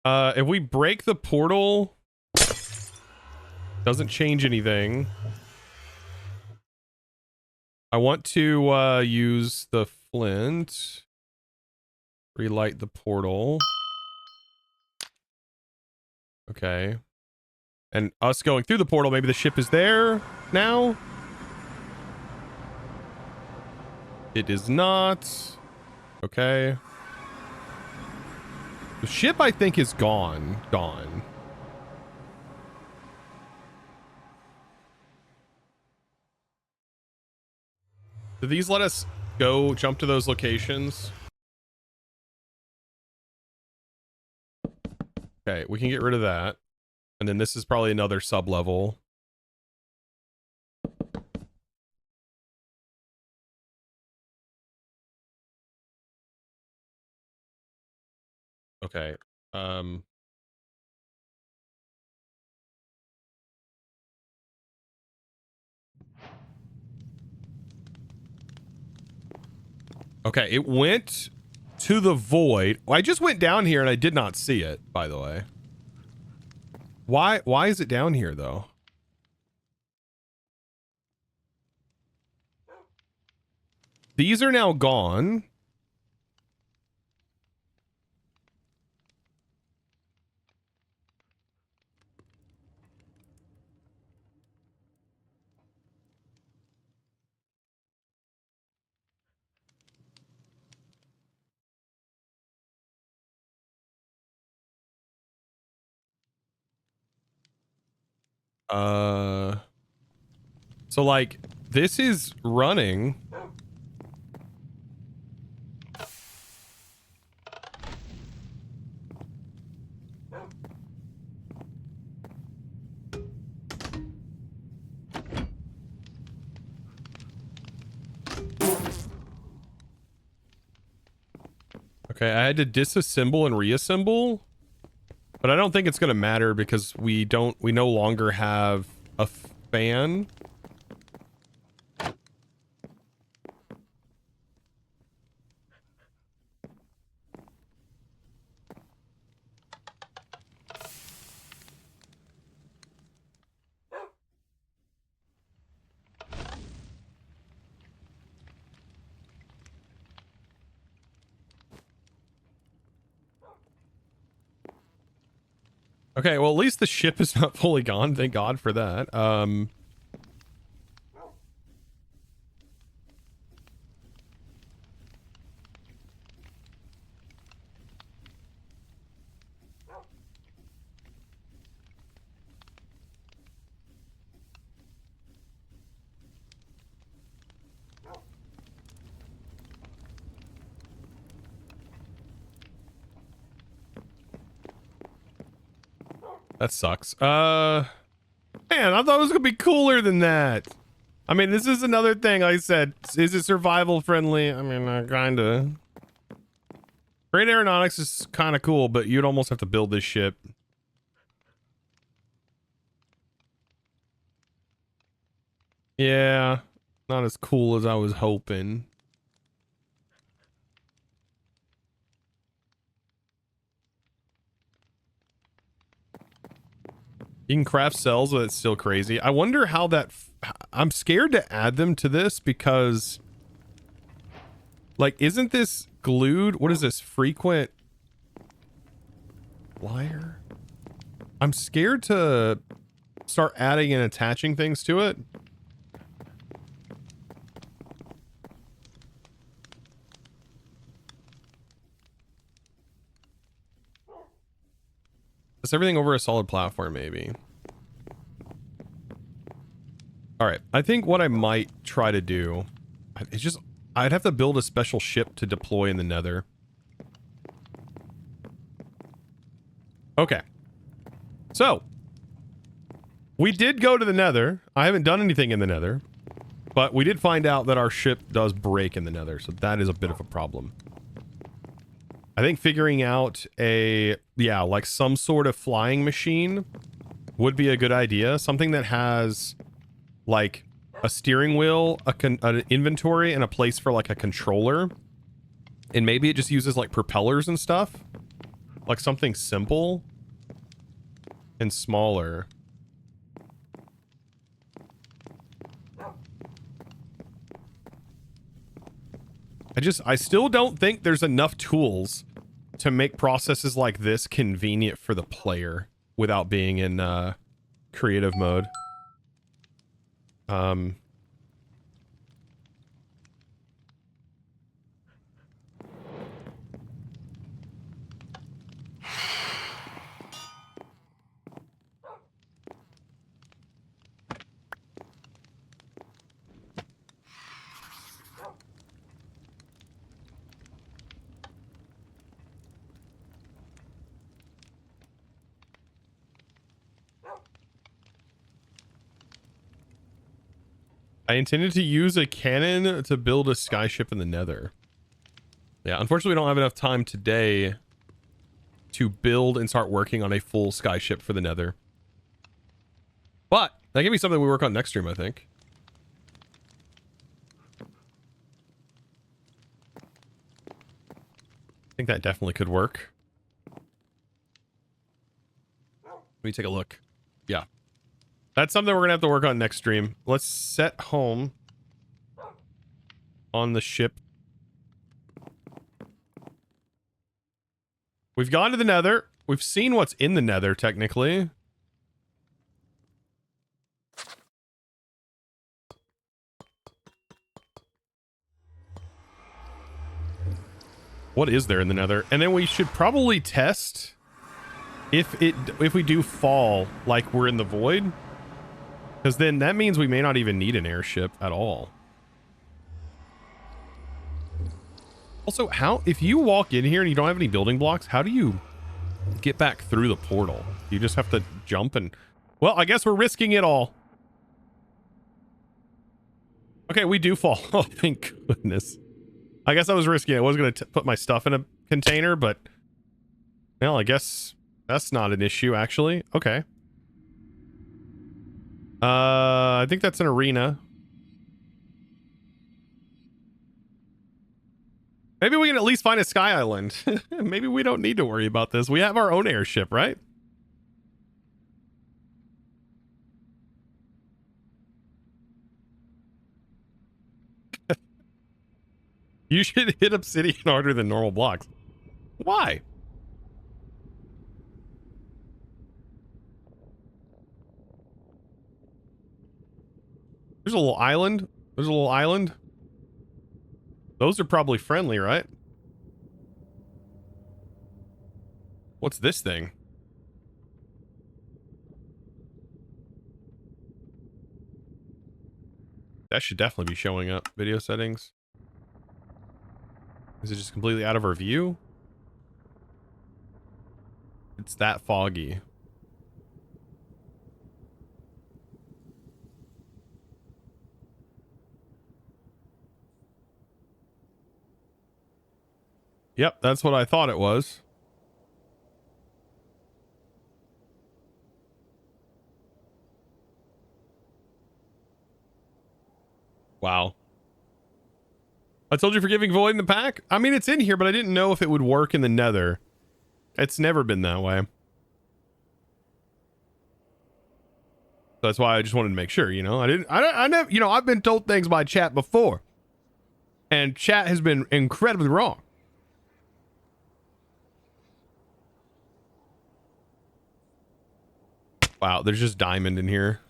If we break the portal, doesn't change anything. I want to use the flint. Relight the portal. Okay. And us going through the portal, maybe the ship is there now? It is not. Okay. The ship, I think, is gone. Gone. Do these let us go jump to those locations? Okay, we can get rid of that. And then this is probably another sub-level. Okay. Okay, it went to the void. I just went down here and I did not see it, by the way. Why is it down here though? These are now gone. So like this is running. Okay, I had to disassemble and reassemble, but I don't think it's going to matter because we no longer have a fan. Okay, well, at least the ship is not fully gone. Thank God for that. That sucks. Man, I thought it was gonna be cooler than that. I mean, this is another thing. Like I said, is it survival friendly? I mean, kinda. Great aeronautics is kind of cool, but you'd almost have to build this ship. Yeah, not as cool as I was hoping. You can craft cells, but it's still crazy. I wonder how that... I'm scared to add them to this because... Like, isn't this glued? What is this? Frequent... Wire? I'm scared to start adding and attaching things to it. It's everything over a solid platform, maybe. All right, I think what I might try to do, it's just, I'd have to build a special ship to deploy in the Nether. Okay. So, we did go to the Nether. I haven't done anything in the Nether, but we did find out that our ship does break in the Nether, so that is a bit of a problem. I think figuring out like some sort of flying machine would be a good idea. Something that has like a steering wheel, an inventory, and a place for like a controller. And maybe it just uses like propellers and stuff. Like something simple and smaller. I still don't think there's enough tools to make processes like this convenient for the player without being in creative mode. I intended to use a cannon to build a skyship in the Nether. Yeah, unfortunately, we don't have enough time today to build and start working on a full skyship for the Nether. But that can be something we work on next stream, I think. I think that definitely could work. Let me take a look. Yeah. That's something we're going to have to work on next stream. Let's set home on the ship. We've gone to the Nether. We've seen what's in the Nether, technically. What is there in the Nether? And then we should probably test if we do fall like we're in the void. Because then that means we may not even need an airship at all. Also, if you walk in here and you don't have any building blocks, how do you get back through the portal? You just have to jump and... Well, I guess we're risking it all. Okay, we do fall. Oh, thank goodness. I guess I was risking it. I was going to put my stuff in a container, but... Well, I guess that's not an issue, actually. Okay. I think that's an arena. Maybe we can at least find a sky island. Maybe we don't need to worry about this. We have our own airship, right? You should hit obsidian harder than normal blocks. Why? There's a little island. There's a little island. Those are probably friendly, right? What's this thing? That should definitely be showing up. Video settings. Is it just completely out of our view? It's that foggy. Yep, that's what I thought it was. Wow. I told you for giving Void in the pack. I mean, it's in here, but I didn't know if it would work in the Nether. It's never been that way. That's why I just wanted to make sure, you know. I never, you know, I've been told things by chat before. And chat has been incredibly wrong. Wow, there's just diamond in here.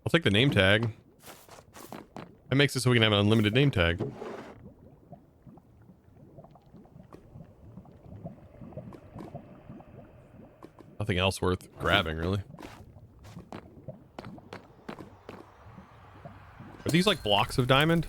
I'll take the name tag. That makes it so we can have an unlimited name tag. Nothing else worth grabbing, really. Are these like blocks of diamond?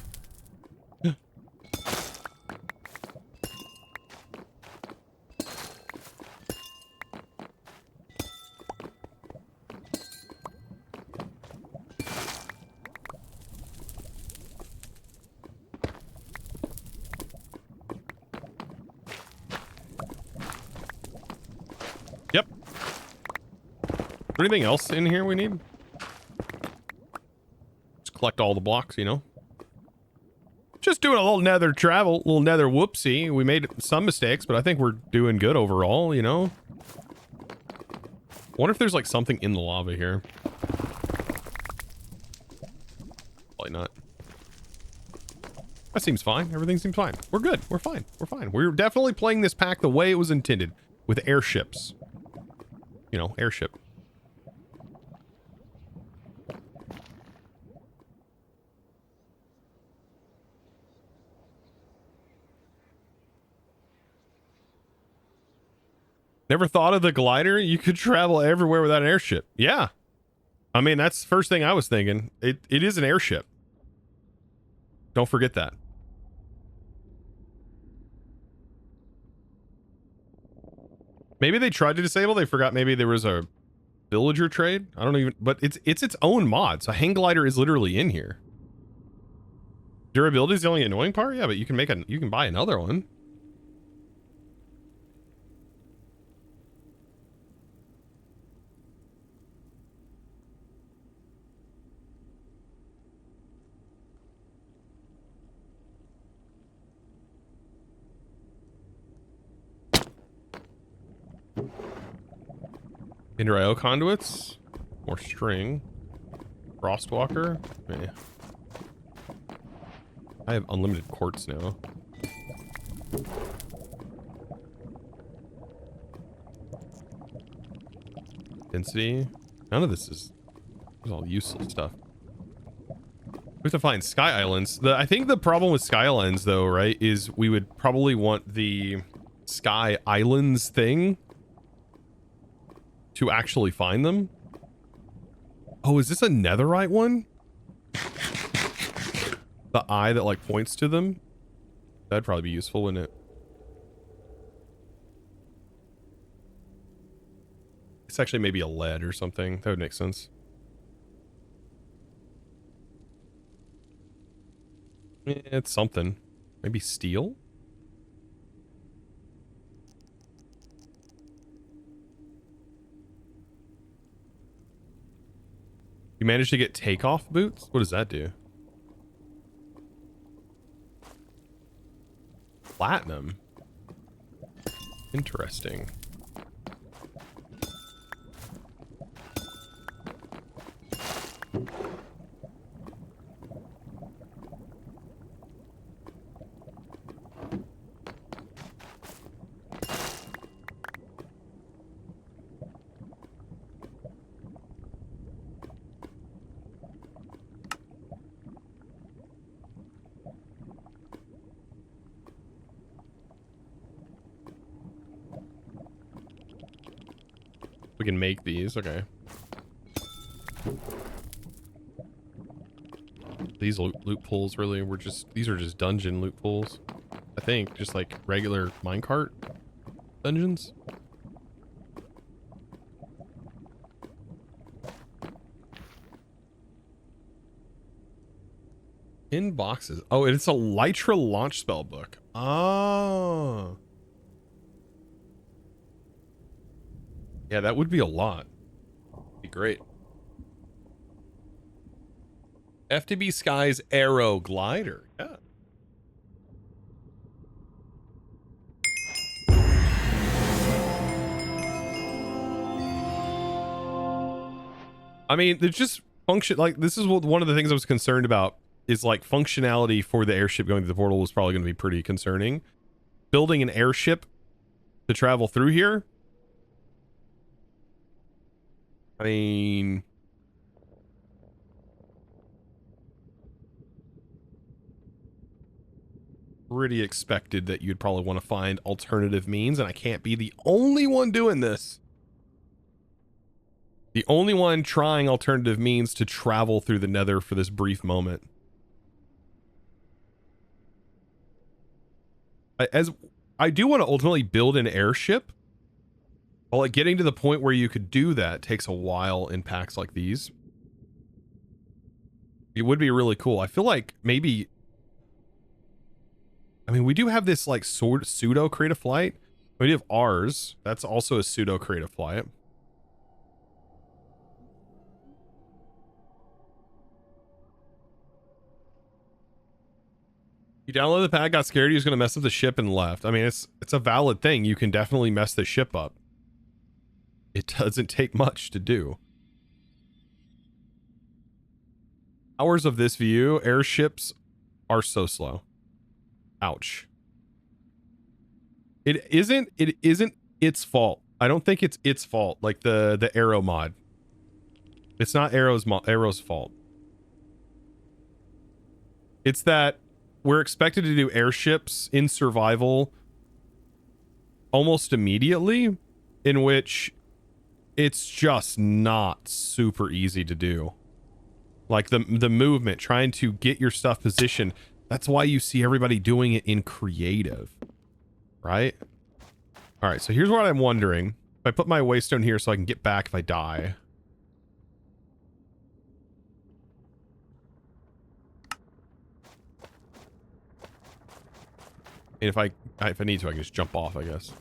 Anything else in here we need? Just collect all the blocks, you know? Just doing a little nether travel, little nether whoopsie. We made some mistakes, but I think we're doing good overall, you know? I wonder if there's like something in the lava here. Probably not. That seems fine. Everything seems fine. We're good. We're fine. We're fine. We're definitely playing this pack the way it was intended, with airships. You know, airship. Never thought of the glider? You could travel everywhere without an airship. Yeah. I mean, that's the first thing I was thinking. It is an airship. Don't forget that. Maybe they tried to disable, they forgot maybe there was a villager trade. I don't even, but it's its own mod. So hang glider is literally in here. Durability is the only annoying part? Yeah, but you can buy another one. IO conduits, more string, frostwalker. Eh. I have unlimited quartz now. Density. None of this is all useless stuff. We have to find sky islands. I think the problem with sky islands, though, right, is we would probably want the sky islands thing to actually find them. Oh, is this a netherite one? The eye that like points to them? That'd probably be useful, wouldn't it? It's actually maybe a lead or something. That would make sense. It's something. Maybe steel? You managed to get takeoff boots? What does that do? Platinum. Interesting. We can make these, okay. These loot pools really were these are just dungeon loot pools. I think, just like regular minecart dungeons. In boxes. Oh, it's a Lytra launch spell book. Oh. Yeah, that would be a lot. Be great. FTB Skies Aero glider. Yeah. I mean, there's just function, like, this is what one of the things I was concerned about is like functionality for the airship going to the portal was probably going to be pretty concerning. Building an airship to travel through here, I mean, pretty expected that you'd probably want to find alternative means, and I can't be the only one doing this. The only one trying alternative means to travel through the nether for this brief moment. As I do want to ultimately build an airship, but like getting to the point where you could do that takes a while in packs like these. It would be really cool. I feel like maybe, I mean, we do have this like pseudo creative flight. We do have ours. That's also a pseudo creative flight. You downloaded the pack, got scared he was going to mess up the ship and left. I mean, it's a valid thing. You can definitely mess the ship up. It doesn't take much to do. Hours of this view, airships are so slow. Ouch. It isn't its fault. I don't think it's its fault, like the Aero mod. It's not Aero's fault. It's that we're expected to do airships in survival almost immediately, in which it's just not super easy to do. Like the movement, trying to get your stuff positioned. That's why you see everybody doing it in creative, right? All right, so here's what I'm wondering. If I put my waystone here so I can get back if I die. And if I need to, I can just jump off, I guess.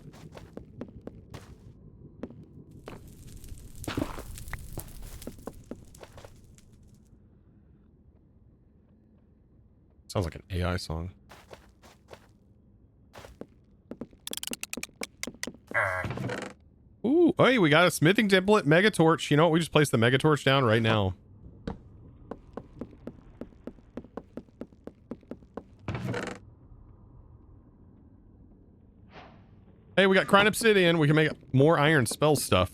Sounds like an AI song. Ooh, hey, we got a smithing template, mega torch. You know what? We just placed the mega torch down right now. Hey, we got Crine Obsidian. We can make more iron spell stuff.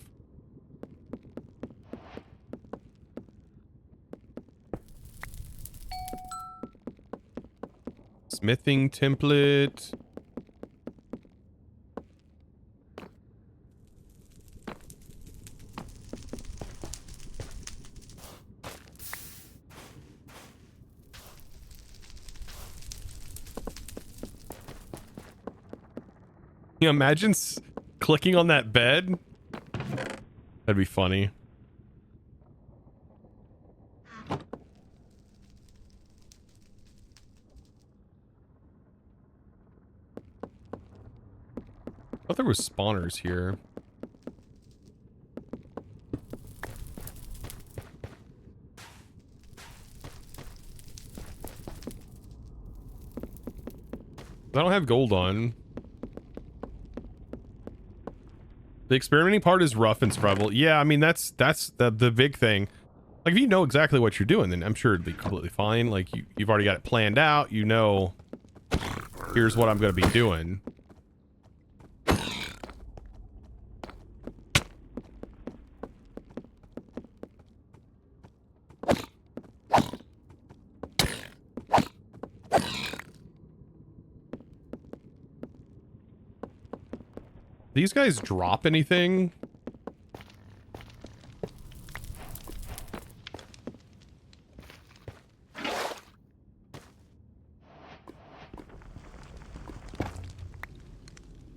Smithing template. Can you imagine clicking on that bed? That'd be funny. I thought there was spawners here. I don't have gold on. The experimenting part is rough and survival. Yeah, I mean, that's the big thing. Like, if you know exactly what you're doing, then I'm sure it'd be completely fine. Like, you've already got it planned out. You know, here's what I'm going to be doing. These guys drop anything?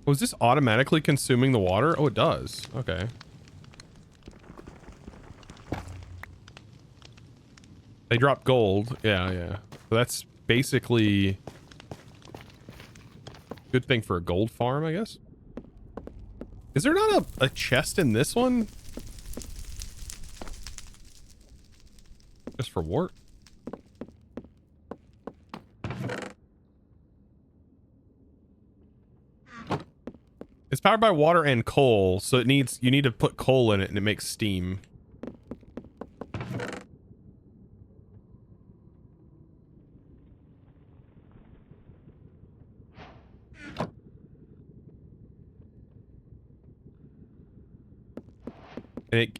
Was this automatically consuming the water? Oh, it does. Okay. They drop gold. Yeah. So that's basically a good thing for a gold farm, I guess. Is there not a chest in this one? Just for wart? It's powered by water and coal, so you need to put coal in it and it makes steam.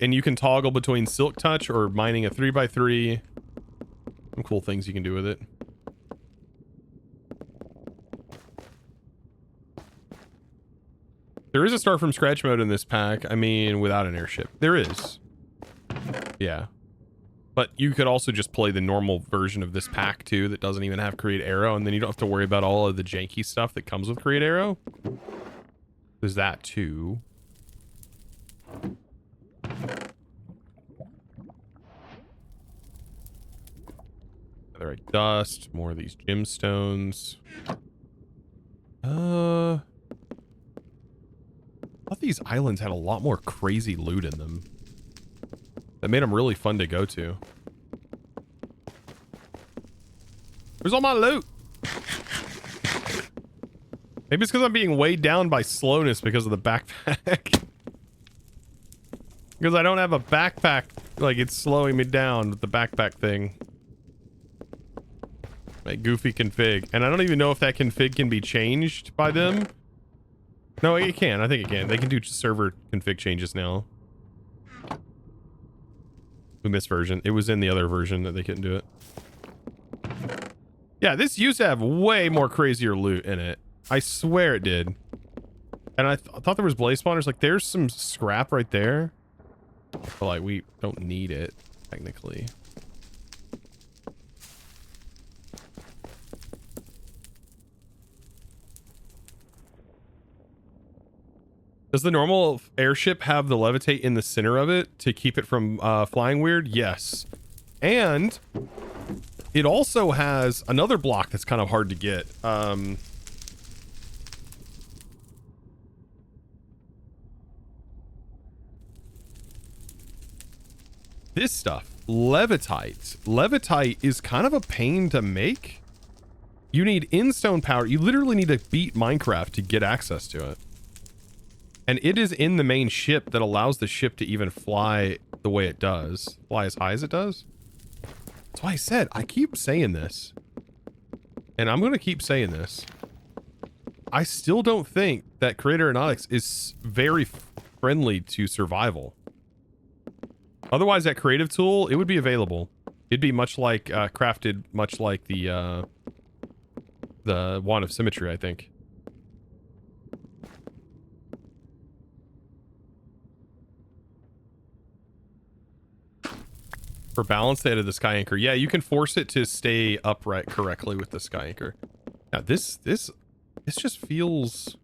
And you can toggle between silk touch or mining a 3x3. Some cool things you can do with it. There is a start from scratch mode in this pack. I mean, without an airship. There is. Yeah. But you could also just play the normal version of this pack too that doesn't even have Create Aero, and then you don't have to worry about all of the janky stuff that comes with Create Aero. There's that too. Netherite dust, more of these gemstones. I thought these islands had a lot more crazy loot in them. That made them really fun to go to. Where's all my loot? Maybe it's because I'm being weighed down by slowness because of the backpack. Because I don't have a backpack, like it's slowing me down with the backpack thing. Like goofy config. And I don't even know if that config can be changed by them. No, it can. I think it can. They can do server config changes now. In this version. It was in the other version that they couldn't do it. Yeah, this used to have way more crazier loot in it. I swear it did. And I thought there was blaze spawners. Like, there's some scrap right there. But, like, we don't need it, technically. Does the normal airship have the levitate in the center of it to keep it from flying weird? Yes. And it also has another block that's kind of hard to get. This stuff, levitite. Levitite is kind of a pain to make. You need in-stone power. You literally need to beat Minecraft to get access to it. And it is in the main ship that allows the ship to even fly the way it does. Fly as high as it does. That's why I said, I keep saying this. And I'm going to keep saying this. I still don't think that Creator Aeronautics is very friendly to survival. Otherwise, that creative tool, it would be available. It'd be much like, crafted much like the Wand of Symmetry, I think. For balance, they added the sky anchor. Yeah, you can force it to stay upright correctly with the sky anchor. Now, this just feels...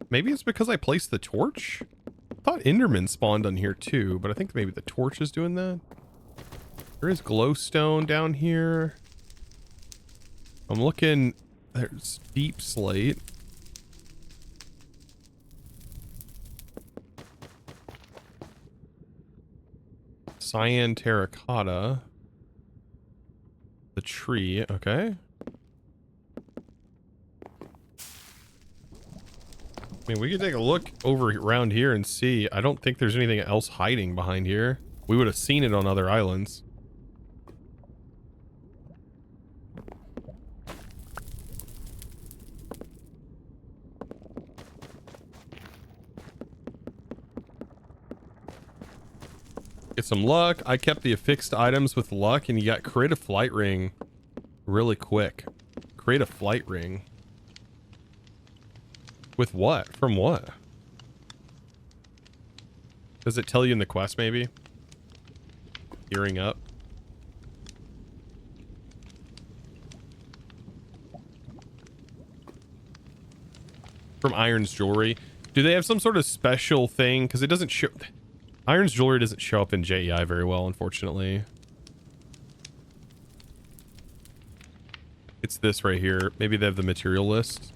Maybe it's because I placed the torch? I thought Enderman spawned on here too, but I think maybe the torch is doing that. There is glowstone down here. I'm looking... There's deep slate. Cyan terracotta. The tree, okay. I mean, we could take a look over around here and see. I don't think there's anything else hiding behind here. We would have seen it on other islands. Get some luck. I kept the affixed items with luck, and you got create a flight ring really quick. Create a flight ring. With what? From what? Does it tell you in the quest, maybe? Gearing up. From Iron's Jewelry. Do they have some sort of special thing? Because it doesn't show... Iron's Jewelry doesn't show up in JEI very well, unfortunately. It's this right here. Maybe they have the material list.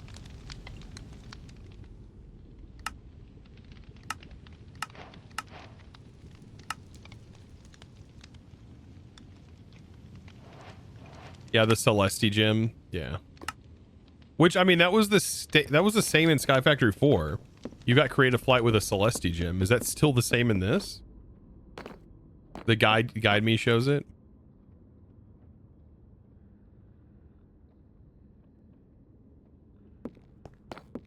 Yeah, the Celesti gem. Yeah. Which, I mean, that was the same in Sky Factory 4. You got creative flight with a Celesti gem. Is that still the same in this? The guide me shows it.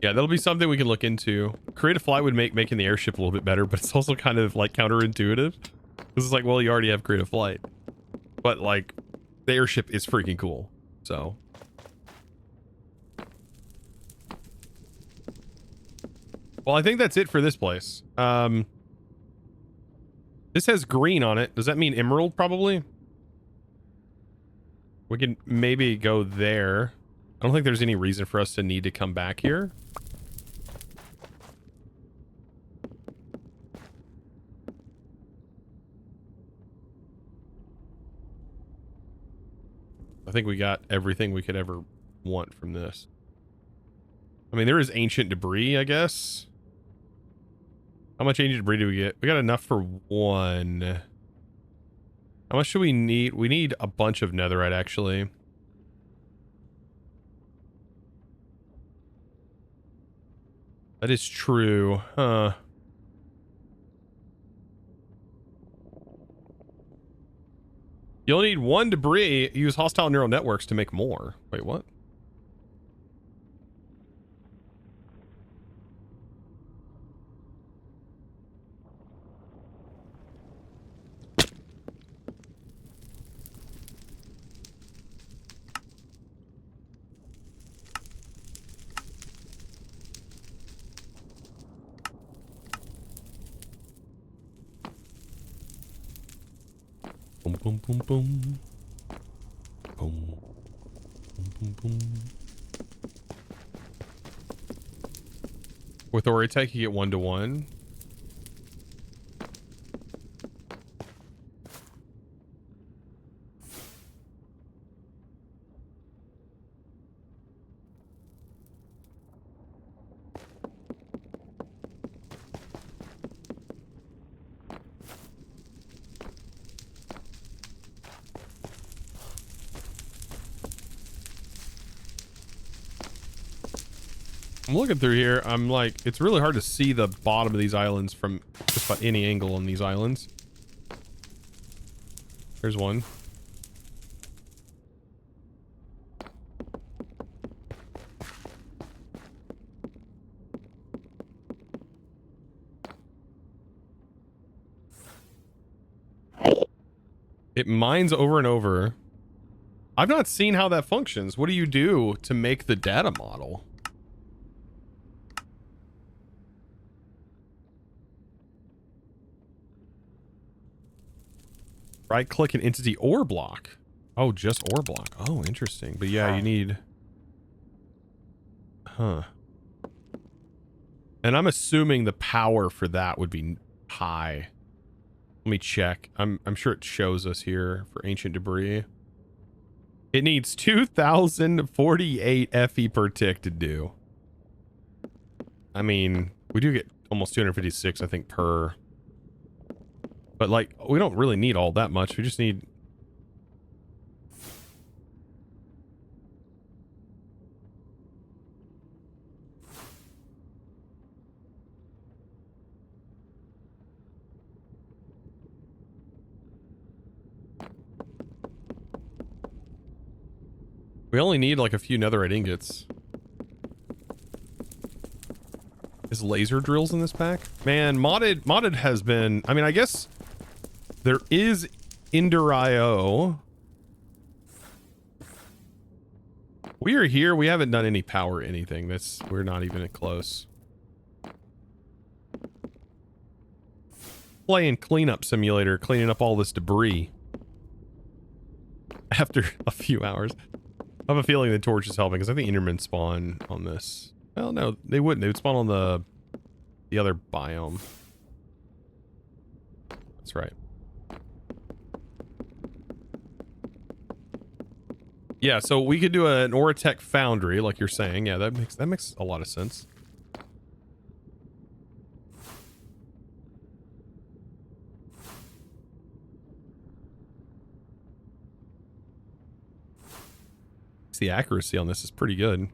Yeah, that'll be something we can look into. Creative flight would make making the airship a little bit better, but it's also kind of like counterintuitive. This is like, well, you already have creative flight, but like the airship is freaking cool. So. Well, I think that's it for this place. This has green on it. Does that mean emerald, probably? We can maybe go there. I don't think there's any reason for us to need to come back here. I think we got everything we could ever want from this. I mean, there is ancient debris, I guess. How much ancient debris do we get? We got enough for one. How much do we need? We need a bunch of netherite, actually. That is true. Huh. You'll need 1 debris. Use hostile neural networks to make more. Wait, what? Boom, boom, boom, boom. Boom. Boom, boom, boom. With Ori Tech, you get 1-to-1. I'm looking through here. I'm like, it's really hard to see the bottom of these islands from just about any angle on these islands. There's one. It mines over and over. I've not seen how that functions. What do you do to make the data model? Right click an entity ore block. Oh, just ore block. Oh, interesting. But yeah, you need... Huh. And I'm assuming the power for that would be high. Let me check. I'm sure it shows us here for ancient debris. It needs 2,048 FE per tick to do. I mean, we do get almost 256, I think, per... But, like, we don't really need all that much. We just need... We only need, like, a few netherite ingots. Is laser drills in this pack? Man, modded has been... I mean, I guess... There is Ender.io. We are here. We haven't done any power or anything. We're not even close. Playing cleanup simulator, cleaning up all this debris. After a few hours. I have a feeling the torch is helping because I think Endermen spawn on this. Well, no, they wouldn't. They would spawn on the other biome. That's right. Yeah, so we could do an Oratech foundry, like you're saying. Yeah, that makes a lot of sense. The accuracy on this is pretty good.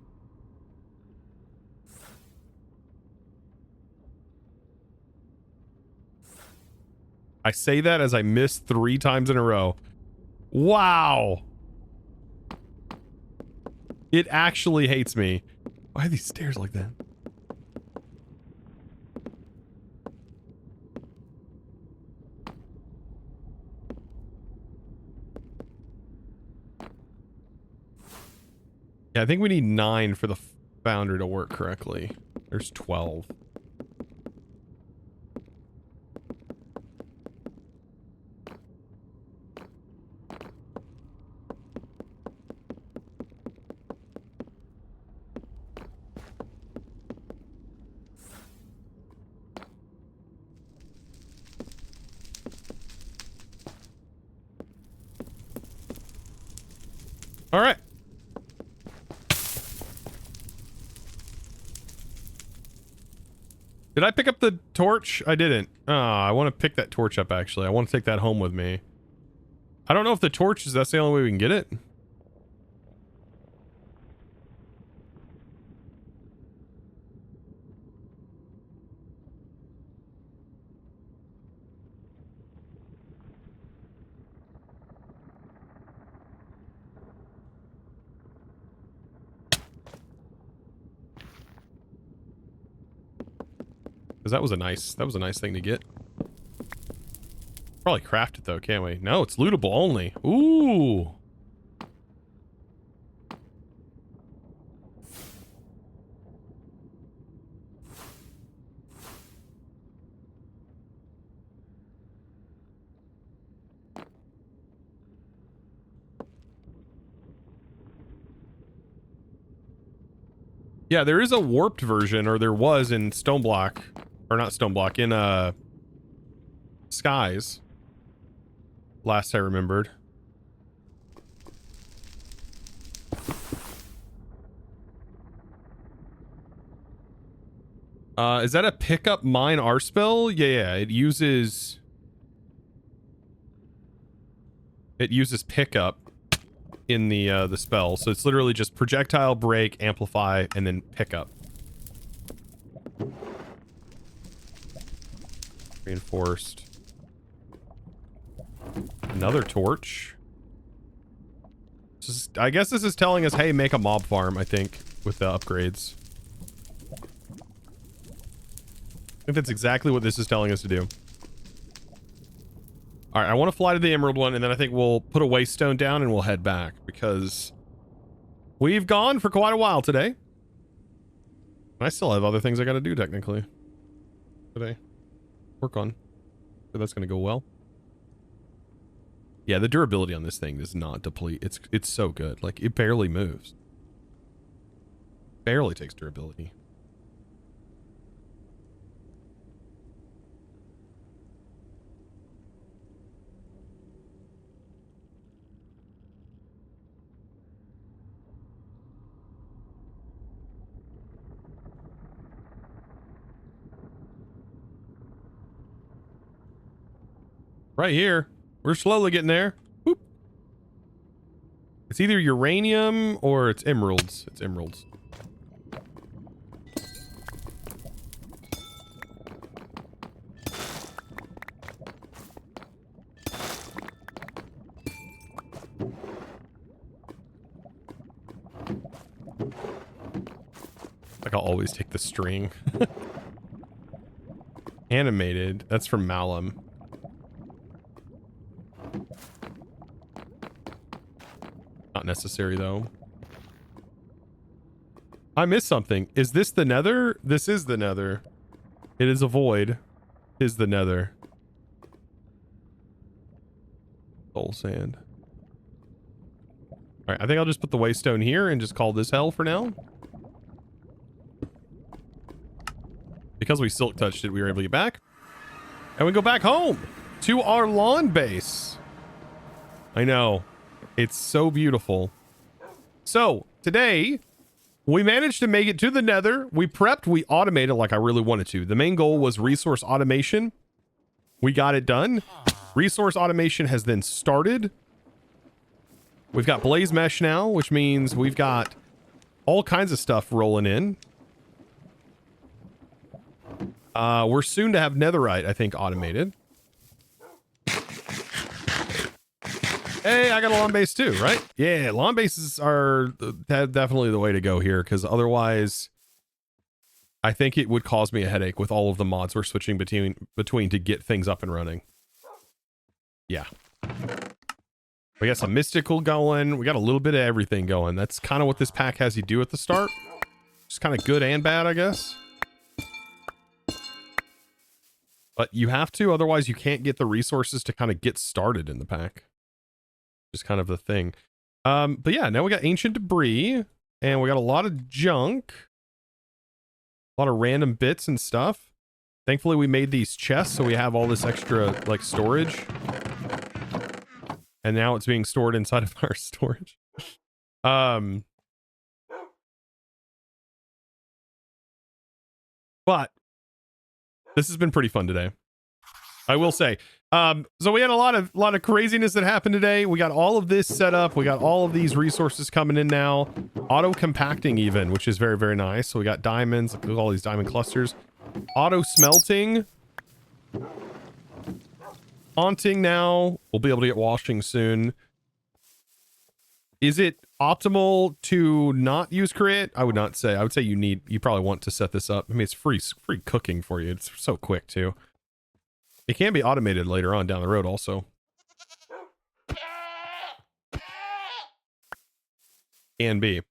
I say that as I missed 3 times in a row. Wow. It actually hates me. Why are these stairs like that? Yeah, I think we need 9 for the founder to work correctly. There's 12. All right. Did I pick up the torch? I didn't. I want to pick that torch up, actually. I want to take that home with me. I don't know if the torch is... That's the only way we can get it. Because that was a nice thing to get. Probably craft it though, can't we? No, it's lootable only. Ooh. Yeah, there is a warped version, or there was in Stoneblock, or not Stoneblock, in Skies. Last I remembered. Is that a pickup mine R spell? Yeah, it uses pickup in the spell, so it's literally just projectile, break, amplify, and then pickup. Reinforced. Another torch. I guess this is telling us, hey, make a mob farm, I think, with the upgrades. I think that's exactly what this is telling us to do. All right, I want to fly to the emerald one, and then I think we'll put a waste stone down and we'll head back, because we've gone for quite a while today. I still have other things I got to do, technically, today. Work on. So that's going to go well. Yeah, the durability on this thing does not deplete. It's so good. Like, it barely moves. Barely takes durability. Right here. We're slowly getting there. Whoop. It's either uranium or it's emeralds. It's emeralds. Like, I'll always take the string. Animated. That's from Malum. Not necessary, though. I missed something. Is this the nether? This is the nether. It is a void. Is the nether. Soul sand. Alright, I think I'll just put the waste stone here and just call this hell for now. Because we silk touched it, we were able to get back. And we go back home to our lawn base. I know. It's so beautiful. So, today, we managed to make it to the nether. We prepped, we automated like I really wanted to. The main goal was resource automation. We got it done. Resource automation has then started. We've got blaze mesh now, which means we've got all kinds of stuff rolling in. We're soon to have netherite, I think, automated. Hey, I got a lawn base too, right? Yeah, lawn bases are definitely the way to go here, because otherwise I think it would cause me a headache with all of the mods we're switching between to get things up and running. Yeah. We got some mystical going. We got a little bit of everything going. That's kind of what this pack has you do at the start. Just kind of good and bad, I guess. But you have to, otherwise you can't get the resources to kind of get started in the pack. Just kind of the thing. But yeah, now we got ancient debris, and we got a lot of junk. A lot of random bits and stuff. Thankfully, we made these chests, so we have all this extra, like, storage. And now it's being stored inside of our storage. But this has been pretty fun today, I will say. So we had a lot of craziness that happened today. We got all of this set up. We got all of these resources coming in now. Auto compacting even, which is very, very nice. So we got diamonds, look at all these diamond clusters. Auto smelting. Haunting now. We'll be able to get washing soon. Is it optimal to not use create? I would not say. I would say you probably want to set this up. I mean, it's free cooking for you. It's so quick too. It can be automated later on down the road also. Can be.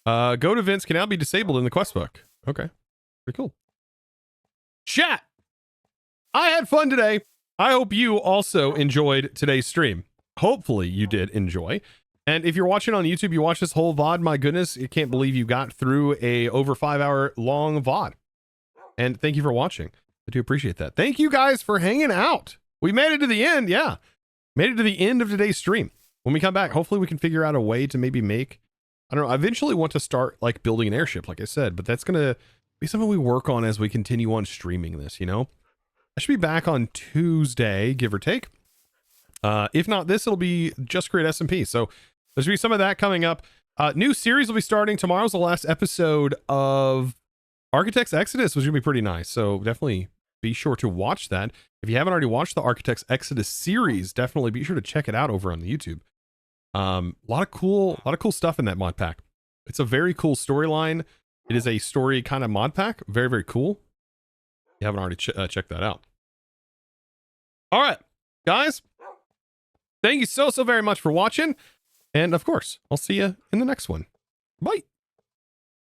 Go to events can now be disabled in the quest book. Okay. Pretty cool. Chat! I had fun today. I hope you also enjoyed today's stream. Hopefully you did enjoy. And if you're watching on YouTube, you watch this whole VOD, my goodness, I can't believe you got through a over 5 hour long VOD. And thank you for watching. I do appreciate that. Thank you guys for hanging out. We made it to the end. Yeah. Made it to the end of today's stream. When we come back, hopefully we can figure out a way to maybe make, I don't know, I eventually want to start like building an airship, like I said, but that's going to be something we work on as we continue on streaming this, you know? I should be back on Tuesday, give or take. If not this, it'll be Just Create SMP. So there's going to be some of that coming up. New series will be starting. Tomorrow's the last episode of Architects Exodus, which is going to be pretty nice. So definitely be sure to watch that. If you haven't already watched the Architects Exodus series, definitely be sure to check it out over on the YouTube. A lot of cool stuff in that mod pack. It's a very cool storyline. It is a story kind of mod pack. Very, very cool. If you haven't already checked that out. All right, guys. Thank you so very much for watching. And of course, I'll see you in the next one. Bye.